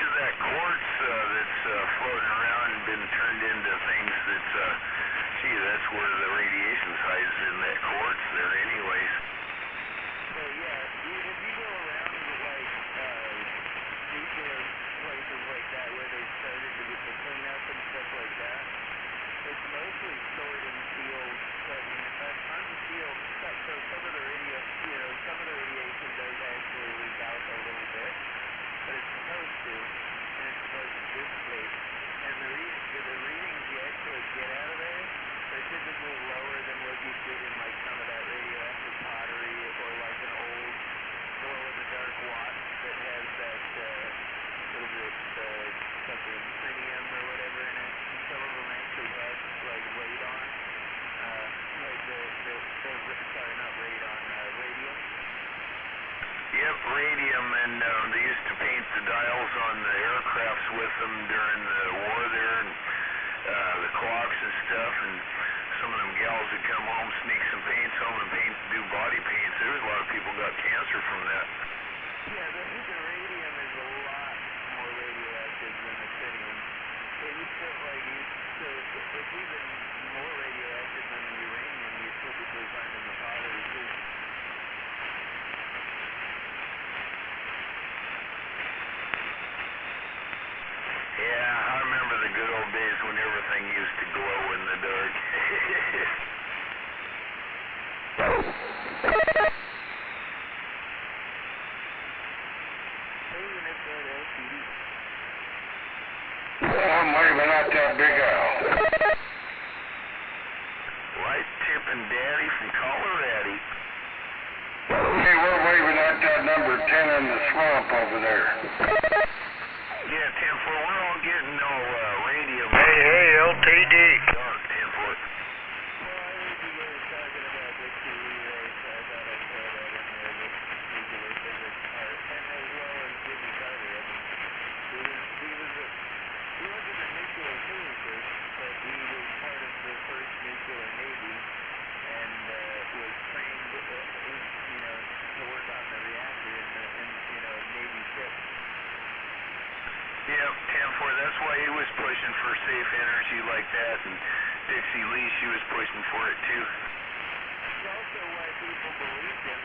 of that quartz that's floating around and been turned into things that, gee, that's where the radiation hides in that quartz there anyways. So yeah, if you go around to like nuclear places like that where they started to get the cleanup and stuff like that, it's mostly stored in sealed, unsealed stuff. So some of the radiation does actually leak out a little bit, but it's supposed to, and it's supposed to dissipate. And the readings you actually get out of there are typically lower than what you get in like some of that radioactive pottery or like an old glow-in-the-dark watch that has that, what is it, something trinium or whatever in it. And some of them actually have like radon, radium. Yep, radium, and they used to paint the dials on the aircrafts with them during the war there, and the clocks and stuff, and some of them gals would come home, sneak some paints home and do body paints. There was a lot of people got cancer from that. Yeah, the radium is a lot more radioactive than the tritium. It's even more radioactive than the uranium you typically find in the pottery too. Yeah, I remember the good old days when everything used to glow in the dark. I'm waving out that big owl. Light tipping daddy from Colorado. Hey, we're waving out that number 10 in the swamp over there. Yeah, 10-4, we're all getting no radium. Hey, LTD. Dark, 10-4. Well, I heard you guys talking about Dixie Lee Ray, so I thought I'd throw that in there, the nuclear physics part, and as well as Jimmy Carter. I mean, he wasn't a nuclear physicist, but he was part of the first nuclear navy, and was trained, to work on the reactor in Navy ships. Yep, 10-4, that's why he was pushing for safe energy like that, and Dixie Lee, she was pushing for it too. It's also why people believed him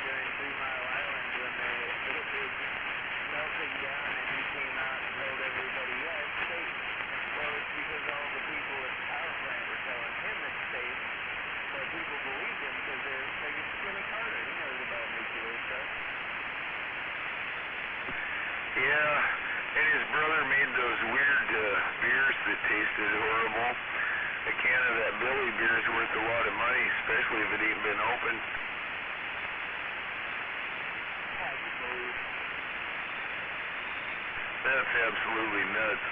during 3 Mile Island when it was melting down and he came out and told everybody, yeah, it's safe. Well, it's because all the people at the power plant were telling him it's safe, but people believed him because they're like, it's Jimmy Carter, he knows about nuclear stuff. Yeah, and his brother made those weird beers that tasted horrible. A can of that Billy beer is worth a lot of money, especially if it ain't been opened. That's absolutely nuts.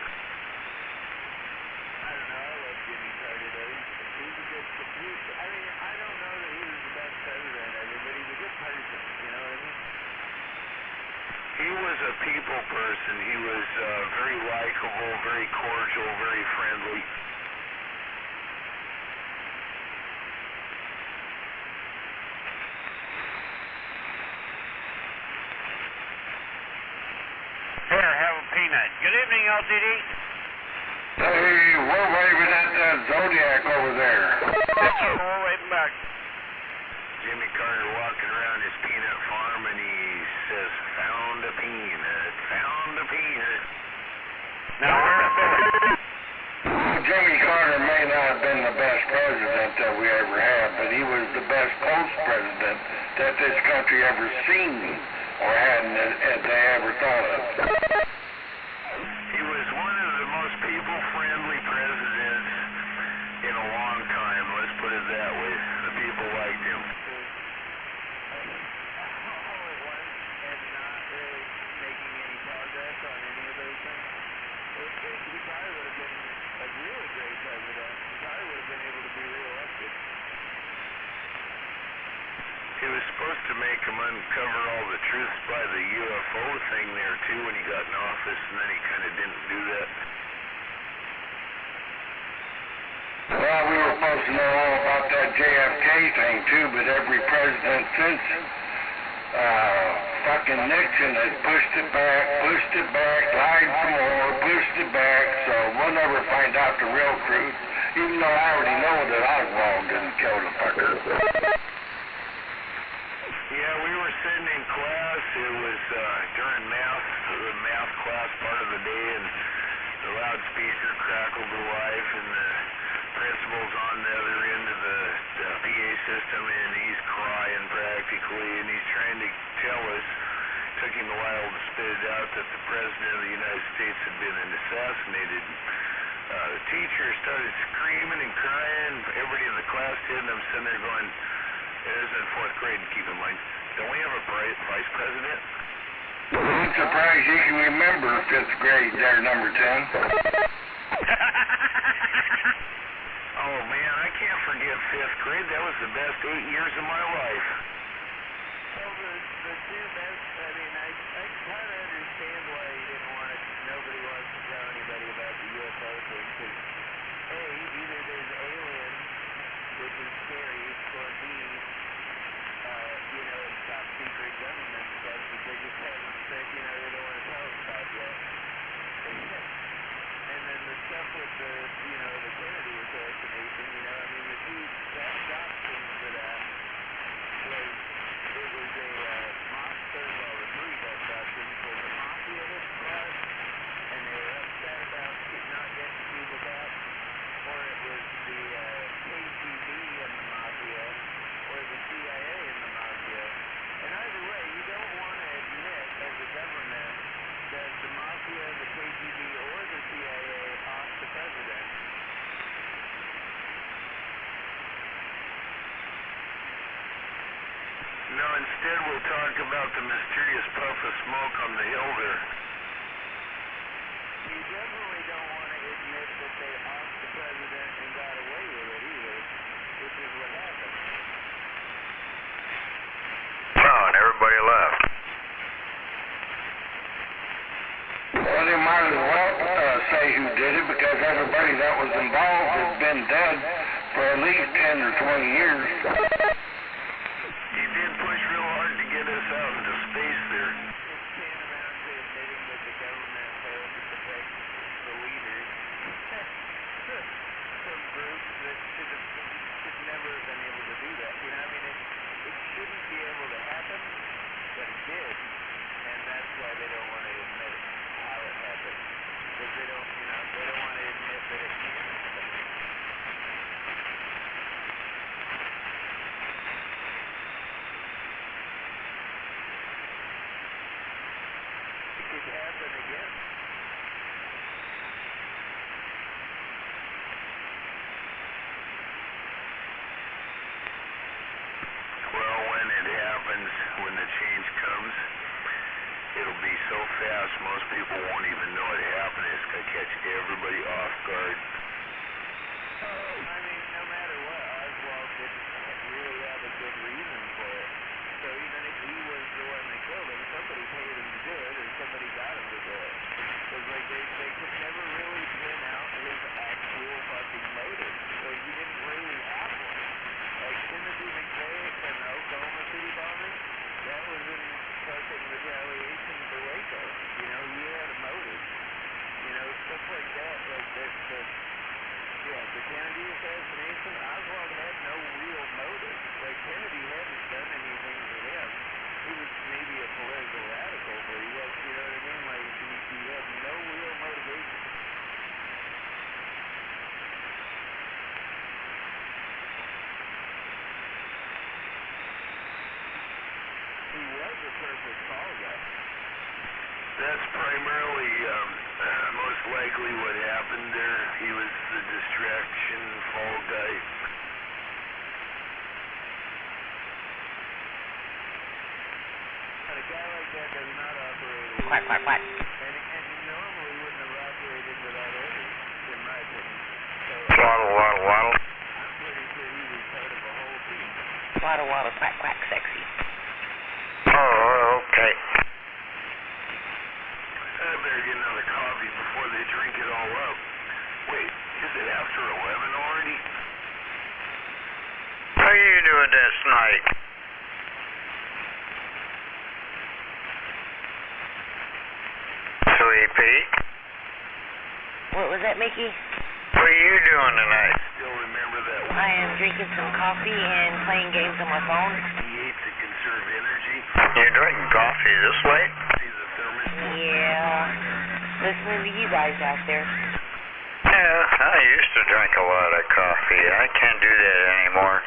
I don't know, I love Jimmy Carter though. He's a good, I don't know that he was the best president ever, but he's a good person, you know what I mean? He was a people person. He was very likable, very cordial, very friendly. Here, have a peanut. Good evening, LTD. Hey, we're waving at that Zodiac over there. We're waving back. Jimmy Carter walking around his peanut farm and he says, found a peanut, found a peanut. Now, Jimmy Carter may not have been the best president that we ever had, but he was the best post-president that this country ever seen or hadn't they ever thought of. He was one of the most people-friendly presidents in a long time, let's put it that way. The people liked him. He probably would have been a really great president. He probably would have been able to be reelected. He was supposed to make him uncover all the truths by the UFO thing there too when he got in office, and then he kind of didn't do that. Well, we were supposed to know all about that JFK thing too, but every president since fucking Nixon has pushed it back, lied about the real truth, even though I already know that Oswald didn't kill the fucker. Yeah, we were sitting in class. It was during math, the math class part of the day, and the loudspeaker crackled to life, and the principal's on the other end of the PA system, and he's crying practically, and he's trying to tell us, took him a while to spit it out, that the President of the United States had been assassinated. The teacher started screaming and crying, everybody in the class did, and I'm sitting there going, it is in 4th grade, keep in mind, don't we have a vice president? I'm surprised you can remember 5th grade there, number 10. Oh man, I can't forget 5th grade. That was the best 8 years of my life. Well, the two best, I mean, I kind of understand why you didn't want it, nobody wants to tell anybody about the UFO thing, because A, either there's aliens, which is scary, or B, it's top secret government stuff that they just haven't said, they don't want to tell us about yet. And then the stuff with the Kennedy assassination, the two best options for that was, it was a the three best options was a mafia hit squad, and they were upset about not getting people back, or it was the KGB and the mafia, or the CIA and the mafia. And either way, you don't want to admit as a government that the mafia, the KGB, or the CIA off the president. No, instead we'll talk about the mysterious puff of smoke on the hill there. You definitely don't want to admit that they off the president and got away with it either, which is what happened. Oh, and everybody left. Well, they might as well say who did it, because everybody that was involved has been dead for at least 10 or 20 years. You did push real hard to get us out into space there. It's tantamount to admitting that the government failed to protect the leaders from groups that should never have been able to do that. It shouldn't be able to happen, but it did, and that's why they don't want to admit how it happened, because they don't want to admit that it can happen. It could happen again. Well, when it happens, when the change comes, it'll be so fast most people won't even know it happened. It's going to catch everybody off guard. No matter what, Oswald didn't really have a good reason for it. So even if he was the one that killed him, somebody paid him to do it, or somebody got him to do it. Because they could never really pin out his actual fucking motive. He didn't really have one. Like Timothy McVeigh and the Oklahoma City bombing, that was in fucking retaliation for Waco. He had a motive. Stuff like that, the Kennedy assassination, Oswald had no real motive. Kennedy hadn't done anything for him. He was maybe a political radical, but he was, he had no real motivation. He was a perfect fall guy. That's primarily, most likely what happened there. He was the distraction fall guy. A guy like that does not operate. Quack, quack, quack. And he normally wouldn't have operated without orders, in my opinion. So, Waddle, waddle, waddle. I'm pretty sure he was part of a whole team. Waddle, waddle, quack, quack, sexy. Oh, okay. I better get another coffee before they drink it all up. Wait, is it after 11 already? How are you doing this night? Sweet Pete. What was that, Mickey? What are you doing tonight? Still remember that one. I am drinking some coffee and playing games on my phone. D8 to conserve energy. You're drinking coffee this late? See the thermos? Yeah. Listening to you guys out there. Yeah, I used to drink a lot of coffee. I can't do that anymore.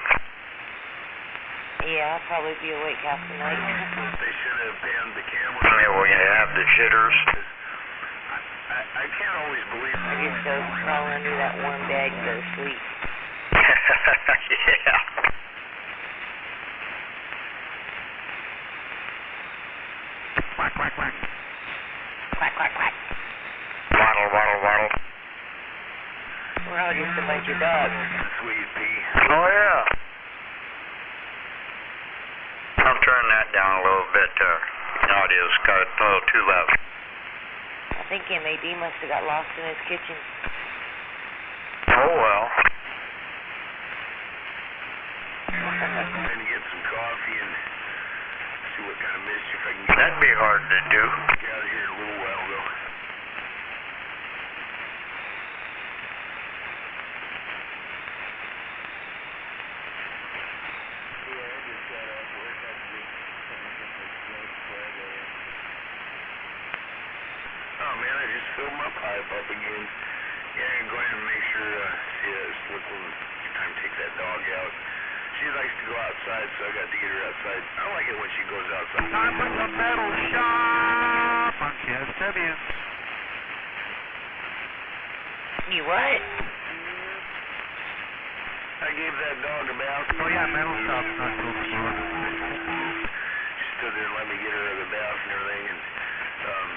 Yeah, I'll probably be awake half the night. They should have banned the camera. Yeah, we're going to have the jitters. I can't always believe I just go crawl under that warm bed and go to sleep. Yeah. Quack, quack, quack. Quack, quack, quack. Waddle, waddle, waddle. We're all just a bunch of dogs. Sweet pea. Oh, yeah. I'll turn that down a little bit. Audio's got a little too loud. I think MAD must have got lost in his kitchen. Oh, well. Trying to get some coffee and see what kind of mischief I can get. That'd be hard to do. Get out of here in a little while, though. Oh man, I just filled my pipe up again. Yeah, go ahead and make sure, see, it's looking time to take that dog out. She likes to go outside, so I got to get her outside. I like it when she goes outside. Time for the metal shop on KSW. You what? I gave that dog a bath. Oh yeah, metal shop's not so smart. She stood there and let me get her out of the bath and everything, and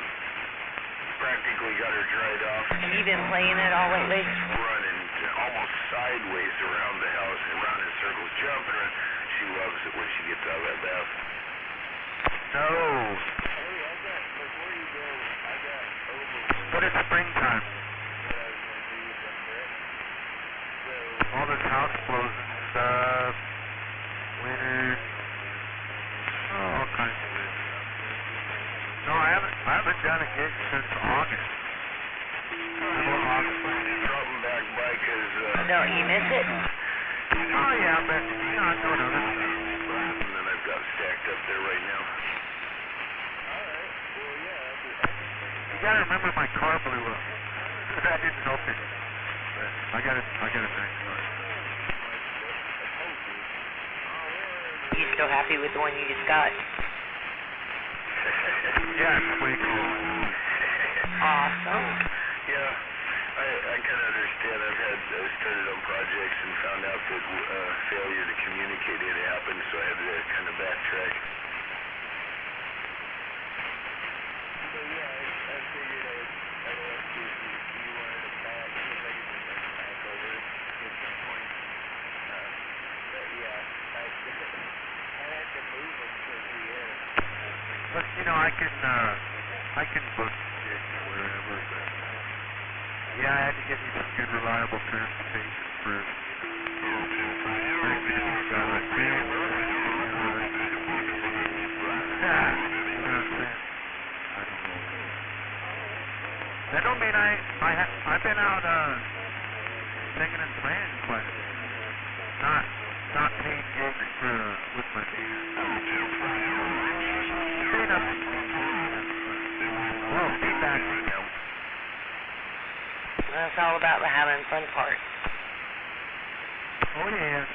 practically got her dried off. Have you been playing it all lately? Running almost sideways around the house and around in circles, jumping around. She loves it when she gets out of that bath. No. But it's springtime. All this house closing stuff. Winter. Oh, all kinds of things. No, I haven't done a gig since August. Dropping back by because Don't you miss it? Oh yeah, but you know, I'm doing other stuff. and then I've got stacked up there right now. You gotta remember my car blew up. That didn't help it. But I got a nice car. You still happy with the one you just got? Yeah, it's way cool. Awesome. Yeah, I kind of understand. I started on projects and found out that failure to communicate had happened, so I had to kind of backtrack. So yeah, I figured I'd ask you if you wanted to back, if I could just bring it back over at some point. But yeah, I had to move them because we had. But you know, I can book gigs wherever. But yeah, I had to get me some good, reliable transportation first. That don't mean I've been out singing and playing quite a bit. Not paying gigs with my band. Straight up. Well, feedback. That's all about the having fun part. Oh yeah.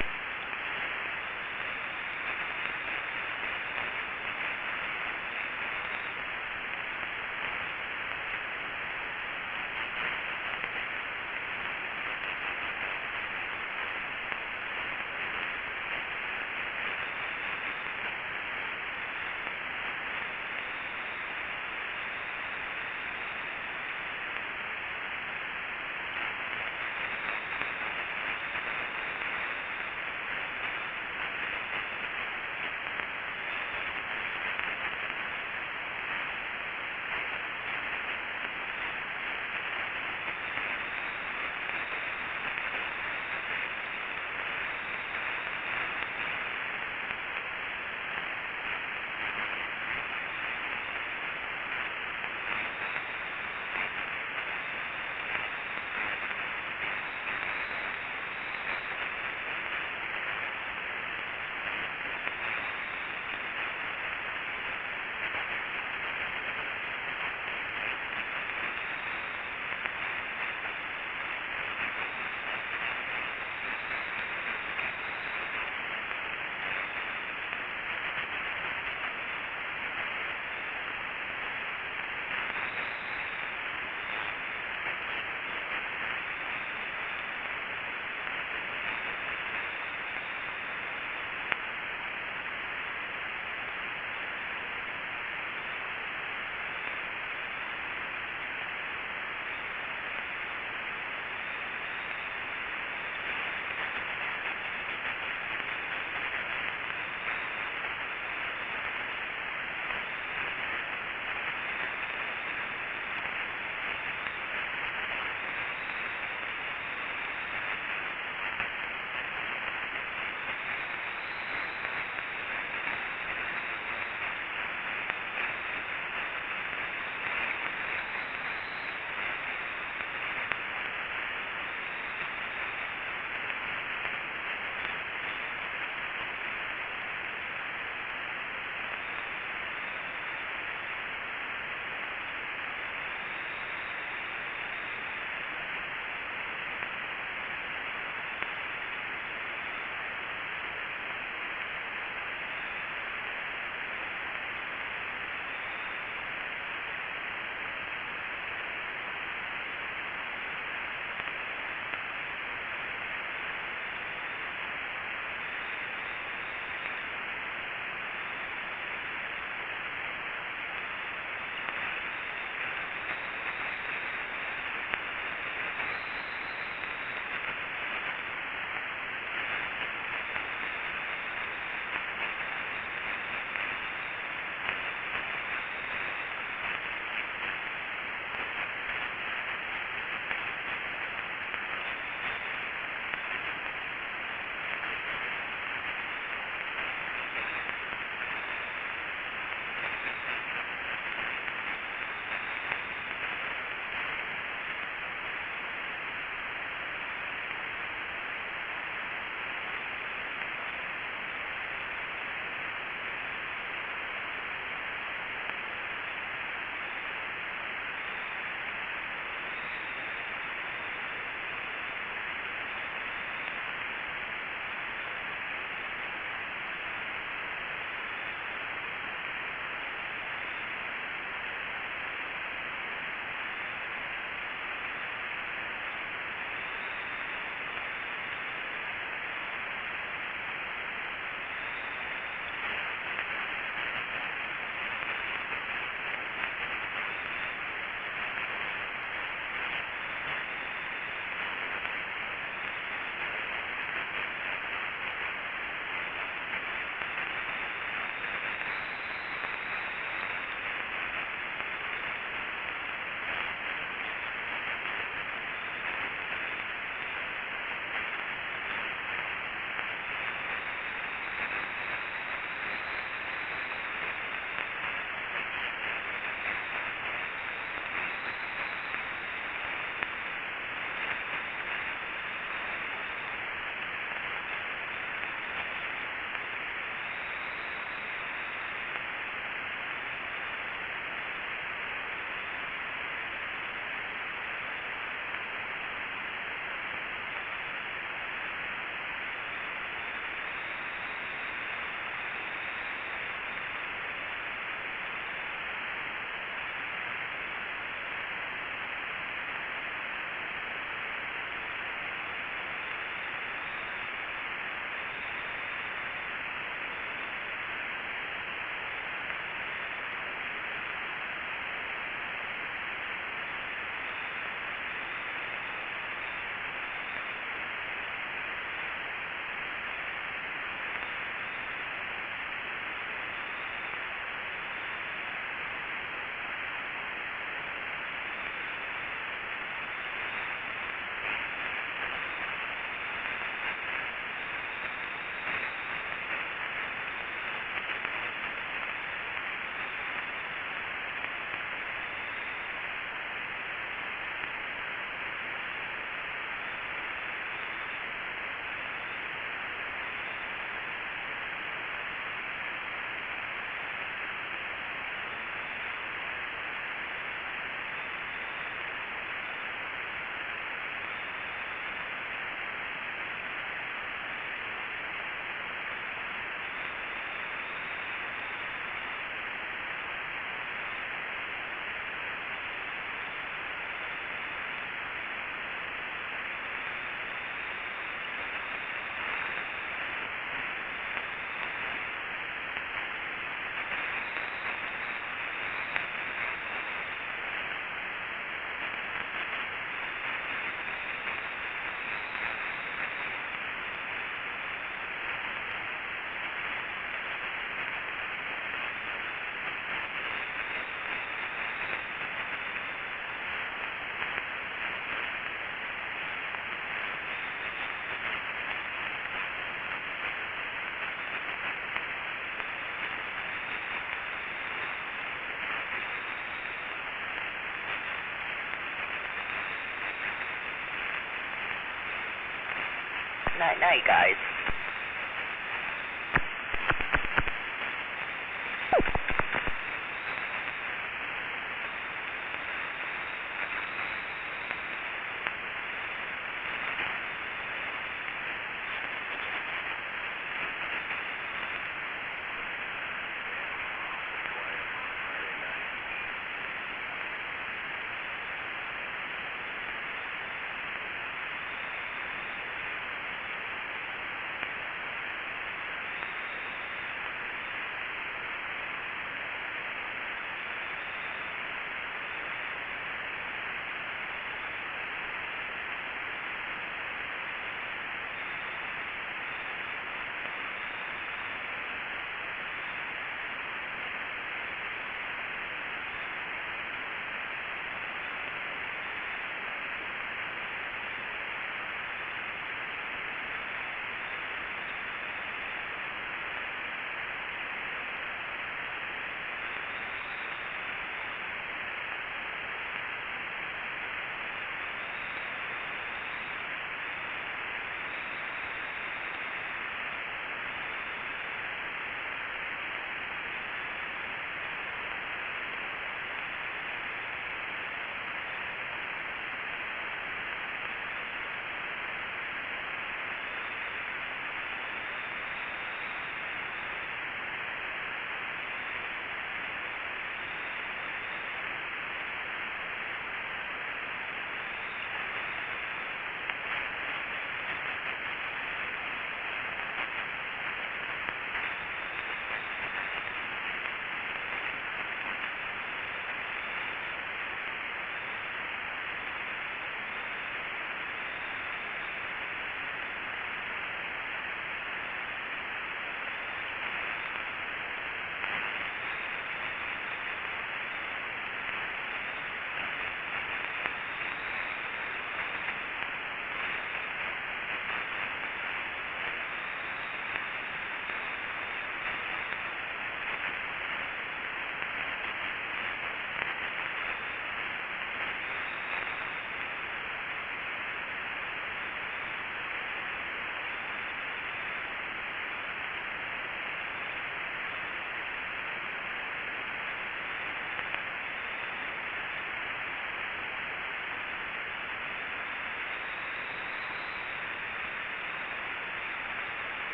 Night, night, guys.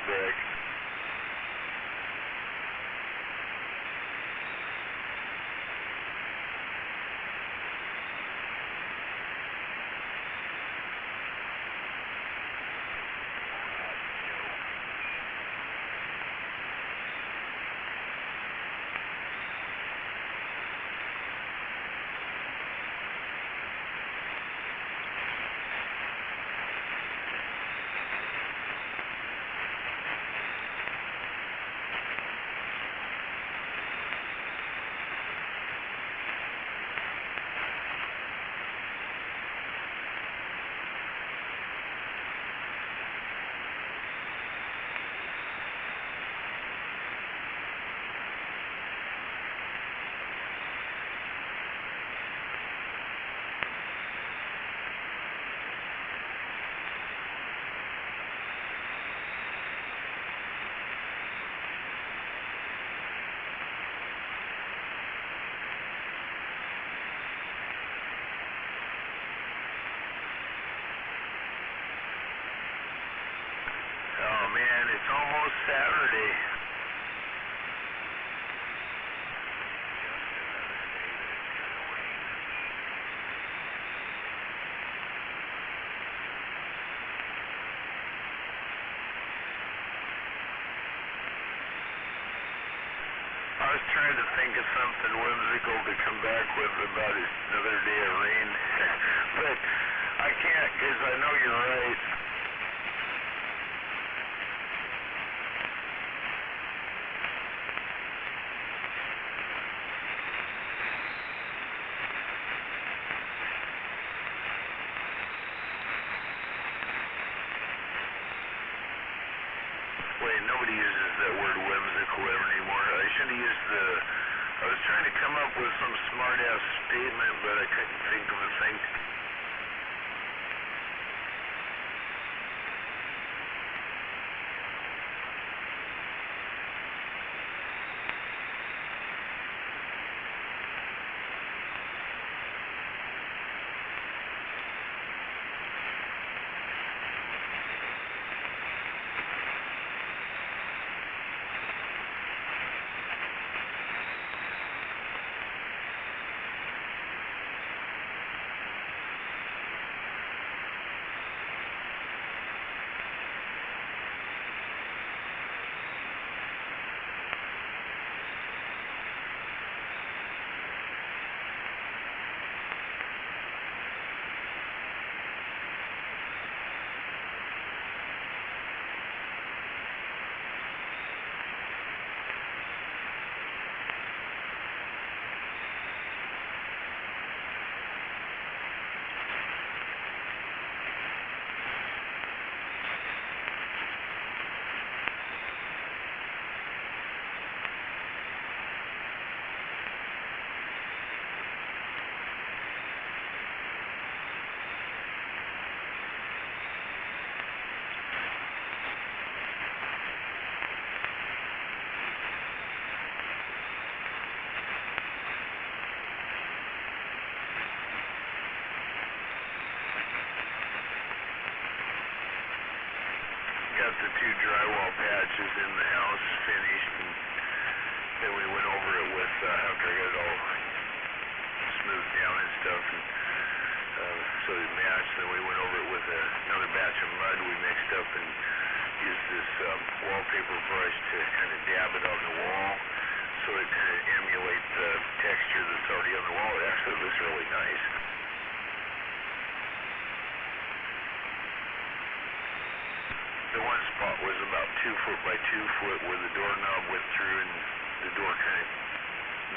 back. Oh man, it's almost Saturday. I was trying to think of something whimsical to come back with about another day of rain, but I can't because I know you're right. Wait, nobody uses that word whimsical anymore. I should have used I was trying to come up with some smart-ass statement, but I couldn't think of a thing. Got the 2 drywall patches in the house finished, and then we went over it with, after I got it all smoothed down and stuff, and so it matched. Then we went over it with another batch of mud we mixed up and used this wallpaper brush to kind of dab it on the wall so it kind of emulates the texture that's already on the wall. It actually looks really nice. The one spot was about 2 foot by 2 foot where the doorknob went through and the door kind of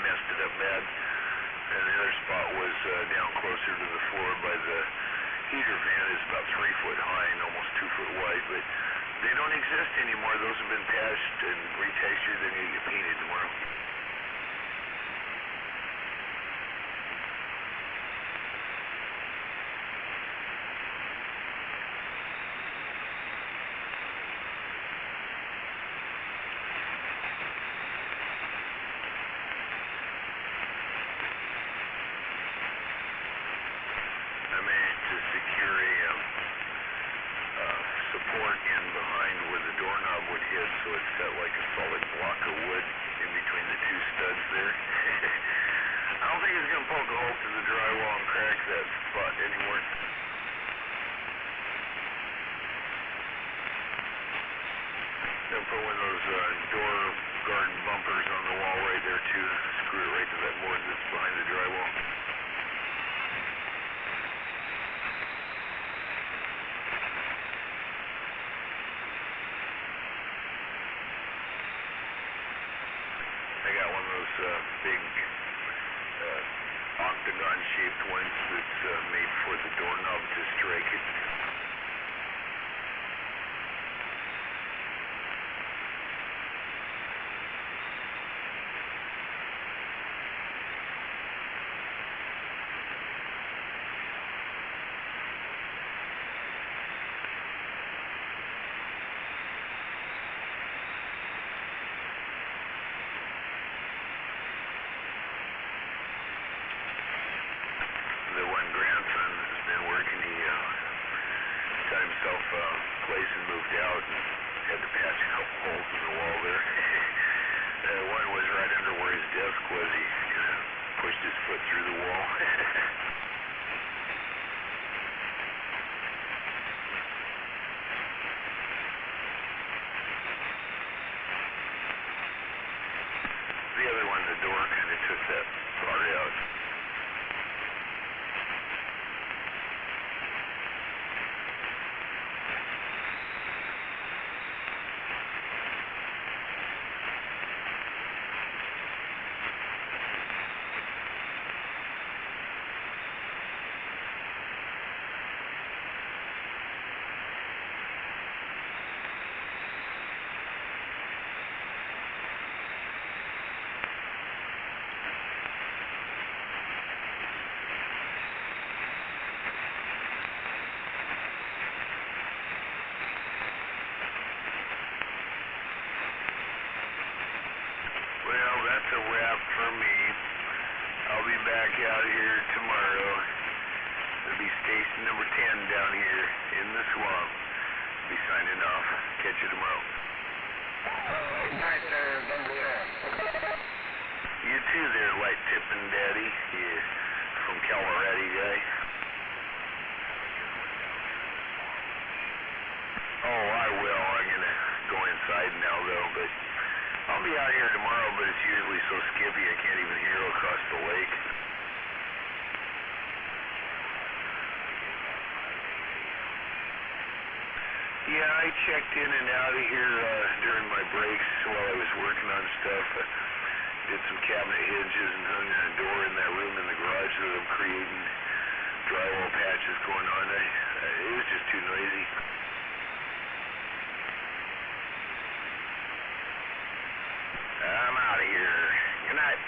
messed it up bad. And the other spot was down closer to the floor by the heater vent. It's about 3 foot high and almost 2 foot wide, but they don't exist anymore. Those have been patched and retextured. They need to get painted tomorrow. Support in behind where the doorknob would poke a hole through the drywall and crack that spot anymore. Then put one of those door guard bumpers on the wall right there too. Screw it right to that board that's behind the drywall. I got one of those big octagon-shaped ones that's made for the doorknob to strike it. The one grandson has been working, he got himself a place and moved out and had to patch a couple holes in the wall there. One was right under where his desk was. He kind of pushed his foot through the wall. The other one, the door, kind of took that part out. Well, that's a wrap for me. I'll be back out here tomorrow. It'll be station number 10 down here in the swamp. Be signing off. Catch you tomorrow. You too there, light tipping daddy. Yeah, from Colorado guy. Oh, I will. I'm gonna go inside now though, but I'll be out here tomorrow, but it's usually so skippy I can't even hear across the lake. Yeah, I checked in and out of here during my breaks while I was working on stuff. Did some cabinet hinges and hung a door in that room in the garage that I'm creating drywall patches going on. It was just too noisy. I'm out of here. Good night.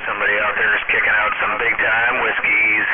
Somebody out there is kicking out some big time whiskeys.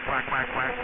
Quack, quack, quack.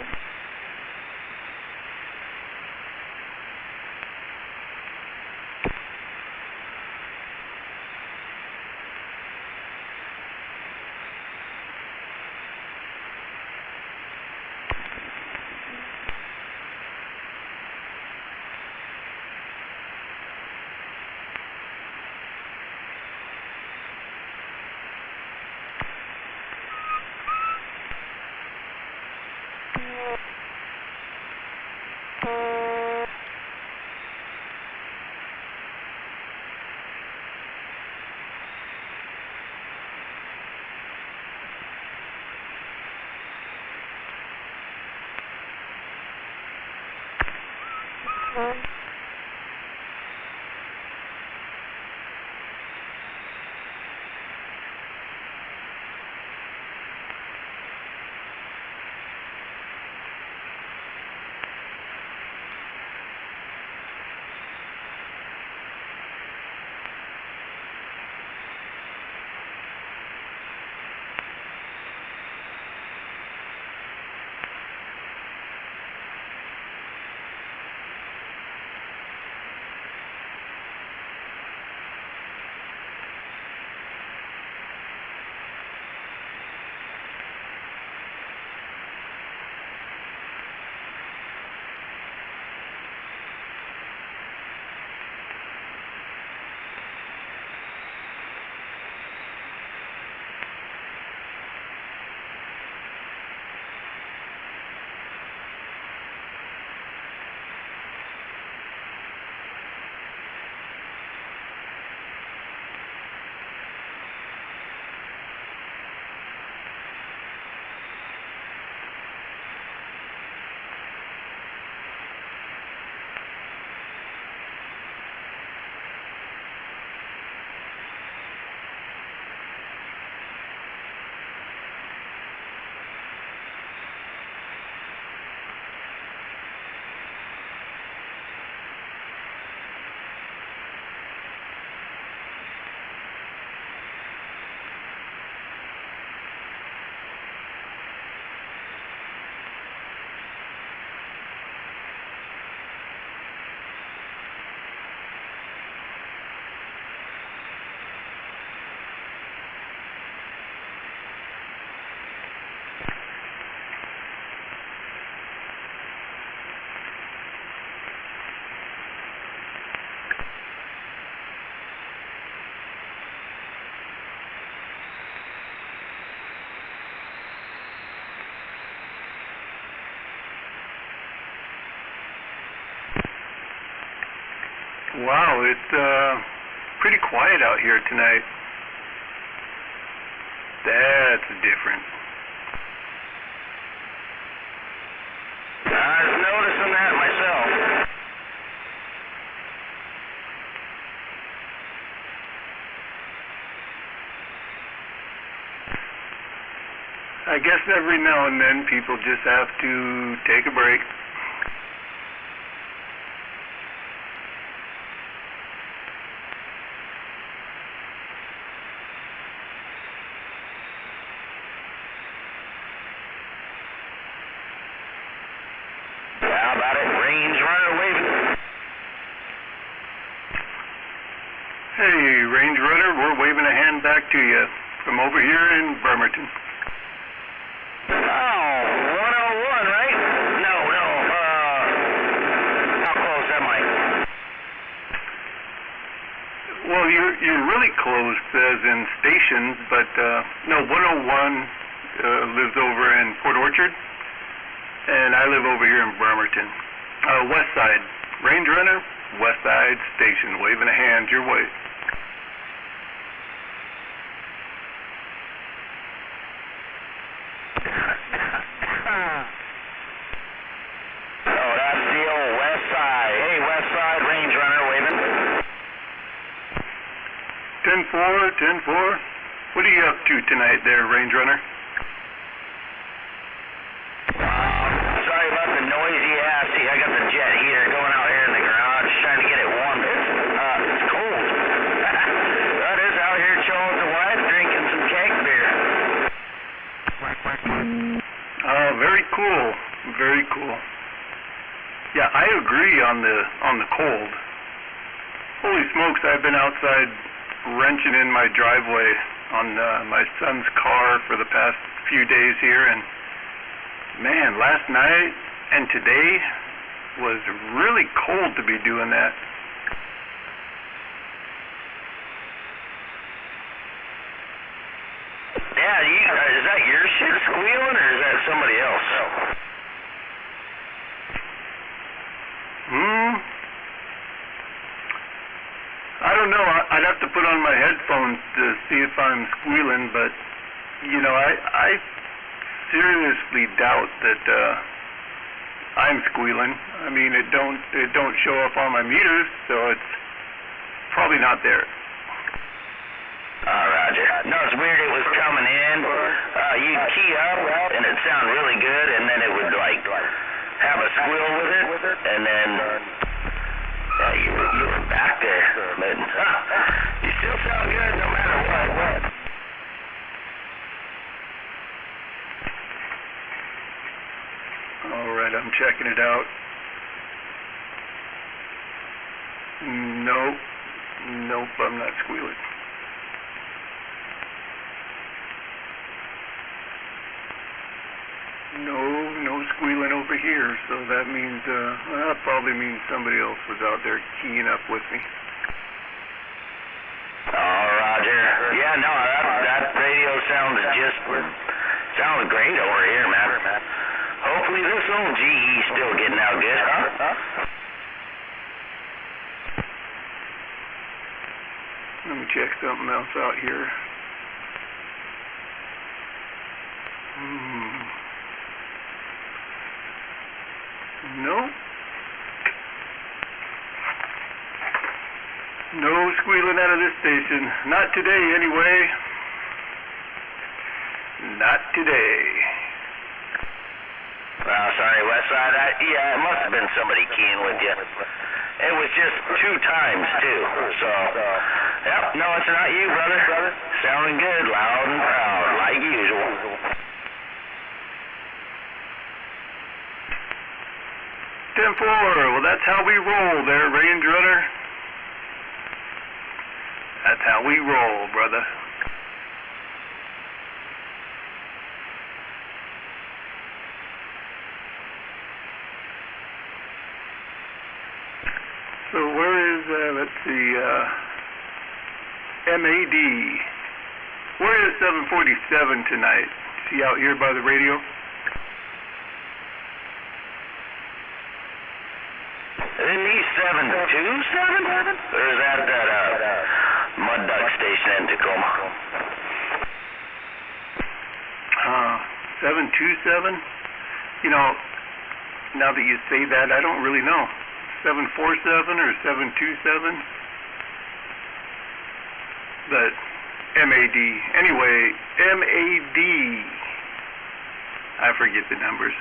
Wow, it's pretty quiet out here tonight. That's different. I was noticing that myself. I guess every now and then people just have to take a break. How about it? Range runner waving. Hey, Range Runner, we're waving a hand back to you from over here in Bremerton. Oh, 101, right? No, how close am I? Well, you're really close as in stations, but no, 101 lives over in Port Orchard, and I live over here in Bremerton. West side. Range Runner, West Side Station, waving a hand your way. Oh, that's the old West Side. Hey, West Side, Range Runner waving. 10-4, 10-4. What are you up to tonight there, Range Runner? Sorry about the noisy ass. See, I got the jet heater going out here in the garage trying to get it warm. It's cold. That is out here chilling with the wife, drinking some keg beer. Oh, very cool. Very cool. Yeah, I agree on the cold. Holy smokes, I've been outside wrenching in my driveway on my son's car for the past few days here, and man, last night and today was really cold to be doing that. Yeah, is that your shit squealing, or is that somebody else? I don't know. I'd have to put on my headphones to see if I'm squealing, but you know, I seriously doubt that I'm squealing. I mean, it don't show up on my meters, so it's probably not there. Roger. No, it's weird. It was coming in. You'd key up, and it'd sound really good, and then it would like have a squeal with it, and then you were back there, but you still sound good no matter what. All right, I'm checking it out. Nope, I'm not squealing. No squealing over here, so that means, that probably means somebody else was out there keying up with me. Oh, Roger. Yeah, no, that radio sounds great over here, man. Hopefully this old GE's still getting out good, huh? Let me check something else out here. No squealing out of this station. Not today, anyway. Not today. Well, sorry, Westside. Yeah, it must have been somebody keying with you. It was just 2 times, too. So, yep, no, it's not you, brother. Sounding good, loud and proud, like usual. 10-4, well, that's how we roll there, Range Runner. That's how we roll, brother. So where is, let's see, MAD. Where is 747 tonight? Is he out here by the radio? Isn't he 727? Or is that Mud Duck Station in Tacoma? 727? You know, now that you say that, I don't really know. 747 or 727? But MAD. Anyway, MAD. I forget the numbers.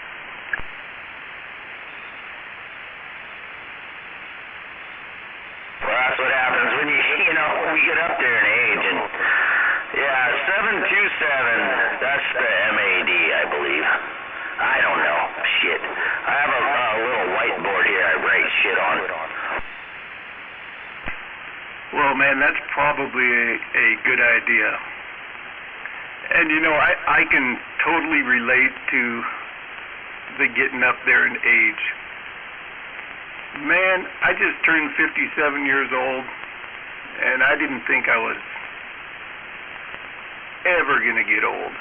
Well, that's what happens when we get up there in age, and yeah, 727, that's the MAD, I believe. I don't know, shit. I have a little whiteboard here I write shit on. Well, man, that's probably a good idea. And I can totally relate to the getting up there in age. Man, I just turned 57 years old, and I didn't think I was ever going to get old,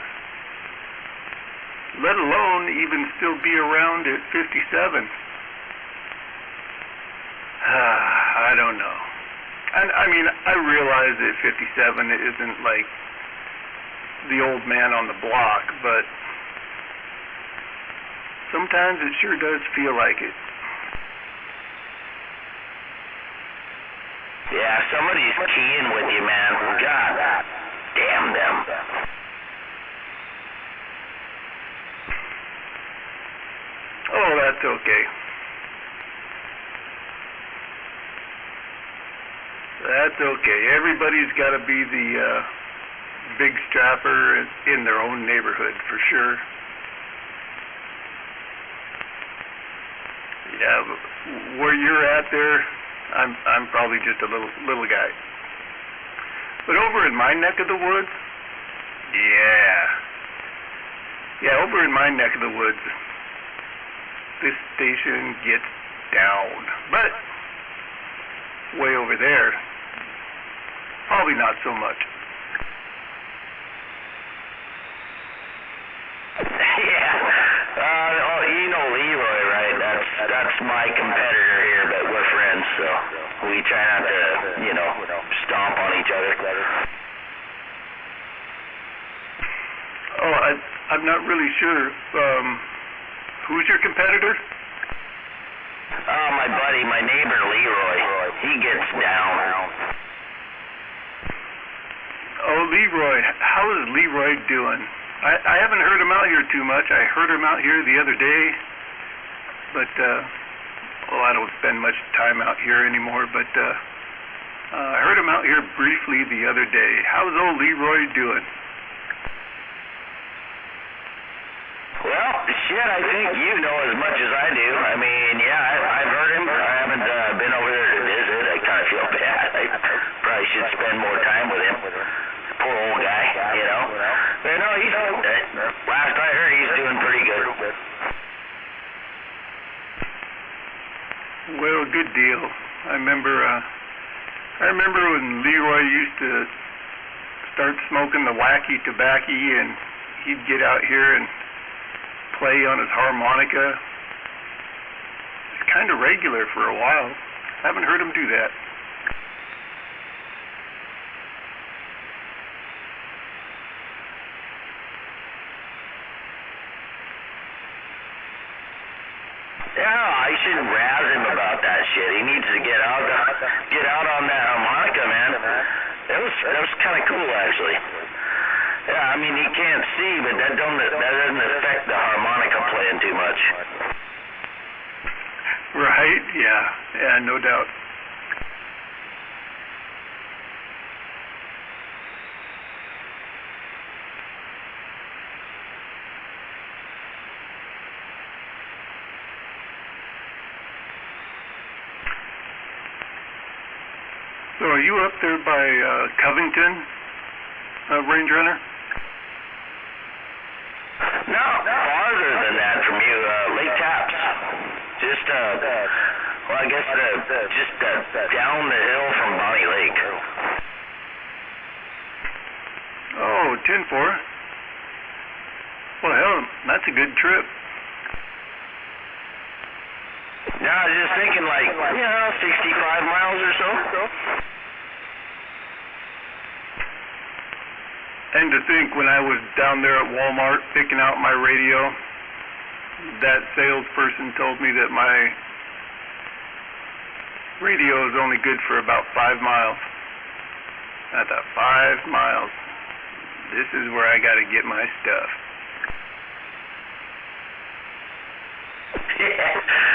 let alone even still be around at 57. I don't know. And I mean, I realize that 57 isn't like the old man on the block, but sometimes it sure does feel like it. Yeah, somebody's keying with you, man. God damn them. Oh, that's okay. That's okay. Everybody's got to be the big strapper in their own neighborhood, for sure. Yeah, where you're at there, I'm probably just a little guy. But over in my neck of the woods, yeah, over in my neck of the woods, this station gets down. But way over there, probably not so much. You know Leroy, right? That's my competitor here, but we're friends, so we try not to, stomp on each other. Oh, I'm not really sure. Who's your competitor? Oh, my buddy, my neighbor Leroy. He gets down. Oh, Leroy. How is Leroy doing? I haven't heard him out here too much. I heard him out here the other day, but I don't spend much time out here anymore, but I heard him out here briefly the other day. How's old Leroy doing? Well, shit, I think you know as much as I do. I mean, yeah, I've heard him. I haven't been over there to visit. I kind of feel bad. I probably should spend more time with him. Poor old guy, But no, he's, last I heard, he's doing pretty good. Well, good deal. I remember when Leroy used to start smoking the wacky tobacco, and he'd get out here and play on his harmonica. It's kind of regular for a while. Haven't heard him do that. Yeah, I should razz him about that shit. He needs to get out on that harmonica, man. That was kind of cool, actually. Yeah, I mean, he can't see, but that doesn't affect the harmonica playing too much. Right? Yeah, no doubt. So are you up there by Covington, Range Runner? No, farther than that from you, Lake Taps. Just, I guess just down the hill from Bonnie Lake. Oh, 10-4. Well, hell, that's a good trip. No, I was just thinking 65 miles or so. And to think, when I was down there at Walmart picking out my radio, that salesperson told me that my radio is only good for about 5 miles. I thought, 5 miles. This is where I got to get my stuff.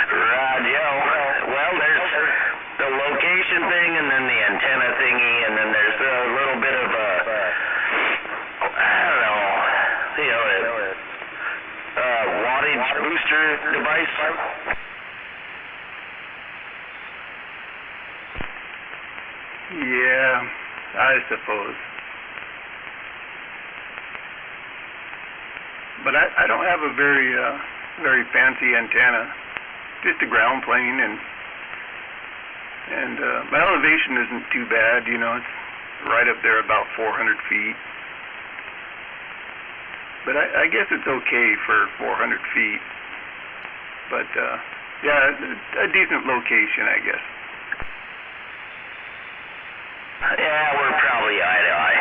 Right, well, there's the location thing, and then the antenna thingy, and then there's a little bit of wattage booster device. Yeah, I suppose. But I don't have a very fancy antenna. Just a ground plane, and my elevation isn't too bad, it's right up there about 400 feet. But I guess it's okay for 400 feet. But a decent location, I guess. Yeah, we're probably eye to eye.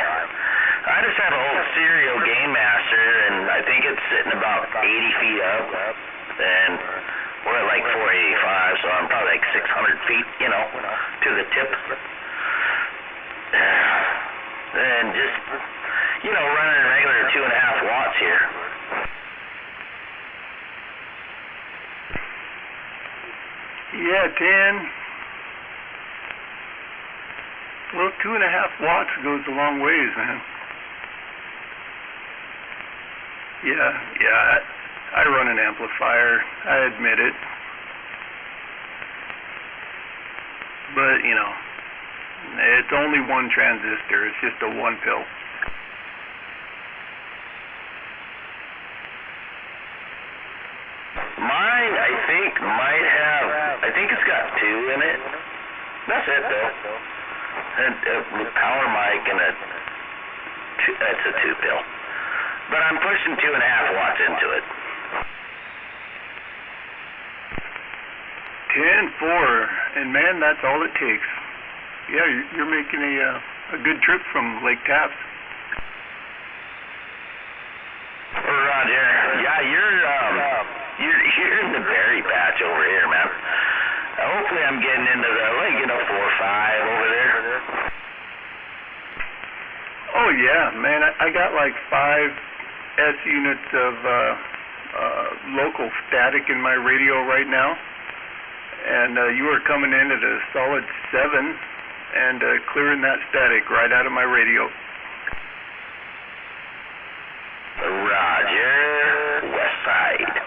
I just have a whole Serial Game Master, and I think it's sitting about 80 feet up, and we're at 485, so I'm probably 600 feet, to the tip. And just, running regular 2.5 watts here. Yeah, 10. Well, 2.5 watts goes a long ways, man. Yeah, I run an amplifier. I admit it. but you know, it's only one transistor. It's just a one pill. Mine, I think it's got 2 in it. That's it though. And with power mic and that's a 2 pill. But I'm pushing 2.5 watts into it. 10-4, and man, that's all it takes. Yeah, you're making a good trip from Lake Tapps. Roger. Yeah, you're in the berry patch over here, man. Hopefully I'm getting into the 4 or 5 over there. Oh yeah, man, I got like 5 S units of local static in my radio right now. And you are coming in at a solid 7 and clearing that static right out of my radio. Roger. West side.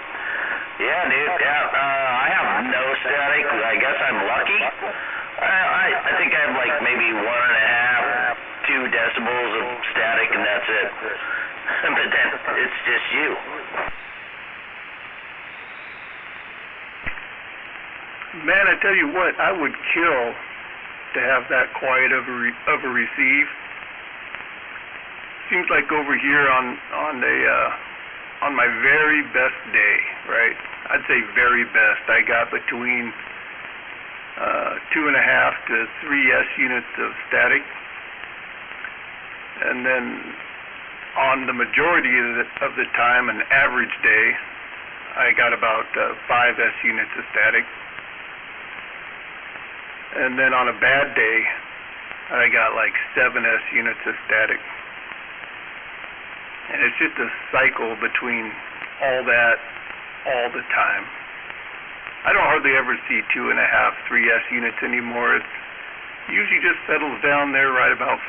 Yeah, dude. Yeah, I have no static. I guess I'm lucky. I think I have like maybe 1.5, 2 decibels of static, and that's it. But then it's just you. Man, I tell you what, I would kill to have that quiet of a receive. Seems like over here on my very best day, right? I'd say very best. I got between 2.5 to 3 S units of static, and then on the majority of the time, an average day, I got about 5 S units of static. And then on a bad day, I got like 7 S units of static. And it's just a cycle between all that all the time. I don't hardly ever see 2.5, 3 S units anymore. It usually just settles down there right about 5.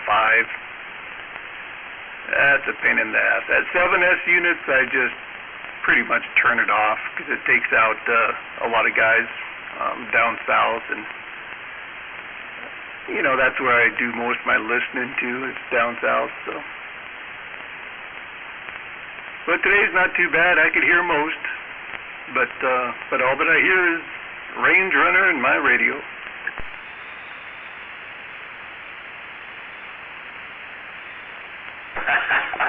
That's a pain in the ass. At 7 S units, I just pretty much turn it off because it takes out a lot of guys down south, and you know, that's where I do most of my listening to, is down south, so. But today's not too bad. I could hear most, but all that I hear is Range Runner and my radio.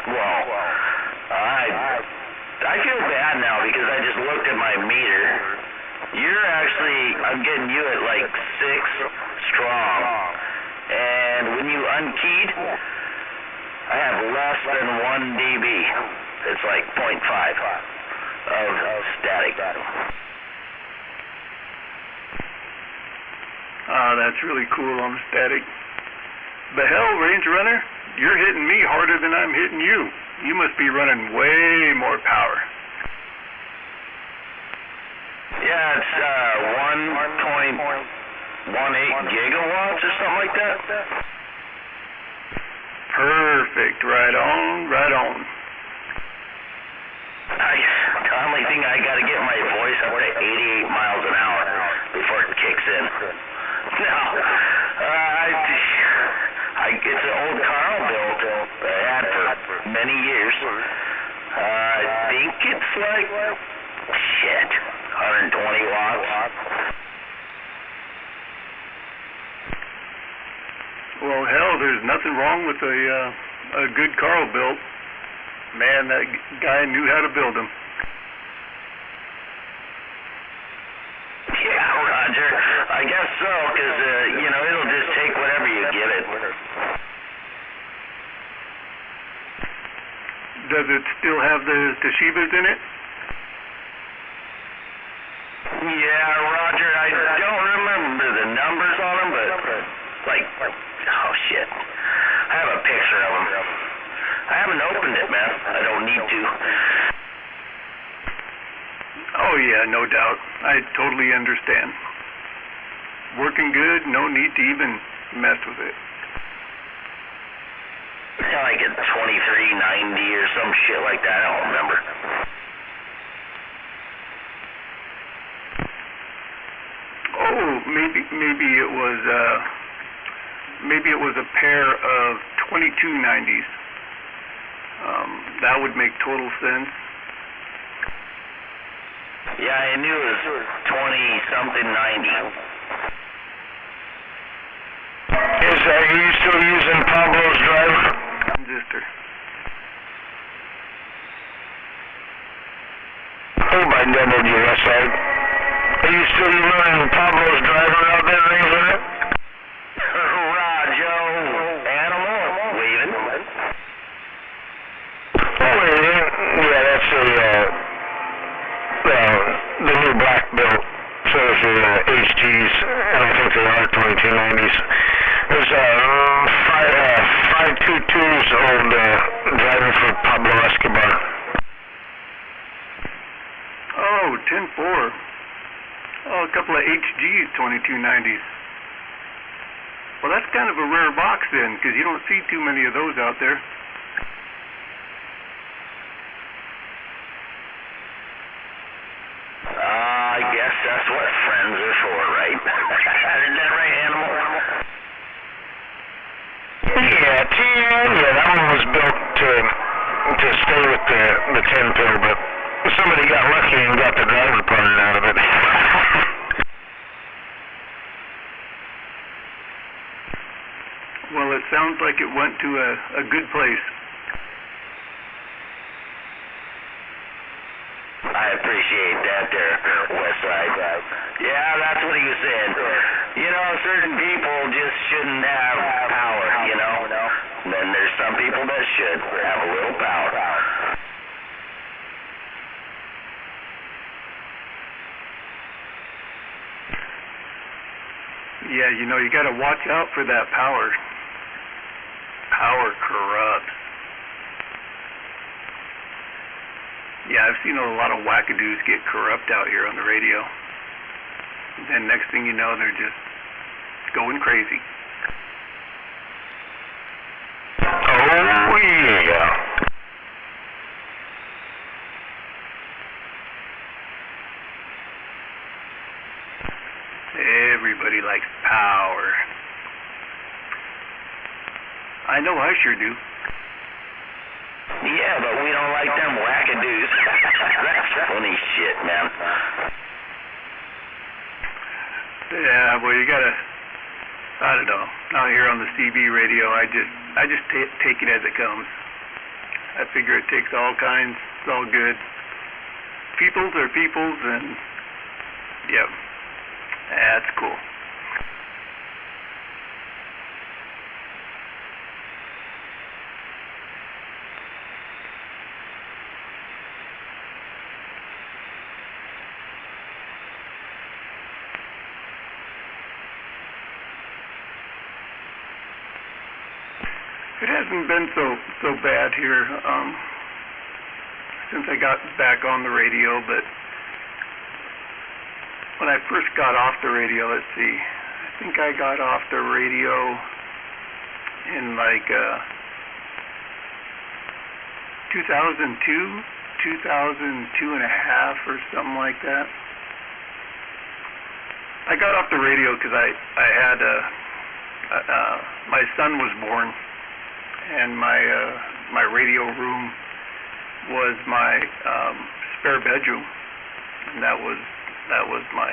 Well, I feel bad now because I just looked at my meter. I'm getting you at like 6 strong. And when you unkeyed, I have less than 1 dB. It's like 0.5 of static. That's really cool on the static. But hell, Range Runner, you're hitting me harder than I'm hitting you. You must be running way more power. Yeah, it's 1.18 gigawatts or something like that. Perfect. Right on, right on. The only thing I got to get my voice up to 88 miles an hour before it kicks in. Now, it's an old Carl built I had for many years. I think it's like 120 watts. Well, hell, there's nothing wrong with a good Carl built. Man, that guy knew how to build them. Yeah, Roger. I guess so, because, it'll just take whatever you give it. Does it still have the Toshibas in it? Yeah, Roger, I don't remember the numbers on them, but, oh shit. I have a picture of them. I haven't opened it, man. I don't need to. Oh yeah, no doubt. I totally understand. Working good, no need to even mess with it. It's like a 2390 or some shit like that. I don't remember. Oh, maybe it was a pair of 2290s. That would make total sense. Yeah, I knew it was 20-something 90. Are you still using Pablo's driver? Transistor. Oh my WSI. Are you still running Pablo's driver out there, things like that? Roger, animal, waving. Oh, yeah, that's the new black belt. So it's the HTs, and I think they are 2290s. There's 522's old driver for Pablo Escobar. Oh, 10-4. Oh, a couple of HGs 2290s. Well, that's kind of a rare box then, because you don't see too many of those out there. I guess that's what friends are for, right? Isn't that right, animal? Yeah, that one was built to stay with the 10 pill, but somebody got lucky and got the driver part out of it. Well, it sounds like it went to a good place. I appreciate that there, Westside. Yeah, that's what he was saying. You know, certain people just shouldn't have power, you know? And then there's some people that should have a little power. Yeah, you know, you got to watch out for that power. Power corrupts. Yeah, I've seen a lot of wackadoos get corrupt out here on the radio. And next thing you know, they're just going crazy. Oh, yeah. Everybody likes power. I know I sure do. Yeah, but we don't like them wackadoos. That's funny shit, man. Yeah, well, you gotta, I don't know, out here on the CB radio, I just take it as it comes. I figure it takes all kinds, it's all good. Peoples are peoples, and, yep, that's cool. It hasn't been so bad here since I got back on the radio, but when I first got off the radio, let's see, I think I got off the radio in like 2002 and a half or something like that. I got off the radio because I had my son was born. And my radio room was my spare bedroom, and that was my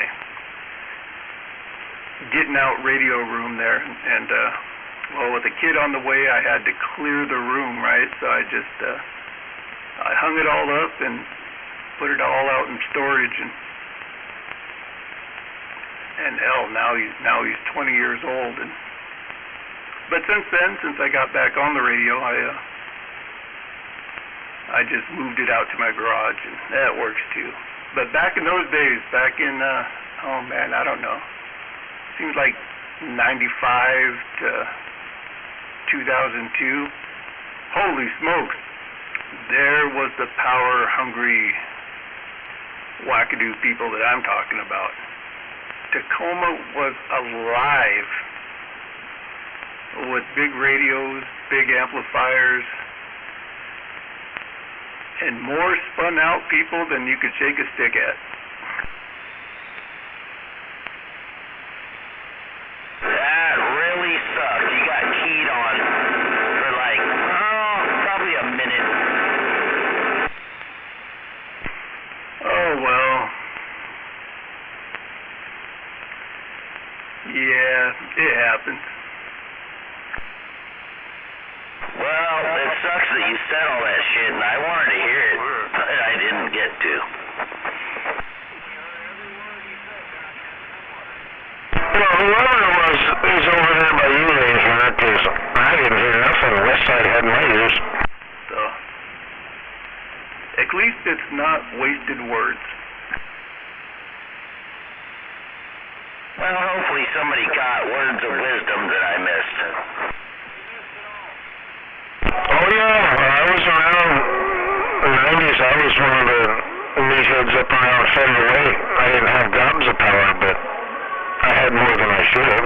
getting out radio room there. And well, with a kid on the way, I had to clear the room, right? So I just I hung it all up and put it all out in storage. And hell, now he's 20 years old. But since then, since I got back on the radio, I just moved it out to my garage, and that works too. But back in those days, back in, oh man, I don't know, seems like 95 to 2002, holy smokes, there was the power-hungry wackadoo people that I'm talking about. Tacoma was alive with big radios, big amplifiers, and more spun out people than you could shake a stick at. least it's not wasted words. Well, hopefully somebody got words of wisdom that I missed. Oh yeah, when I was around the 90s, I was one of the meatheads up around Federal Way. I didn't have gobs of power, but I had more than I should have.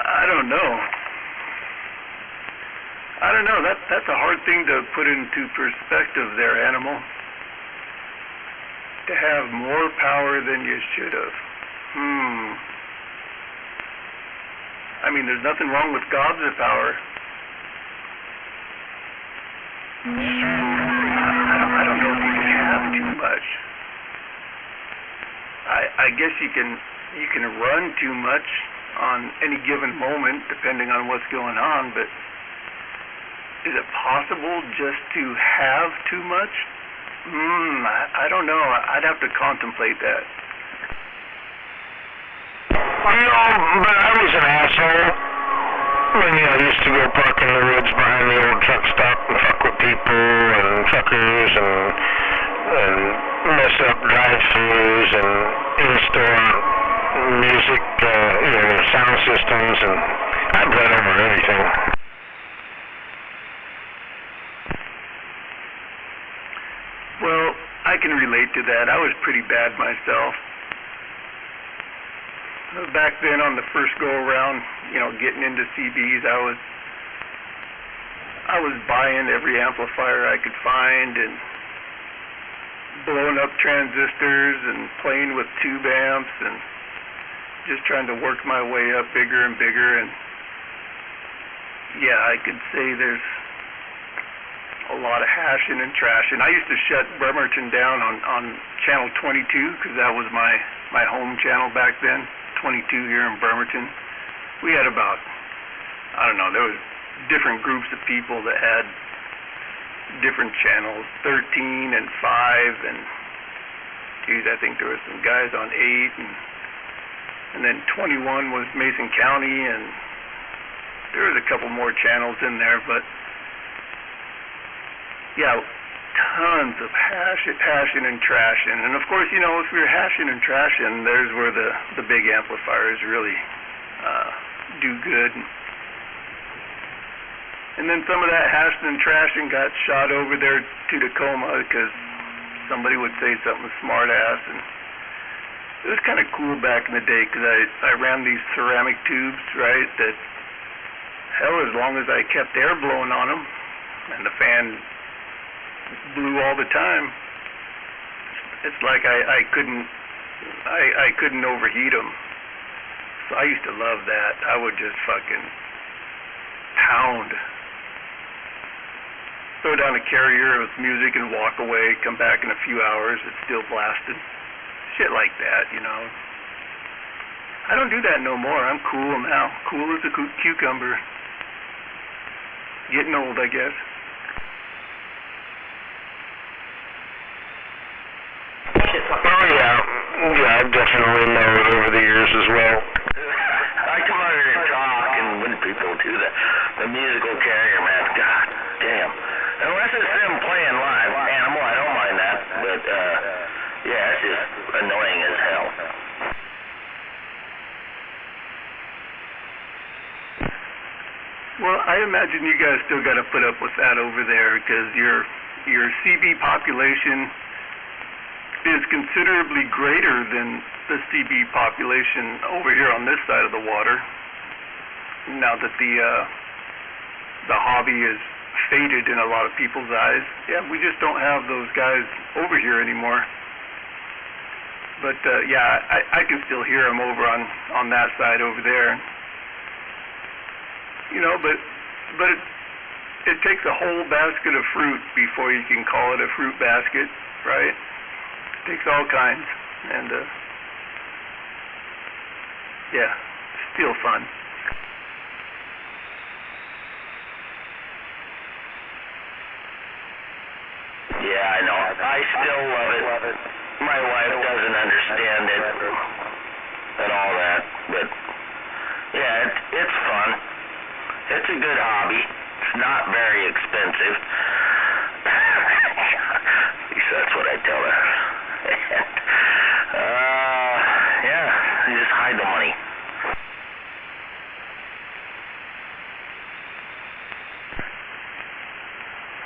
I don't know. That's a hard thing to put into perspective there, Animal. To have more power than you should have. I mean, there's nothing wrong with gobs of power. I don't know if you can have too much. I guess you can run too much on any given moment, depending on what's going on, but is it possible just to have too much? I don't know. I'd have to contemplate that. But I was an asshole. I used to go park in the woods behind the old truck stop and fuck with people and truckers and mess up drive-thrus and in-store music, sound systems, and I'd run over everything. Well, I can relate to that. I was pretty bad myself. Back then on the first go-around, getting into CBs, I was buying every amplifier I could find and blowing up transistors and playing with tube amps and just trying to work my way up bigger and bigger. And yeah, I could say there's a lot of hashing and trashing. I used to shut Bremerton down on channel 22 because that was my home channel back then. 22 here in Bremerton. We had about, there was different groups of people that had different channels, 13 and 5, and I think there were some guys on 8, and then 21 was Mason County, and there was a couple more channels in there, but yeah, tons of hashing and trashing. And of course, if you're hashing and trashing, there's where the big amplifiers really do good. And then some of that hashing and trashing got shot over there to Tacoma because somebody would say something smart ass. And it was kind of cool back in the day because I ran these ceramic tubes, right, that hell, as long as I kept air blowing on them and the fan blew all the time, it's like I couldn't overheat them. So I used to love that. I would just fucking pound, throw down a carrier with music and walk away, come back in a few hours, it's still blasted. Shit like that, I don't do that no more. I'm cool now. Cool as a cucumber. Getting old, I guess. Oh yeah, I've definitely mellowed over the years as well. I come out here and talk, and when people do the musical carrier, man, god damn. Unless it's them playing live, Animal, I don't mind that, but yeah, it's just annoying as hell. Well, I imagine you guys still got to put up with that over there because your CB population is considerably greater than the CB population over here on this side of the water. Now that the hobby is faded in a lot of people's eyes, yeah, we just don't have those guys over here anymore. But yeah, I can still hear them over on that side over there. But it takes a whole basket of fruit before you can call it a fruit basket, right? Takes all kinds, and yeah, still fun. Yeah, I know. I still love it. My wife doesn't understand it and all that, but It's a good hobby. It's not very expensive. At least that's what I tell her. Yeah, you just hide the money.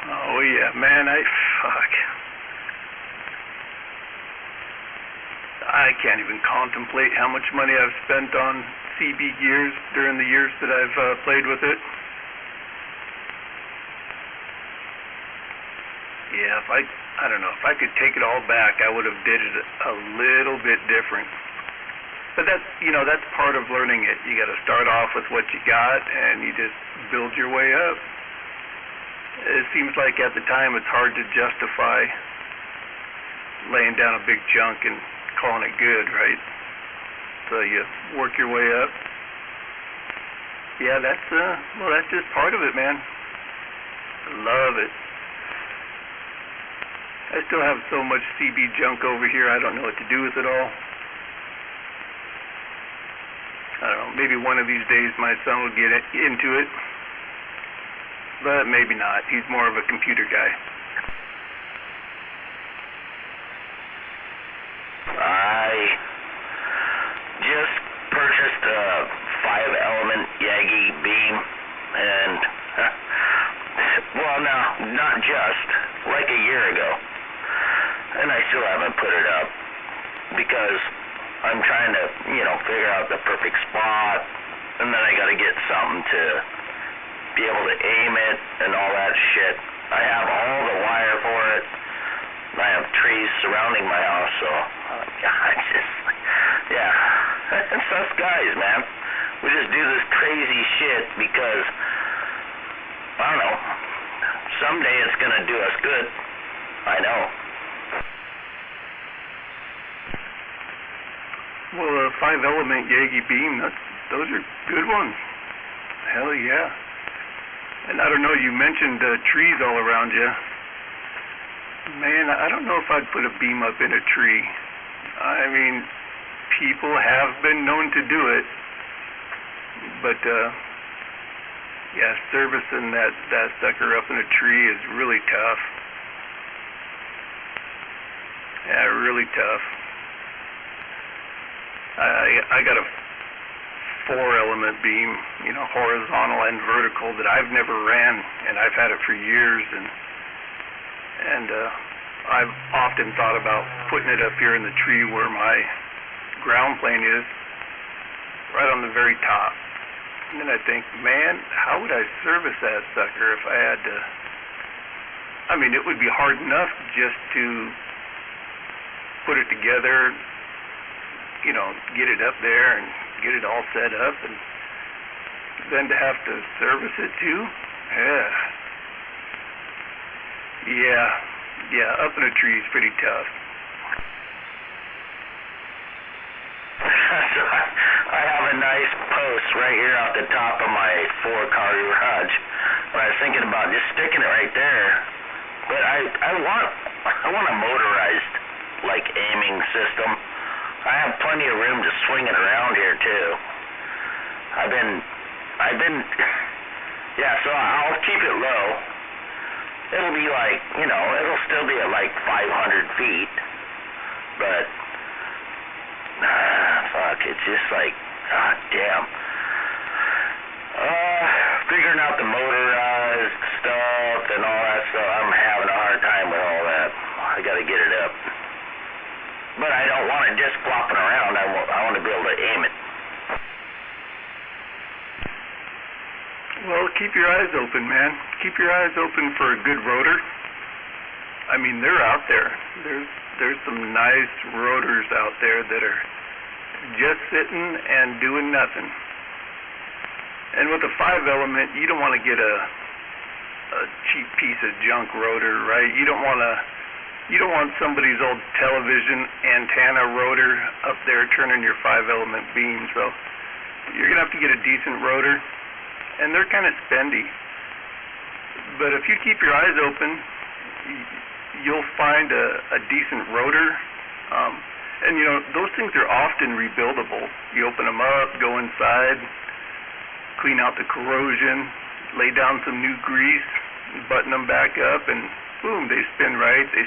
Oh yeah, man, I can't even contemplate how much money I've spent on CB gears during the years that I've played with it. Yeah, I don't know, if I could take it all back, I would have did it a little bit different. But that's part of learning it. You got to start off with what you got, and you just build your way up. It seems like at the time it's hard to justify laying down a big chunk and calling it good, right? So you work your way up. Yeah, that's just part of it, man. I love it. I still have so much CB junk over here, I don't know what to do with it all. I don't know, maybe one of these days my son will get into it. But maybe not. He's more of a computer guy. I just purchased a 5-element Yagi beam, and well, no, not just, like a year ago, and I still haven't put it up because I'm trying to, figure out the perfect spot, and then I got to get something to be able to aim it and all that shit. I have all the wire for it. I have trees surrounding my house, so it's us guys, man. We just do this crazy shit because I don't know. Someday it's gonna do us good. I know. Well, a 5-element Yagi beam, those are good ones. Hell yeah. And I don't know, you mentioned trees all around you. Man, I don't know if I'd put a beam up in a tree. I mean, people have been known to do it. But, servicing that sucker up in a tree is really tough. Yeah, really tough. I got a 4-element beam, horizontal and vertical, that I've never ran, and I've had it for years, and I've often thought about putting it up here in the tree where my ground plane is, right on the very top. And then I think, man, how would I service that sucker if I had to? I mean, it would be hard enough just to put it together, get it up there and get it all set up, and then to have to service it too? Yeah, up in a tree is pretty tough. So I have a nice post right here off the top of my 4-car garage. But I was thinking about just sticking it right there. But I want a motorized aiming system. I have plenty of room to swing it around here too. So I'll keep it low. It'll be it'll still be at 500 feet, but it's just god damn. Figuring out the motorized stuff and all that stuff, I'm having a hard time with all that. I gotta get it up. But I don't want it just flopping around. I want to be able to aim it. Well, keep your eyes open, man. Keep your eyes open for a good rotor. I mean, they're out there. There's some nice rotors out there that are just sitting and doing nothing. And with a 5-element, you don't want to get a cheap piece of junk rotor, right? You don't want somebody's old television antenna rotor up there turning your 5-element beam. So you're gonna have to get a decent rotor, and they're kind of spendy. But if you keep your eyes open, you'll find a decent rotor. And those things are often rebuildable. You open them up, go inside, clean out the corrosion, lay down some new grease, button them back up, and boom, they spin right, they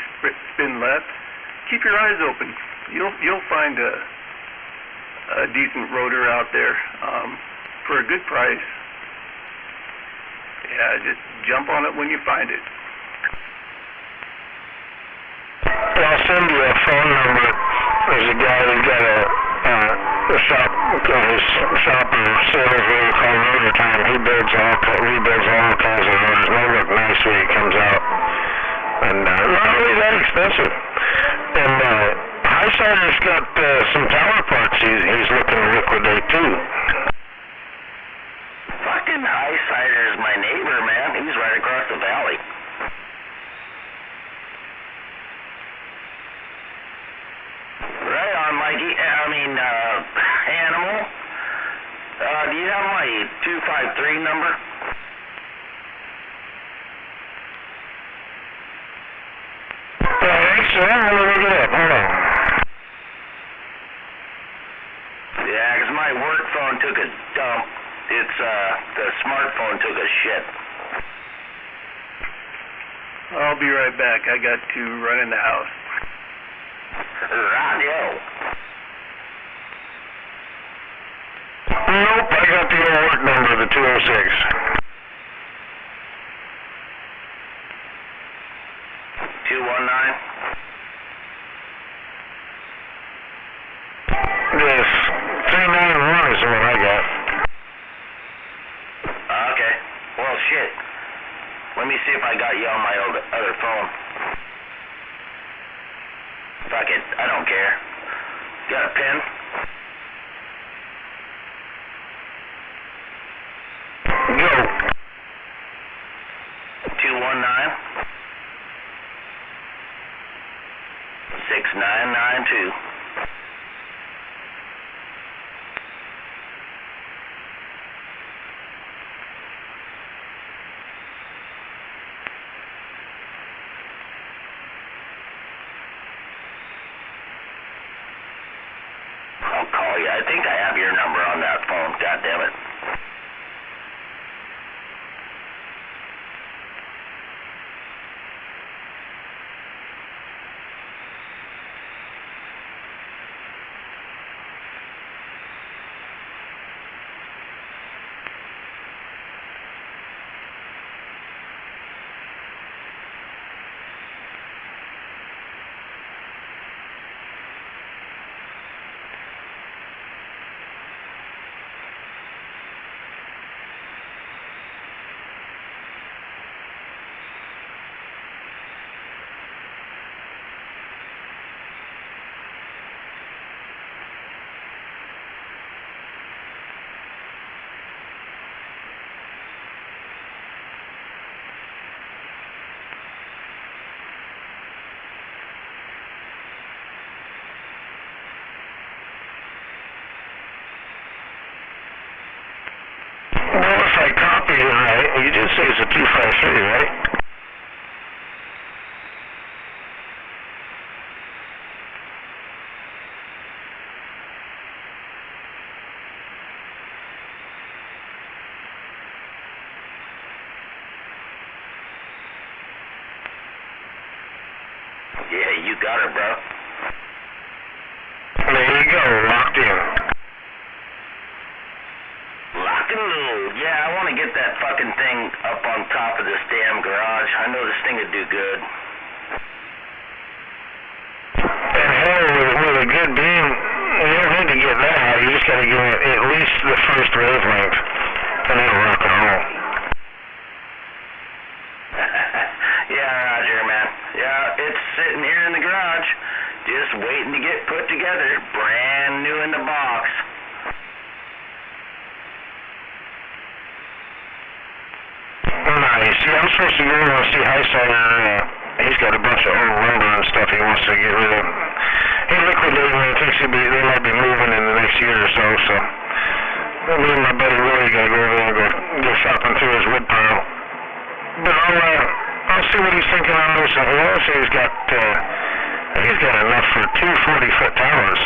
spin left. Keep your eyes open. You'll find a decent rotor out there for a good price. Yeah, just jump on it when you find it. I'll send you a phone number. There's a guy who's got a shop, his shop or sales room called Rotor Time. He rebuilds all kinds of rotors. They look nice when he comes out. And not really that expensive. And Highsider's got some tower parts he's looking to liquidate too. Fucking Highsider is my neighbor, man. He's right across the valley. Right on, Mikey. Animal. Do you have my 253 number? Actually, I'm going to look it up. Hold on. Yeah, 'cause my work phone took a dump. It's, the smartphone took a shit. I'll be right back. I got to run in the house. Radio. Nope, I got the old work number, the 206. This 391 is the one I got. Okay. Well, shit. Let me see if I got you on my other phone. Fuck it. I don't care. Got a pen? Go. 219 6992. I'll call you. I think I have your number on that phone. God damn it. Well, if I copy it right, you did say it's a 253, right? Yeah, you got it, bro. There you go, locked in. Lock and load. Yeah, I want to get that fucking thing up on top of this damn garage. I know this thing would do good. And hell, with a good beam, you don't need to get that high. You just got to give it at least the first wavelength, and it'll rock and roll. Yeah, Roger, man. Yeah, it's sitting here in the garage, just waiting to get put together, brand new in the box. Nice. Yeah, I'm supposed to go over and see Highsider. He's got a bunch of old lumber and stuff he wants to get rid of. He's liquidating and thinks they might be moving in the next year or so, so me and my buddy Roy got to go over there and go shopping through his wood pile. But I'll see what he's thinking on this. He also he's got enough for 2 40-foot towers.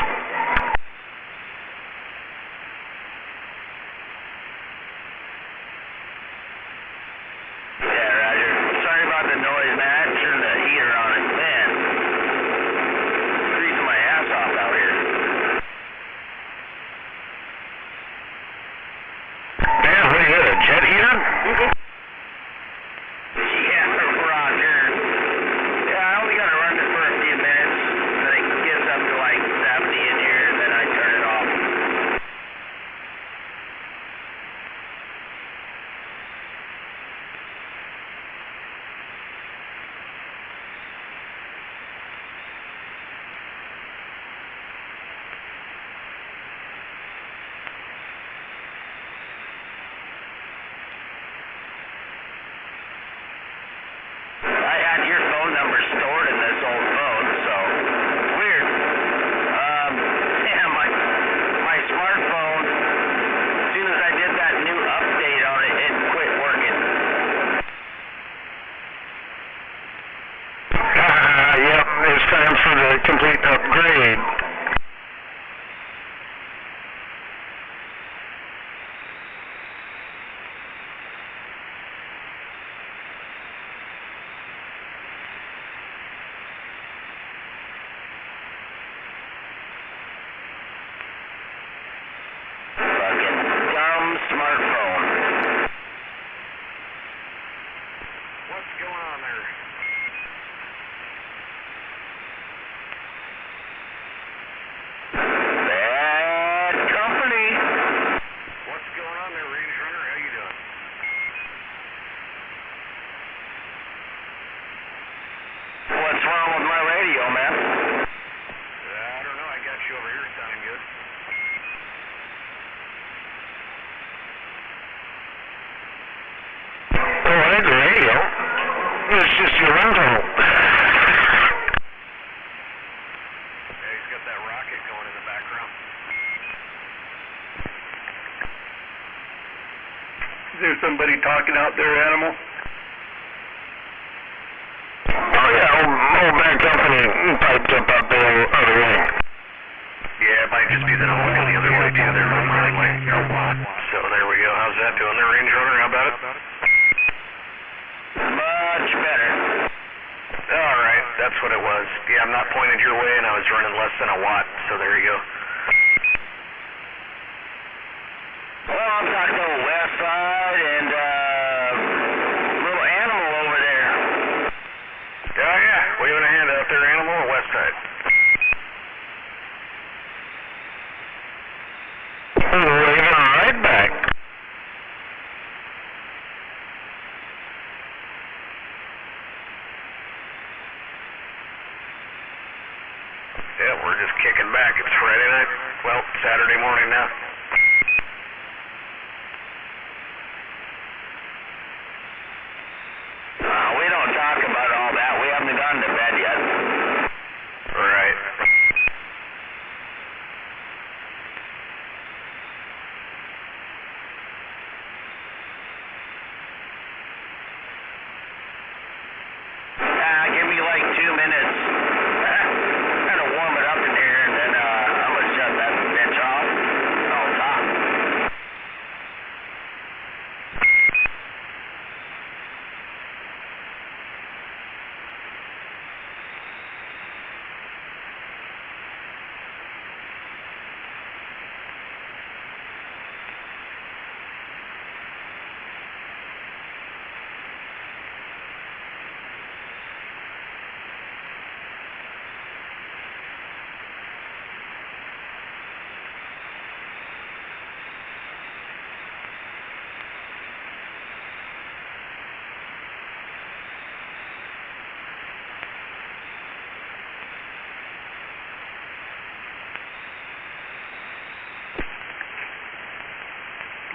hear somebody talking out there, Animal? Oh yeah, old bad company piped up out the other way. Yeah, it might just be that I'm looking the other way too. They're going the other way. So there we go. How's that doing there, Range Rover? How about it? Much better. All right, that's what it was. Yeah, I'm not pointed your way, and I was running less than a watt. So there you go. Well, I'm talking to west side and little Animal over there. Oh yeah, waving a hand out there, Animal, or west side? Waving right back. Yeah, we're just kicking back. It's Friday night. Well, Saturday morning now. We don't talk about all that. We haven't gone to bed yet. Right. Give me like 2 minutes. Kind of warm it up in here, and then I'm going to shut that bitch off. I'll talk.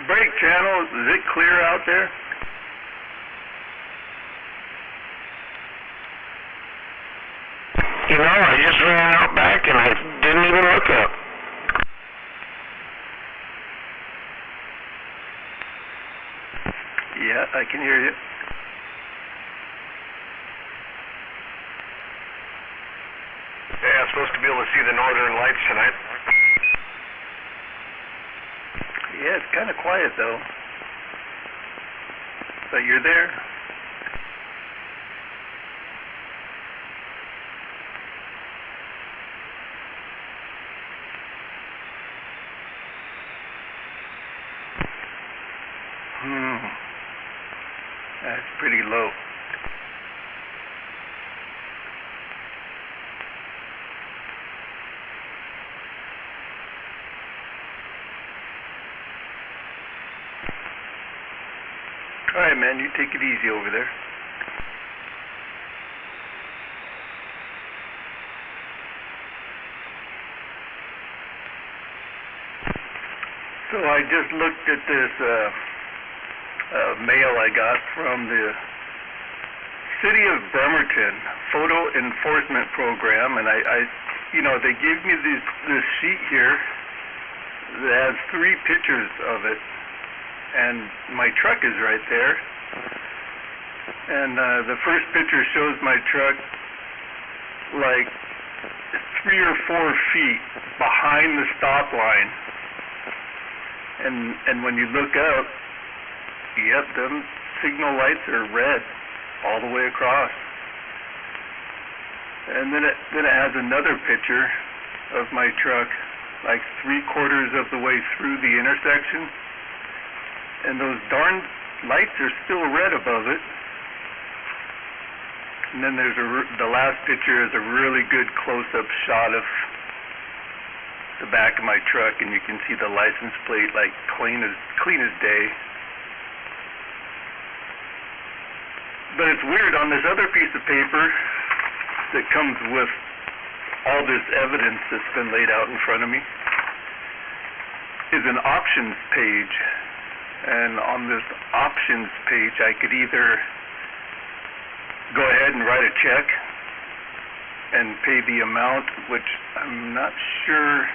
Brake channel, is it clear out there? You know, I just ran out back and I didn't even look up. Yeah, I can hear you. Yeah, I'm supposed to be able to see the northern lights tonight. Yeah, it's kind of quiet though. But you're there. That's pretty low. All right, man, you take it easy over there. So I just looked at this mail I got from the City of Bremerton Photo Enforcement Program, and I you know, they gave me this sheet here that has 3 pictures of it, and my truck is right there. And the first picture shows my truck like 3 or 4 feet behind the stop line. And when you look up, yep, them signal lights are red all the way across. And then it has another picture of my truck like 3/4 of the way through the intersection, and those darn lights are still red above it. And then there's the last picture is a really good close-up shot of the back of my truck, and you can see the license plate like clean as day. But it's weird, on this other piece of paper that comes with all this evidence that's been laid out in front of me is an options page. And on this options page, I could either go ahead and write a check and pay the amount, which I'm not sure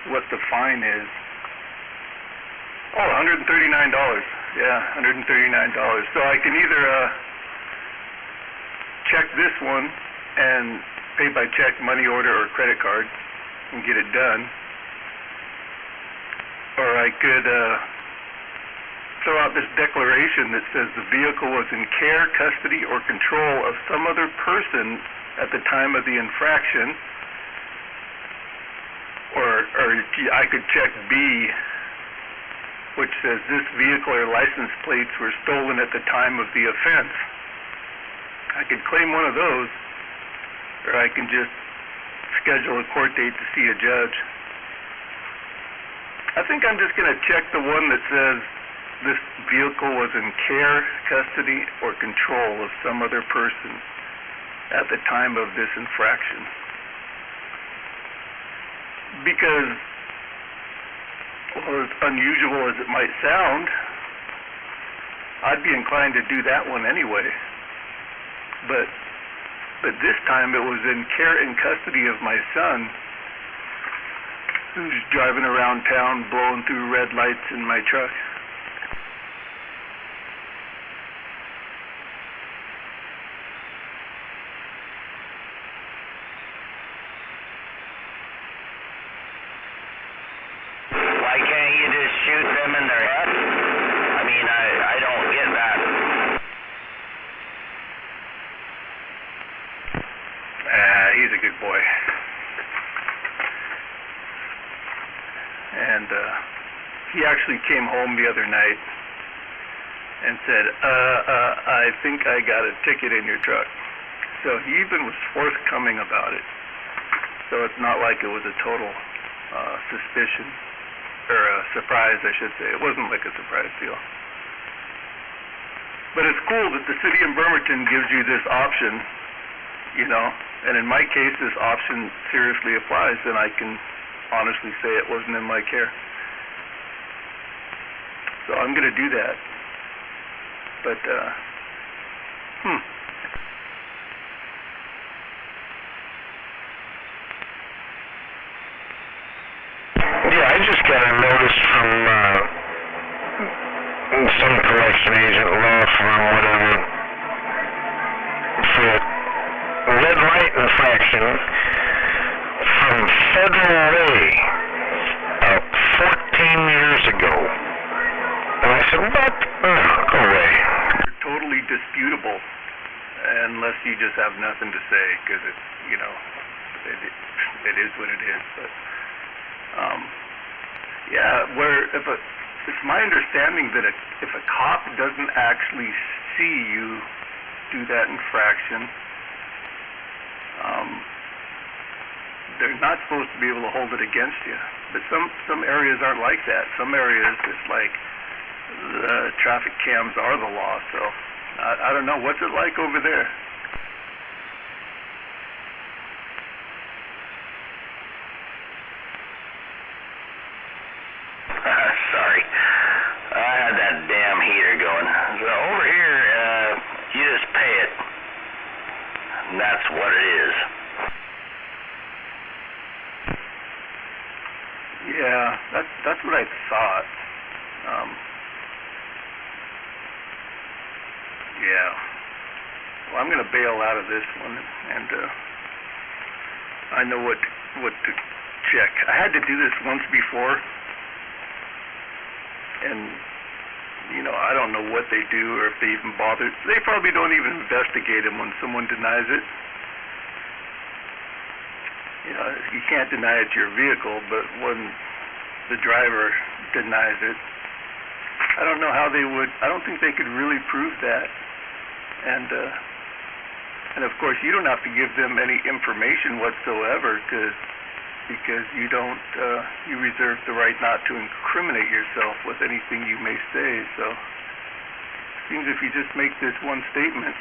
what the fine is Oh, $139. Yeah, $139. So I can either check this one and pay by check, money order, or credit card and get it done, or I could throw out this declaration that says the vehicle was in care, custody, or control of some other person at the time of the infraction, or I could check B, which says this vehicle or license plates were stolen at the time of the offense. I could claim one of those, or I can just schedule a court date to see a judge. I think I'm just going to check the one that says this vehicle was in care, custody, or control of some other person at the time of this infraction. Because, well, as unusual as it might sound, I'd be inclined to do that one anyway. But this time it was in care and custody of my son, who's driving around town blowing through red lights in my truck. Why can't you just shoot them in their head? I mean, I don't get that. He's a good boy. And he actually came home the other night and said, I think I got a ticket in your truck. So he even was forthcoming about it. So it's not like it was a total suspicion, or a surprise, I should say. It wasn't like a surprise deal. But it's cool that the city of Bremerton gives you this option, you know, and in my case, this option seriously applies, and I can honestly say it wasn't in my care. So I'm going to do that. But, Yeah, I just got a notice from some collection agent, law firm, whatever, for red light infraction from Federal Way 14 years ago. And I said, what? Go away. They're totally disputable, unless you just have nothing to say, because it's, you know, it is what it is. But yeah, it's my understanding that if a cop doesn't actually see you do that infraction, they're not supposed to be able to hold it against you. But some areas aren't like that. Some areas it's like the traffic cams are the law. So I don't know. What's it like over there? Sorry. I had that damn heater going. So over here, you just pay it. And that's what it is. Yeah, that's what I thought. Yeah. Well, I'm going to bail out of this one, and I know what to check. I had to do this once before, and you know, I don't know what they do or if they even bother. They probably don't even investigate them when someone denies it. You know, you can't deny it's your vehicle, but when the driver denies it, I don't know how they would. I don't think they could really prove that. And of course, you don't have to give them any information whatsoever, because you don't. You reserve the right not to incriminate yourself with anything you may say. So, it seems if you just make this one statement,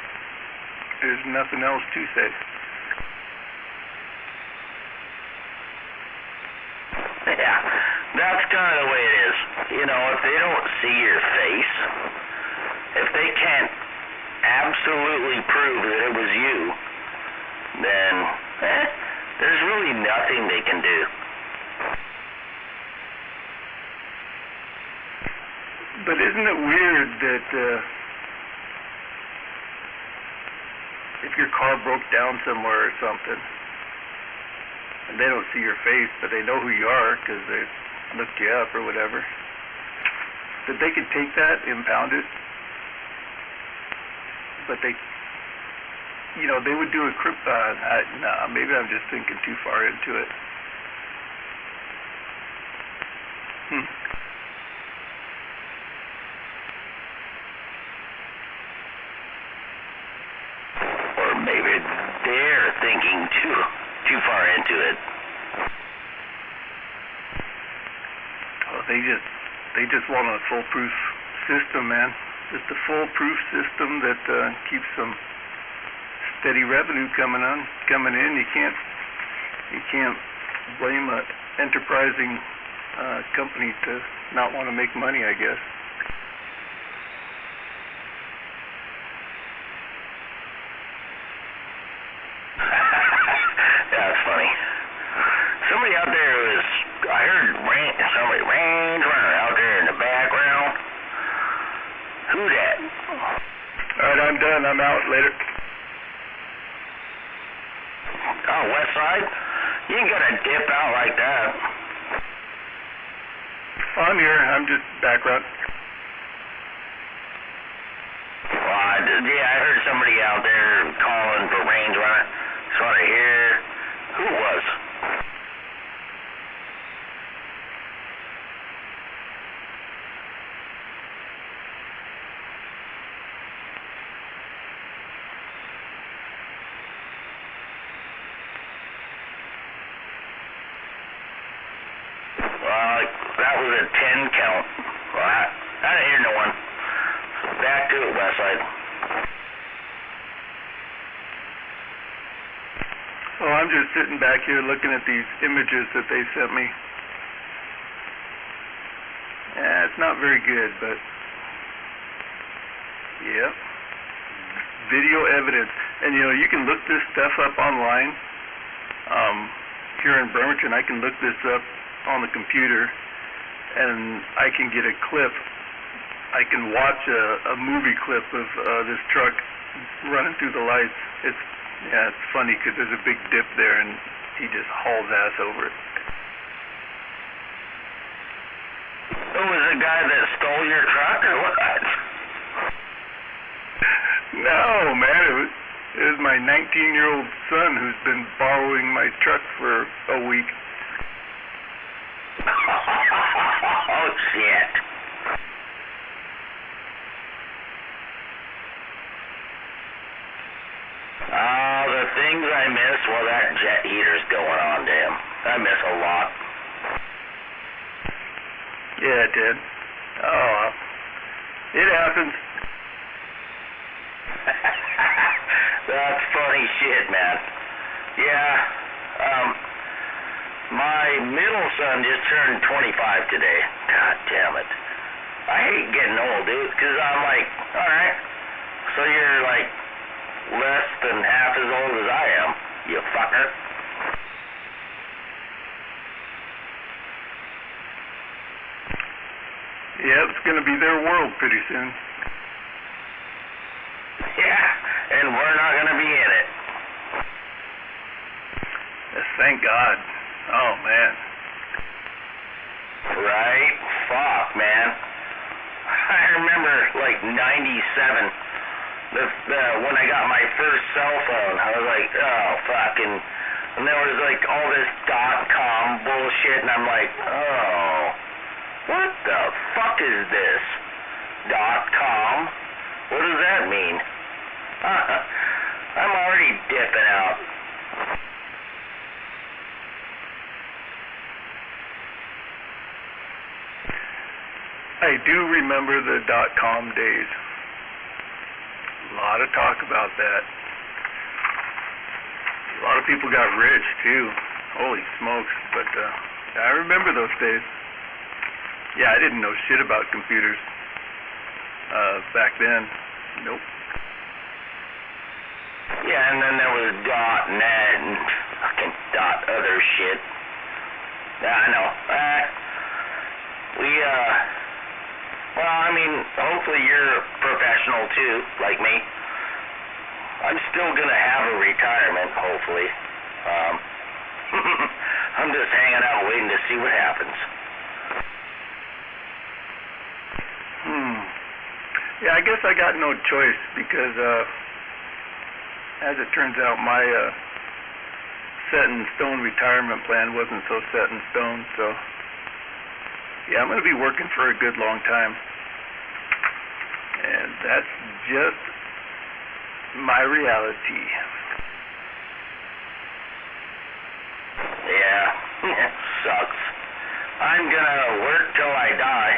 there's nothing else to say. Yeah, that's kind of the way it is. You know, if they don't see your face, if they can't absolutely prove that it was you, then there's really nothing they can do. But isn't it weird that if your car broke down somewhere or something, and they don't see your face, but they know who you are because they looked you up or whatever, that they could take that, impound it, but they, you know, they would do a nah, maybe I'm just thinking too far into it. Or maybe they're thinking too far into it. Oh, they just want a foolproof system, man. Just a foolproof system that keeps some steady revenue coming in. You can't blame a enterprising company to not want to make money, I guess. That's funny. Somebody out there I heard Range Runner out there in the background. Who that? Alright, I'm done. I'm out. Later. Oh, West Side? You ain't gonna dip out like that. I'm here. I'm just background. Well, I heard somebody out there calling for Range Runner. Just want to hear who it was. That was a 10 count. Well, I didn't hear no one. Back to it, Westside. Oh, I'm just sitting back here looking at these images that they sent me. Yeah, it's not very good, but yep. Video evidence. And you know, you can look this stuff up online. Here in Bremerton, I can look this up on the computer, and I can get a clip. I can watch a movie clip of this truck running through the lights. It's funny because there's a big dip there, and he just hauls ass over it. Who was the guy that stole your truck, or what? No, man, it was my 19-year-old son who's been borrowing my truck for a week. Oh, shit. The things I miss while that jet heater's going on, damn. I miss a lot. Yeah, it did. Oh, it happens. That's funny shit, man. Yeah, my middle son just turned 25 today. God damn it. I hate getting old, dude, because I'm like, alright, so you're like less than half as old as I am, you fucker. Yeah, it's going to be their world pretty soon. Yeah, and we're not going to be in it. Yes, thank God. Oh, man. Right? Fuck, man. I remember, like, 97, when I got my first cell phone, I was like, oh, fucking, and there was, like, all this .com bullshit, and I'm like, oh, what the fuck is this? .com? What does that mean? I'm already dipping out. I do remember the .com days. A lot of talk about that. A lot of people got rich too. Holy smokes. But I remember those days. Yeah, I didn't know shit about computers back then. Nope. Yeah, and then there was .net and fucking .other shit. Yeah, I know. Well, I mean, hopefully you're a professional too, like me. I'm still gonna have a retirement, hopefully. I'm just hanging out waiting to see what happens. Yeah, I guess I got no choice because, as it turns out, my set in stone retirement plan wasn't so set in stone, so yeah, I'm going to be working for a good long time. And that's just my reality. Yeah, it sucks. I'm gonna work till I die,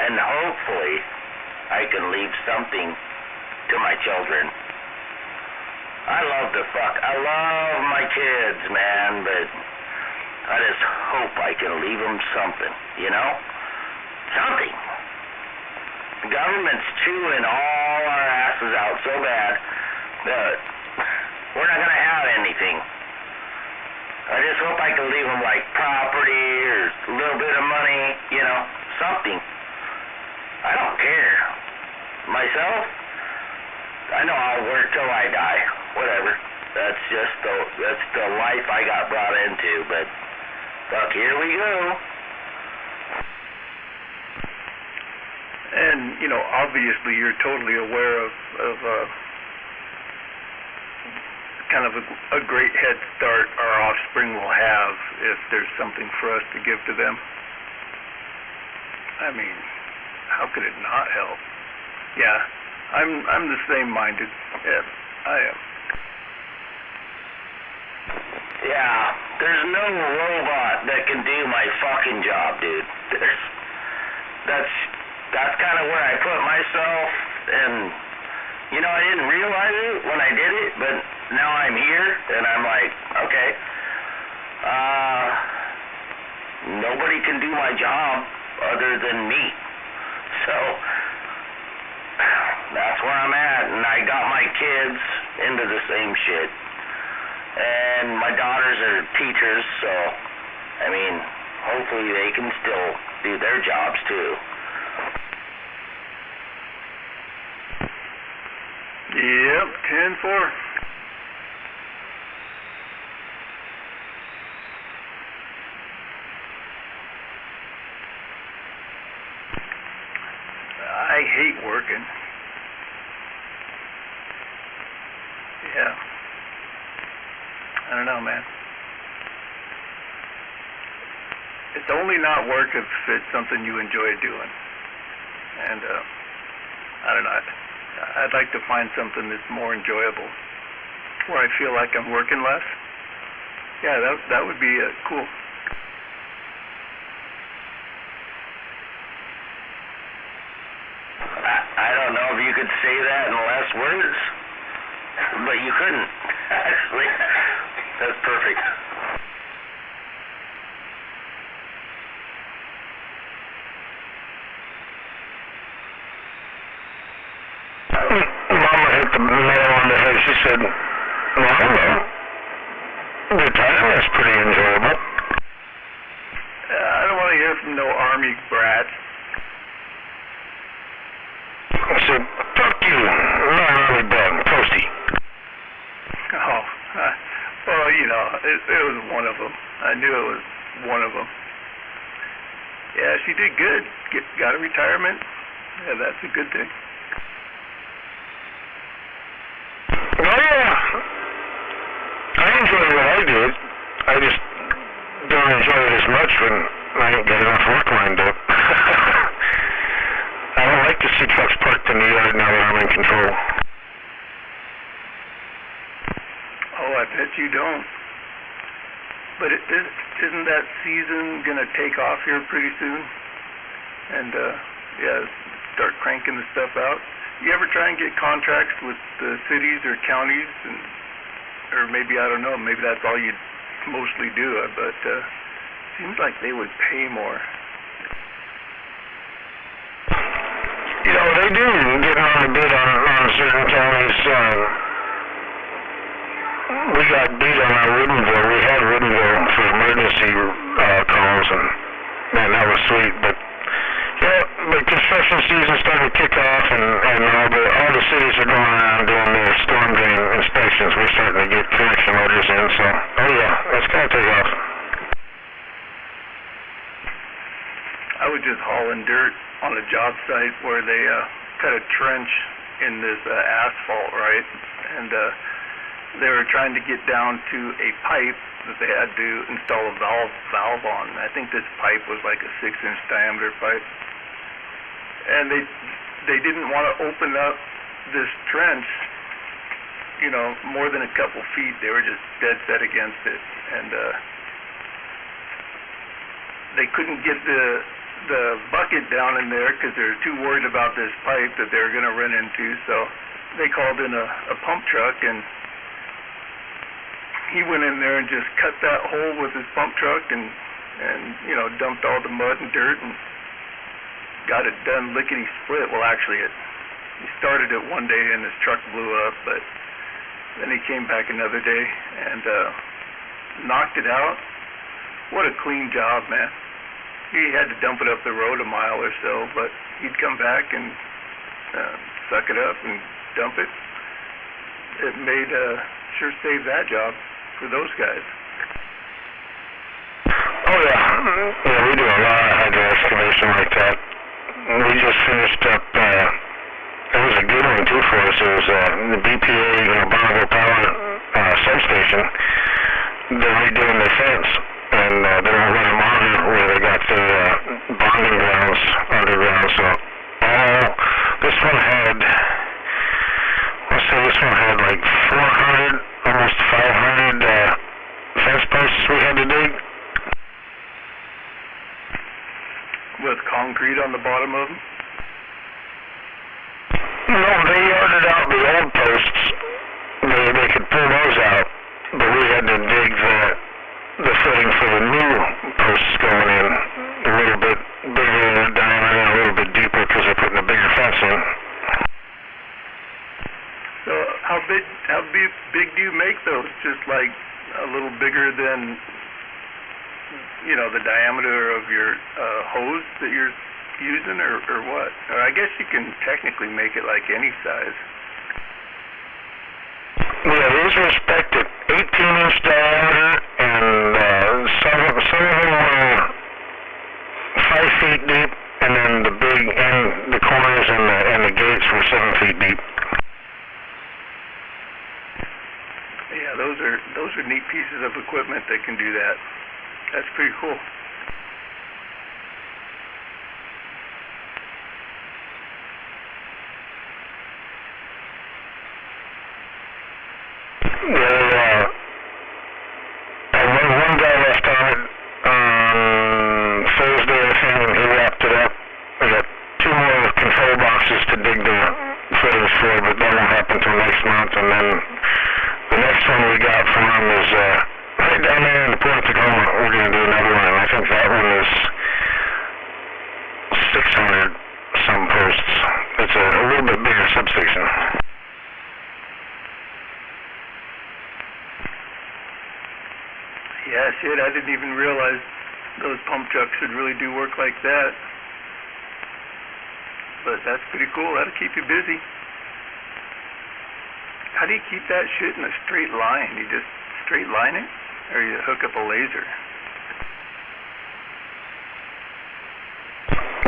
and hopefully I can leave something to my children. I love my kids, man, but I just hope I can leave them something, you know? Something. The government's chewing all our asses out so bad that we're not gonna have anything. I just hope I can leave them like property or a little bit of money, you know, something. I don't care. Myself, I know I'll work till I die. Whatever. That's just the life I got brought into, but fuck, here we go. And, you know, obviously you're totally aware of kind of a great head start our offspring will have if there's something for us to give to them. I mean, how could it not help? Yeah, I'm the same minded. Yeah, I am. Yeah, there's no robot that can do my fucking job, dude. That's kind of where I put myself, and you know, I didn't realize it when I did it, but now I'm here, and I'm like, okay, nobody can do my job other than me. So that's where I'm at, and I got my kids into the same shit. And my daughters are teachers, so, I mean, hopefully they can still do their jobs too. Yep, 10-4. I hate working. Yeah. I don't know, man. It's only not work if it's something you enjoy doing. And, I don't know. I'd like to find something that's more enjoyable, where I feel like I'm working less. Yeah, that would be cool. I don't know if you could say that in less words, but you couldn't, actually. That's perfect. Mama hit the nail on the head. She said, well, retirement's pretty enjoyable. I don't want to hear from no Army brats. I said, fuck you. No Army bug. Toasty. Oh, well, you know, it was one of them. I knew it was one of them. Yeah, she did good. Got a retirement. Yeah, that's a good thing. Oh, yeah. I enjoy what I did. I just don't enjoy it as much when I ain't got enough work lined up. I don't like to see trucks parked in the yard now that I'm in control. Oh, I bet you don't. But isn't that season going to take off here pretty soon? And, yeah, start cranking the stuff out? You ever try and get contracts with the cities or counties? Or maybe, I don't know, maybe that's all you mostly do, but seems like they would pay more. You know, they do get on a bid on certain counties. We got beat on our Woodinville. We had Woodinville for emergency calls, and man, that was sweet. But yeah, but just construction season starting to kick off, and all the cities are going around doing their storm drain inspections. We're starting to get connection orders in, so, oh yeah, it's going to take off. I was just hauling dirt on a job site where they cut a trench in this asphalt, right? And they were trying to get down to a pipe that they had to install a valve on. I think this pipe was like a 6-inch diameter pipe. And they didn't want to open up this trench, you know, more than a couple feet. They were just dead set against it. And they couldn't get the bucket down in there because they were too worried about this pipe that they were going to run into. So they called in a pump truck, and he went in there and just cut that hole with his pump truck and you know, dumped all the mud and dirt and got it done lickety split. Well, actually, he started it one day and his truck blew up, but then he came back another day and knocked it out. What a clean job, man. He had to dump it up the road a mile or so, but he'd come back and suck it up and dump it. It made sure saved that job for those guys. Oh yeah, we do a lot of hydro excavation like that. We just finished up, it was a good one too for us. It was the BPA, Bonneville Power substation. They're redoing their fence, and they won't let them on where they got their bonding grounds underground. So this one had, let's say this one had like 400, almost 500 fence posts we had to dig. With concrete on the bottom of them? No, they yarded out the old posts. They could pull those out, but we had to dig the footing for the new posts going in a little bit bigger in diameter and a little bit deeper because they're putting a bigger fence in. So how big do you make those? Just like a little bigger than, you know, the diameter of your hose that you're using, or what? Or I guess you can technically make it like any size. Yeah, these are spec'd at 18-inch diameter, and some of them were 5 feet deep, and then the corners and the gates were 7 feet deep. Yeah, those are neat pieces of equipment that can do that. That's pretty cool. One guy left on it on Thursday, I think, and he wrapped it up. We got 2 more control boxes to dig the footings for, but that won't happen until next month. And then the next one we got from him is right down there in the Port of Tacoma. We're going to do another one, and I think that one is 600 some posts. It's a little bit bigger substation. Yeah, shit, I didn't even realize those pump trucks would really do work like that. But that's pretty cool. That'll keep you busy. How do you keep that shit in a straight line? You just straight line it? Or you hook up a laser?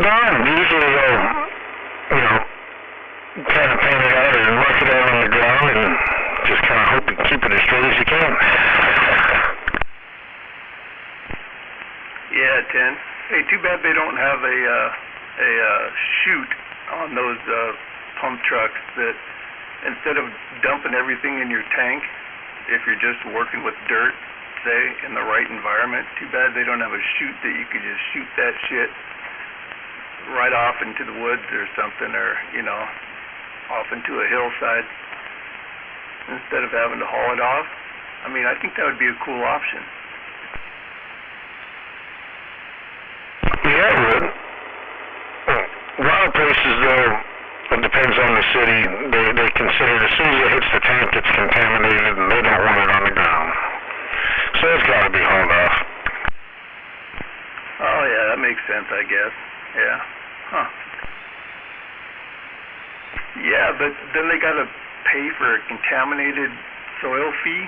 No, usually they'll, kind of paint it out or mark it out on the ground and just kind of hope to keep it as straight as you can. Yeah, 10. Hey, too bad they don't have a chute on those pump trucks that instead of dumping everything in your tank, if you're just working with dirt, say, in the right environment, too bad they don't have a chute that you could just shoot that shit right off into the woods or something, or, off into a hillside instead of having to haul it off. I mean, I think that would be a cool option. Yeah, it would. A lot of places, though, it depends on the city, they consider as soon as it hits the tank, it's contaminated, and they don't want it on the ground. So it's got to be hauled off. Oh, yeah, that makes sense, I guess. Yeah. Huh. Yeah, but then they got to pay for a contaminated soil fee.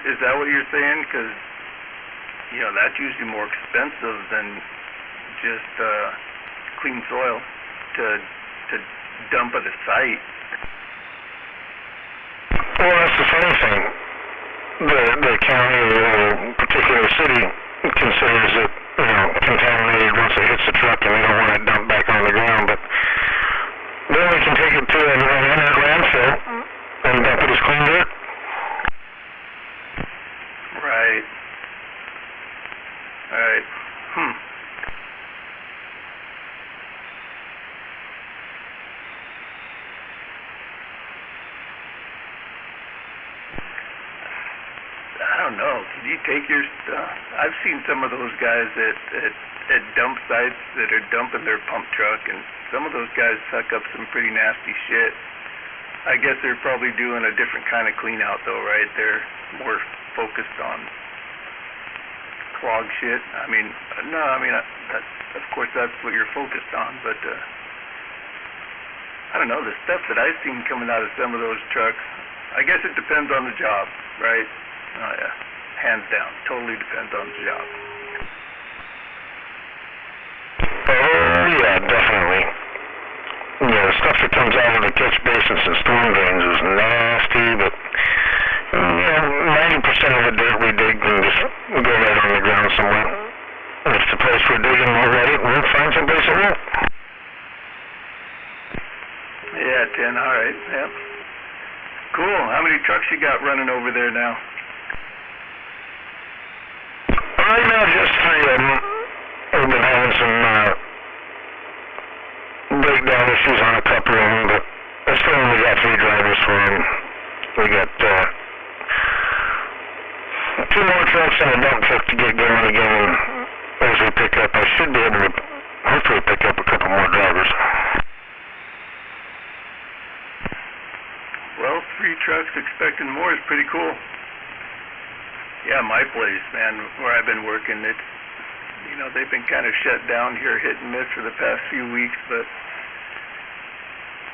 Is that what you're saying? Because, you know, that's usually more expensive than just clean soil to dump at a site. Well, that's the funny thing. The county or the particular city considers it, you know, contaminated once it hits the truck, and they don't want it dumped back on the ground. But then we can take it to a landfill and dump it as clean dirt. Right. Right. I don't know. Can you take your stuff? I've seen some of those guys at dump sites that are dumping their pump truck, and some of those guys suck up some pretty nasty shit. I guess they're probably doing a different kind of clean out though, right? They're more focused on clog shit. I mean, no, I mean, of course that's what you're focused on, but I don't know, the stuff that I've seen coming out of some of those trucks, I guess it depends on the job, right? Oh yeah, hands down, totally depends on the job. Oh yeah, definitely. Yeah, the stuff that comes out of the catch basins and storm drains is nasty, but you know, 90% of the dirt we dig can just go right on the ground somewhere. And if the place we're digging already, we'll find some place it won't. Yeah, 10, alright, yep. Cool, how many trucks you got running over there now? Right now, just 3 of them. We've been having some breakdown issues on a couple of them, but that's still only got 3 drivers for them. We got 2 more trucks and a dump truck to get going again. As we pick up, I should be able to hopefully pick up a couple more drivers. Well, 3 trucks expecting more is pretty cool. Yeah, my place, man, where I've been working, it's, you know, they've been kind of shut down here, hit and miss for the past few weeks, but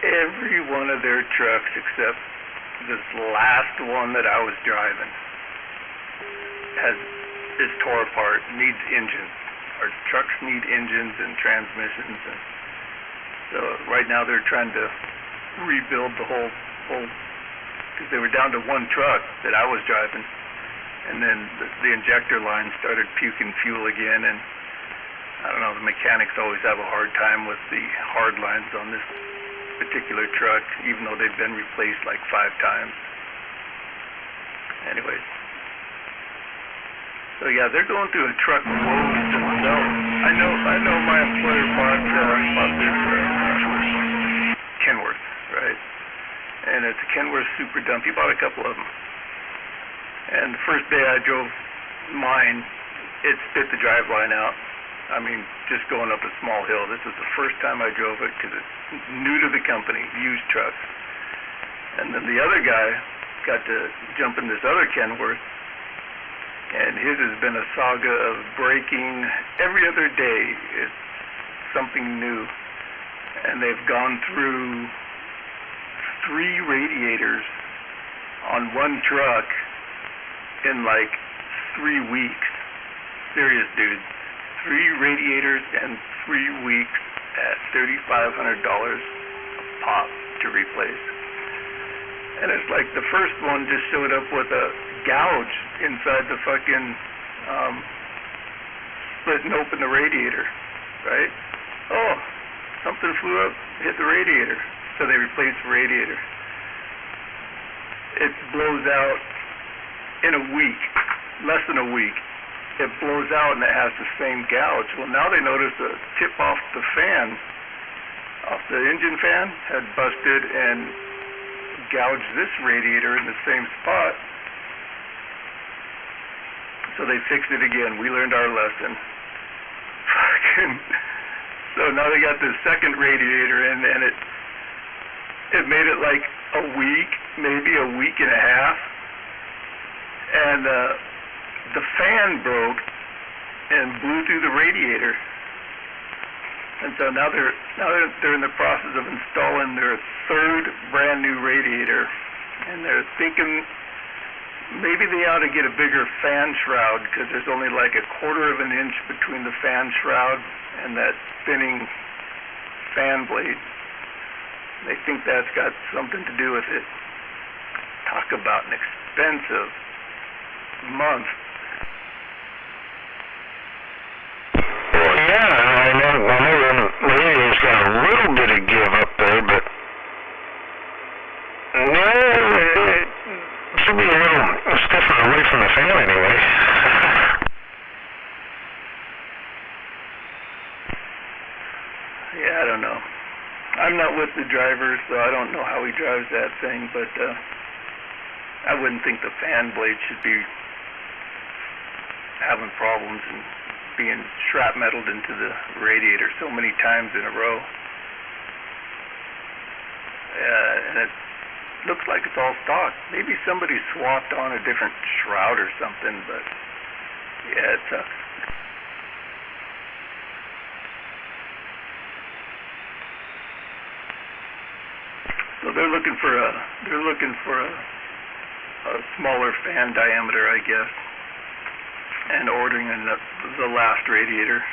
every one of their trucks except this last one that I was driving is tore apart, needs engines. Our trucks need engines and transmissions, and so right now they're trying to rebuild the whole, because they were down to 1 truck that I was driving. And then the injector line started puking fuel again, and I don't know, the mechanics always have a hard time with the hard lines on this particular truck, even though they've been replaced like 5 times. Anyways. So yeah, they're going through a truck load themselves. I know my employer bought this Kenworth, right? And it's a Kenworth Super Dump. He bought a couple of them. And the first day I drove mine, it spit the driveline out. I mean, just going up a small hill. This was the first time I drove it because it's new to the company, used truck. And then the other guy got to jump in this other Kenworth, and his has been a saga of braking every other day. It's something new. And they've gone through 3 radiators on 1 truck in like 3 weeks. Serious, dude. 3 radiators in 3 weeks at $3,500 a pop to replace. And it's like the first one just showed up with a gouge inside the fucking splitting open the radiator, right? Oh, something flew up, hit the radiator. So they replaced the radiator. It blows out in a week, less than a week. It blows out and it has the same gouge. Well, now they notice the tip off the fan, off the engine fan, had busted and gouged this radiator in the same spot. So they fixed it again. We learned our lesson. Fucking. So now they got this second radiator in, and it made it like a week, maybe a week and a half. And the fan broke and blew through the radiator. And so now they're in the process of installing their 3rd brand new radiator, and they're thinking maybe they ought to get a bigger fan shroud because there's only like 1/4 of an inch between the fan shroud and that spinning fan blade. They think that's got something to do with it. Talk about an expensive month. Well, yeah, I know the radio's got a little bit of give up there, but no, it should be a little stiffer away from the fan anyway. Yeah, I don't know. I'm not with the driver, so I don't know how he drives that thing, but I wouldn't think the fan blade should be having problems and being shrapnelled into the radiator so many times in a row. And it looks like it's all stock. Maybe somebody swapped on a different shroud or something, but yeah, it sucks. So they're looking for a smaller fan diameter, I guess, and ordering the last radiator.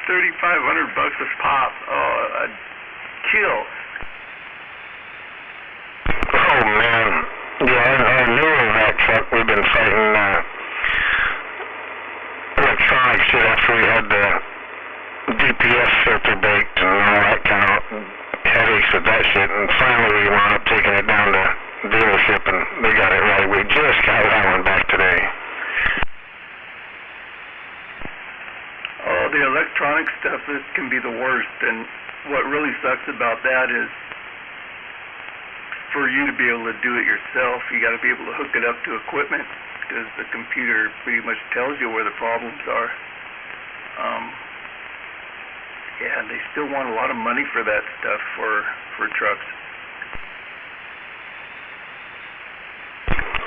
$3,500 a pop. Oh, I'd kill. Oh man, yeah, I knew that truck. We've been fighting electronics shit after we had the DPS filter baked and all that kind of headaches with that shit, and finally we wound up taking it down to dealership and they got it right. We just got that one back today. Oh, the electronic stuff, this can be the worst, and what really sucks about that is for you to be able to do it yourself, you got to be able to hook it up to equipment because the computer pretty much tells you where the problems are. Yeah, they still want a lot of money for that stuff for trucks.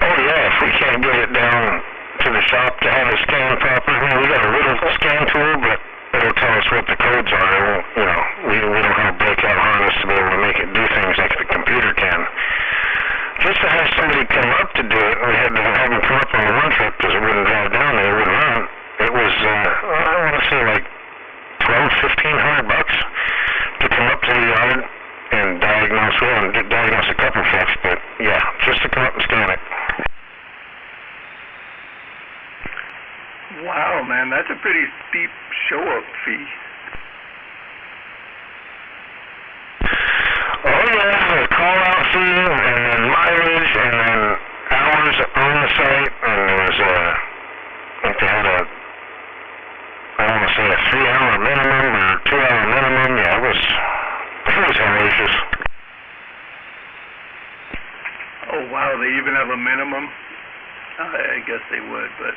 Oh yeah, if we can't get it down to the shop to have it scanned properly, we got a little scan tool, but it'll tell us what the codes are. It won't, you know, we don't have a breakout harness to be able to make it do things like the computer can. Just to have somebody come up to do it, we had to have them come up on the one trip because it wouldn't drive down there, it wouldn't run. It was, I want to say like $1,200-1,500 to come up to the yard and diagnose it and diagnose a couple trucks, but yeah, just to come up and scan it. Wow, man, that's a pretty steep show-up fee. Oh yeah, the call-out fee, and then mileage, and then hours on the site, and there was I think they had I want to say a 3-hour minimum or 2-hour minimum. Yeah, it was hellacious. Oh wow, they even have a minimum? I guess they would, but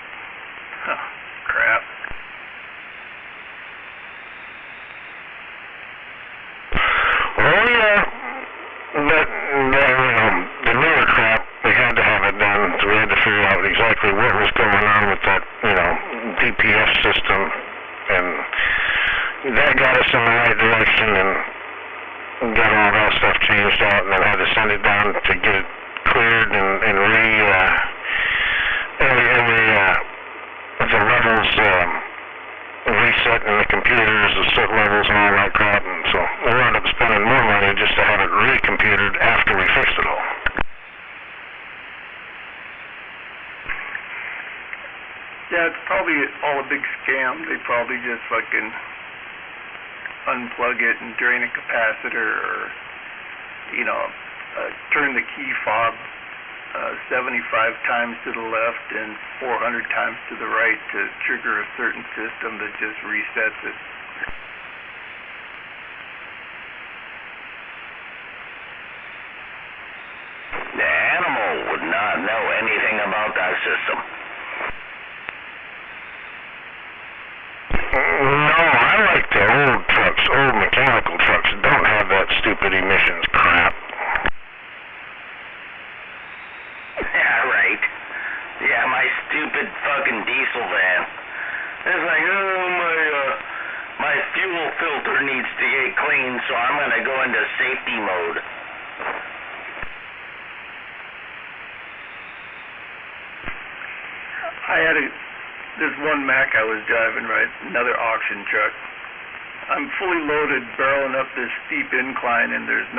crap. Oh yeah, but the newer crap, we had to have it done, so we had to figure out exactly what was going on with that, DPS system, and that got us in the right direction and got all that stuff changed out, and then had to send it down to get it cleared and the levels reset in the computers, the soot levels and all that crap, and so we wound up spending more money just to have it recomputed after we fixed it all. Yeah, it's probably all a big scam. They probably just fucking unplug it and drain a capacitor or, turn the key fob 75 times to the left and 400 times to the right to trigger a certain system that just resets it. The animal would not know anything about that system. No, I like the old trucks, old mechanical trucks that don't have that stupid emissions crap. Yeah, right. Yeah, my stupid fucking diesel van. It's like, my fuel filter needs to get clean, so I'm gonna go into safety mode. I had this one Mack I was driving, right, another auction truck. I'm fully loaded, barreling up this steep incline, and there's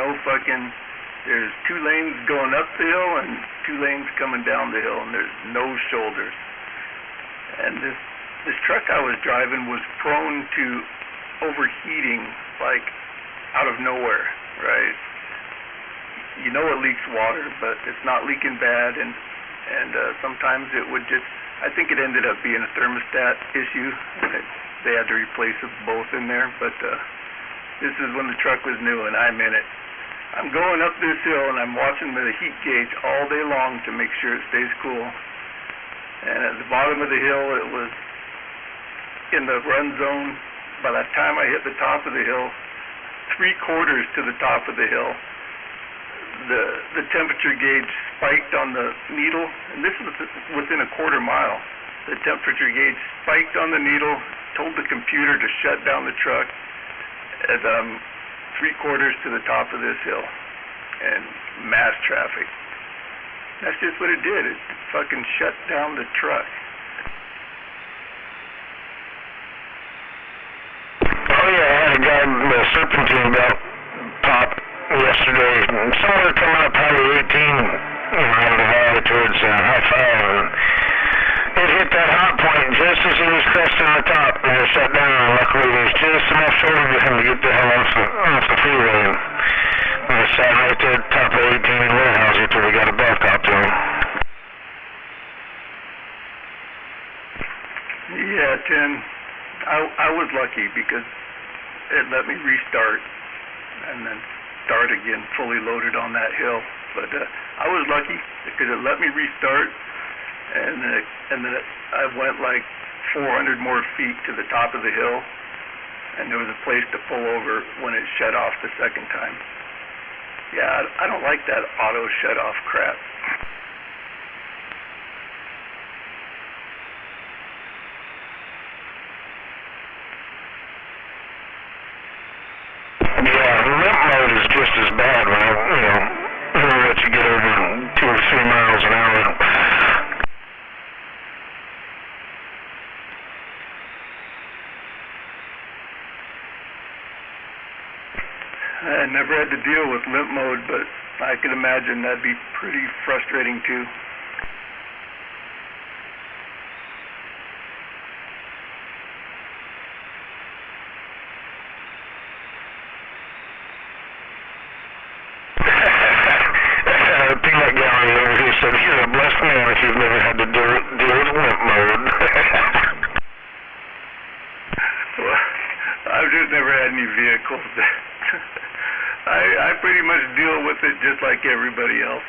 two lanes going up the hill and two lanes coming down the hill, and there's no shoulders. And this truck I was driving was prone to overheating, like, out of nowhere, right? You know it leaks water, but it's not leaking bad, and sometimes it would just, I think it ended up being a thermostat issue. They had to replace them both in there, but this is when the truck was new and I'm in it. I'm going up this hill and I'm watching the heat gauge all day long to make sure it stays cool. And at the bottom of the hill, it was in the run zone. By the time I hit the top of the hill, 3/4 to the top of the hill, the temperature gauge spiked on the needle, and this was within a quarter mile. The temperature gauge spiked on the needle, told the computer to shut down the truck as 3/4 to the top of this hill, and mass traffic. That's just what it did. It fucking shut down the truck. Oh yeah, I had a guy in the serpentine belt pop yesterday, and somewhere coming up Highway 18, out of the valley towards High 5, and it hit that hot point just as he was cresting the top, and it shut down, and luckily there's just enough shoulder for him to get the hell off the freeway, and I sat right there at the top of 18 in Warehouse until we got a belt out to him. Yeah, Tim, I was lucky because it let me restart and then start again fully loaded on that hill. But I was lucky because it let me restart, and then I went like 400 more feet to the top of the hill, and there was a place to pull over when it shut off the second time. Yeah, I don't like that auto shut off crap. Just as bad when it'll let you get over 2 or 3 miles an hour. I never had to deal with limp mode, but I could imagine that'd be pretty frustrating too. You're a blessed man if you've never had to deal with limp mode. Well, I've just never had any vehicles. I pretty much deal with it just like everybody else.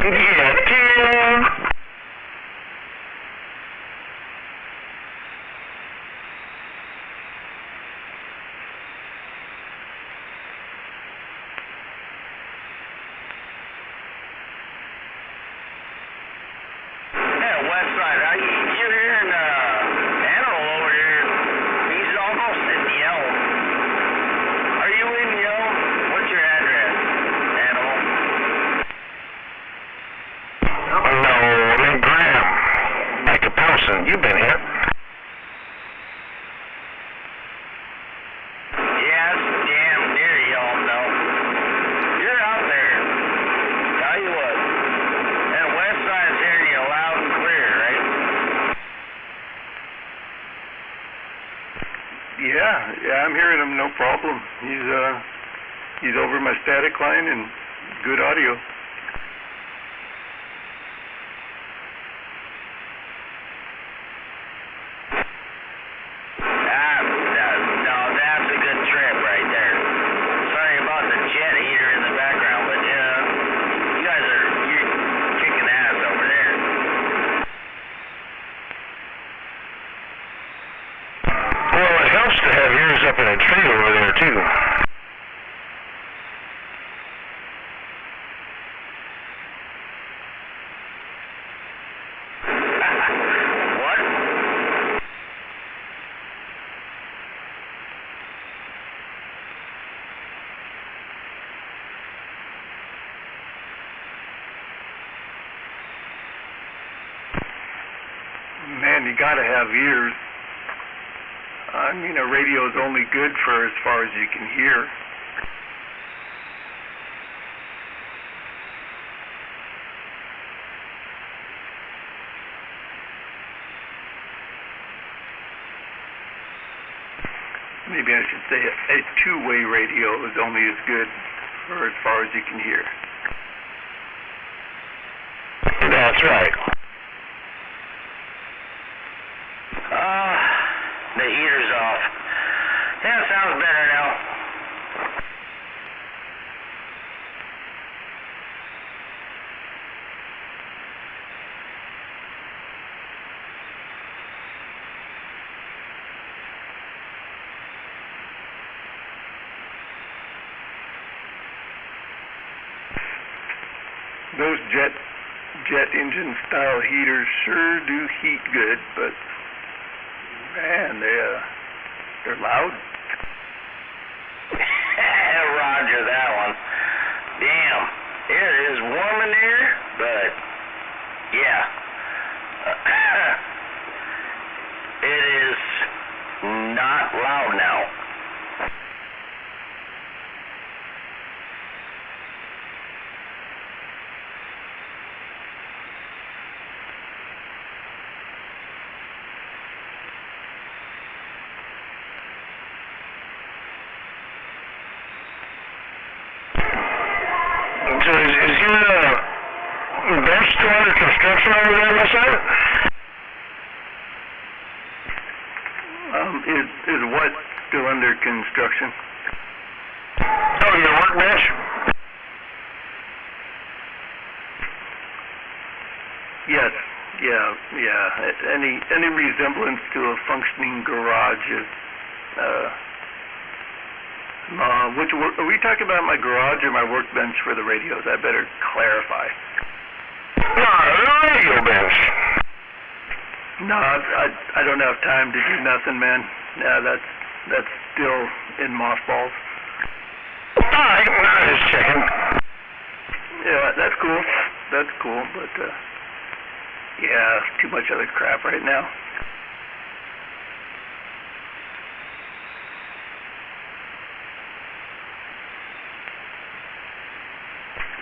Yeah, you've been here. Yeah, it's damn near y'all, though. You're out there. Tell you what. That west side's hearing you loud and clear, right? Yeah, I'm hearing him, no problem. He's over my static line and good audio. Up in a tree over there too. man, you got to have ears. I mean, a radio is only good for as far as you can hear. Maybe I should say a two-way radio is only as good for as far as you can hear. That's right. The heater's off. Yeah, sounds better now. Those jet engine style heaters sure do heat good, but man, they're loud. Roger that one. Damn, it is warm in here, but yeah, it is not loud now. So is your bench still under construction over there, my son? Is what still under construction? Oh, your workbench? Yes. Yeah. Any resemblance to a functioning garage is, are we talking about my garage or my workbench for the radios? I better clarify. No, the radio bench. No, I don't have time to do nothing, man. Yeah, that's still in mothballs. Alright, I'm just checking. Yeah, that's cool, but yeah, too much other crap right now.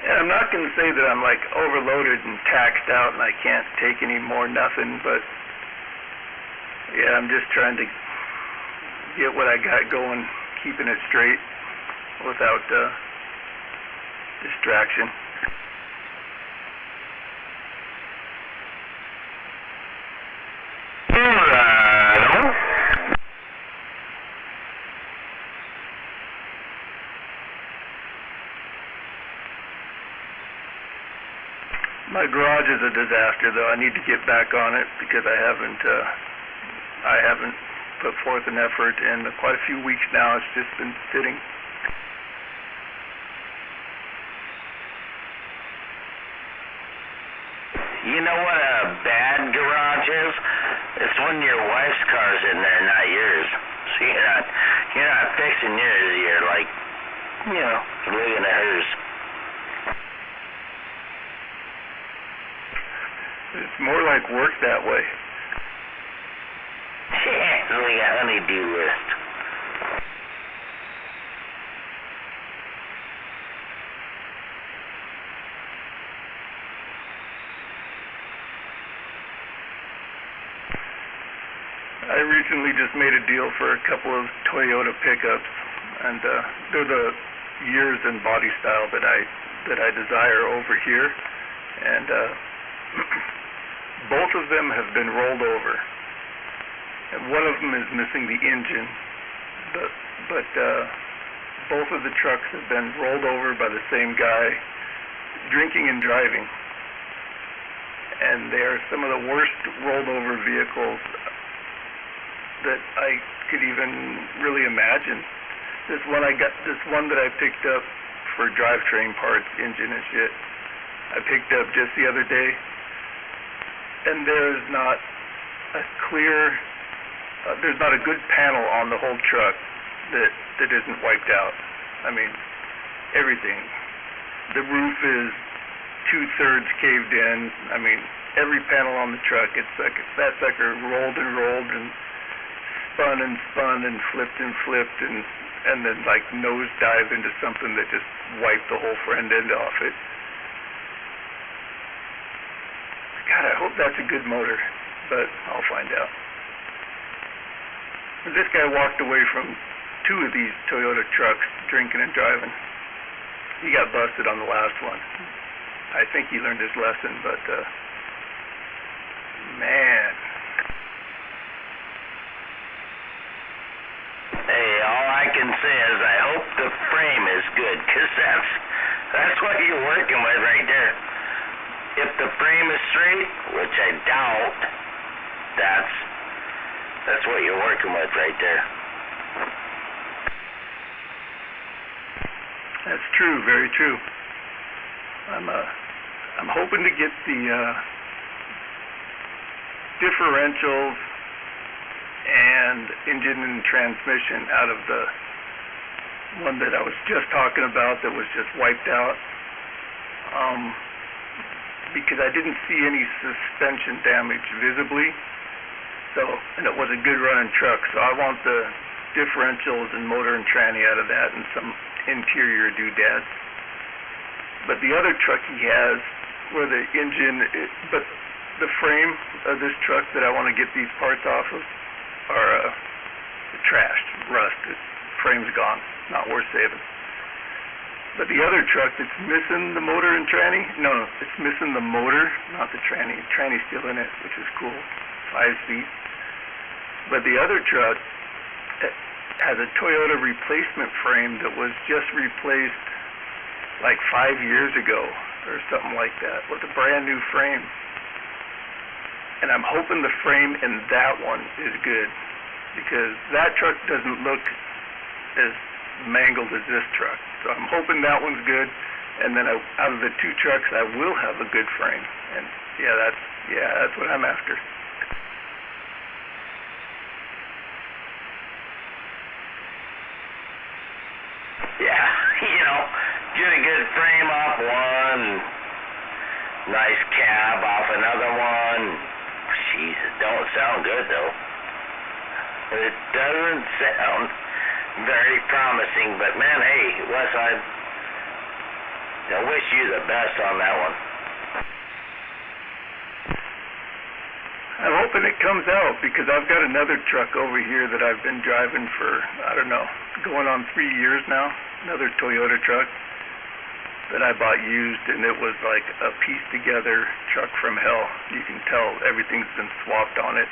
And I'm not going to say that I'm like overloaded and taxed out and I can't take any more nothing, but yeah, I'm just trying to get what I got going, keeping it straight without distraction. My garage is a disaster, though. I need to get back on it because I haven't put forth an effort in quite a few weeks now. It's just been sitting. You know what a bad garage is? It's when your wife's car's in there, not yours. So you're not fixing yours. You're like, looking at hers. It's more like work that way. It's like a honey-do list. I recently just made a deal for a couple of Toyota pickups, and they're the years and body style that I desire over here, and both of them have been rolled over, and one of them is missing the engine, but both of the trucks have been rolled over by the same guy, drinking and driving, and they are some of the worst rolled over vehicles that I could even really imagine. This one that I picked up for drivetrain parts, engine and shit, I picked up just the other day, and there's not a good panel on the whole truck that isn't wiped out. I mean, everything. The roof is 2/3 caved in. I mean, every panel on the truck, that sucker rolled and spun and flipped and then like nosedive into something that just wiped the whole front end off it. God, I hope that's a good motor, but I'll find out. This guy walked away from 2 of these Toyota trucks drinking and driving. He got busted on the last one. I think he learned his lesson, but man. Hey, all I can say is I hope the frame is good, 'cause that's what you're working with right there. If the frame is straight, which I doubt, that's what you're working with right there. That's true, very true. I'm hoping to get the differentials and engine and transmission out of the one that I was just talking about that was just wiped out. Because I didn't see any suspension damage visibly, and it was a good running truck, so I want the differentials and motor and tranny out of that and some interior doodads. But the other truck he has, where the engine, but the frame of this truck that I want to get these parts off of are trashed, rusted, frame's gone, not worth saving. But the other truck that's missing the motor and tranny, no, it's missing the motor, not the tranny. Tranny's still in it, which is cool, 5 seats. But the other truck has a Toyota replacement frame that was just replaced like 5 years ago or something like that, with a brand new frame. And I'm hoping the frame in that one is good, because that truck doesn't look as mangled as this truck. So I'm hoping that one's good, and then out of the 2 trucks I will have a good frame. And that's what I'm after. Yeah, get a good frame off one, nice cab off another one. Jesus, don't sound good though. It doesn't sound very promising, but man, hey, Wes, I wish you the best on that one. I'm hoping it comes out, because I've got another truck over here that I've been driving for, I don't know, going on 3 years now. Another Toyota truck that I bought used, and it was like a piece together truck from hell. You can tell everything's been swapped on it,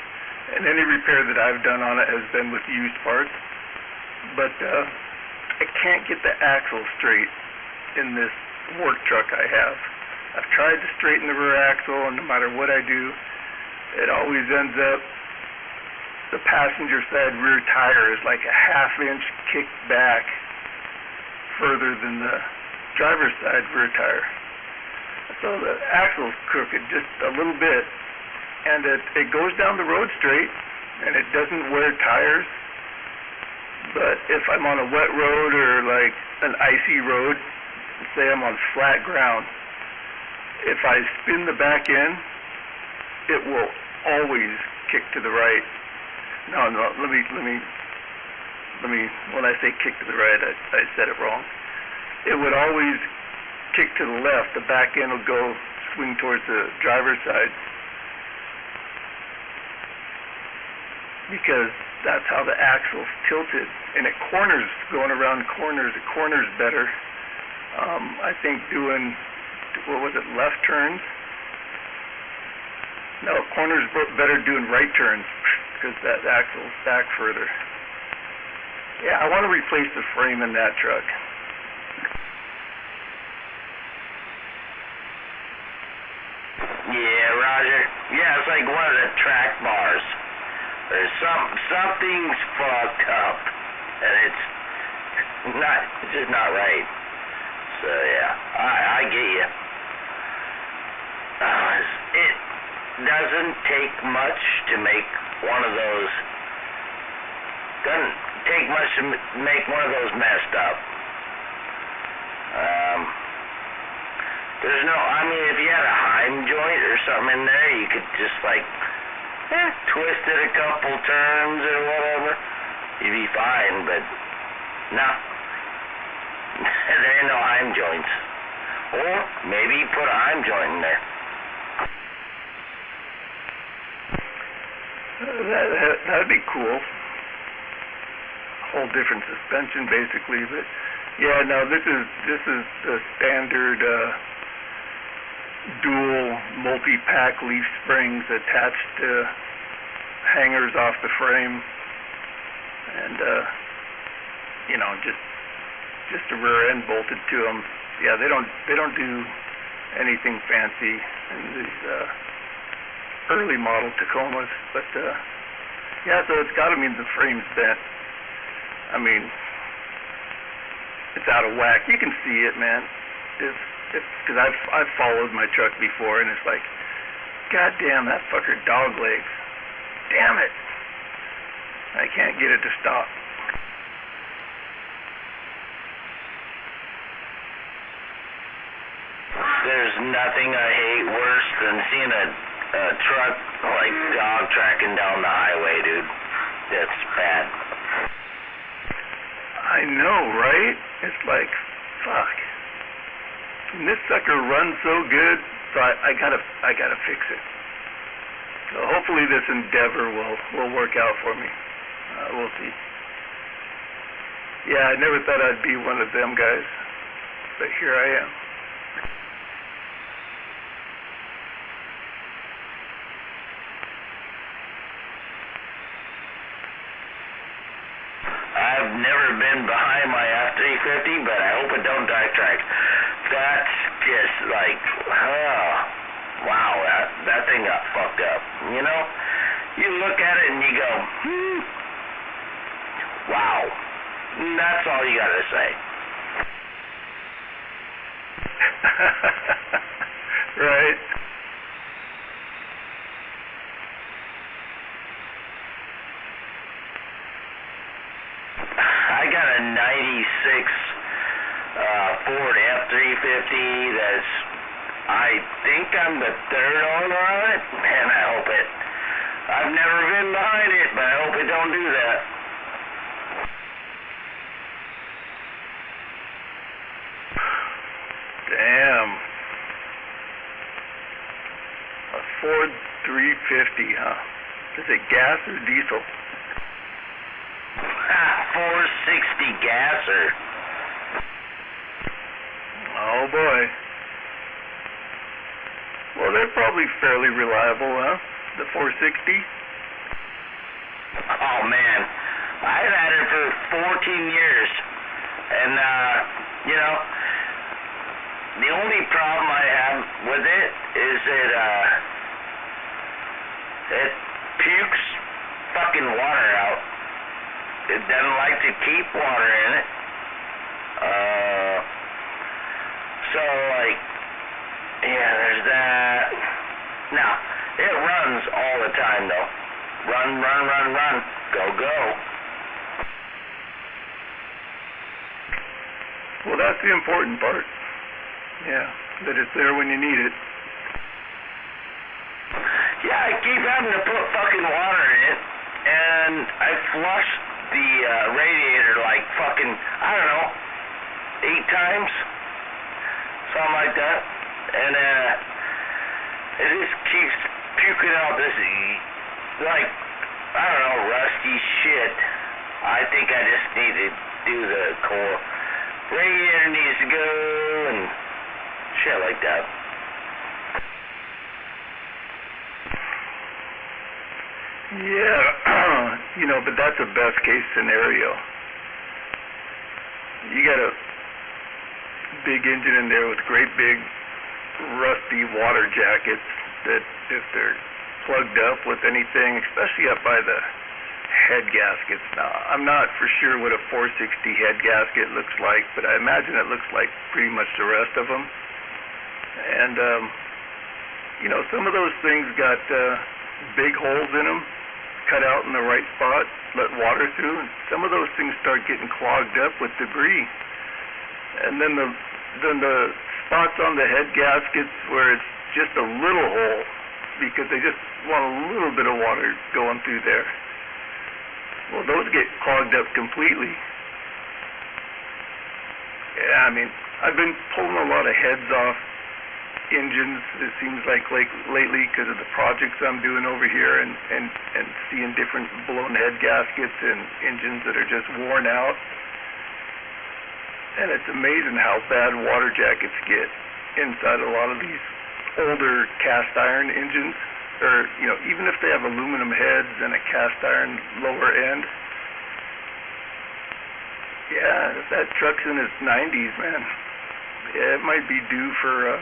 and any repair that I've done on it has been with used parts. But I can't get the axle straight in this work truck I have. I've tried to straighten the rear axle, and no matter what I do, it always ends up the passenger side rear tire is like a 1/2 inch kicked back further than the driver's side rear tire. So the axle's crooked just a little bit, and it goes down the road straight, and it doesn't wear tires. But if I'm on a wet road or like an icy road, say I'm on flat ground, if I spin the back end, it will always kick to the right. No, let me, when I say kick to the right, I said it wrong. It would always kick to the left. The back end will go swing towards the driver's side, because that's how the axle's tilted, and it corners, going around corners, it corners better. I think doing, left turns? No, corners better doing right turns, because that axle's back further. Yeah, I want to replace the frame in that truck. Yeah, Roger. Yeah, it's like one of the track bars. There's something's fucked up, and it's just not right. So yeah, I get you. It doesn't take much to make one of those. Doesn't take much to make one of those messed up. There's no, I mean, if you had a Heim joint or something in there, you could just like, twist it a couple turns or whatever. You'd be fine, but no. There ain't no Heim joints. Or maybe put a Heim joint in there. That'd be cool. Whole different suspension, basically. But yeah, no, this is the standard dual multi-pack leaf springs attached to hangers off the frame, and you know, just a rear end bolted to them. Yeah, they don't do anything fancy in these early model Tacomas, but yeah, so it's got to mean the frame's bent. I mean, it's out of whack. You can see it, man. Because I've followed my truck before, and it's like, God damn, that fucker dog legs. Damn it. I can't get it to stop. There's nothing I hate worse than seeing a truck like dog tracking down the highway, dude. That's bad. I know, right? It's like, fuck. And this sucker runs so good, so I gotta fix it. So hopefully this endeavor will work out for me. We'll see. Yeah, I never thought I'd be one of them guys, but here I am. I've never been behind my F-350, but I hope it don't dive track. That's just like, oh, wow, that thing got fucked up. You know, you look at it and you go, wow. That's all you gotta say. Right. I got a 96 Ford F-350 that's, I think I'm the third owner on it. Man, I hope it. I've never been behind it, but I hope it don't do that. Damn. A Ford 350, huh? Is it gas or diesel? 460 gasser. Oh boy. Well, they're probably fairly reliable, huh? The 460? Oh man, I've had it for 14 years, and you know, the only problem I have with it is it pukes fucking water out. It doesn't like to keep water in it. So like, yeah, there's that. Now, it runs all the time though. Run, go. Well, that's the important part. Yeah, that it's there when you need it. Yeah, I keep having to put fucking water in it, and I flush the radiator like fucking, I don't know, 8 times, something like that, and it just keeps puking out this, like, I don't know, rusty shit. I think I just need to do the core. Radiator needs to go, and shit like that. Yeah, you know, but that's a best case scenario. You got a big engine in there with great big rusty water jackets that if they're plugged up with anything, especially up by the head gaskets. Now, I'm not for sure what a 460 head gasket looks like, but I imagine it looks like pretty much the rest of them. And, you know, some of those things got big holes in them, cut out in the right spot, let water through, and some of those things start getting clogged up with debris. And then the spots on the head gaskets where it's just a little hole because they just want a little bit of water going through there. Well, those get clogged up completely. Yeah, I mean, I've been pulling a lot of heads off engines, it seems like lately, because of the projects I'm doing over here, and seeing different blown head gaskets and engines that are just worn out. And it's amazing how bad water jackets get inside a lot of these older cast iron engines, or, you know, even if they have aluminum heads and a cast iron lower end. Yeah, if that truck's in its 90s, man, yeah, it might be due for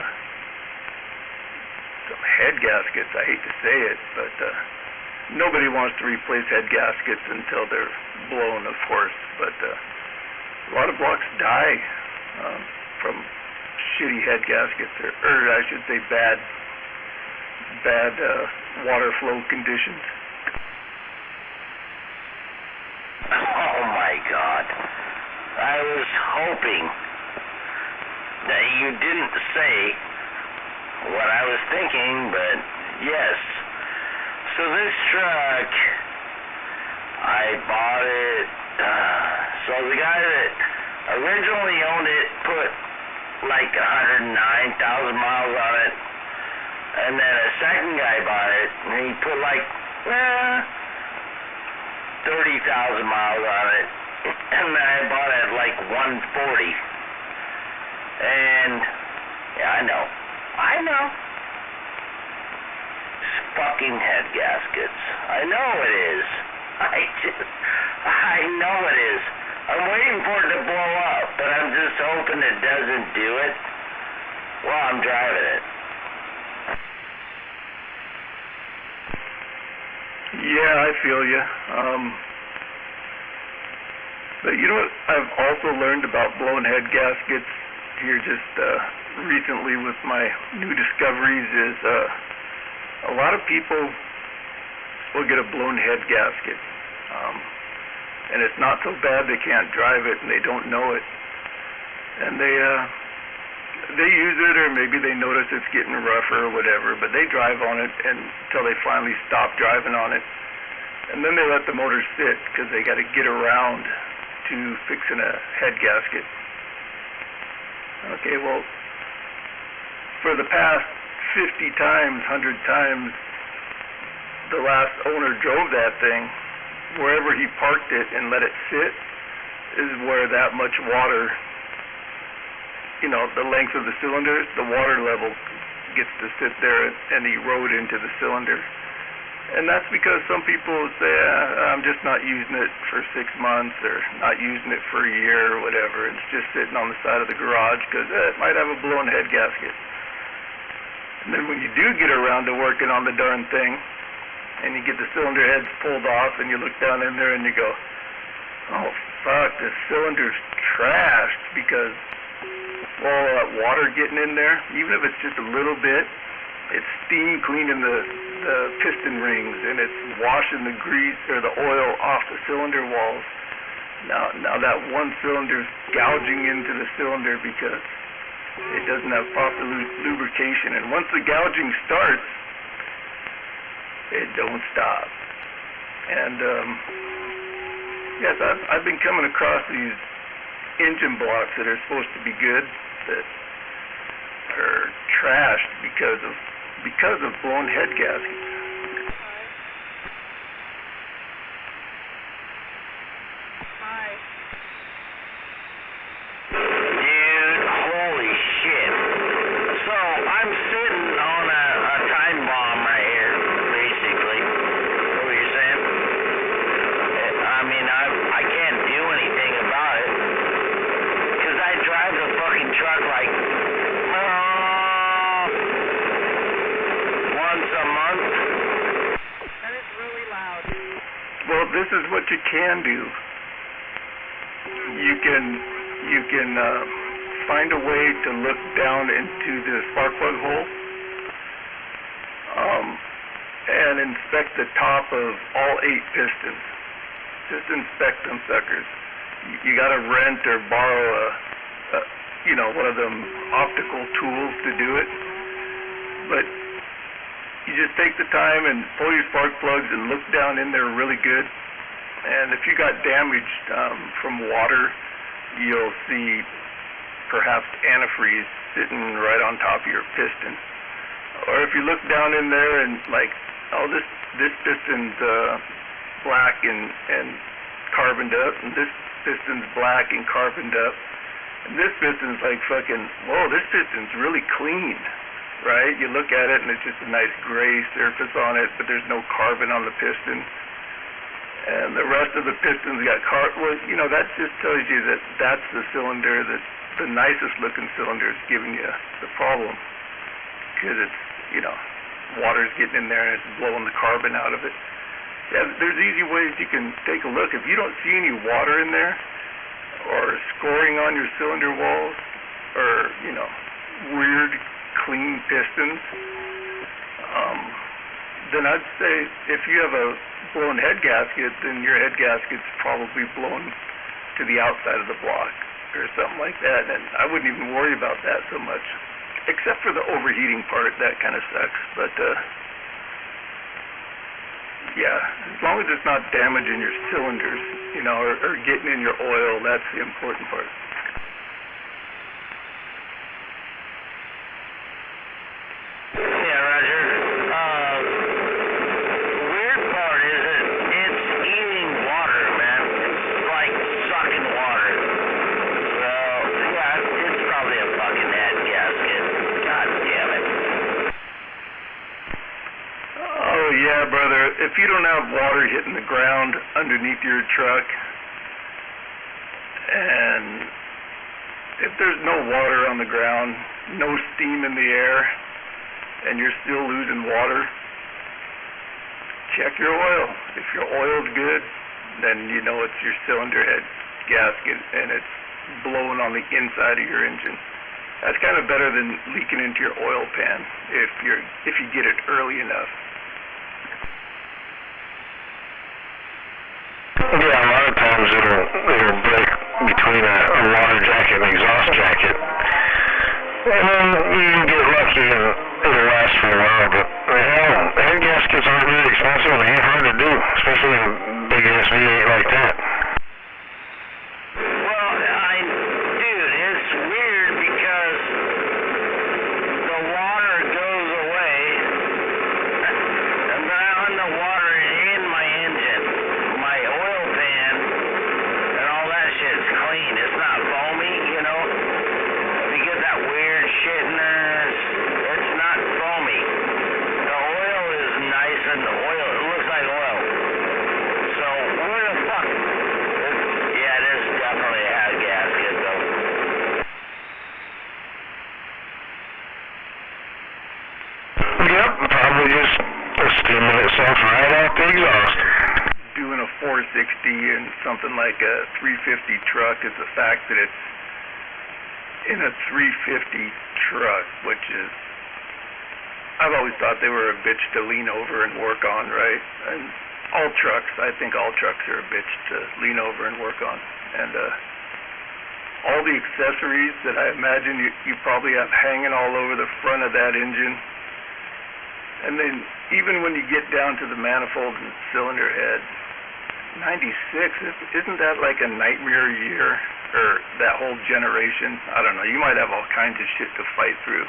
some head gaskets. I hate to say it, but nobody wants to replace head gaskets until they're blown, of course. But a lot of blocks die from shitty head gaskets, or I should say bad water flow conditions. Oh my God. I was hoping that you didn't say what I was thinking, but yes. So this truck, I bought it, so the guy that originally owned it put like 109,000 miles on it, and then a second guy bought it, and he put like 30,000 miles on it, and then I bought it at like 140. And yeah, I know. It's fucking head gaskets. I know it is. I know it is. I'm waiting for it to blow up, but I'm just hoping it doesn't do it while I'm driving it. Yeah, I feel you. But you know what I've also learned about blown head gaskets here just recently with my new discoveries is a lot of people will get a blown head gasket. And it's not so bad they can't drive it and they don't know it. And they use it, or maybe they notice it's getting rougher or whatever, but they drive on it until they finally stop driving on it. And then they let the motor sit because they got to get around to fixing a head gasket. Okay, well, for the past 50 times, 100 times, the last owner drove that thing, wherever he parked it and let it sit is where that much water, you know, the length of the cylinder, the water level gets to sit there and erode into the cylinder. And that's because some people say, I'm just not using it for 6 months, or not using it for a year or whatever. It's just sitting on the side of the garage because it might have a blown head gasket. And then when you do get around to working on the darn thing, and you get the cylinder heads pulled off, and you look down in there and you go, oh fuck, this cylinder's trashed because all that water getting in there, even if it's just a little bit, it's steam cleaning the piston rings, and it's washing the grease or the oil off the cylinder walls. Now that one cylinder's gouging into the cylinder because it doesn't have proper lubrication, and once the gouging starts, it don't stop. And yes, I've been coming across these engine blocks that are supposed to be good that are trashed because of blown head gaskets. Dude, holy shit. So, I'm sitting on a time bomb right here, basically. What were you saying? I mean, I can't do anything about it, because I drive the fucking truck like once a month. And it's really loud. Well, this is what you can do. You can find a way to look down into the spark plug hole and inspect the top of all 8 pistons. Just inspect them suckers. You got to rent or borrow one of them optical tools to do it. But you just take the time and pull your spark plugs and look down in there really good. And if you got damaged from water, you'll see perhaps antifreeze sitting right on top of your piston. Or if you look down in there and this piston's black and carboned up, and this piston's black and carboned up, and this piston's like fucking, whoa, this piston's really clean, right? You look at it and it's just a nice gray surface on it, but there's no carbon on the piston. And the rest of the pistons got that just tells you that that's the cylinder, that the nicest looking cylinder is giving you the problem. Because it's, water's getting in there and it's blowing the carbon out of it. Yeah, there's easy ways you can take a look. If you don't see any water in there, or scoring on your cylinder walls, or, weird, clean pistons, then I'd say if you have a blown head gasket, then your head gasket's probably blown to the outside of the block, or something like that, and I wouldn't even worry about that so much. Except for the overheating part, that kind of sucks, but, yeah, as long as it's not damaging your cylinders, or getting in your oil, that's the important part. Yeah, Roger. The weird part is that it's eating water, man. It's like sucking water. So, yeah, it's probably a fucking head gasket. God damn it. Oh, yeah, brother. If you don't have water hitting the ground underneath your truck, and if there's no water on the ground, no steam in the air, and you're still losing water, check your oil. If your oil's good, then you know it's your cylinder head gasket and it's blowing on the inside of your engine. That's kind of better than leaking into your oil pan if you get it early enough. Yeah, a lot of times it'll break between a water jacket and exhaust jacket. And then you can get lucky and it'll last for a while, but head gaskets aren't really expensive and they ain't hard to do, especially in a big ass V8 like that. Well, dude, it's weird because the water goes away, and then I run the water in my engine, my oil pan, and all that shit's clean. It's not foamy, If you get that weird shit in there, it's not foamy. The oil is nice and it looks like oil. So, where the fuck? Yeah, it is definitely a head gasket, though. Yep, probably just steaming itself right out the exhaust. Doing a 460 in something like a 350 truck is the fact that it's in a 350 truck, which is, I've always thought they were a bitch to lean over and work on, right? And all trucks, I think all trucks are a bitch to lean over and work on. And all the accessories that I imagine you probably have hanging all over the front of that engine. And then even when you get down to the manifold and cylinder head, 96, isn't that like a nightmare year? Or that whole generation? I don't know. You might have all kinds of shit to fight through.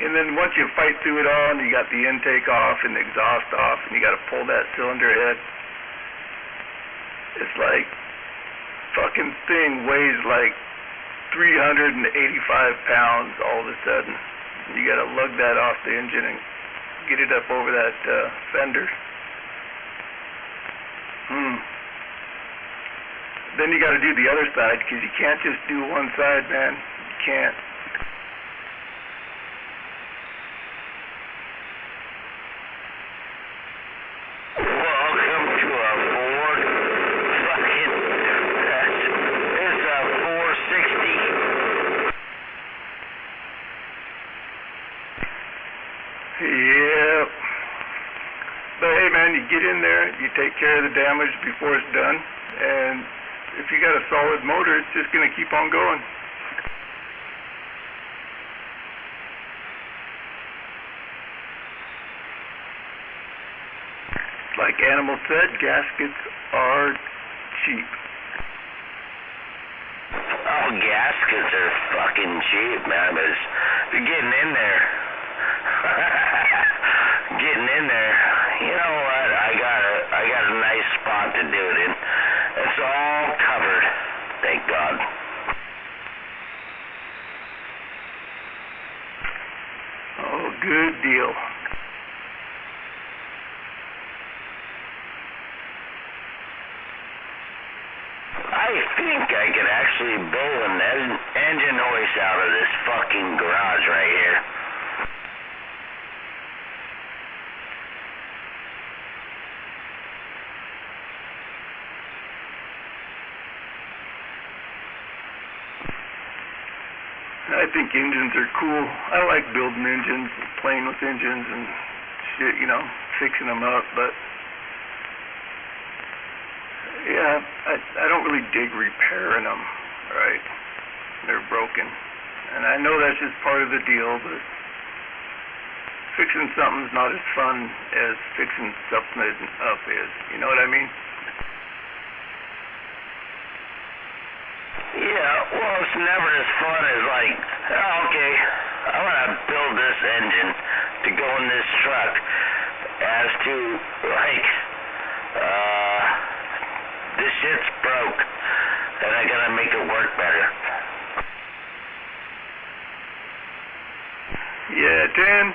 And then once you fight through it all and you got the intake off and the exhaust off and you got to pull that cylinder head, it's like fucking thing weighs like 385 pounds all of a sudden. You got to lug that off the engine and get it up over that fender. Then you got to do the other side because you can't just do one side, man. You can't. Welcome to a Ford fucking, it's a 460. Yep. But hey, man, you get in there, you take care of the damage before it's done, and if you got a solid motor, it's just going to keep on going. like Animal said, gaskets are cheap. Oh, gaskets are fucking cheap, man, but you're getting in there. Getting in there. You know what? I got a nice spot to do it in. It's all covered. Thank God. Oh, good deal. I think I could actually build an engine hoist out of this fucking garage right here. I think engines are cool. I like building engines, playing with engines and shit, you know, fixing them up, but yeah, I don't really dig repairing them, right? They're broken. And I know that's just part of the deal, but fixing something's not as fun as fixing something up is. You know what I mean? Yeah, well, it's never as fun as like, oh, okay, I want to build this engine to go in this truck, as to like, this shit's broke, and I gotta make it work better. Yeah, Dan?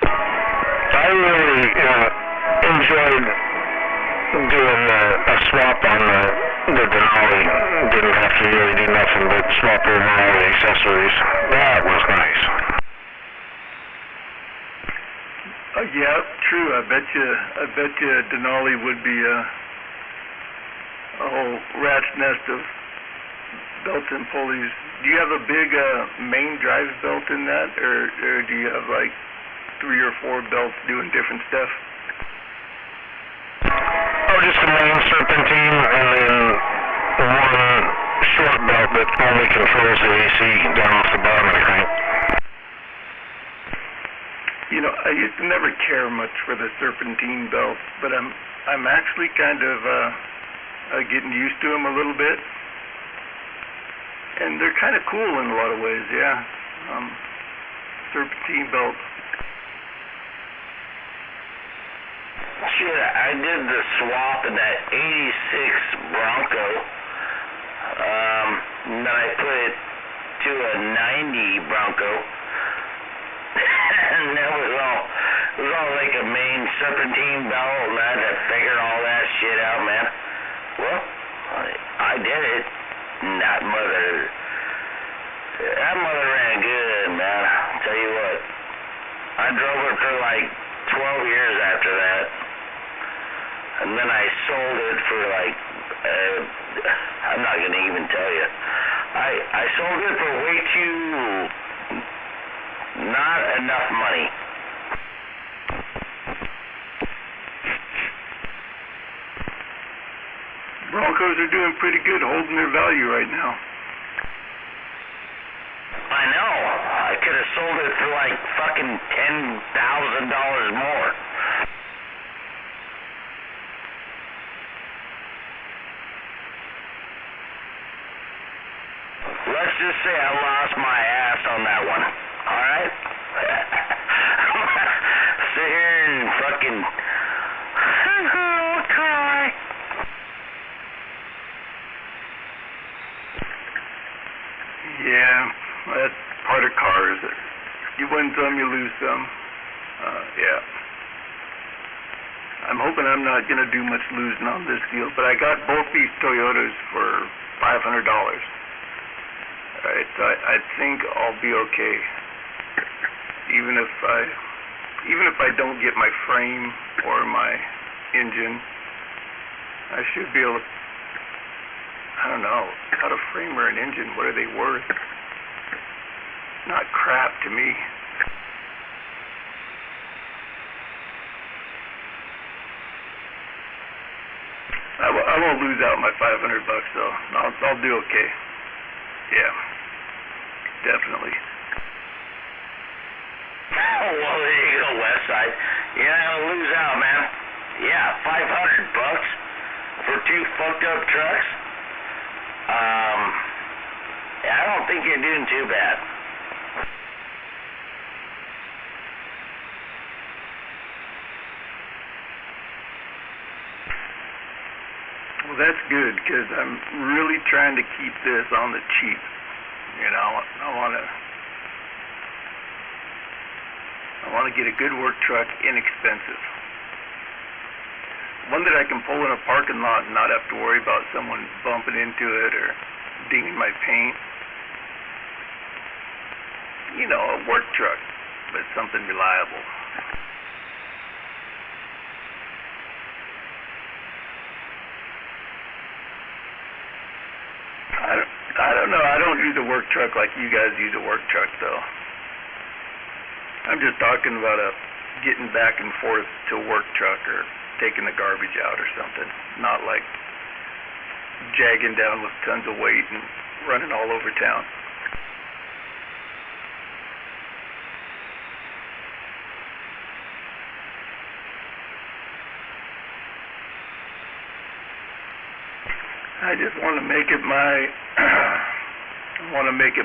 I really enjoyed doing a swap on the Denali. Didn't have to really do nothing but swap over all the accessories. That was nice. Yeah, true. I bet you Denali would be a whole rat's nest of belts and pulleys. Do you have a big main drive belt in that, or do you have like 3 or 4 belts doing different stuff? Oh, just a main serpentine and then one short belt that only controls the AC down off the bottom of the crank. You know, I used to never care much for the serpentine belts, but I'm actually kind of getting used to them a little bit, and they're kind of cool in a lot of ways. Yeah, serpentine belt. Shit, I did the swap in that 86 Bronco, and then I put it to a 90 Bronco. And that was all like a main serpentine belt, and I had to figure all that shit out, man. Well, I did it, and that mother ran good, man. I'll tell you what, I drove it for like 12 years after that, and then I sold it for like, I'm not gonna even tell you. I sold it for way too not enough money. Broncos are doing pretty good, holding their value right now. I know. I could have sold it for like fucking $10,000 more. Let's just say I lost my ass on that one. Alright? Sit here and fucking cry. Yeah, that's part of cars. You win some, you lose some. Yeah. I'm hoping I'm not going to do much losing on this deal, but I got both these Toyotas for $500. Alright, so I think I'll be okay. Even if I don't get my frame or my engine, I should be able to, I don't know, without a frame or an engine, what are they worth? Not crap to me. I won't lose out my $500 though. I'll do okay. Yeah, definitely. Oh, well, there you go, Westside. You're not gonna lose out, man. Yeah, $500 for 2 fucked up trucks. I don't think you're doing too bad. Well, that's good, because I'm really trying to keep this on the cheap. You know, I want to get a good work truck, inexpensive. One that I can pull in a parking lot and not have to worry about someone bumping into it or dinging my paint. You know, a work truck, but something reliable. I don't know. I don't use a work truck like you guys use a work truck, though. I'm just talking about getting back and forth to a work truck or taking the garbage out or something. Not like jagging down with tons of weight and running all over town. I just want to make it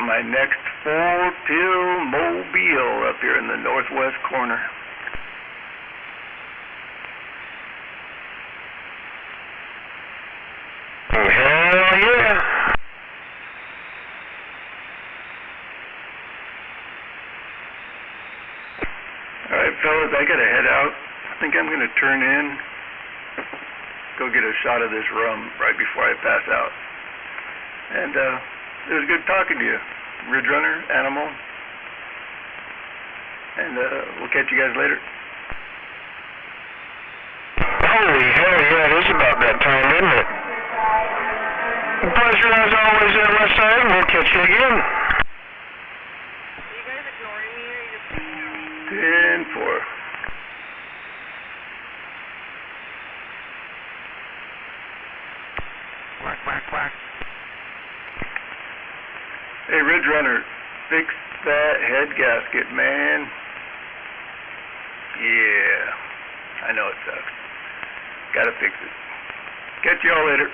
my next full-till mobile up here in the northwest corner. Hell yeah. All right, fellas, I gotta head out. I think I'm gonna turn in, go get a shot of this rum right before I pass out. And it was good talking to you, Ridge Runner, Animal, and we'll catch you guys later. Holy hell, yeah, it is about that time, isn't it? A pleasure as always there, Westside. We'll catch you again. Are you guys ignoring me or you're just 10-4. Quack, quack, quack. Hey, Ridge Runner, fix that head gasket, man. Yeah, I know it sucks. Gotta fix it. Catch y'all later.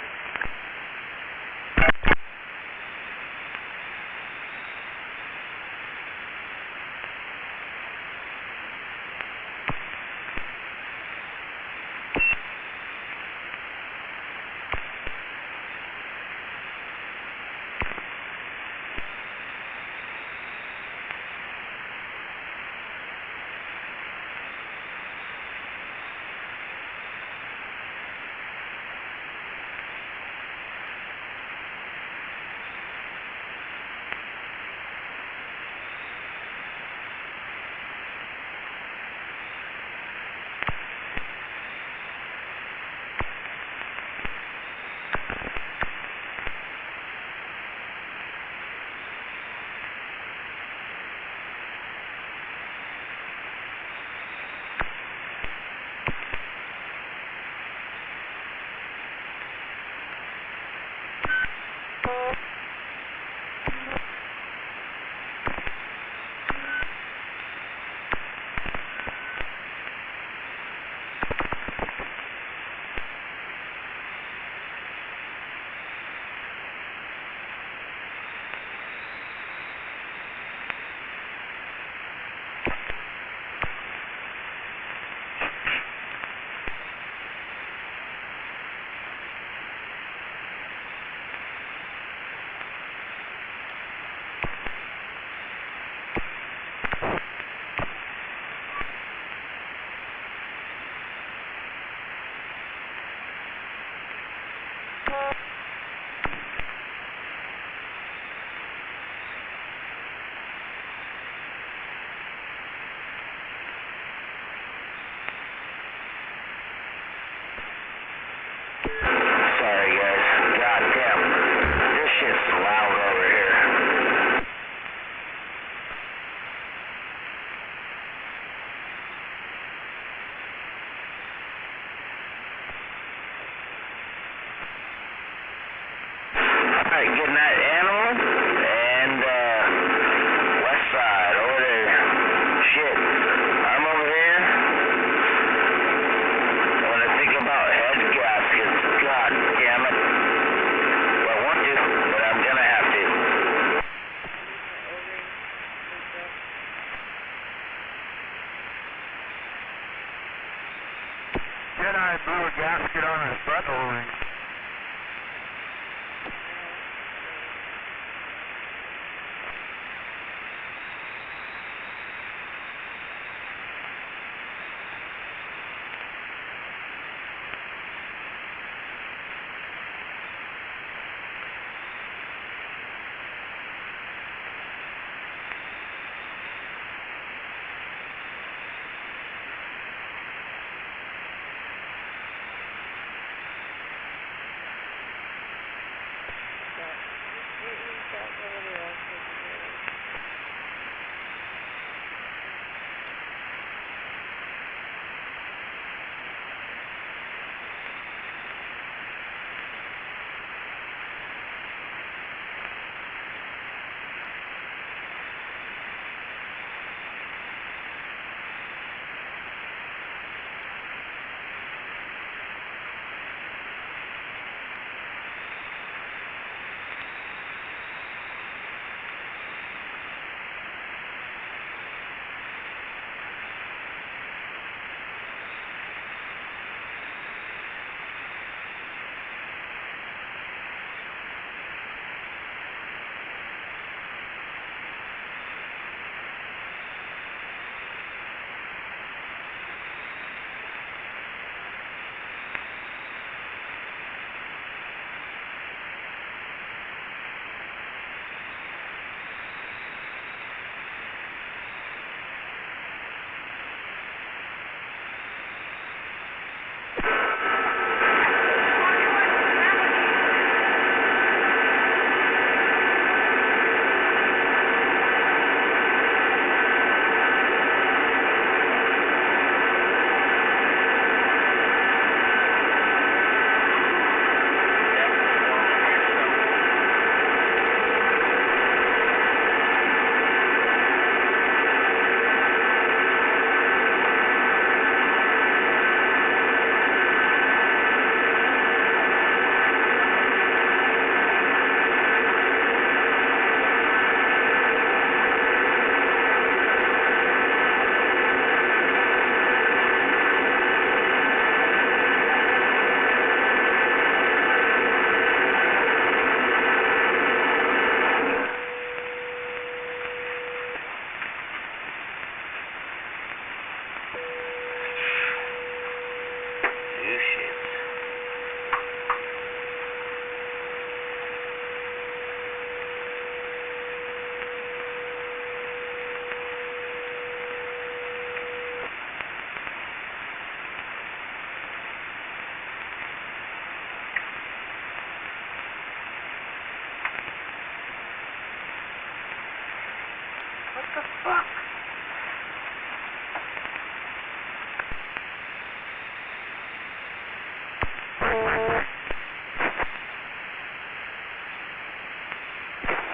What the fuck?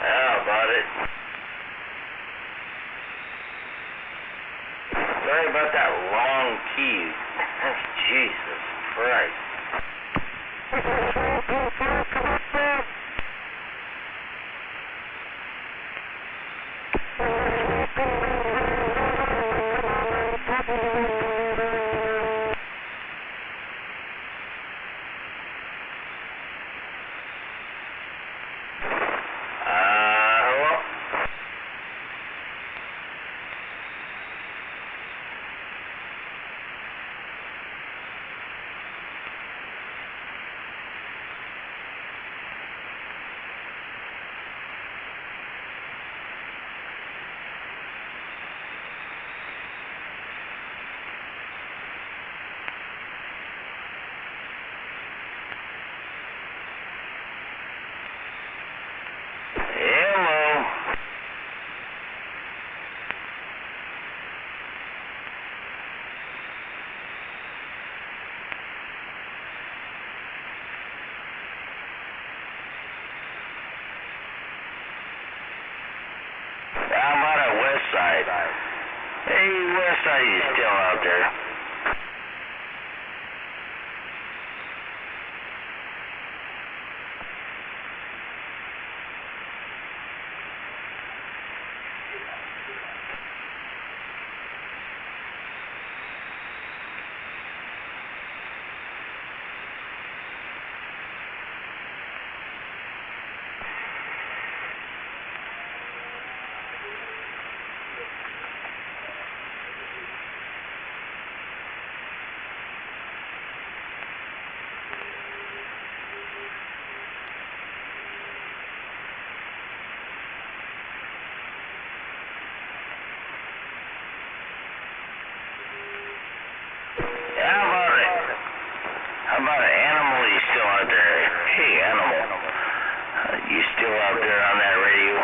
How about it? Sorry about that long key. Jesus Christ. Hello? Hello? I'm out at West Side. Hey, West Side, you still out there? How about an Animal? You still out there? Hey, Animal. You still out there on that radio?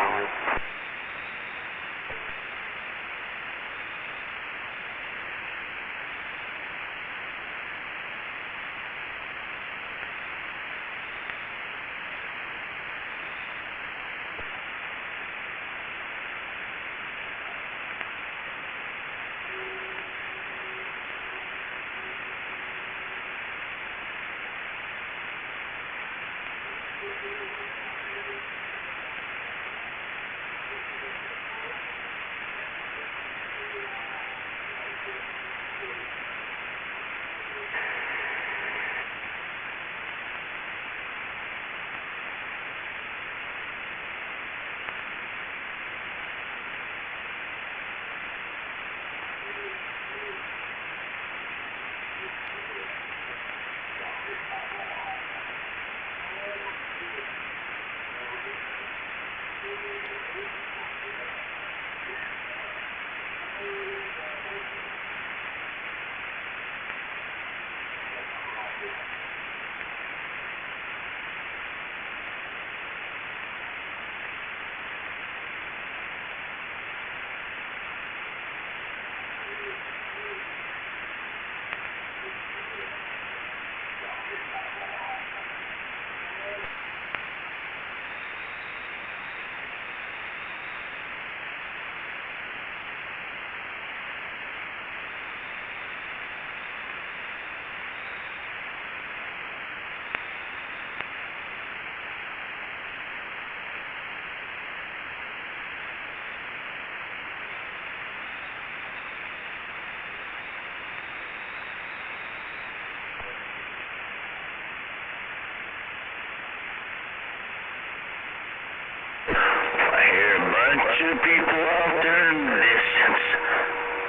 Two people out there in the distance.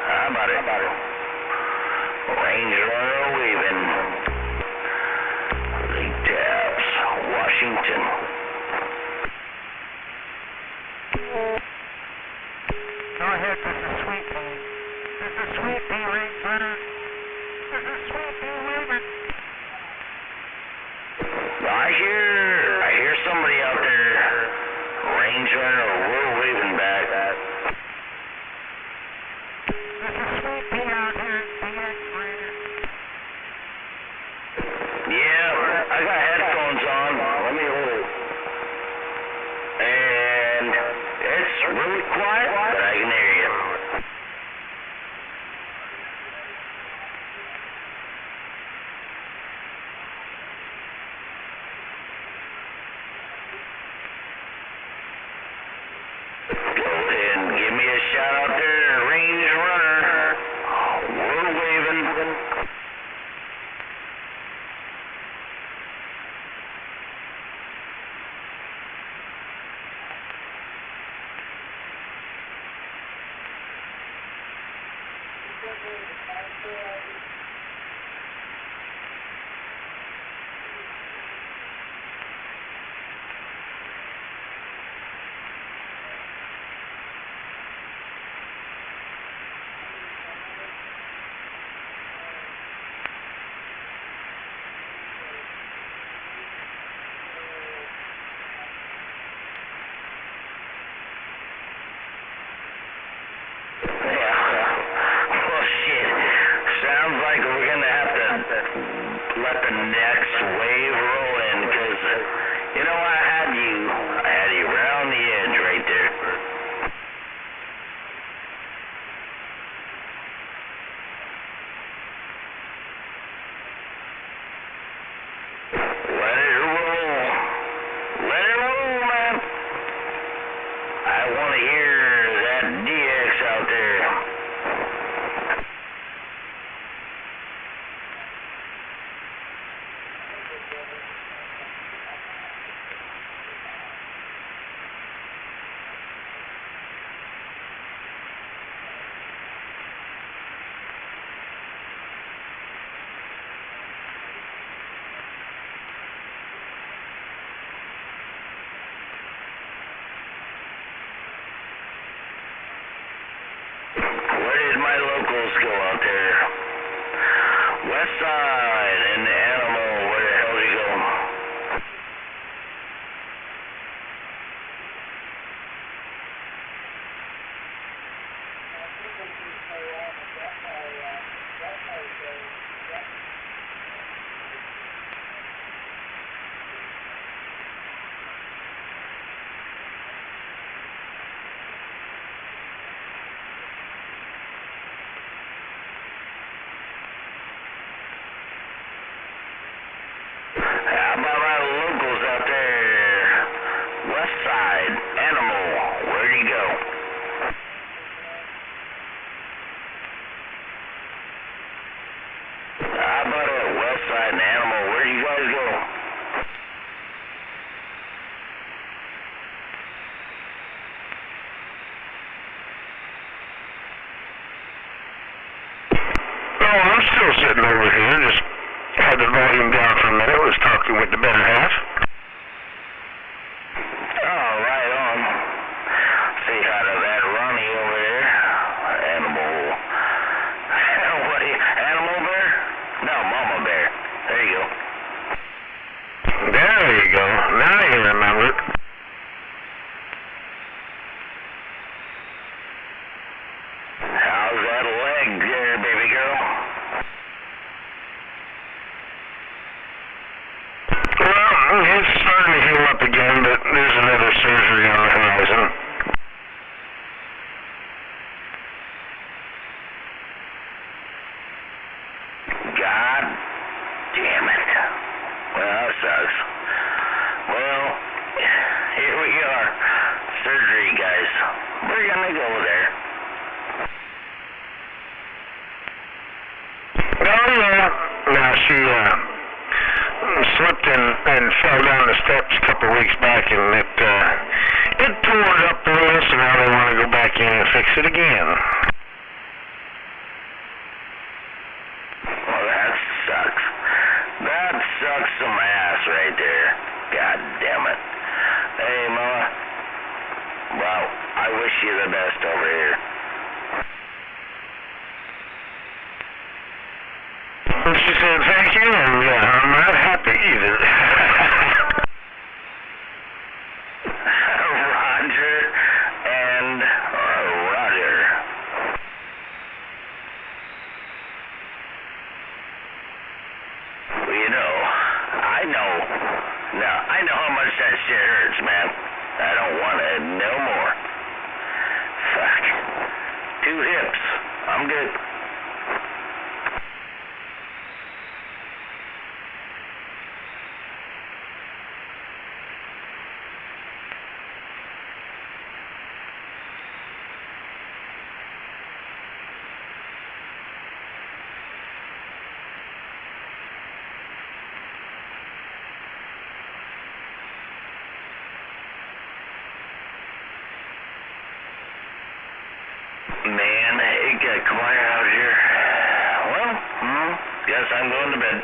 How about it? Ranger Runner waving. Lake Taps, Washington. Go ahead, this is Sweet Pea. This is Sweet Pea, Range Runner. This is Sweet Pea waving. I hear somebody out there. Range Runner, we're waving back. Well, shit. Sounds like we're gonna have to let the next wave roll in, 'cause you know, I had you round the edge right there. Let it roll. Let it roll, man. I want to hear that DX out there. Where did my locals go out there? West Side and Animal, where the hell did he go? How about my locals out there? West Side, Animal, where'd he go? How about it, West Side and Animal, where'd you guys go? Oh, I'm still sitting over here, just had the volume down for a minute, was talking with the better half. Oh, right on. Say hi to that Ronnie over there. Animal. What do you, Animal Bear? No, Mama Bear. There you go. There you go. Now you remember. How's that leg there, baby girl? Well, it's starting to heal up again, but there's another surgery on the horizon. God damn it. Well, that sucks. Well, here we are. Surgery, guys. We're gonna go there. Oh, yeah. Now, she slipped and fell down the steps a couple weeks back, and it tore it up a little, so now they want to go back in and fix it again. Well, that sucks. That sucks some ass right there. God damn it. Hey, Mama. Well, I wish you the best over here. And she said, thank you, and I'm not happy either. Roger and Roger. Well, you know, I know how much that shit hurts, man. I don't want it no more. Fuck. 2 hips. I'm good. Man, it got quiet out here. Yes, I'm going to bed.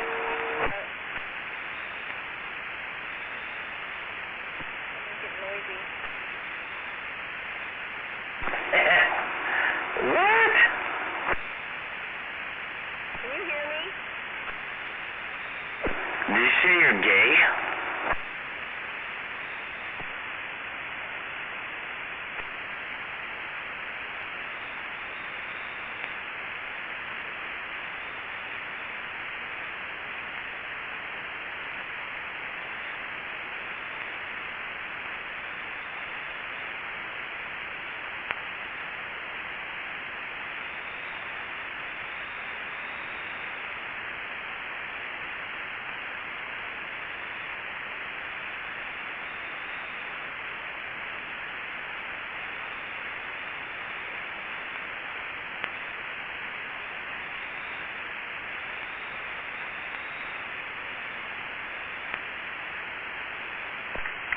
What? Can you hear me? Did you say you're gay?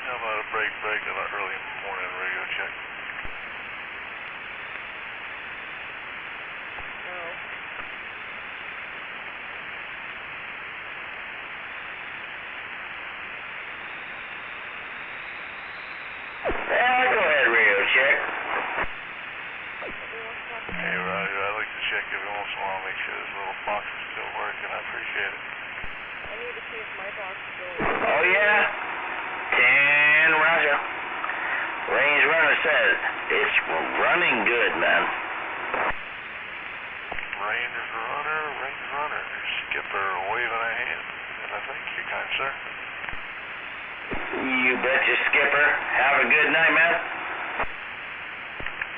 How about a break on an early morning radio check? No. Yeah, go ahead, radio check. Hey, Roger, I like to check every once in a while, make sure this little box is still working. I appreciate it. I need to see if my box is going. Oh, yeah? 10, Roger. Range runner says it's running good, man. Range runner, skipper waving a hand. And I thank you, kind sir. You betcha, skipper. Have a good night, man.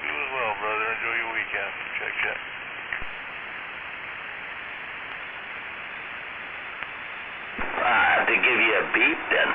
You as well, brother. Enjoy your weekend. Check. I have to give you a beep then.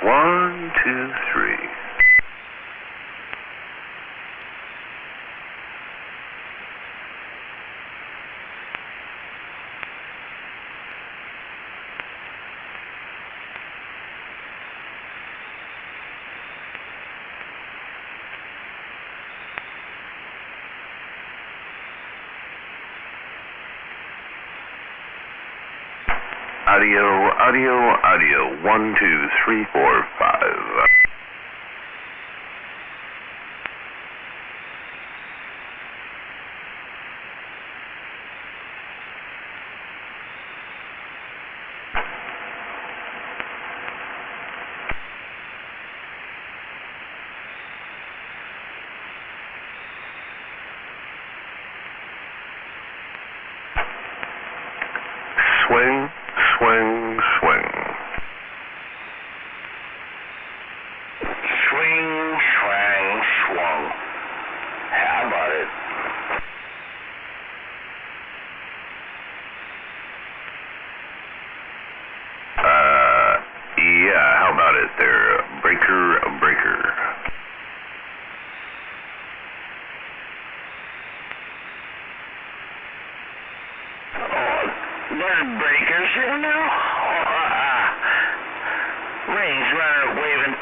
1, 2, 3. Audio, audio, audio. 1, 2, 3, 4, 5. Swing, swing, swing. Swing, swang, swung. How about it? Yeah, how about it there? Breaker, breaker. There's breakers here now? Range runner waving.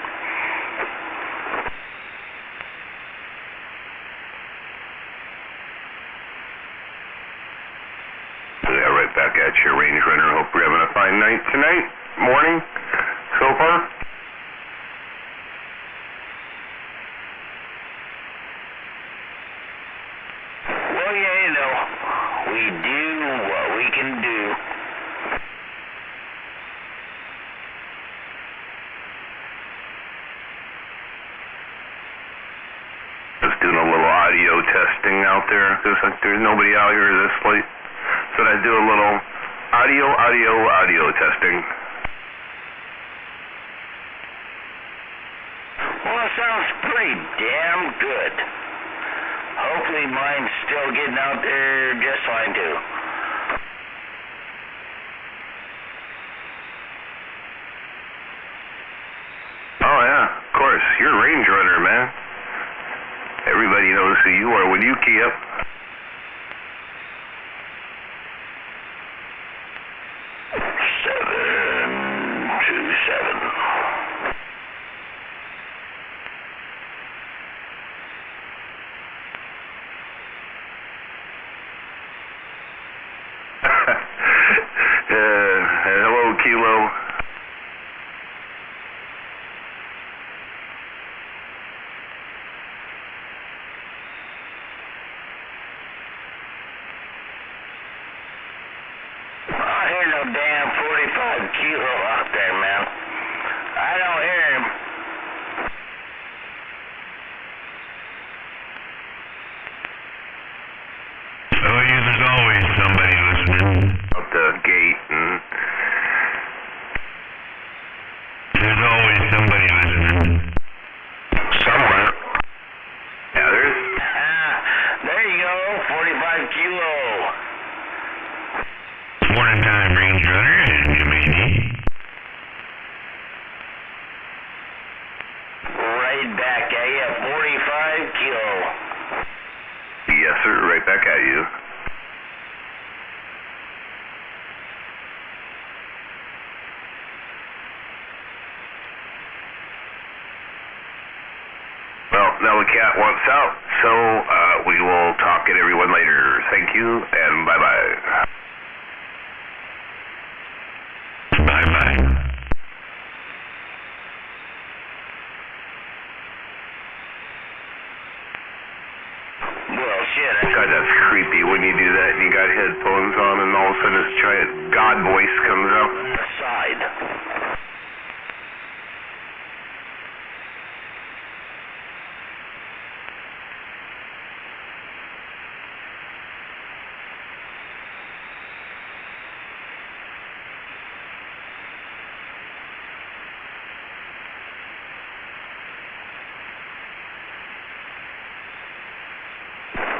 Yeah, right back at you, Range Runner. Hope you're having a fine night tonight, morning, so far. Well, yeah, you know, we do what we can do. Just doing a little audio testing out there, because there's nobody out here this late. So I do a little audio testing. Well, it sounds pretty damn good. Hopefully mine's still getting out there just fine, too. Oh, yeah, of course. You're a Range Runner, man. Everybody knows who you are when you key up. Hello, Kilo. I hear no damn 45 kilo out there, man. I don't hear him. Oh, yeah, there's always somebody listening. Up the gate and... There's always somebody listening. Somewhere. Yeah, there's... There you go, 45 kilo. Morning time, Range Runner, and you may need. Right back at you, 45 kilo. Yes, sir, right back at you. Well, now the cat wants out, so we will talk at everyone later. Thank you, and bye-bye. Bye-bye. Well, shit. God, that's creepy when you do that and you got headphones on and all of a sudden this giant God voice comes out. Side.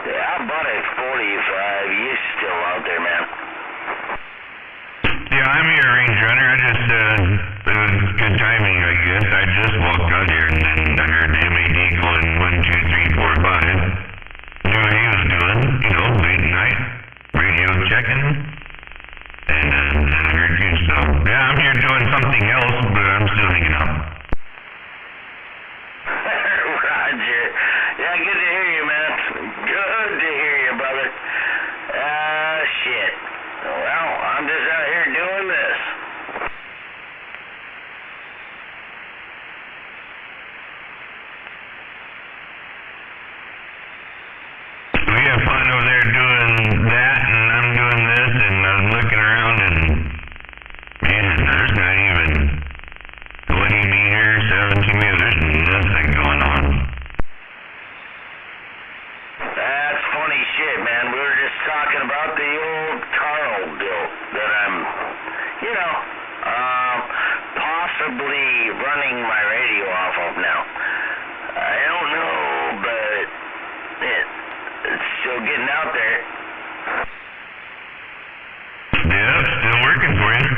Yeah, I bought a 45. You still out there, man? Yeah, I'm here, Range Runner. I just, good timing, I guess. know, possibly running my radio off of now. I don't know, but it's still getting out there. Yeah, still working for you.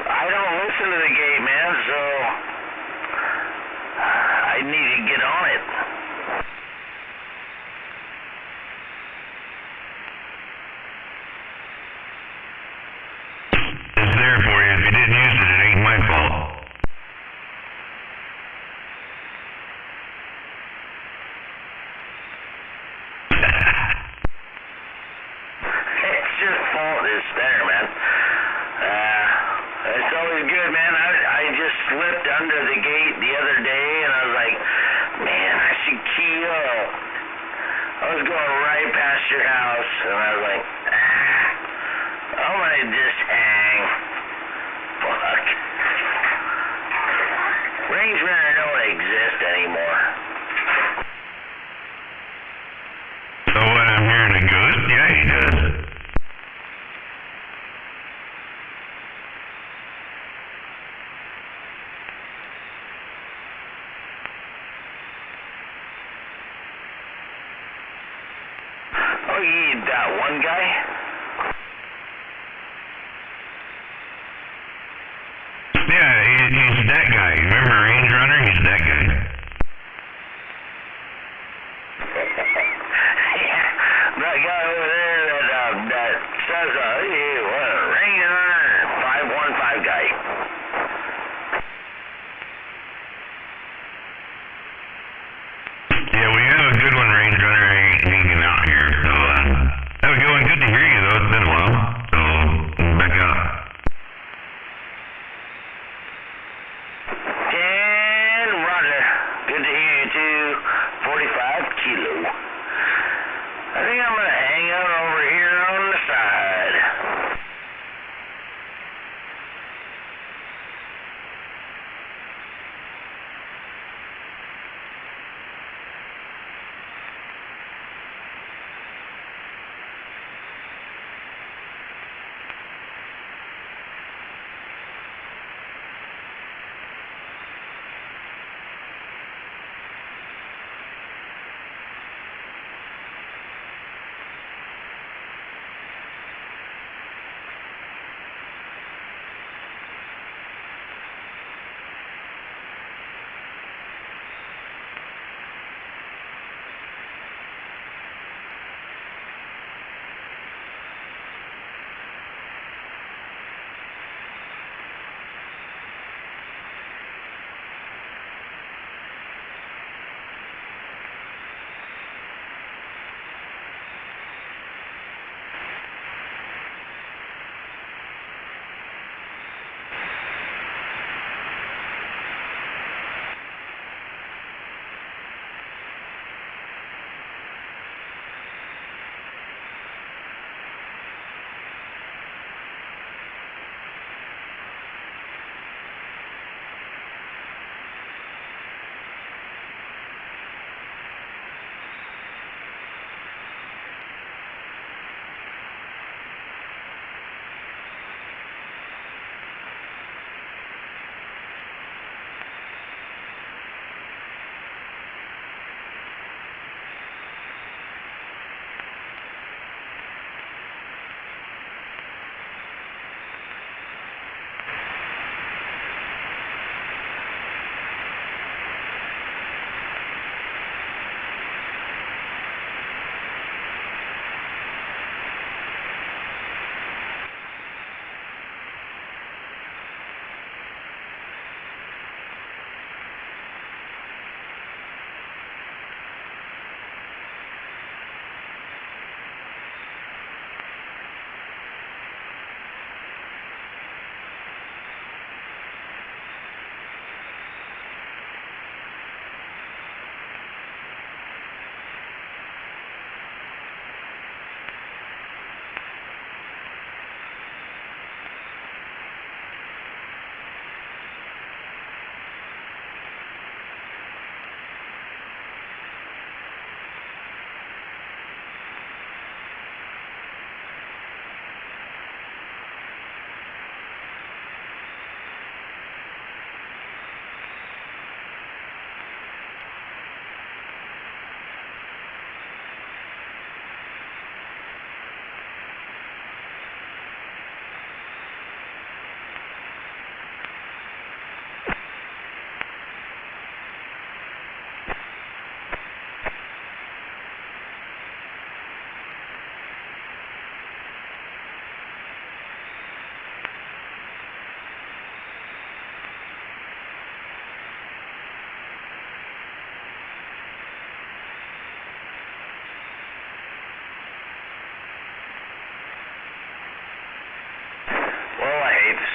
I don't listen to the gate, man, so I need to get on it. It's there for you. If you didn't use it, it ain't my fault. It's your fault it's there, man. It's always good, man. I just slipped under the gate the other day, and I was like, man, I should key up. I was going right past your house, and I was like, I'm gonna just hang. Fuck. Range Runner don't exist anymore. So what I'm hearing, a ghost? Yeah, he does. Oh, you that one guy? Yeah, he's that guy. Remember Range Runner? He's that guy. Yeah, that guy over there that says, hey, what a Range Runner 515 guy. Yeah, we have a good one, Range Runner, hanging out here. So, that was going good to hear you, though. It's been a while. So, back out. 10, Roger. Good to hear you, too. 45 kilo. I think I'm going to hang out over here on the side.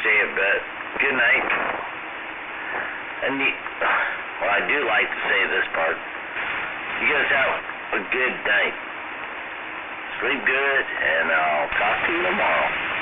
stay a bit. Good night. And well, I do like to say this part. You guys have a good night. Sleep good, and I'll talk to you tomorrow.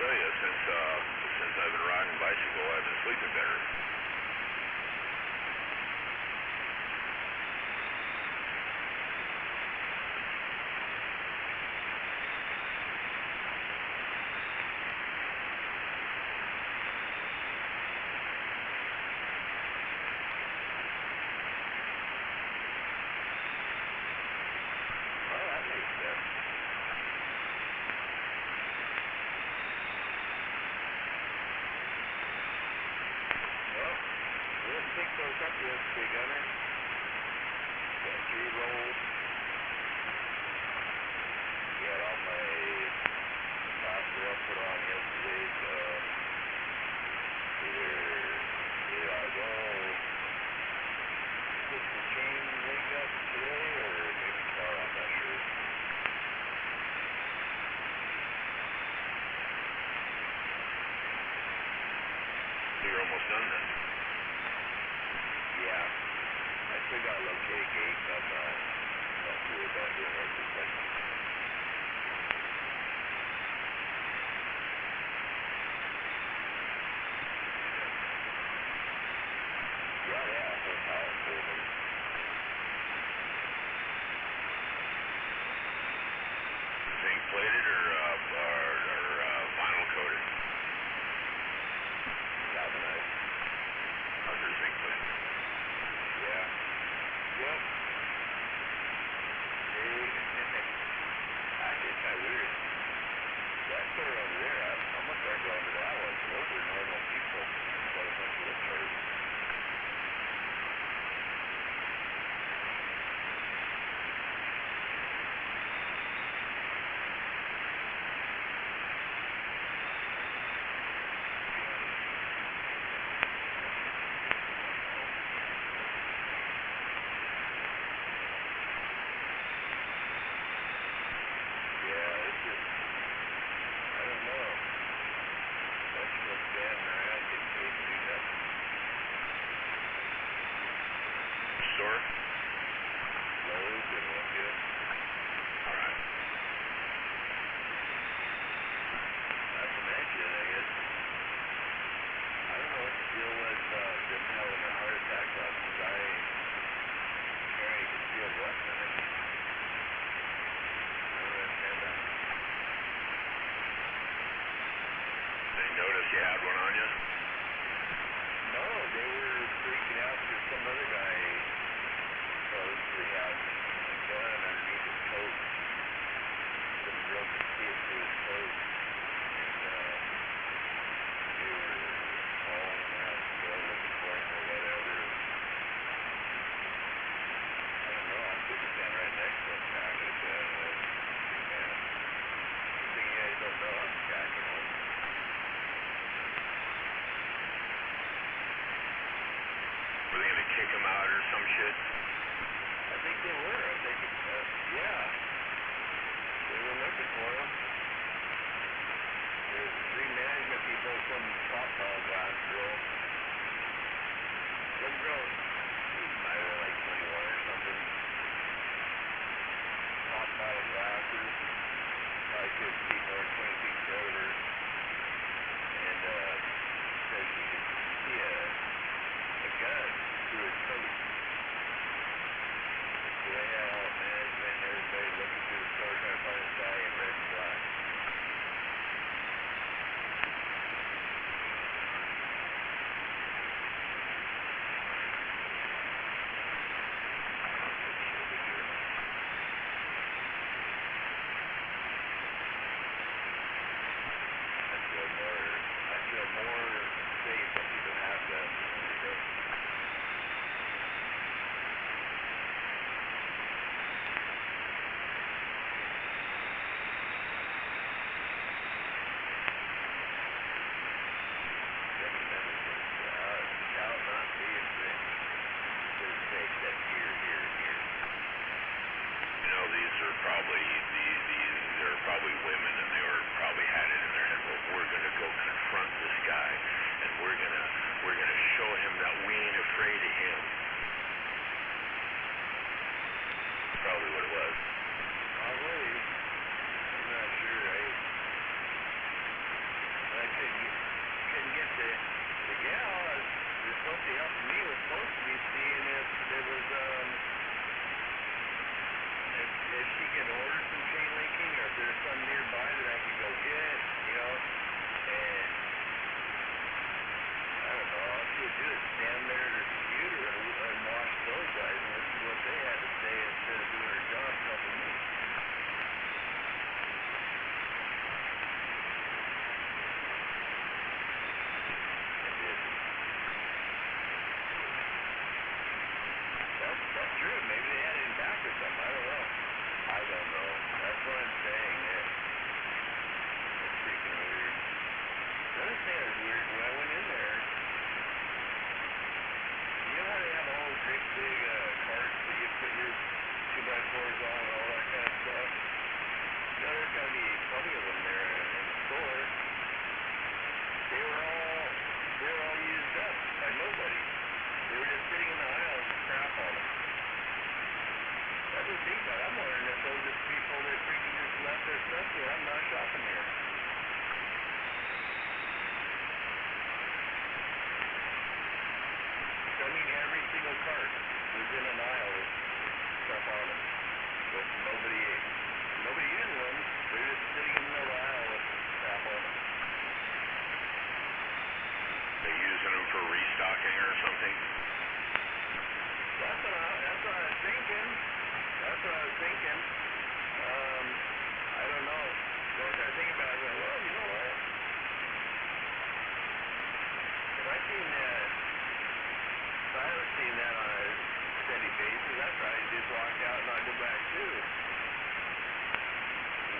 tell you, since I've been riding bicycle, I've been sleeping better. Well, that makes sense. Well, we'll pick those up yesterday, Gunner. Got 3 rolls. Got all my plaster up put on yesterday, so either I go put the chain link up today or maybe tomorrow, I'm not sure. You're almost done then. Yeah. I still got to locate gates. I'm not too about doing work this second. Yeah, no power for them. Zinc plated or vinyl coated? Galvanized. How's your zinc plated? Yeah. Yep. Actually, it's kind of weird. That store over there, I'm gonna start going to that one. Those are normal people. Got a bunch of lip charts. Yeah, it's just, I don't know. Bunch of them standing around getting paid to do nothing. Store? Lowe's in Olympia. Alright. Not to mention, I guess, I don't know what the deal was, them having a heart attack on the guy carrying a concealed weapon. I don't understand that. They noticed you had one on you? No, they were freaking out because some other guy supposedly had a gun underneath his coat. Some girl could see it through his coat. And they were calling around the store looking for him or whatever. I don't know, I'm sitting standing right next to him, cracking a gun. Man, good thing you guys don't know I'm cracking one. Were they gonna kick him out or some shit? I think they were. I think, yeah. They were looking for him. There's 3 management people, some pop glass girl. Some girl, she might have been like 21 or something. Pop bottle glasses. Probably couldn't see more than 20 feet in front of her. And said she could see a gun through his coat. So they had all management and everybody looking through the store trying to find this guy in red and black. thing or something. That's what I was thinking. I don't know. The more I think about it, I go, well, you know what? If I seen that, if I was seeing that on a steady basis, I'd probably just walk out and not go back too.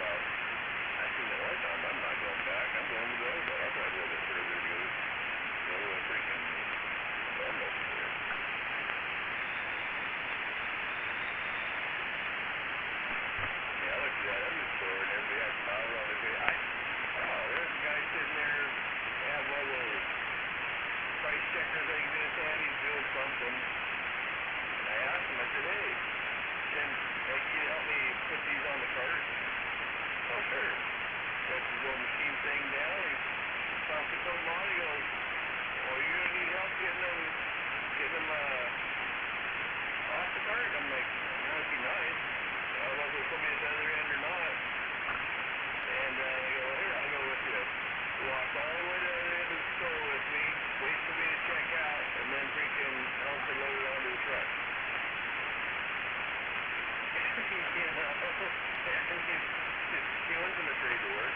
Well, I seen it one time. I'm not going back. I'm going to the other one. I'll probably go a bit further to go to a freaking bum over there. Yeah, I looked at that other store and everybody had smiles on their face. There's a guy sitting there, had one of those price checkers like this, and he's doing something. And I asked him, I said, hey, can you help me put these on the cart? Oh, sure. Sets his little machine thing down, he pops a couple on, he goes, well, you're going to need help getting them off the cart? I'm like, that'd be nice. I don't know if there's somebody at the other end or not. And they go, here, I'll go with you. Walk all the way to the other end of the store with me, wait for me to check out, and then freaking help to load it onto the truck. You know? He wasn't afraid to work.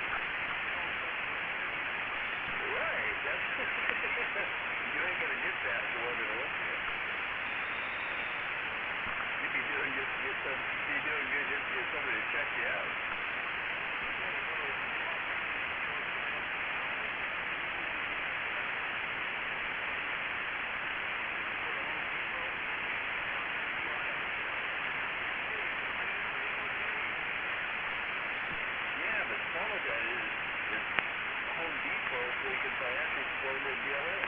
Right. That's you ain't gonna get that if you want to work here. You'd be doing just to get you're doing good just to get somebody to check you out. Some of that is Home Depot, so you can financially support their BLM.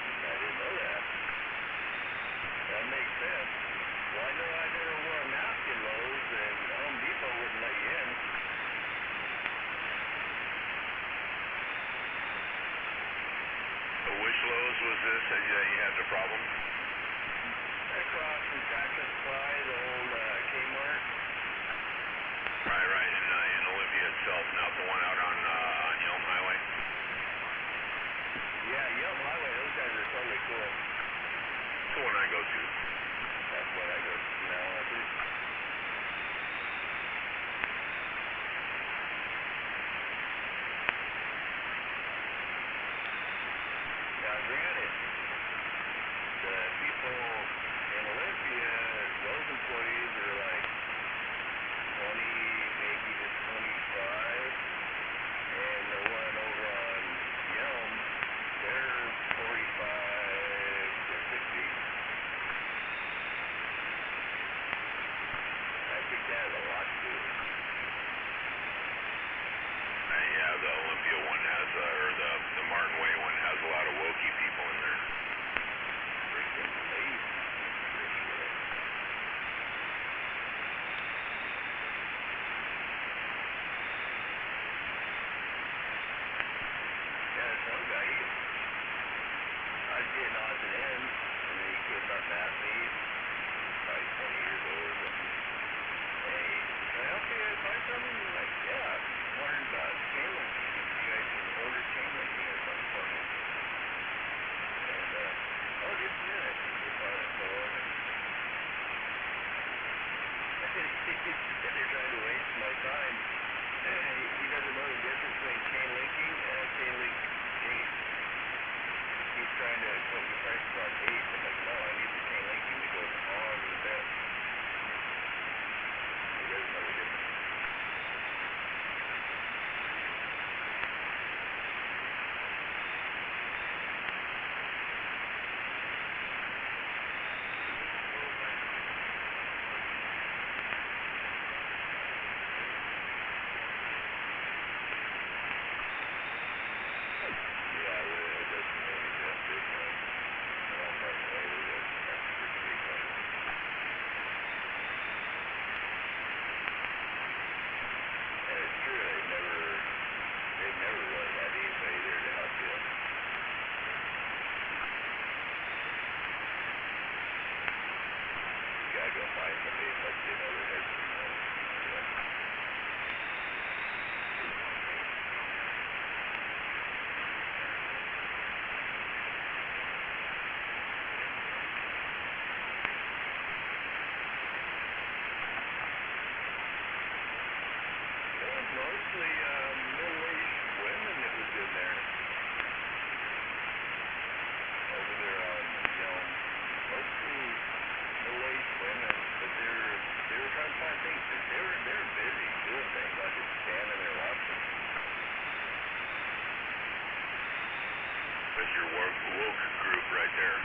I didn't know that. That makes sense. Well, I know I never wore a mask in Lowe's, and Home Depot wouldn't let you in. So which Lowe's was this that you had the problem? Across from Tractor Supply, the old Kmart. Right, in Olympia itself, not the one out on Yelm Highway? Yeah, Yelm Highway, those guys are totally cool. That's the one I go to. That's what I go to now, I think. Now, granted, the people in Olympia, those employees are like 20, maybe just 25, and the one over on Yelm, they're 45 to 50. I think that has a lot to do with it. Yeah, the Olympia one has, or the Martin Way one has a lot of wokey people in there. Freaking lazy. Yeah, some guy, I was getting odds and ends, and then he came up and asked me, probably 20 years old or something, hey, can I help you guys find something? I'm like, yeah, I'm wondering about chain linking. You guys can order chain linking or something for me. And, oh, just a minute. Just on his phone, and he's sitting there trying to waste my time. He doesn't know the difference between chain linking and a chain link gate. He's trying to quote me prices on gates. I'm like, no, I need the chain linking that goes on the fence. He doesn't know the difference. right there.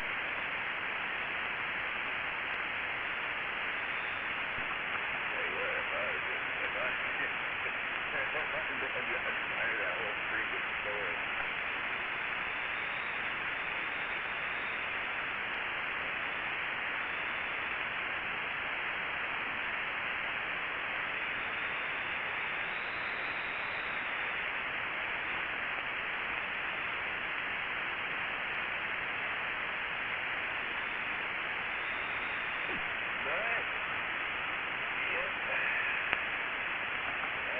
Hey, what if I was just, if I tired that whole freaking story.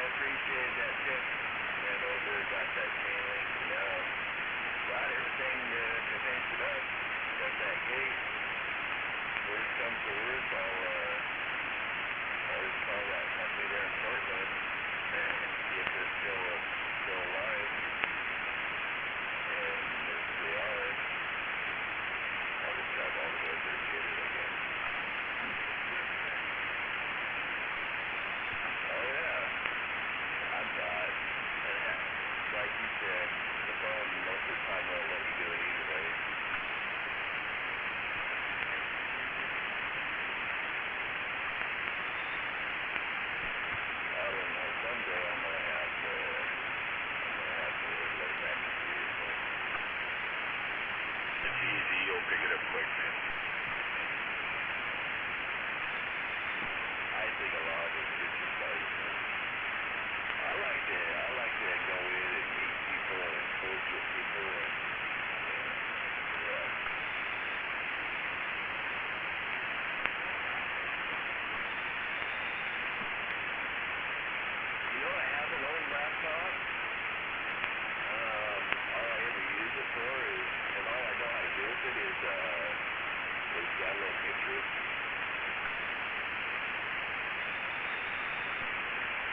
Appreciate that tip. Went over, got that chain link down, got everything to finish it up, got that gate. Worst comes to worst, I'll just call that company there in Portland and see if they're still alive. And if they are, I'll just drive all the way there and get it again. Oh yeah. Like you said, the phone most of the time won't let you do it either way. I don't know. Someday I'm gonna have to look back and see it. It's easy. You'll pick it up quick, man. I think a lot of it's just excitement. I like to go in and meet people and coach with people and yeah. You know, I have an old laptop. All I ever use it for is, and all I know how to do with it is download pictures.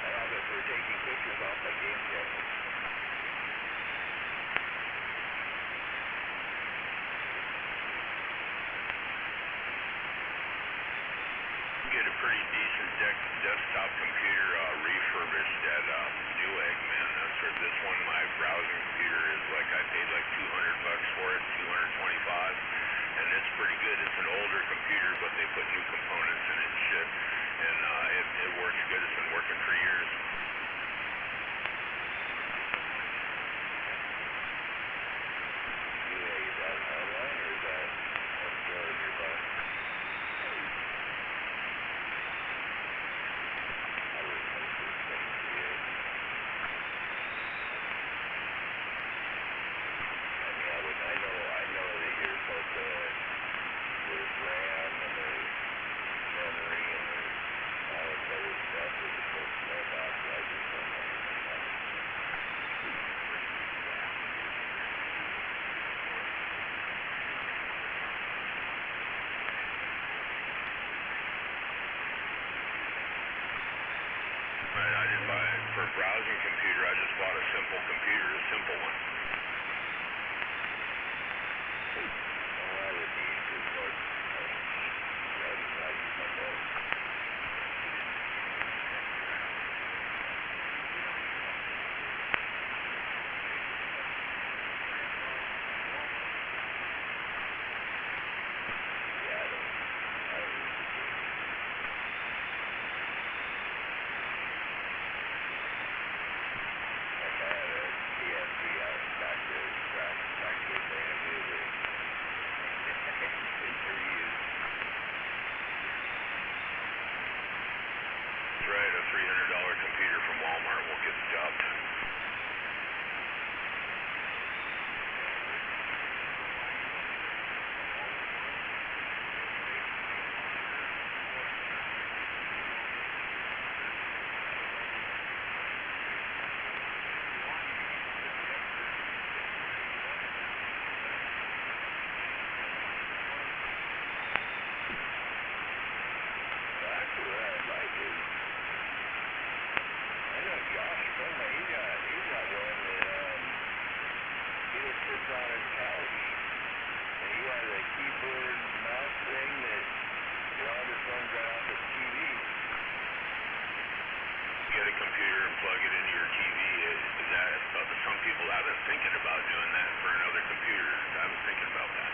I have it for taking pictures off my game cameras. Get a pretty decent desktop computer refurbished at Newegg, man. That's where this one, my browsing computer, is like I paid like $200 for it, $225, and it's pretty good. It's an older computer, but they put new components in it and shit, and it works good. It's been working for years. Newegg, is that online or is that a store nearby? I know that you're supposed to, there's RAM and there's memory and there's all this other stuff that you're supposed to know about, but I just don't know anything about it. Right, I didn't buy it for a browsing computer. I just bought a simple computer, a simple one. All I would need is like, I use my phone. Yeah, I don't use the game. Like I had a PS3 out back to brand new that it's never used. That's right, a $300 computer from Walmart will get the job done. Actually, what I'd like is, I know Josh Finley, he's got one that he just sits on his couch, and he has a keyboard mouse thing that just runs right off his TV. Get a computer and plug it into your TV. Some people have been thinking about doing that for another computer. I was thinking about that.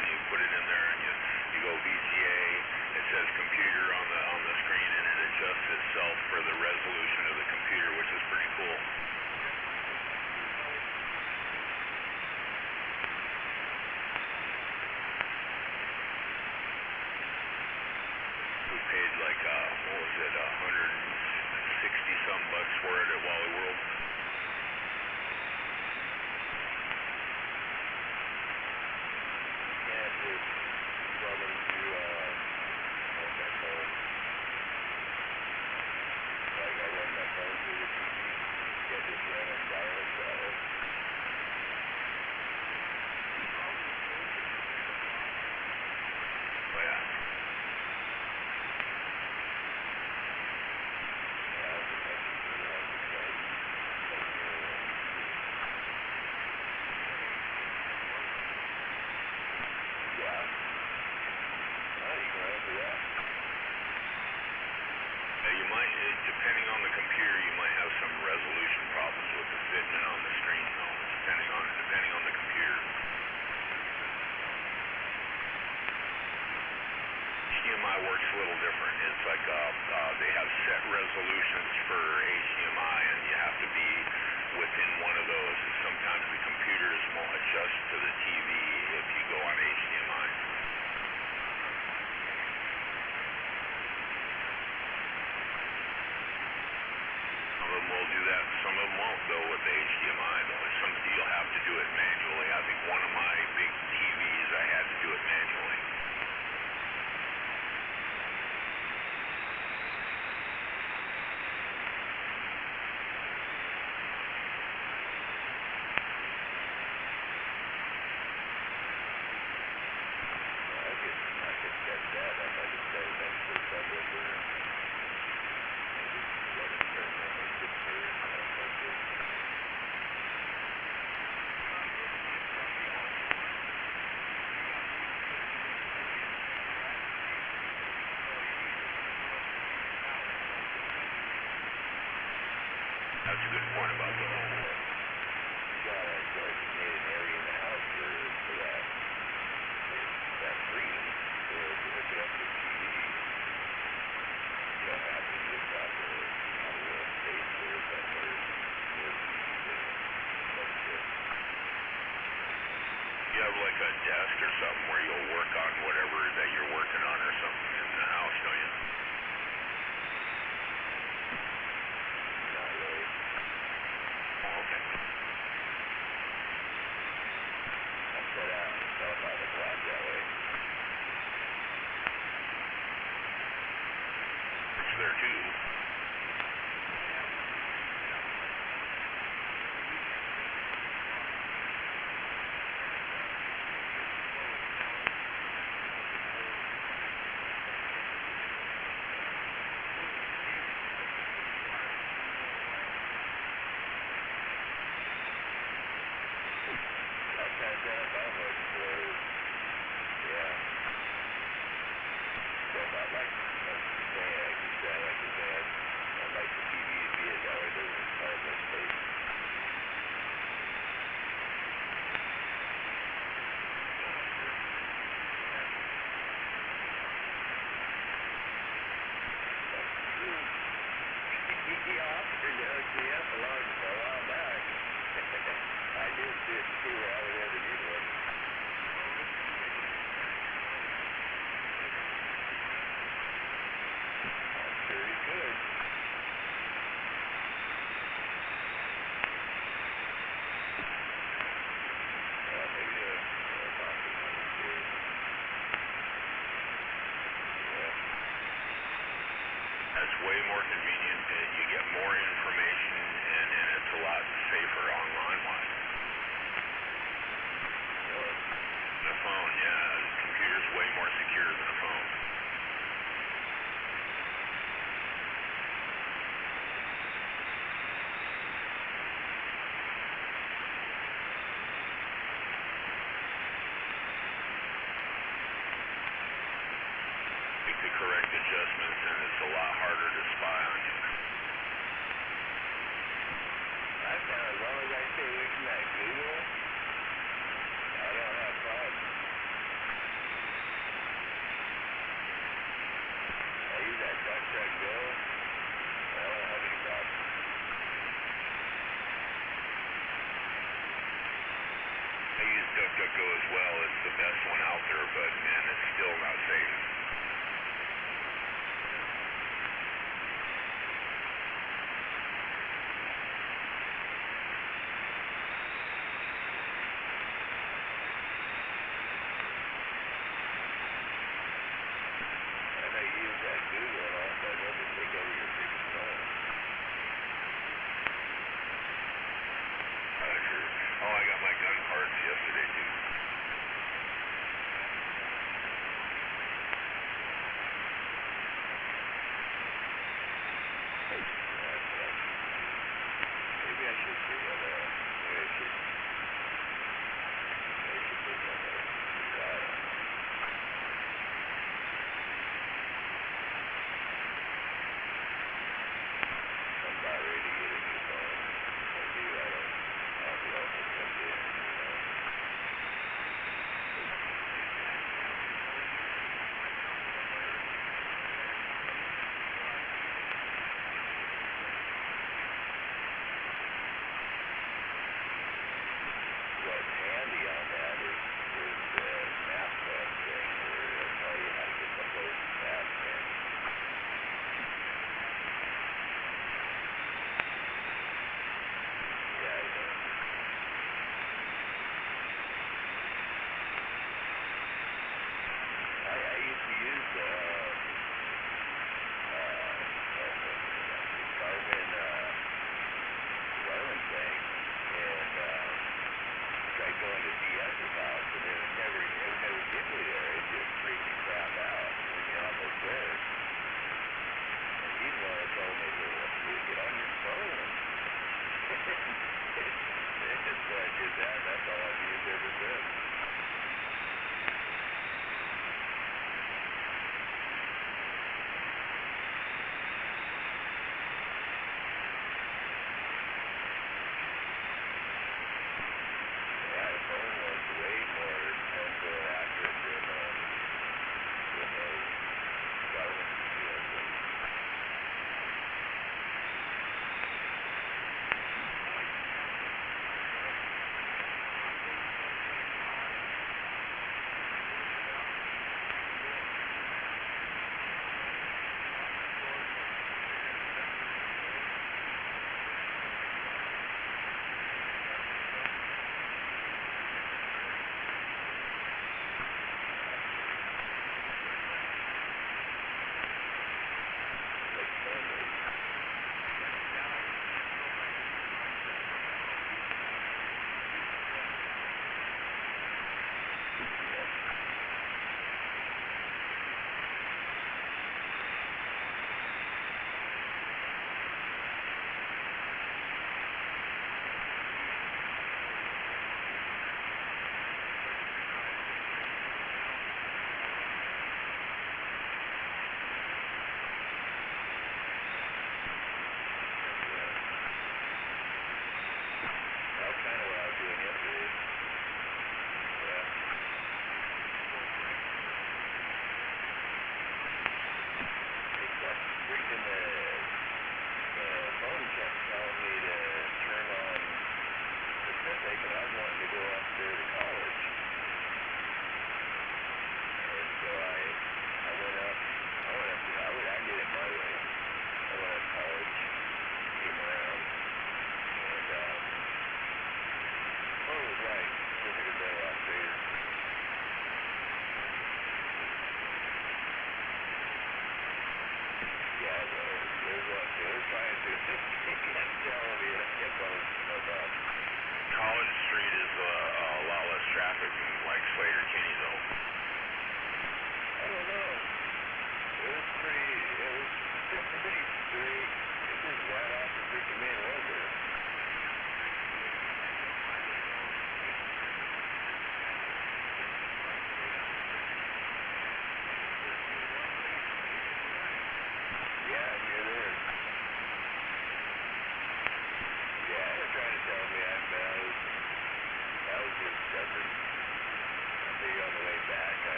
and you put it in there, and you go VGA. It says computer on the screen, and it adjusts itself for the resolution of the computer, which is pretty cool. We paid like what was it, $160-some for it at Wally World. Depending on the computer, you might have some resolution problems with the fitment on the screen, though, depending on the computer. HDMI works a little different. It's like they have set resolutions for HDMI, and you have to be within one of those. And sometimes the computers won't adjust to the TV if you go on HDMI. Some of them will do that, some of them won't, though, with the HDMI, though. You'll have to do it manually. I think one of my big TVs, I had to do it manually. I could set that up. I could set it up for subwoofer. That's a good point about the home. You got a designated area in the house for that screen to hook it up to the TV. You don't have to just have a little space there somewhere where the TV is. You have like a desk or something where you'll work on whatever that you're working on or something in the house, don't you? Not really. Oh, okay. I'm set up on the clock that way. It's there too. That's way more convenient. You get more information, and it's a lot safer online-wise. Go as well. It's the best one out there, but man, it's still not safe. And they use that Google and all that other take over your freaking phone. Sure. Oh, I got my gun cards yesterday too.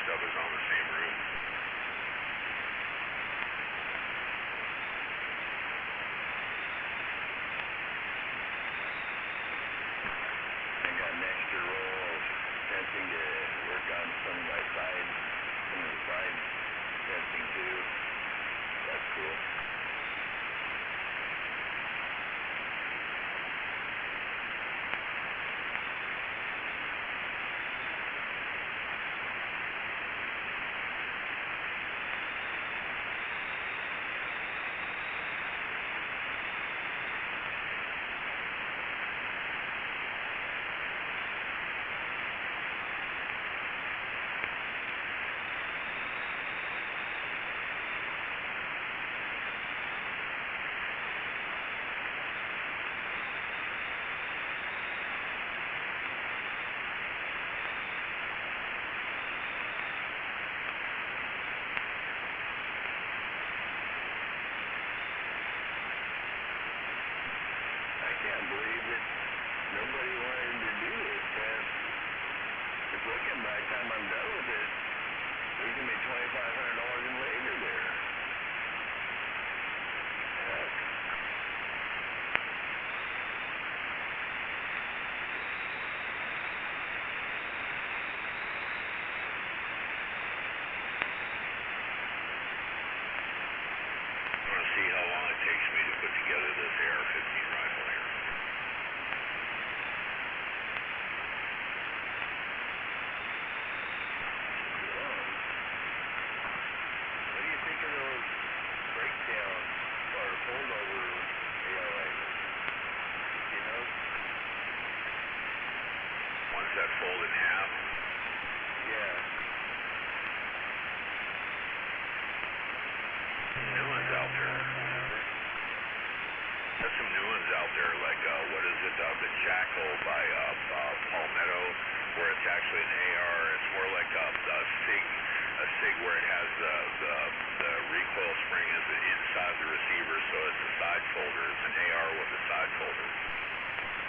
stuff is on the same route. I got an extra roll of fencing to work on some of the side fencing too. That's cool. I can't believe that nobody wanted to do this, man. It's looking by the time I'm done with it, there's going to be $2,500 in labor there. Heck. I want to see how long it takes me to put together this AR-15 rifle here. What do you think of those breakdown or holdover AR rifles? You seen those? Ones that fold in half. Yeah. New ones out there. There's some new ones out there, like, what is it, the Jackal by Palmetto, where it's actually an AR. It's more like a SIG where it has the recoil spring is inside the receiver, so it's a side folder. It's an AR with a side folder.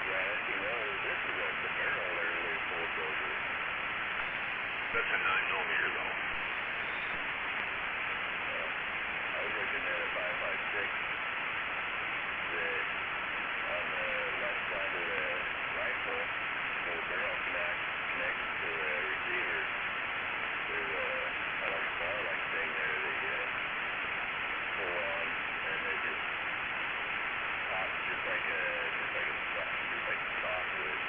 Yeah, I see those. This is like the barrel there where it folds over. That's a 9mm though. I was looking at a 5.56 that on the left side of the rifle, where the barrel connects to the receiver, there's a like bar-like thing there that you pull on, and it just pops just like softwood.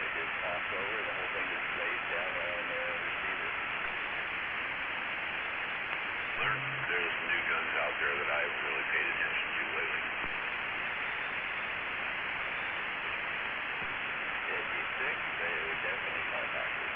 It just pops over, the whole thing just lays down right on the receiver. There's new guns out there that I haven't really paid attention to lately. It'd be sick, but it would definitely compact it.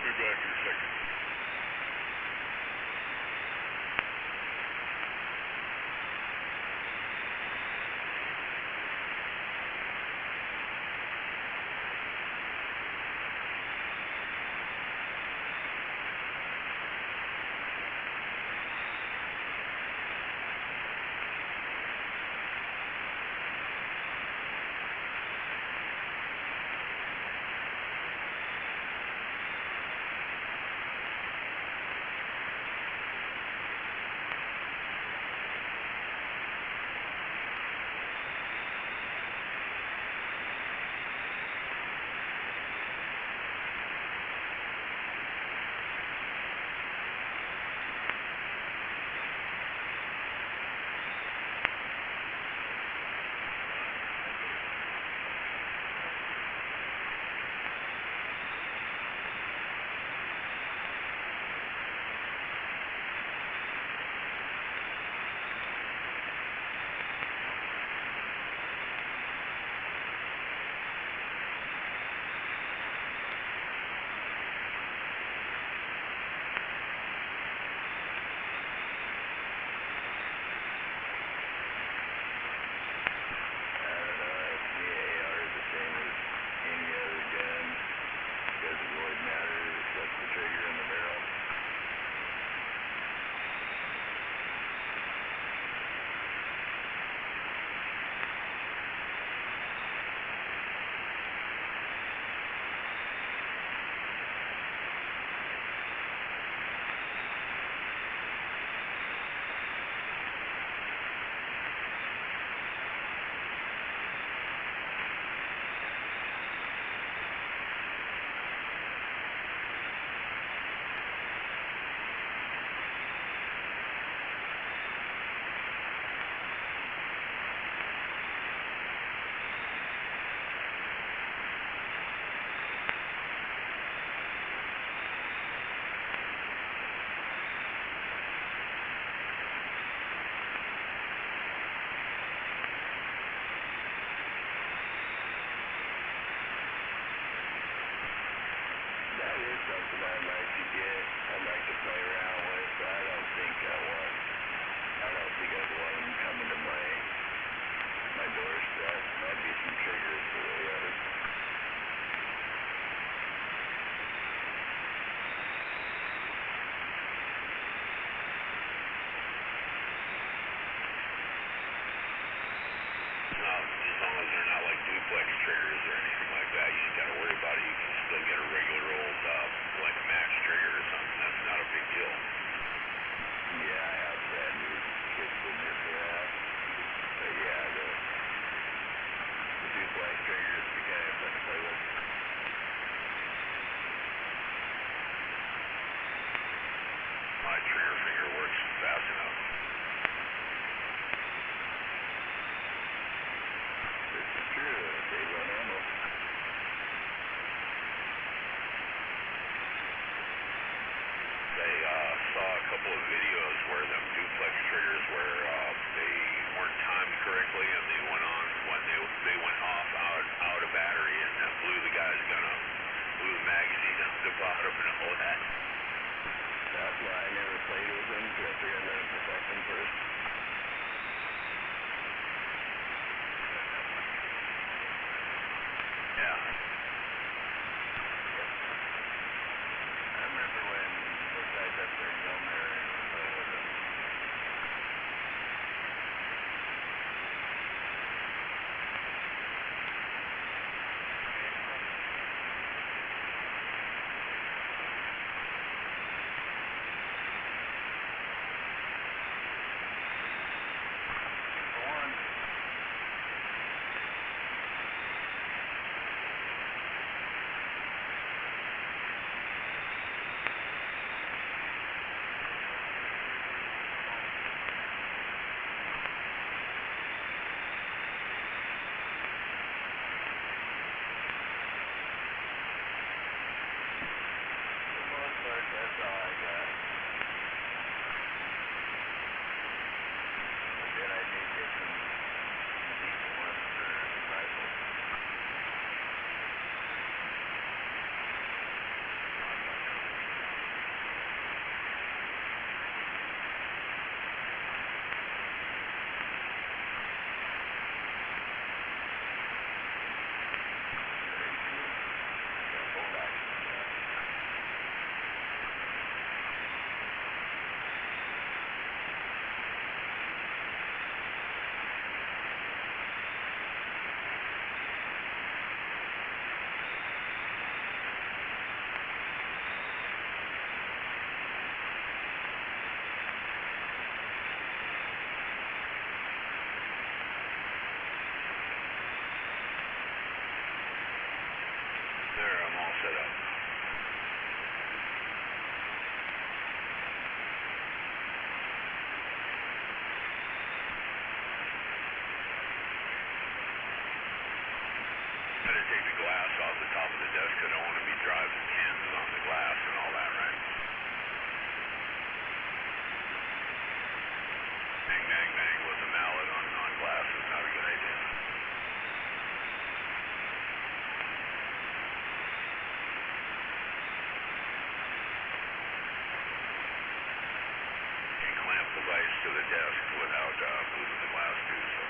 I'll be back in a second. Something I'd like to get. I'd like to play around with, but I don't think I'd want them coming to my doorstep. Might be some triggers for the road. No, as long as they're not like duplex triggers or anything like that, you ain't gotta worry about it. You can still get a regular old like match trigger or something. That's not a big deal. Yeah, I have brand new kits in there for that. But yeah, the duplex triggers would be kind of fun to play with. My trigger finger works fast enough. This is true. They run normal. I saw a couple of videos where them duplex triggers where they weren't timed correctly and they went on when they went off out of battery and that blew the guy's gun up, blew the magazine up the bottom and all that. That's why I never played with them, because I figured I'd let them perfect them first. Yeah. I remember when those guys up there in Gilmer were playing with them. desk without moving the glass too, so.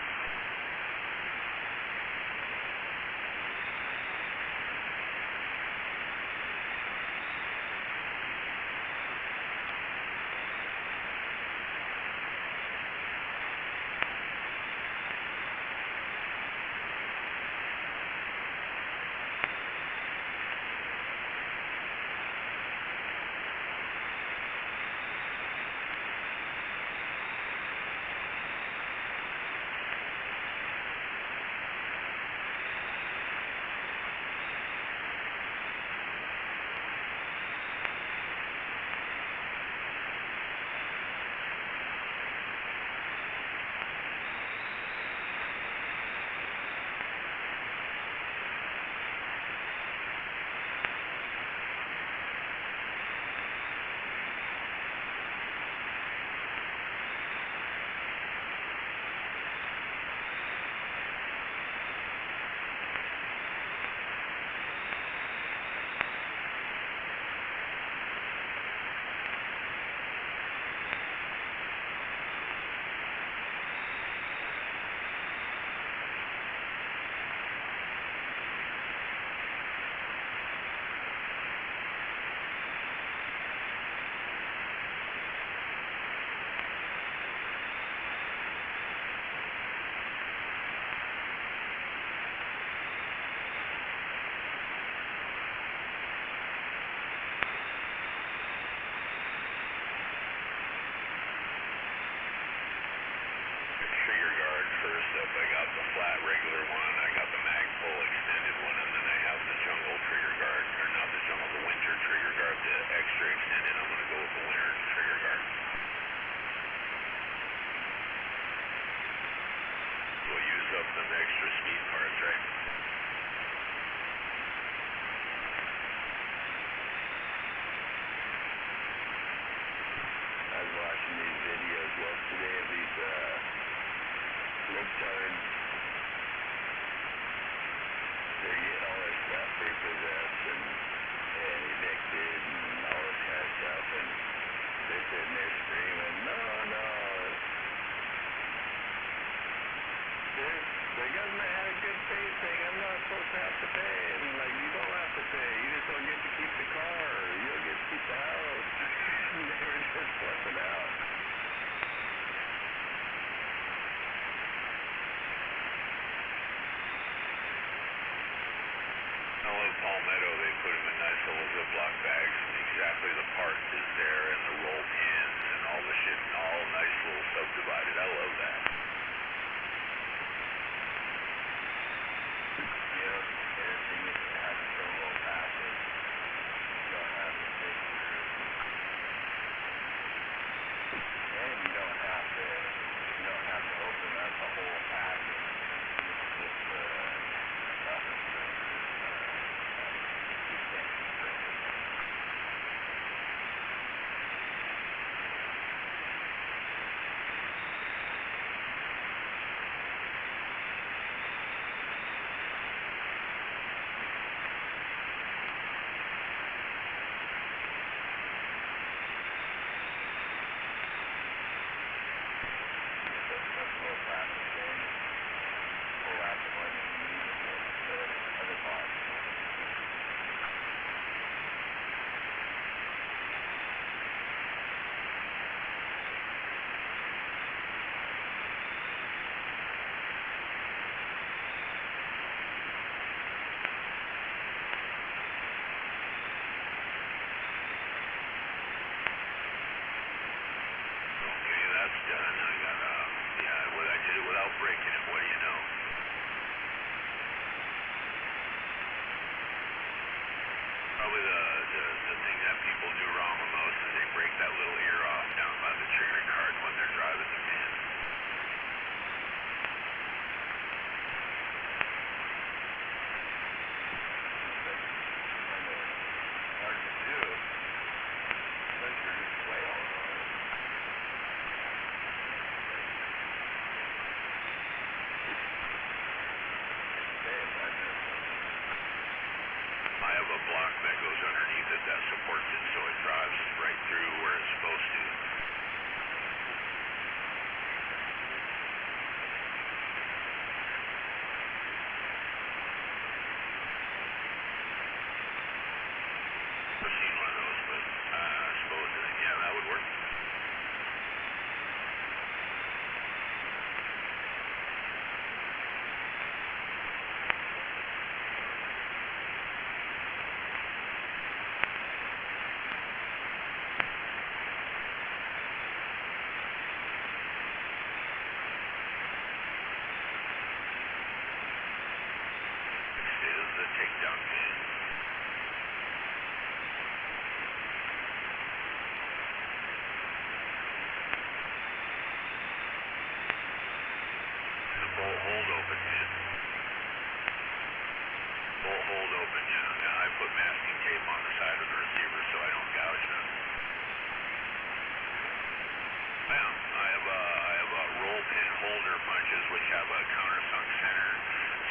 Trigger guard first up. I got the flat regular one, I got the Magpul extended one, and then I have the jungle trigger guard, or not the jungle, the winter trigger guard, the extra extended. I'm going to go with the winter trigger guard. We'll use up some extra speed parts, right? I was watching these videos yesterday of these libtards. They're getting all their stuff repossessed and evicted and all this kind of stuff, and they're sitting there screaming, no. The government had a good faith thing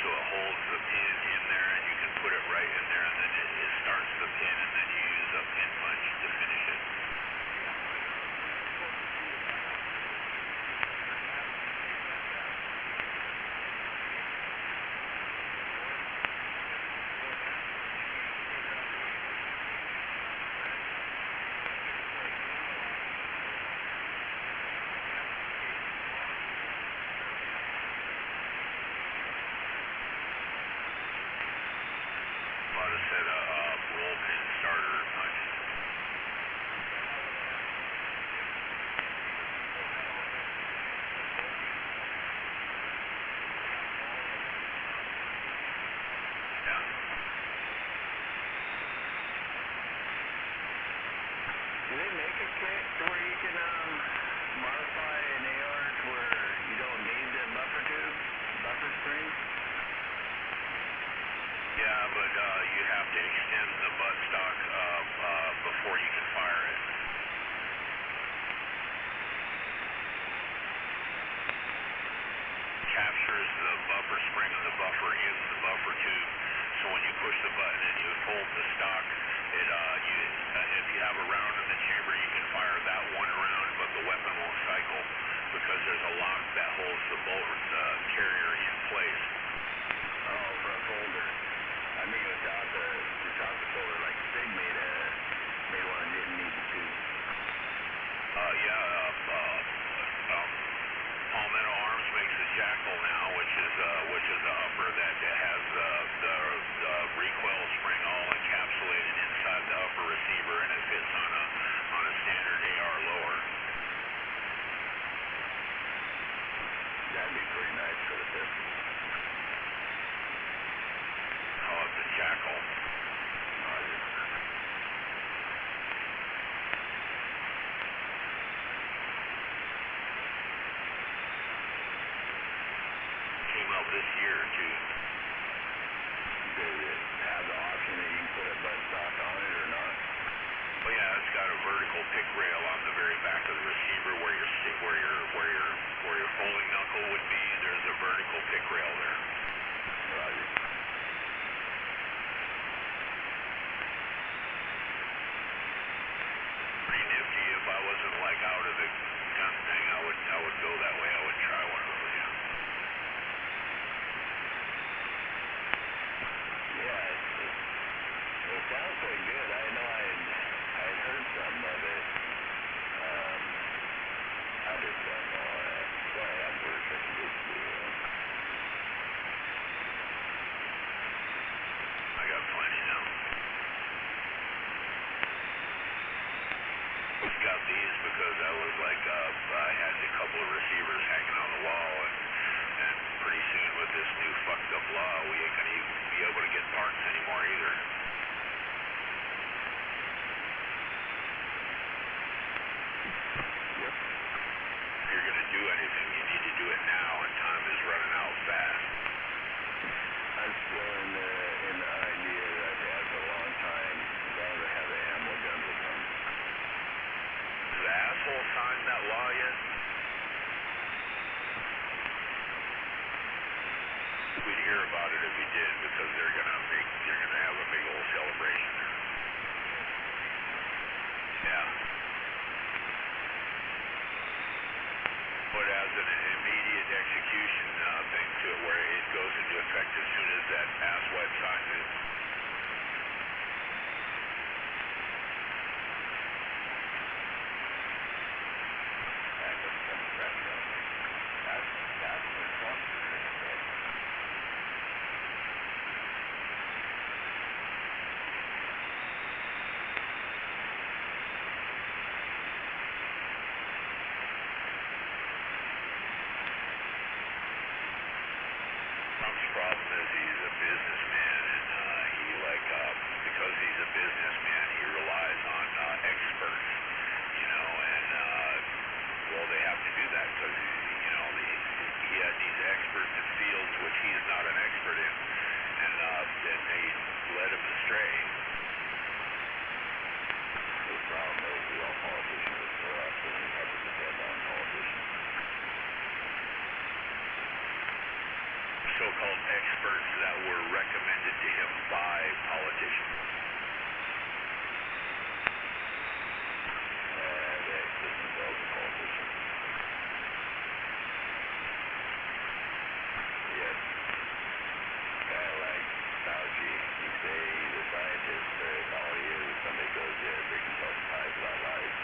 so it holds the pin in there, and you can put it right in there, and then it starts the pin, and then you use a pin punch to finish it. About a set of roll pin starter punch. Yeah. Do they make a kit to where you can modify an AR to where you don't need the buffer tube, buffer spring? Yeah, but you have to extend the buttstock before you can fire it. Captures the buffer spring and the buffer in the buffer tube. So when you push the button and you hold the stock, if you have a round in the chamber, you can fire that one round, but the weapon won't cycle because there's a lock that holds the bolt carrier in place. Oh, for a folder. I mean, without the folder, like Sig made one and didn't need the tube. Palmetto Arms makes a Jackal now, which is a upper that has the recoil spring all encapsulated inside the upper receiver, and it fits on a standard AR lower. That'd be pretty nice for the pistol. Oh, it's a Jackal. Came out this year, too. Does it have the option that you can put a buttstock on it or not? Oh yeah, it's got a vertical pick rail on the very back of the receiver where your folding knuckle would be. There's a vertical pick rail there. Roger. Pretty nifty. If I wasn't like out of the gun thing, I would go that way. I would try one of those. Yeah. Yeah, it sounds pretty good. I know I had heard some of it. I just don't know. Sorry, I'm very tricky to do. I got plenty now. Got these because I was like, I had a couple of receivers hanging on the wall, and pretty soon with this new fucked up law, we ain't gonna even be able to get parts anymore either. Yep. If you're gonna do anything, you need to do it now, and time is running out fast. I'm still in the idea that I've had for a long time, as long as I have the ammo guns will come. Does the asshole sign that law yet? We'd hear about it if he did, because they're gonna have a big old celebration there. Yeah. But as an immediate execution thing to it, where it goes into effect as soon as that asswipe signs it. Trump's problem is he's a businessman, and because he's a businessman, he relies on experts, and well, they have to do that because he needs experts in fields which he's not an expert in, and they led him astray. The problem is all politicians are corrupt, and we have to depend on politicians. So-called expert that were recommended to him by politicians. Yes. Kind of like Fauci. You say the scientist or all he is, somebody goes there and brings himself ties about life.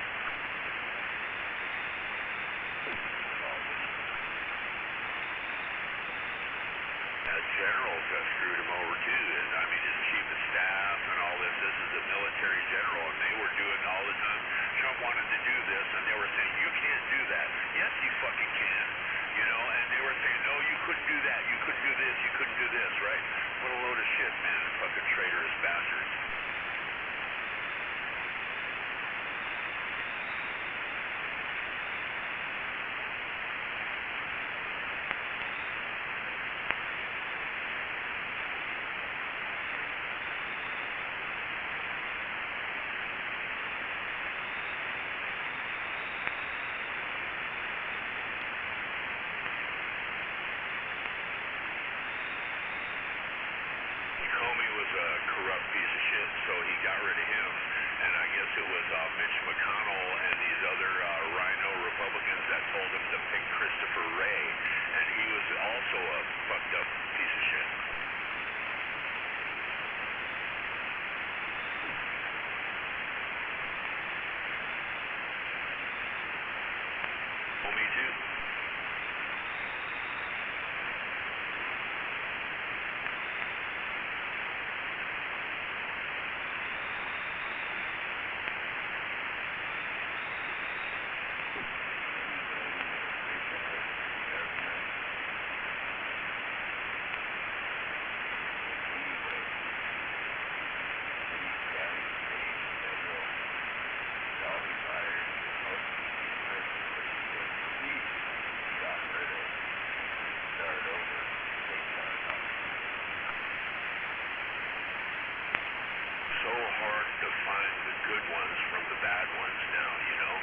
Generals screwed him over too, and I mean his chief of staff and all this. This is a military general, and they were doing all the time. Trump wanted to do this, and they were saying you can't do that. Yes, you fucking can, you know. And they were saying no, you couldn't do that. You couldn't do this. You couldn't do this, right? What a load of shit, man! Fucking traitorous bastards. Comey was a corrupt piece of shit, so he got rid of him. And I guess it was Mitch McConnell and these other rhino Republicans that told him to pick Christopher Wray, and he was also a fucked up piece of shit. Me too. So hard to find the good ones from the bad ones now, you know?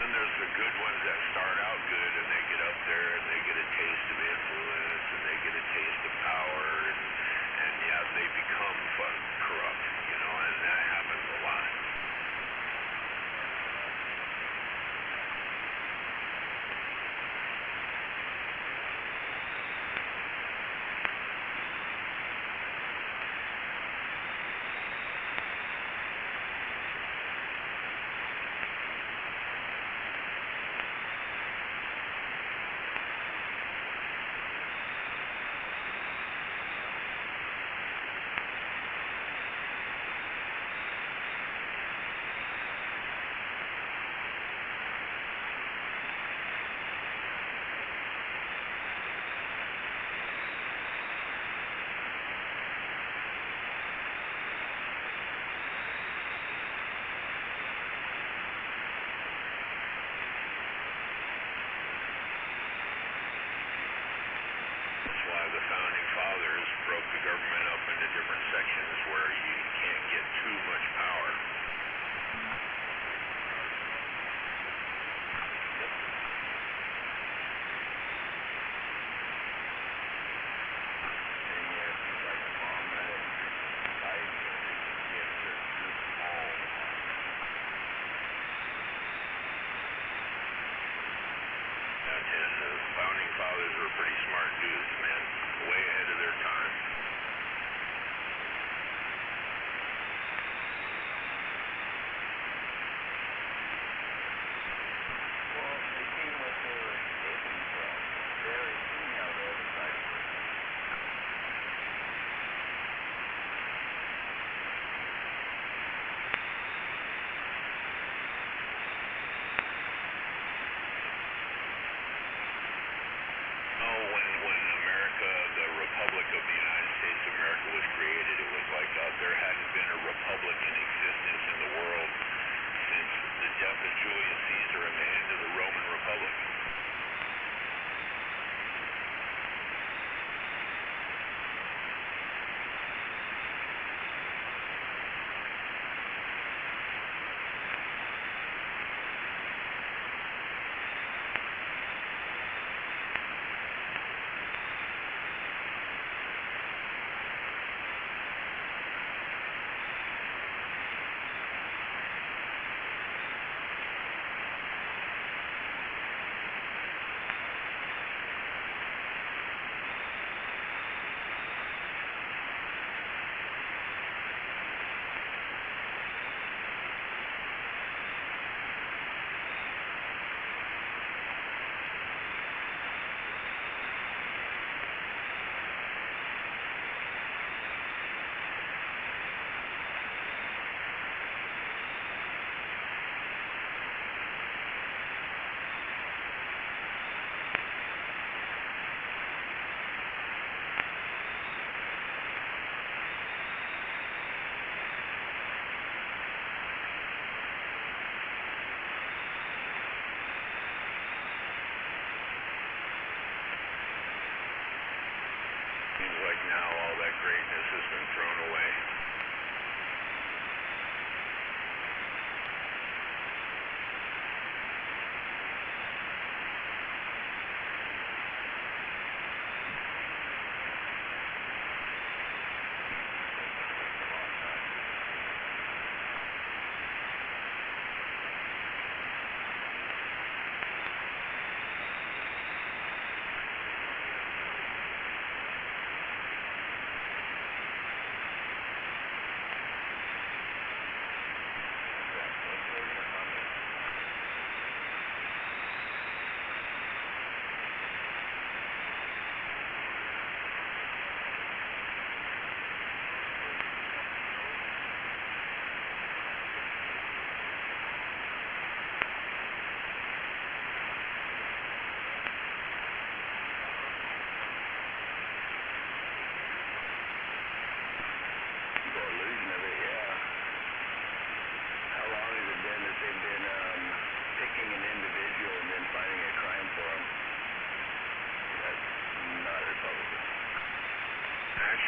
Then there's the good ones that start out good and they get up there and they get a taste of influence and they get a taste of power and yeah, they become corrupt, you know, and that happens a lot. The founding fathers broke the government up into different sections where you can't get too much power. And the founding fathers were pretty smart dudes, man, way ahead of their time.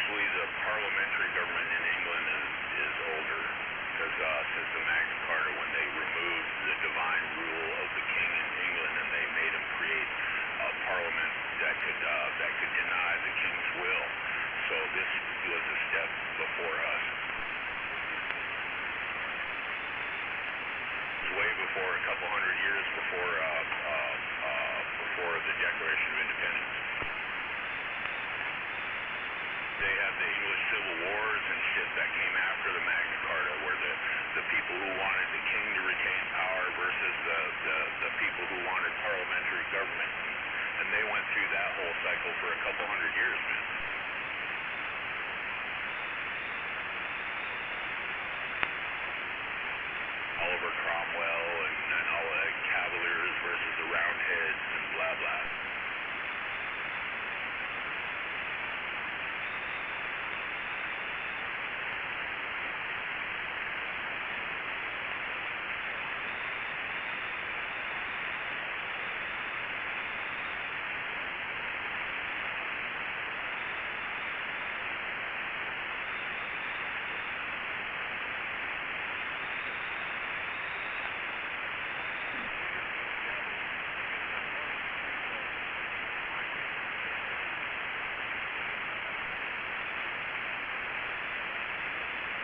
Actually, the parliamentary government in England is older, because since the Magna Carta, when they removed the divine rule of the king in England and they made him create a parliament that could deny the king's will. So this was a step before us. Way before, a couple hundred years before the Declaration of Independence. They had the English Civil Wars and shit that came after the Magna Carta, where the people who wanted the king to retain power versus the people who wanted parliamentary government, and they went through that whole cycle for a couple hundred years, man. Oliver Cromwell and all the Cavaliers versus the Roundheads and blah blah.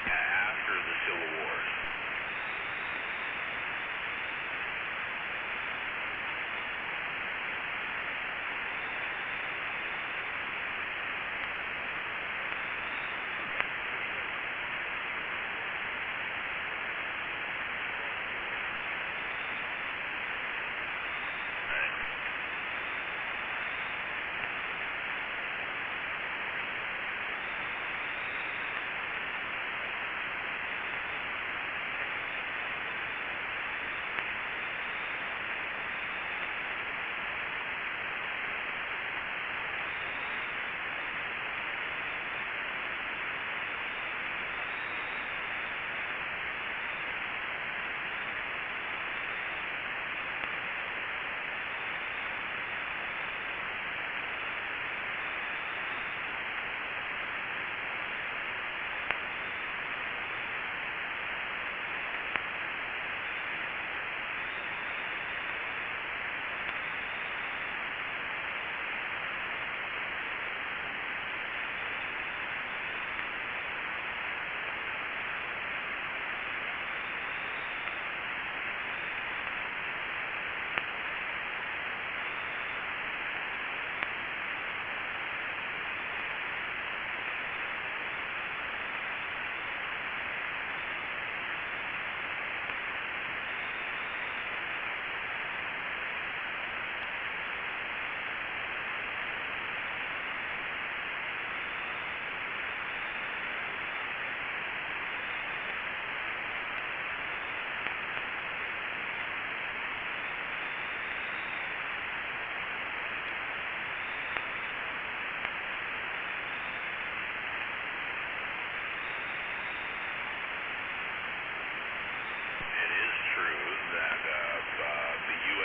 After the Civil Wars.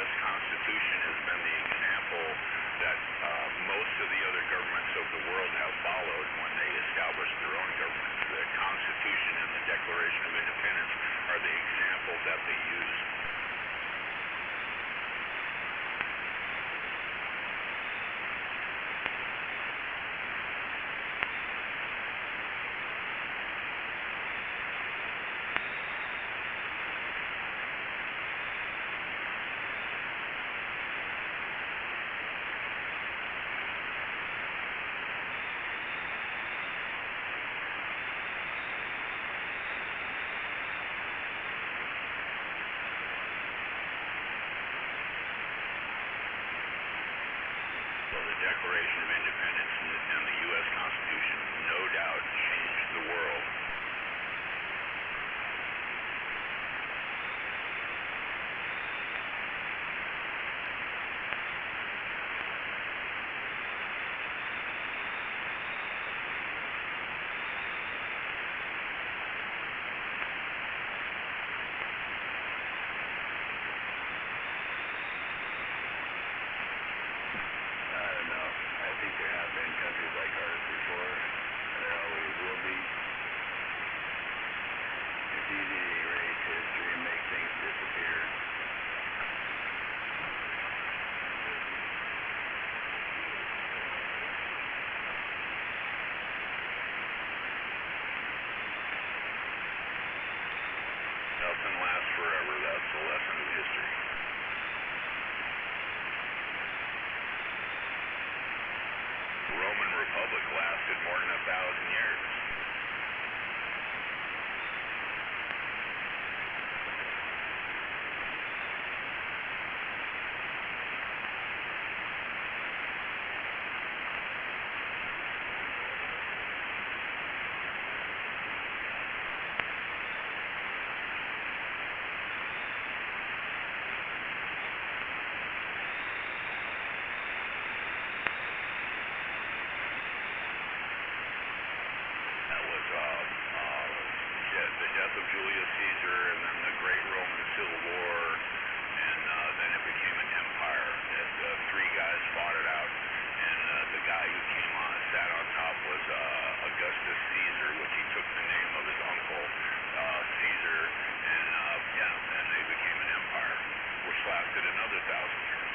Constitution has been the example that most of the other governments of the world have followed when they established their own governments. The Constitution and the Declaration of Independence are the examples that they use. The Declaration of Independence and the U.S. Constitution, no doubt, changed the world. I don't know. I think there have been countries like ours before, and they're 1,000 years. The death of Julius Caesar, and then the Great Roman Civil War, and then it became an empire. Three guys fought it out, and the guy who came on and sat on top was Augustus Caesar, which he took the name of his uncle, Caesar, and they became an empire, which lasted another 1,000 years.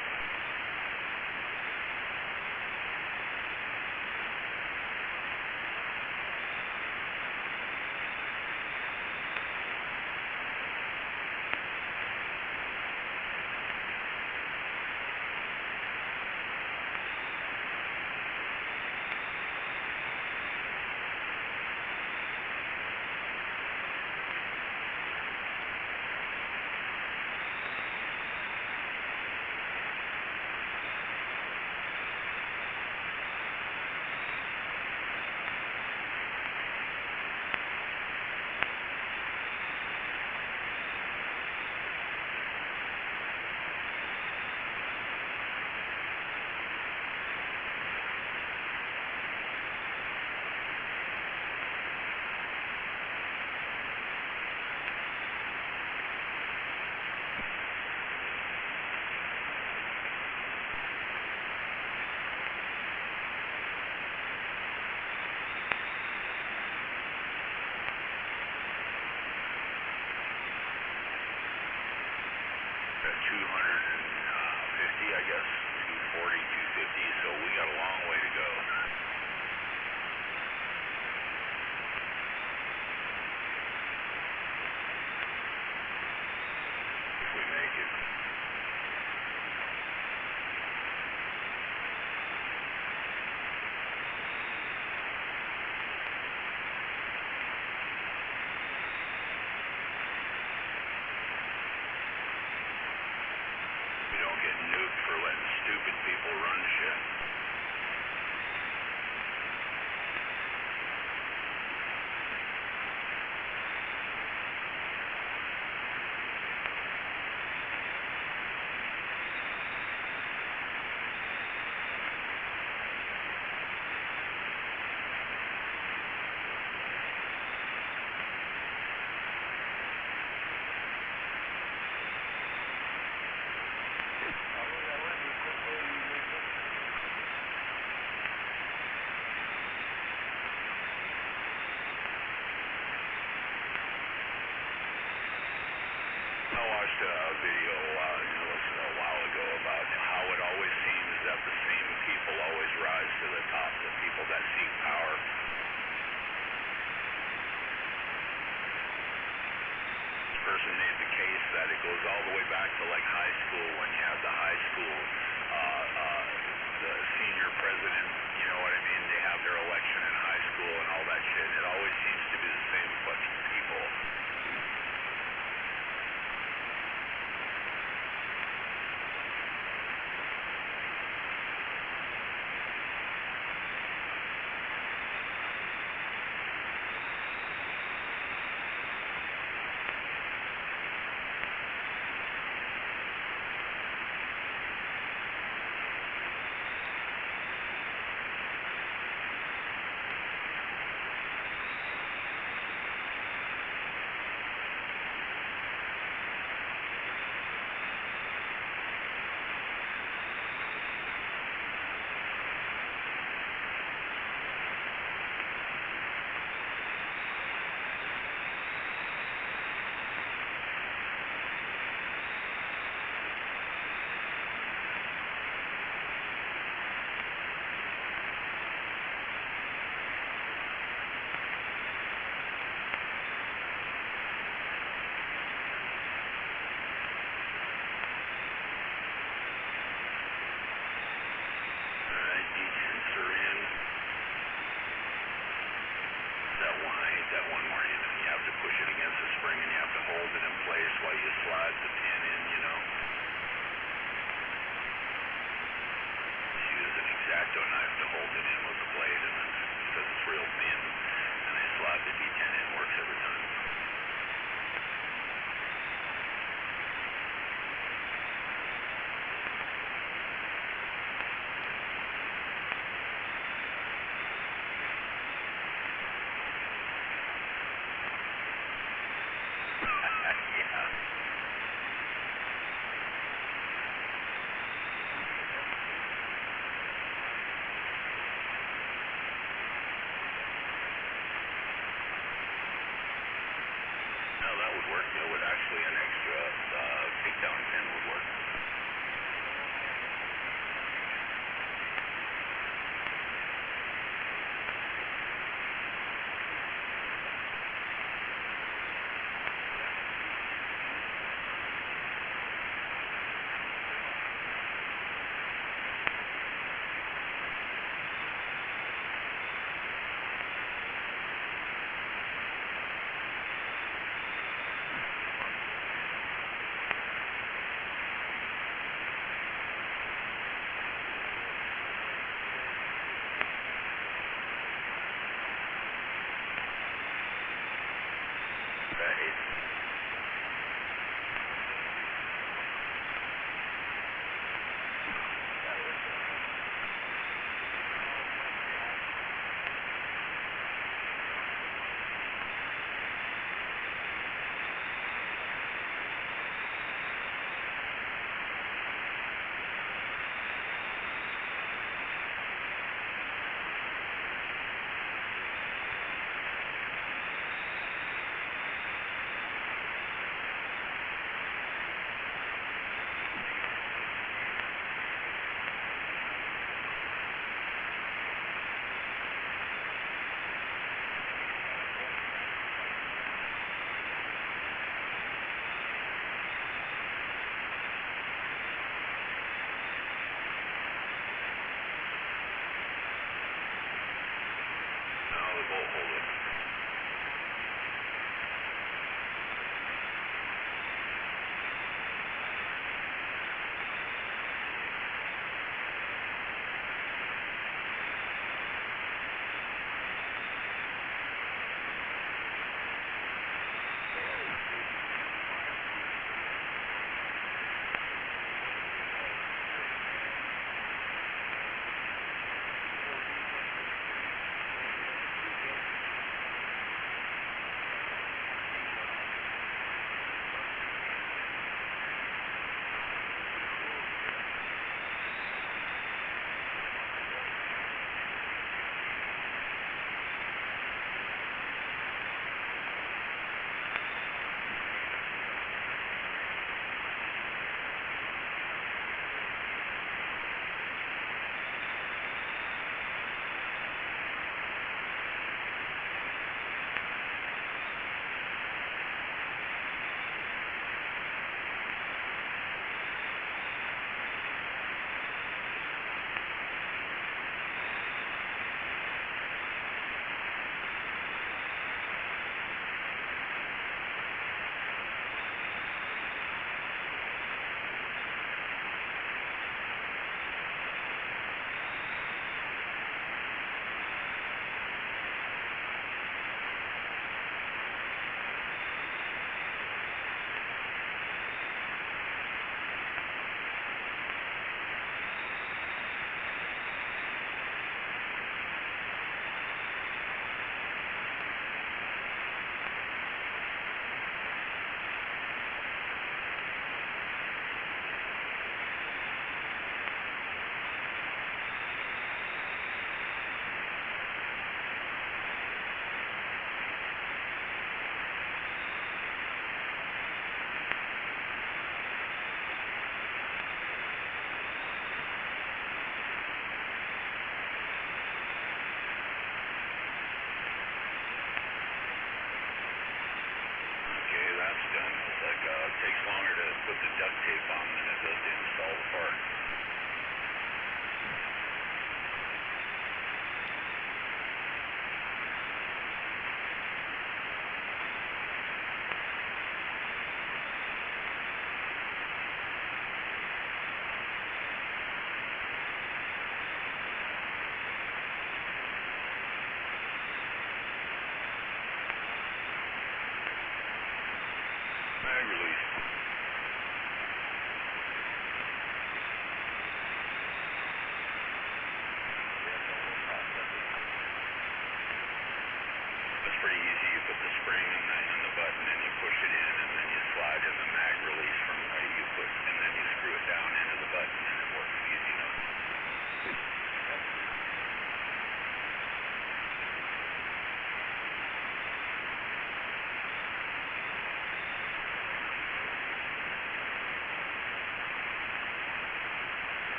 frills me, and they slide the D10 in, works every time.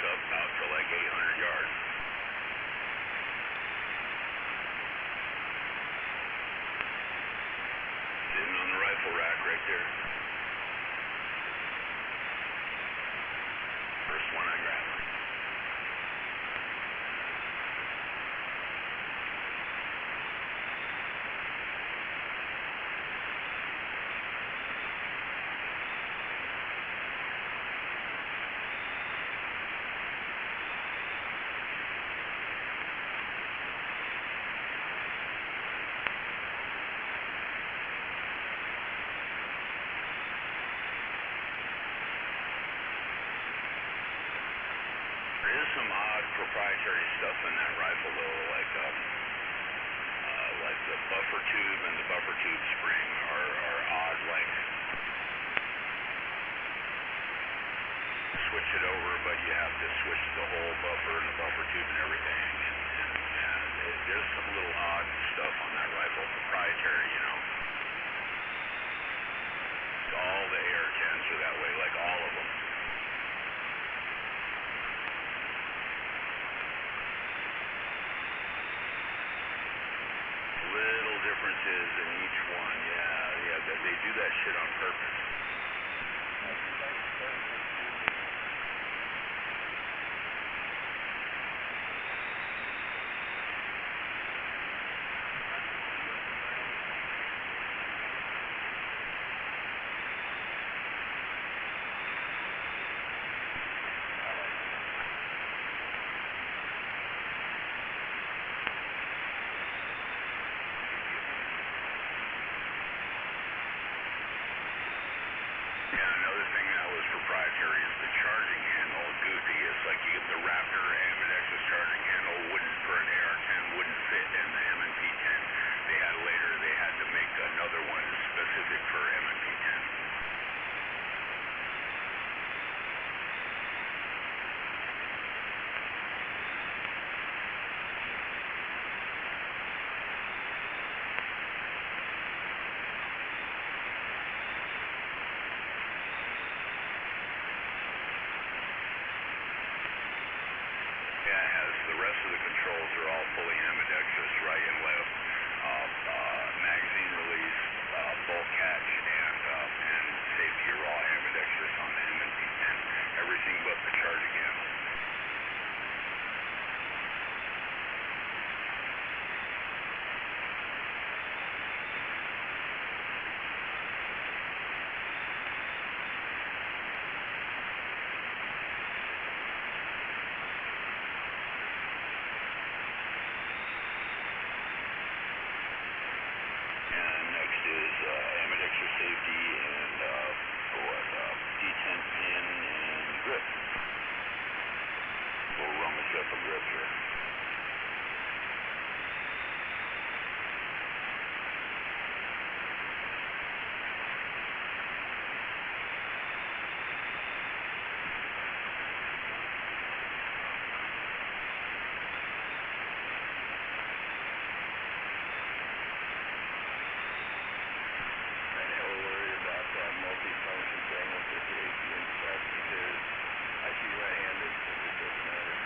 up out to like 800 yards. Sitting on the rifle rack right there. First one I grabbed. There is some odd proprietary stuff in that rifle though, like the buffer tube and the buffer tube spring are odd, like switch it over, but you have to switch the whole buffer and the buffer tube and everything, and there's some little odd stuff on that rifle, proprietary, you know. All the AR-10s are that way, like all of them. Little differences in each one, yeah, they do that shit on purpose. Proprietary is the charging handle. Goofy is like you get the Raptor ambidextrous charging handle wouldn't for an AR-10 wouldn't fit in the M&P-10. They had to make another one specific for M&P-10. The rest of the controls are all fully ambidextrous, right and left. Magazine release, bolt catch, and safety are all ambidextrous on the M&P-10. Everything but the charging handle. Ambidextrous safety and detent pin and grip. We'll rummage up a grip here. Multi-function thing with this AC and stuff because I see right-handed, so it doesn't matter.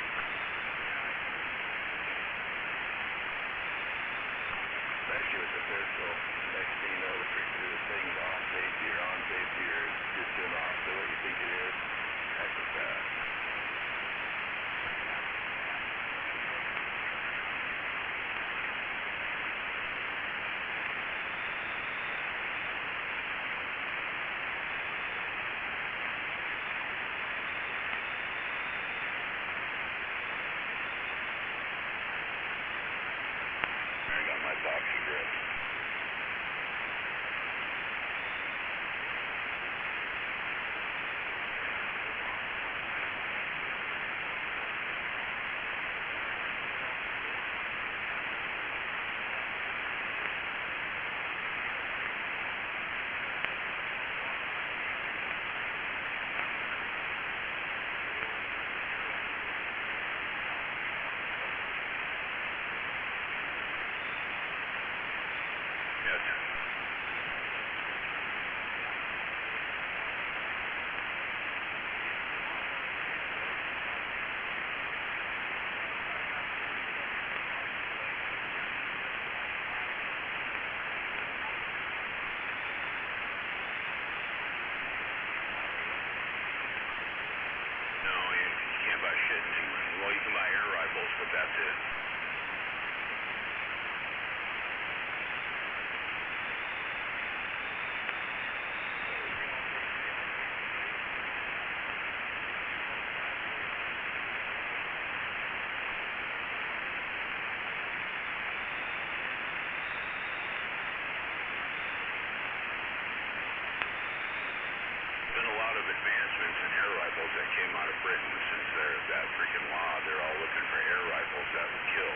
that came out of Britain. Since there's that freaking law, they're all looking for air rifles that would kill.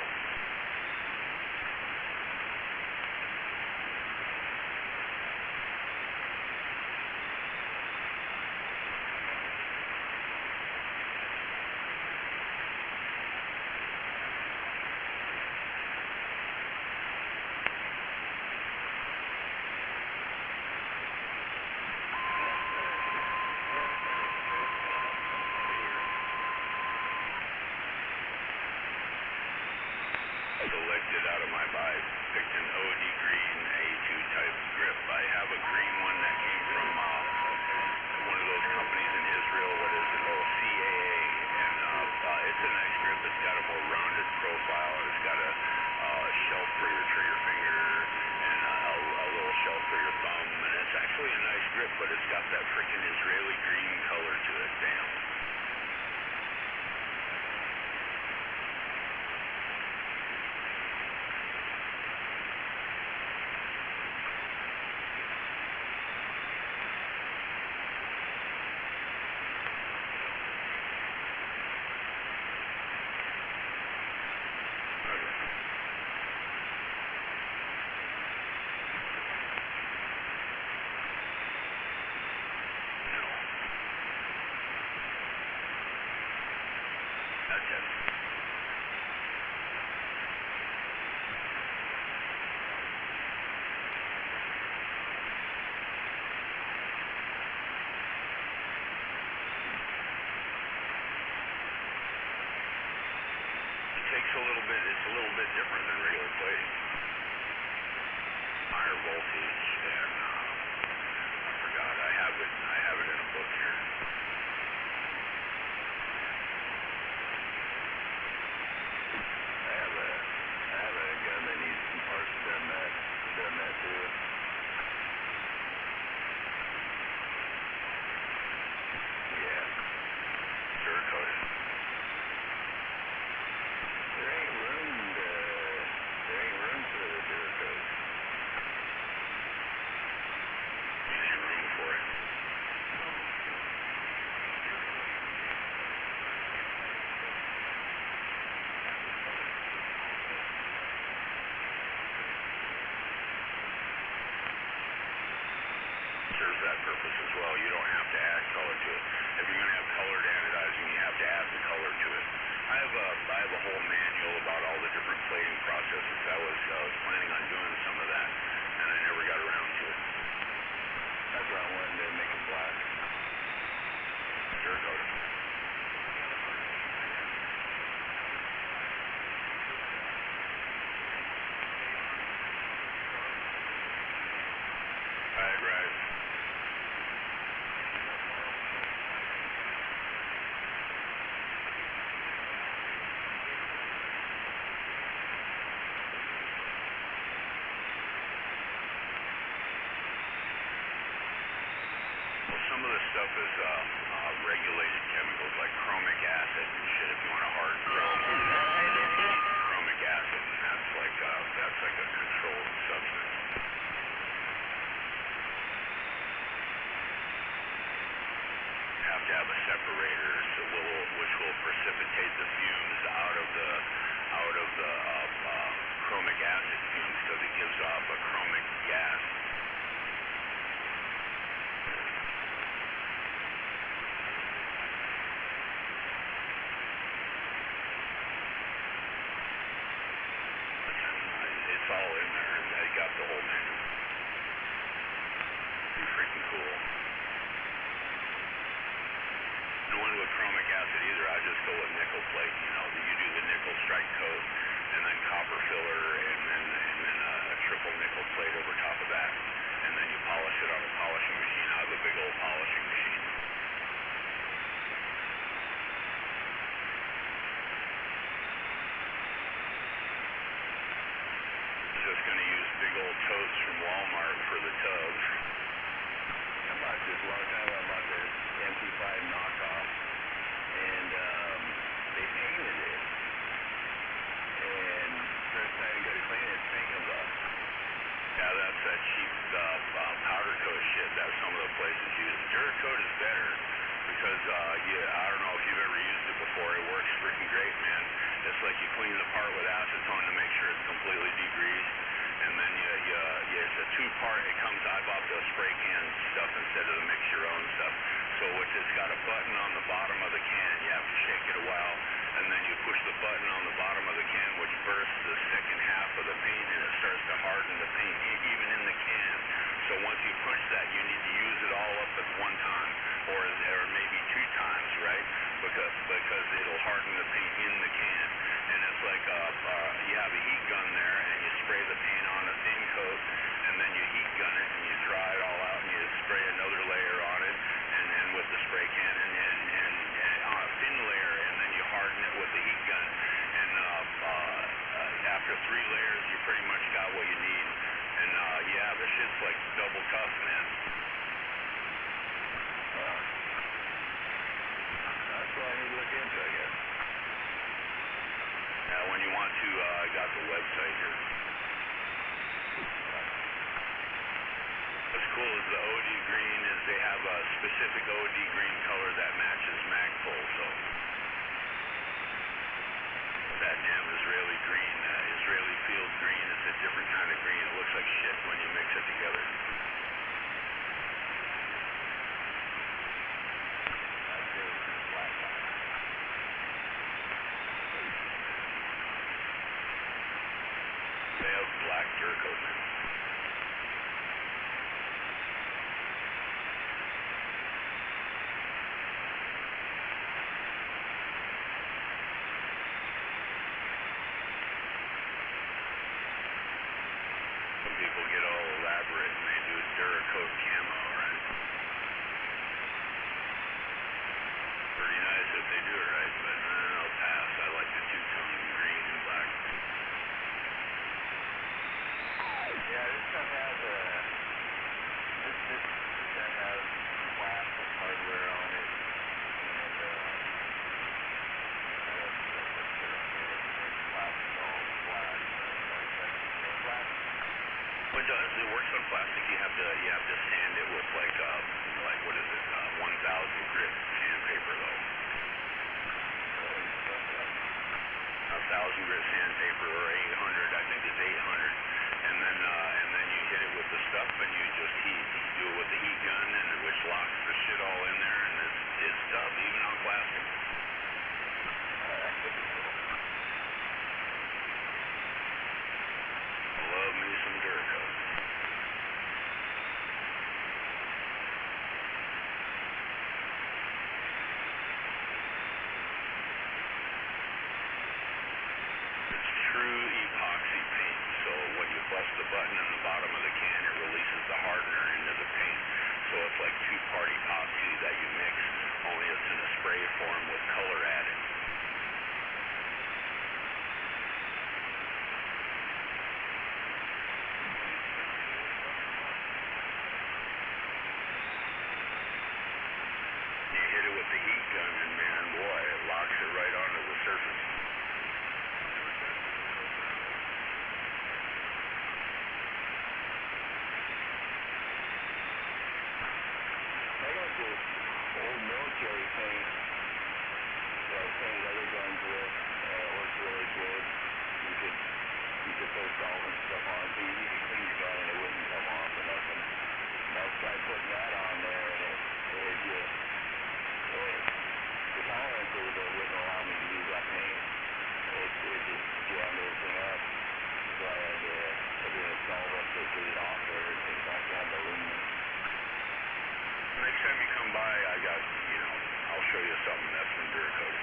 Selected out of my buy, picked an OD green A2 type grip. I have a green one that came from one of those companies in Israel. What is it? Oh, CAA. And it's a nice grip. It's got a more rounded profile. It's got a shelf for your trigger finger and a little shelf for your thumb. And it's actually a nice grip, but it's got that freaking Israeli green color to it. Damn. It's a little bit different than regular plating. Higher voltage, and I forgot. I have it in a book here. I have a gun that needs some parts done that too. Yeah. Sure coated. There ain't room for the Duracoat. There ain't room for it. Serves that purpose as well. You don't have to add color to it. If you're going to have colored anodizing, you have to add the color to it. I have a whole manual about all the different plating processes. I was planning on doing some of that, and I never got around to it. That's why I wanted to make it black. Duracoat it. Right. Some of this stuff is regulated chemicals like chromic acid and shit. If you want a hard chrome, chromic acid, and that's like a controlled substance. You have to have a separator which will precipitate the fumes out of the chromic acid fumes because it gives off a chromic gas. It's all in there. I got the whole manual. Pretty freaking cool. No one with chromic acid either. I just go with nickel plate. You know, you do the nickel strike coat, and then copper filler, and then a triple nickel plate over top of that, and then you polish it on a polishing machine. I have a big old polishing machine. I'm just going to use big old totes from Walmart for the tubs. I bought this a long time ago. I bought this MP5 knockoff, and they painted it. And first time you go to clean it, its paint comes off. Yeah, that's that cheap powder coat shit that some of the places use. Duracoat is better, because I don't know if you've ever used it before. It works freaking great, man. It's like you clean the part with acetone to make sure it's completely degreased, and then it's a two-part. It comes. I bought the spray can stuff instead of the mix your own stuff. So it's got a button on the bottom of the can. You have to shake it a while, and then you push the button on the bottom of the can, which bursts the second half of the paint, and it starts to harden the paint even in the can. So once you push that, you need to use it all up at one time, or maybe two times, right? Because it'll harden the paint in the can. And it's like you have a heat gun there, and you spray the paint on a thin coat, and then you heat gun it, and you dry it all out, and you spray another layer on it, and with the spray can, and on a thin layer, and then you harden it with the heat gun. And after 3 layers, you pretty much got what you need. And yeah, the shit's like double tough, man. That's what I need to look into, I guess. Yeah, when you want to, I got the website here. What's cool is the OD green is they have a specific OD green color that matches Magpul, so that damn Israeli green, Israeli field green, is a different kind of green. It looks like shit when you mix it together. They have black Durcoat, man. People get all elaborate and they do Duracoat camo, right? Pretty nice if they do it right, but I'll pass. I like the two-tone green and black. Yeah, this stuff has this that has plastic hardware on it, and plastic all black. It does. It works on plastic. You have to sand it with like what is it? 1,000 grit sandpaper though. 1,000 grit sandpaper or 800. I think it's 800. And then you hit it with the stuff and you just heat. You do it with the heat gun and which locks the shit all in there and it's tough even on plastic. That could be cool. Love me some Duracoat. It's true epoxy paint, so when you bust the button in the bottom of the can, it releases the hardener into the paint. So it's like two-part epoxy that you mix, only it's in a spray form with color added. You hit it with the heat gun, and man, boy, it locks it right onto the surface. They got this old military paint that I painted other guns with. It works really good. You could put solvent stuff on it, so you could clean your gun and it wouldn't come off or nothing. And I tried putting that on there, and the tolerances that wouldn't allow me to use that paint. It just jammed everything up. So I had to put in a solvent to get it off there and things like that, the aluminum. Next time you come by, I'll show you something that's been Duracoat.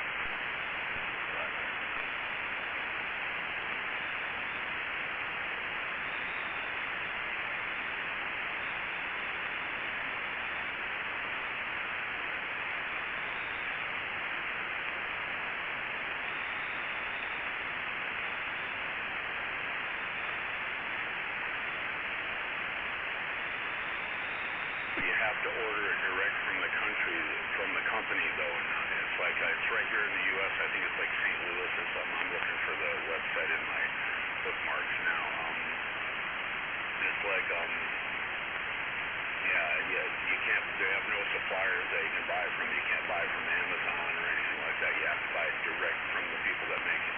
You have to order it direct from the company though, and it's like it's right here in the U.S. I think it's like St. Louis or something. I'm looking for the website in my bookmarks now. It's like you can't. They have no suppliers that you can buy from. You can't from Amazon or anything like that. You have to buy it direct from the people that make it.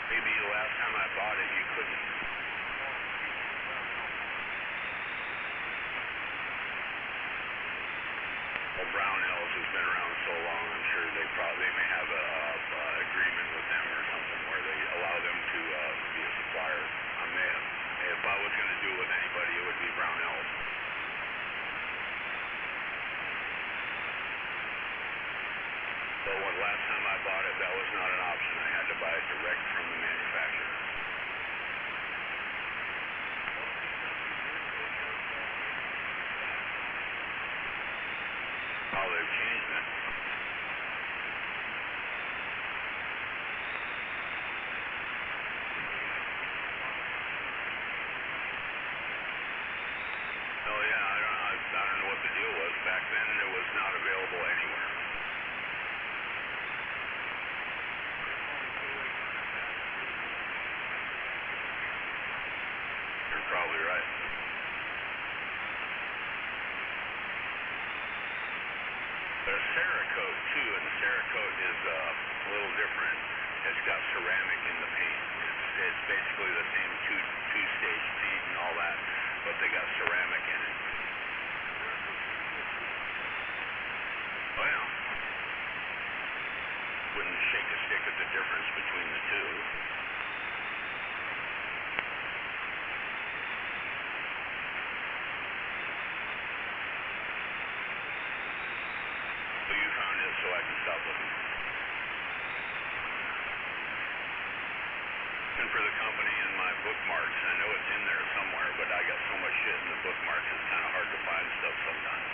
Maybe the last time I bought it, you couldn't. Well, Brownells has been around so long, I'm sure they may have a agreement with them or something where they allow them to be a supplier. If I was going to do it with anybody, it would be Brownells. So last time I bought it, that was not an option. I had to buy it direct from the manufacturer. Oh, they've changed it. Oh yeah, I don't know what the deal was. Back then, it was not available anywhere. You're probably right. There's Cerakote too, and the Cerakote is a little different. It's got ceramic in the paint. It's basically the same two-stage paint and all that, but they got ceramic in it. Oh yeah. Wouldn't shake a stick at the difference between the two. So you found it so I can stop looking. And for the company and my bookmarks, I know it's in there somewhere, but I got so much shit in the bookmarks, it's kind of hard to find stuff sometimes.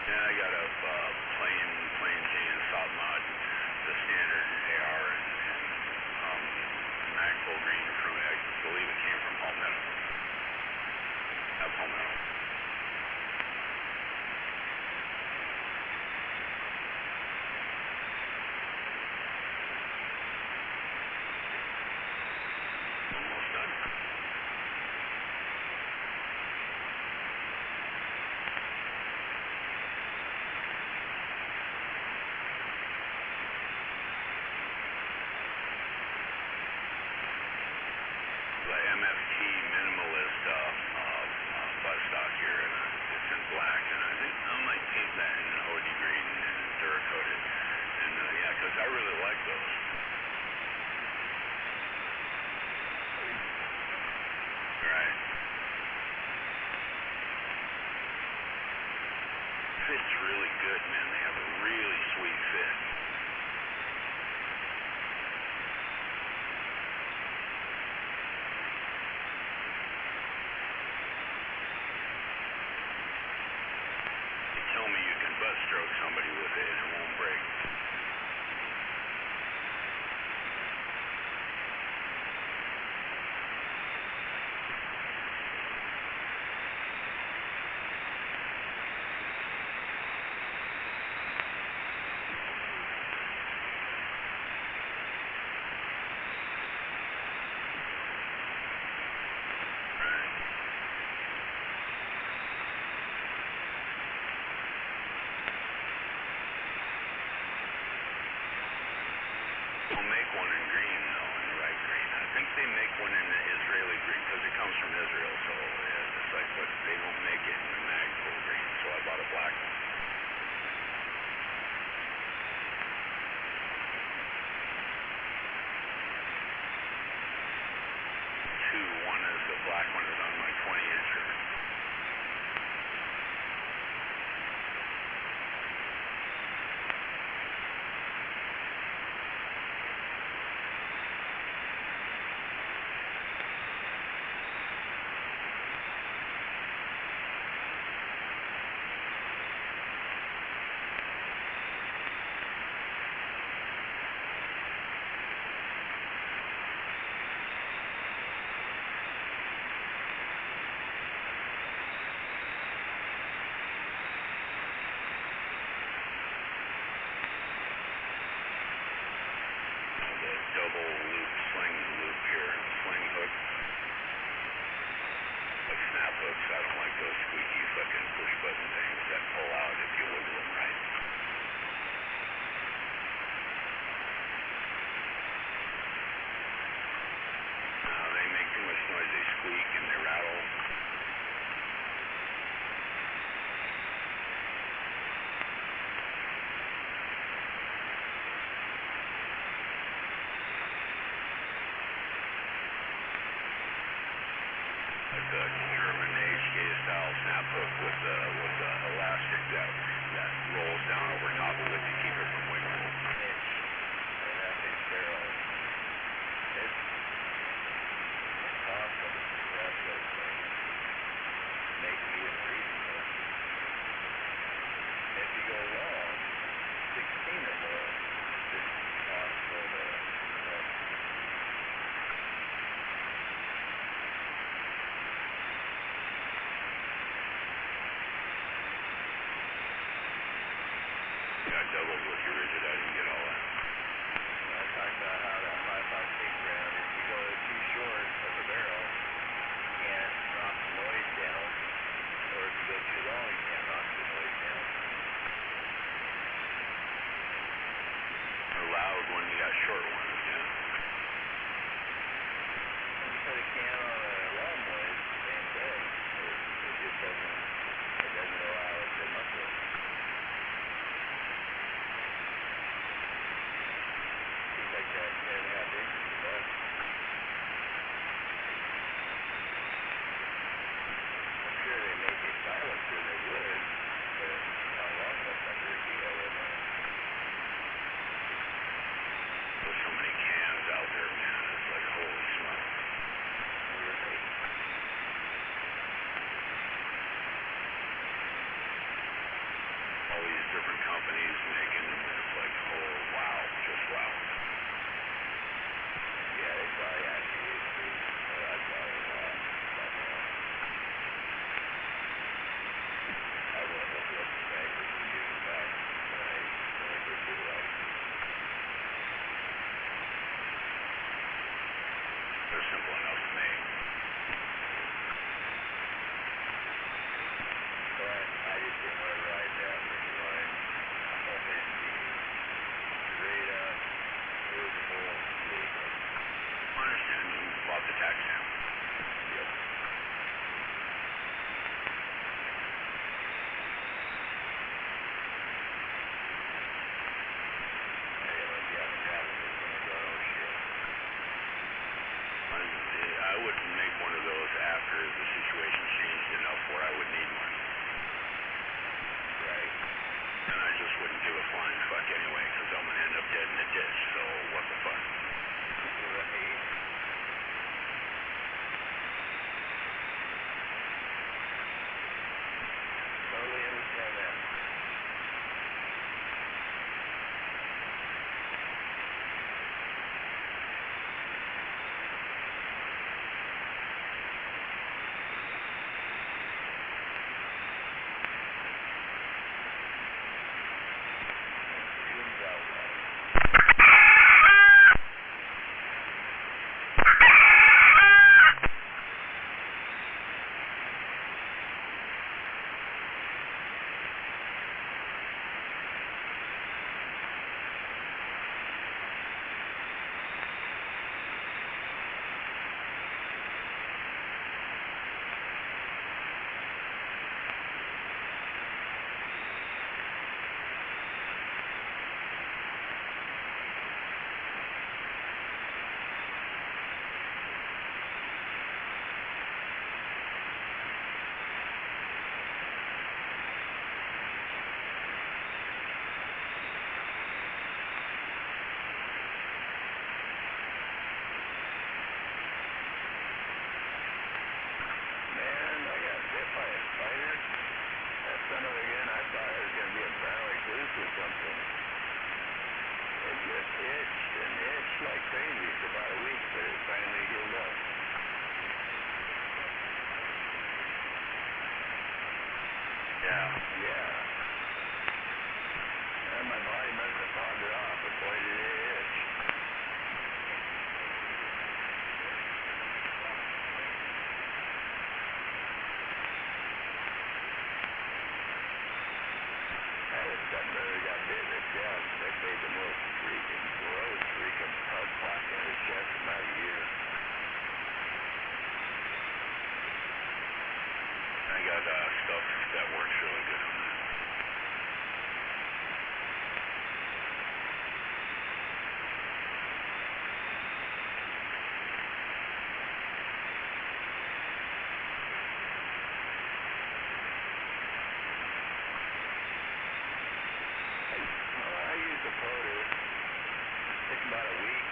And I got a plain Jane soft mod, the standard AR, and Mag Full Green from, I believe it came from Palmetto. Palmetto. Almost done. The MFT minimalist bus stock here, and it's in black, and I think I might paint that in OD green and Duracoated, and yeah, because I really like those. Right. Fit's really good, man. They have a really sweet fit. Tell me you can butt stroke somebody with it and it won't break. They'll make one in green, though, in the right green. I think they make one in the Israeli green because it comes from Israel, so it's like, but they don't make it in the Mag Full Green, so I bought a black one. One is the black one is on my 20-incher. he's making, it's like, oh, wow, just wow. Yeah, they probably actually is too. That's probably not. I will look up the bankers and give it back tonight when I go to the light. They're simple enough to make. But I just didn't want to ride that ring line up and be straight up, visible, legal. I understand. About the tax stamp. Yep. I would make one of those after the situation changed enough where I would need one. Right. And I just wouldn't give a flying fuck anyway, because I'm going to end up dead in the ditch, so what the fuck? Right. Totally understand that. Like crazy for about a week, but it finally healed up. Yeah. And my body must have fogged it off, but boy did it itch. I had stepbrother got bit in the chest. That made the most freaking gross freaking hard plaque in his chest for about a year. I got stuff that works really good on that. I use the POTUS. Takes about a week.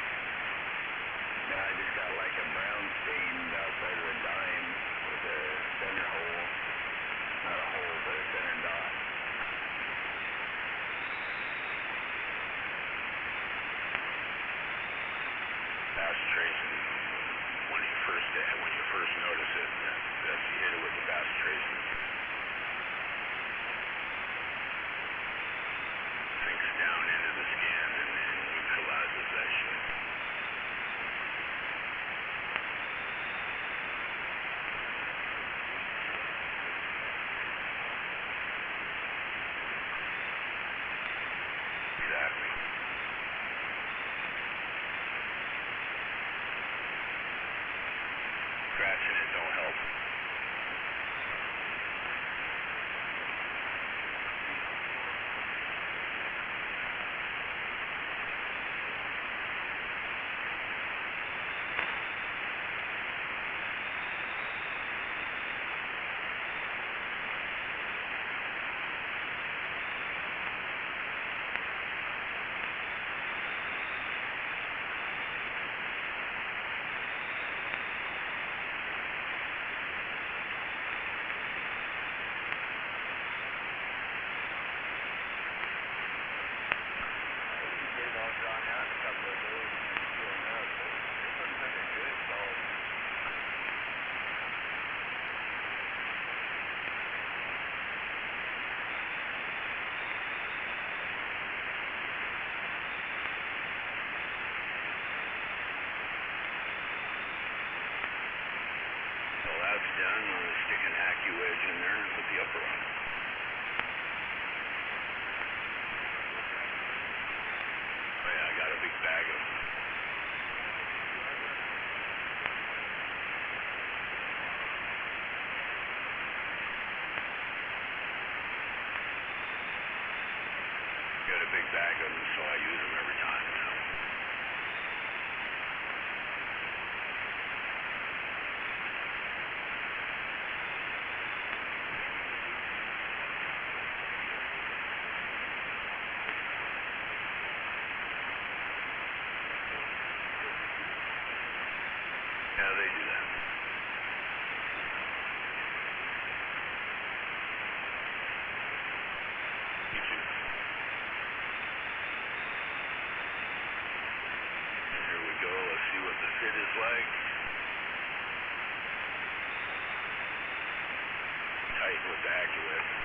Now I just got like a brown stain outside of the dime with a center hole. Not a hole, but a center a big bag of them, so I use them every time now. Yeah, they do that. You too. Here we go. Let's see what the fit is like. Tighten with the AccuWeather.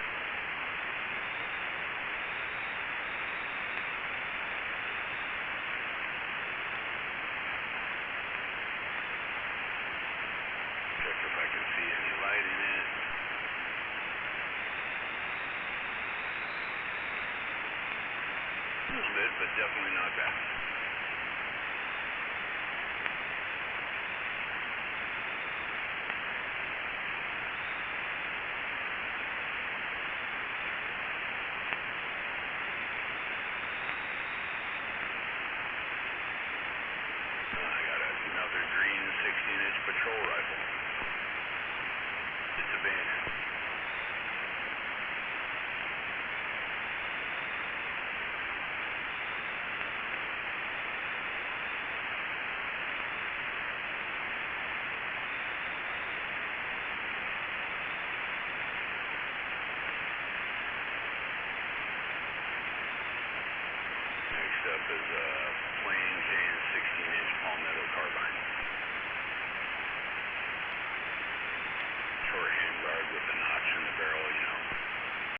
Check if I can see any light in it. A little bit, but definitely not bad. I got another green 16-inch patrol rifle. It's a bayonet. Next up is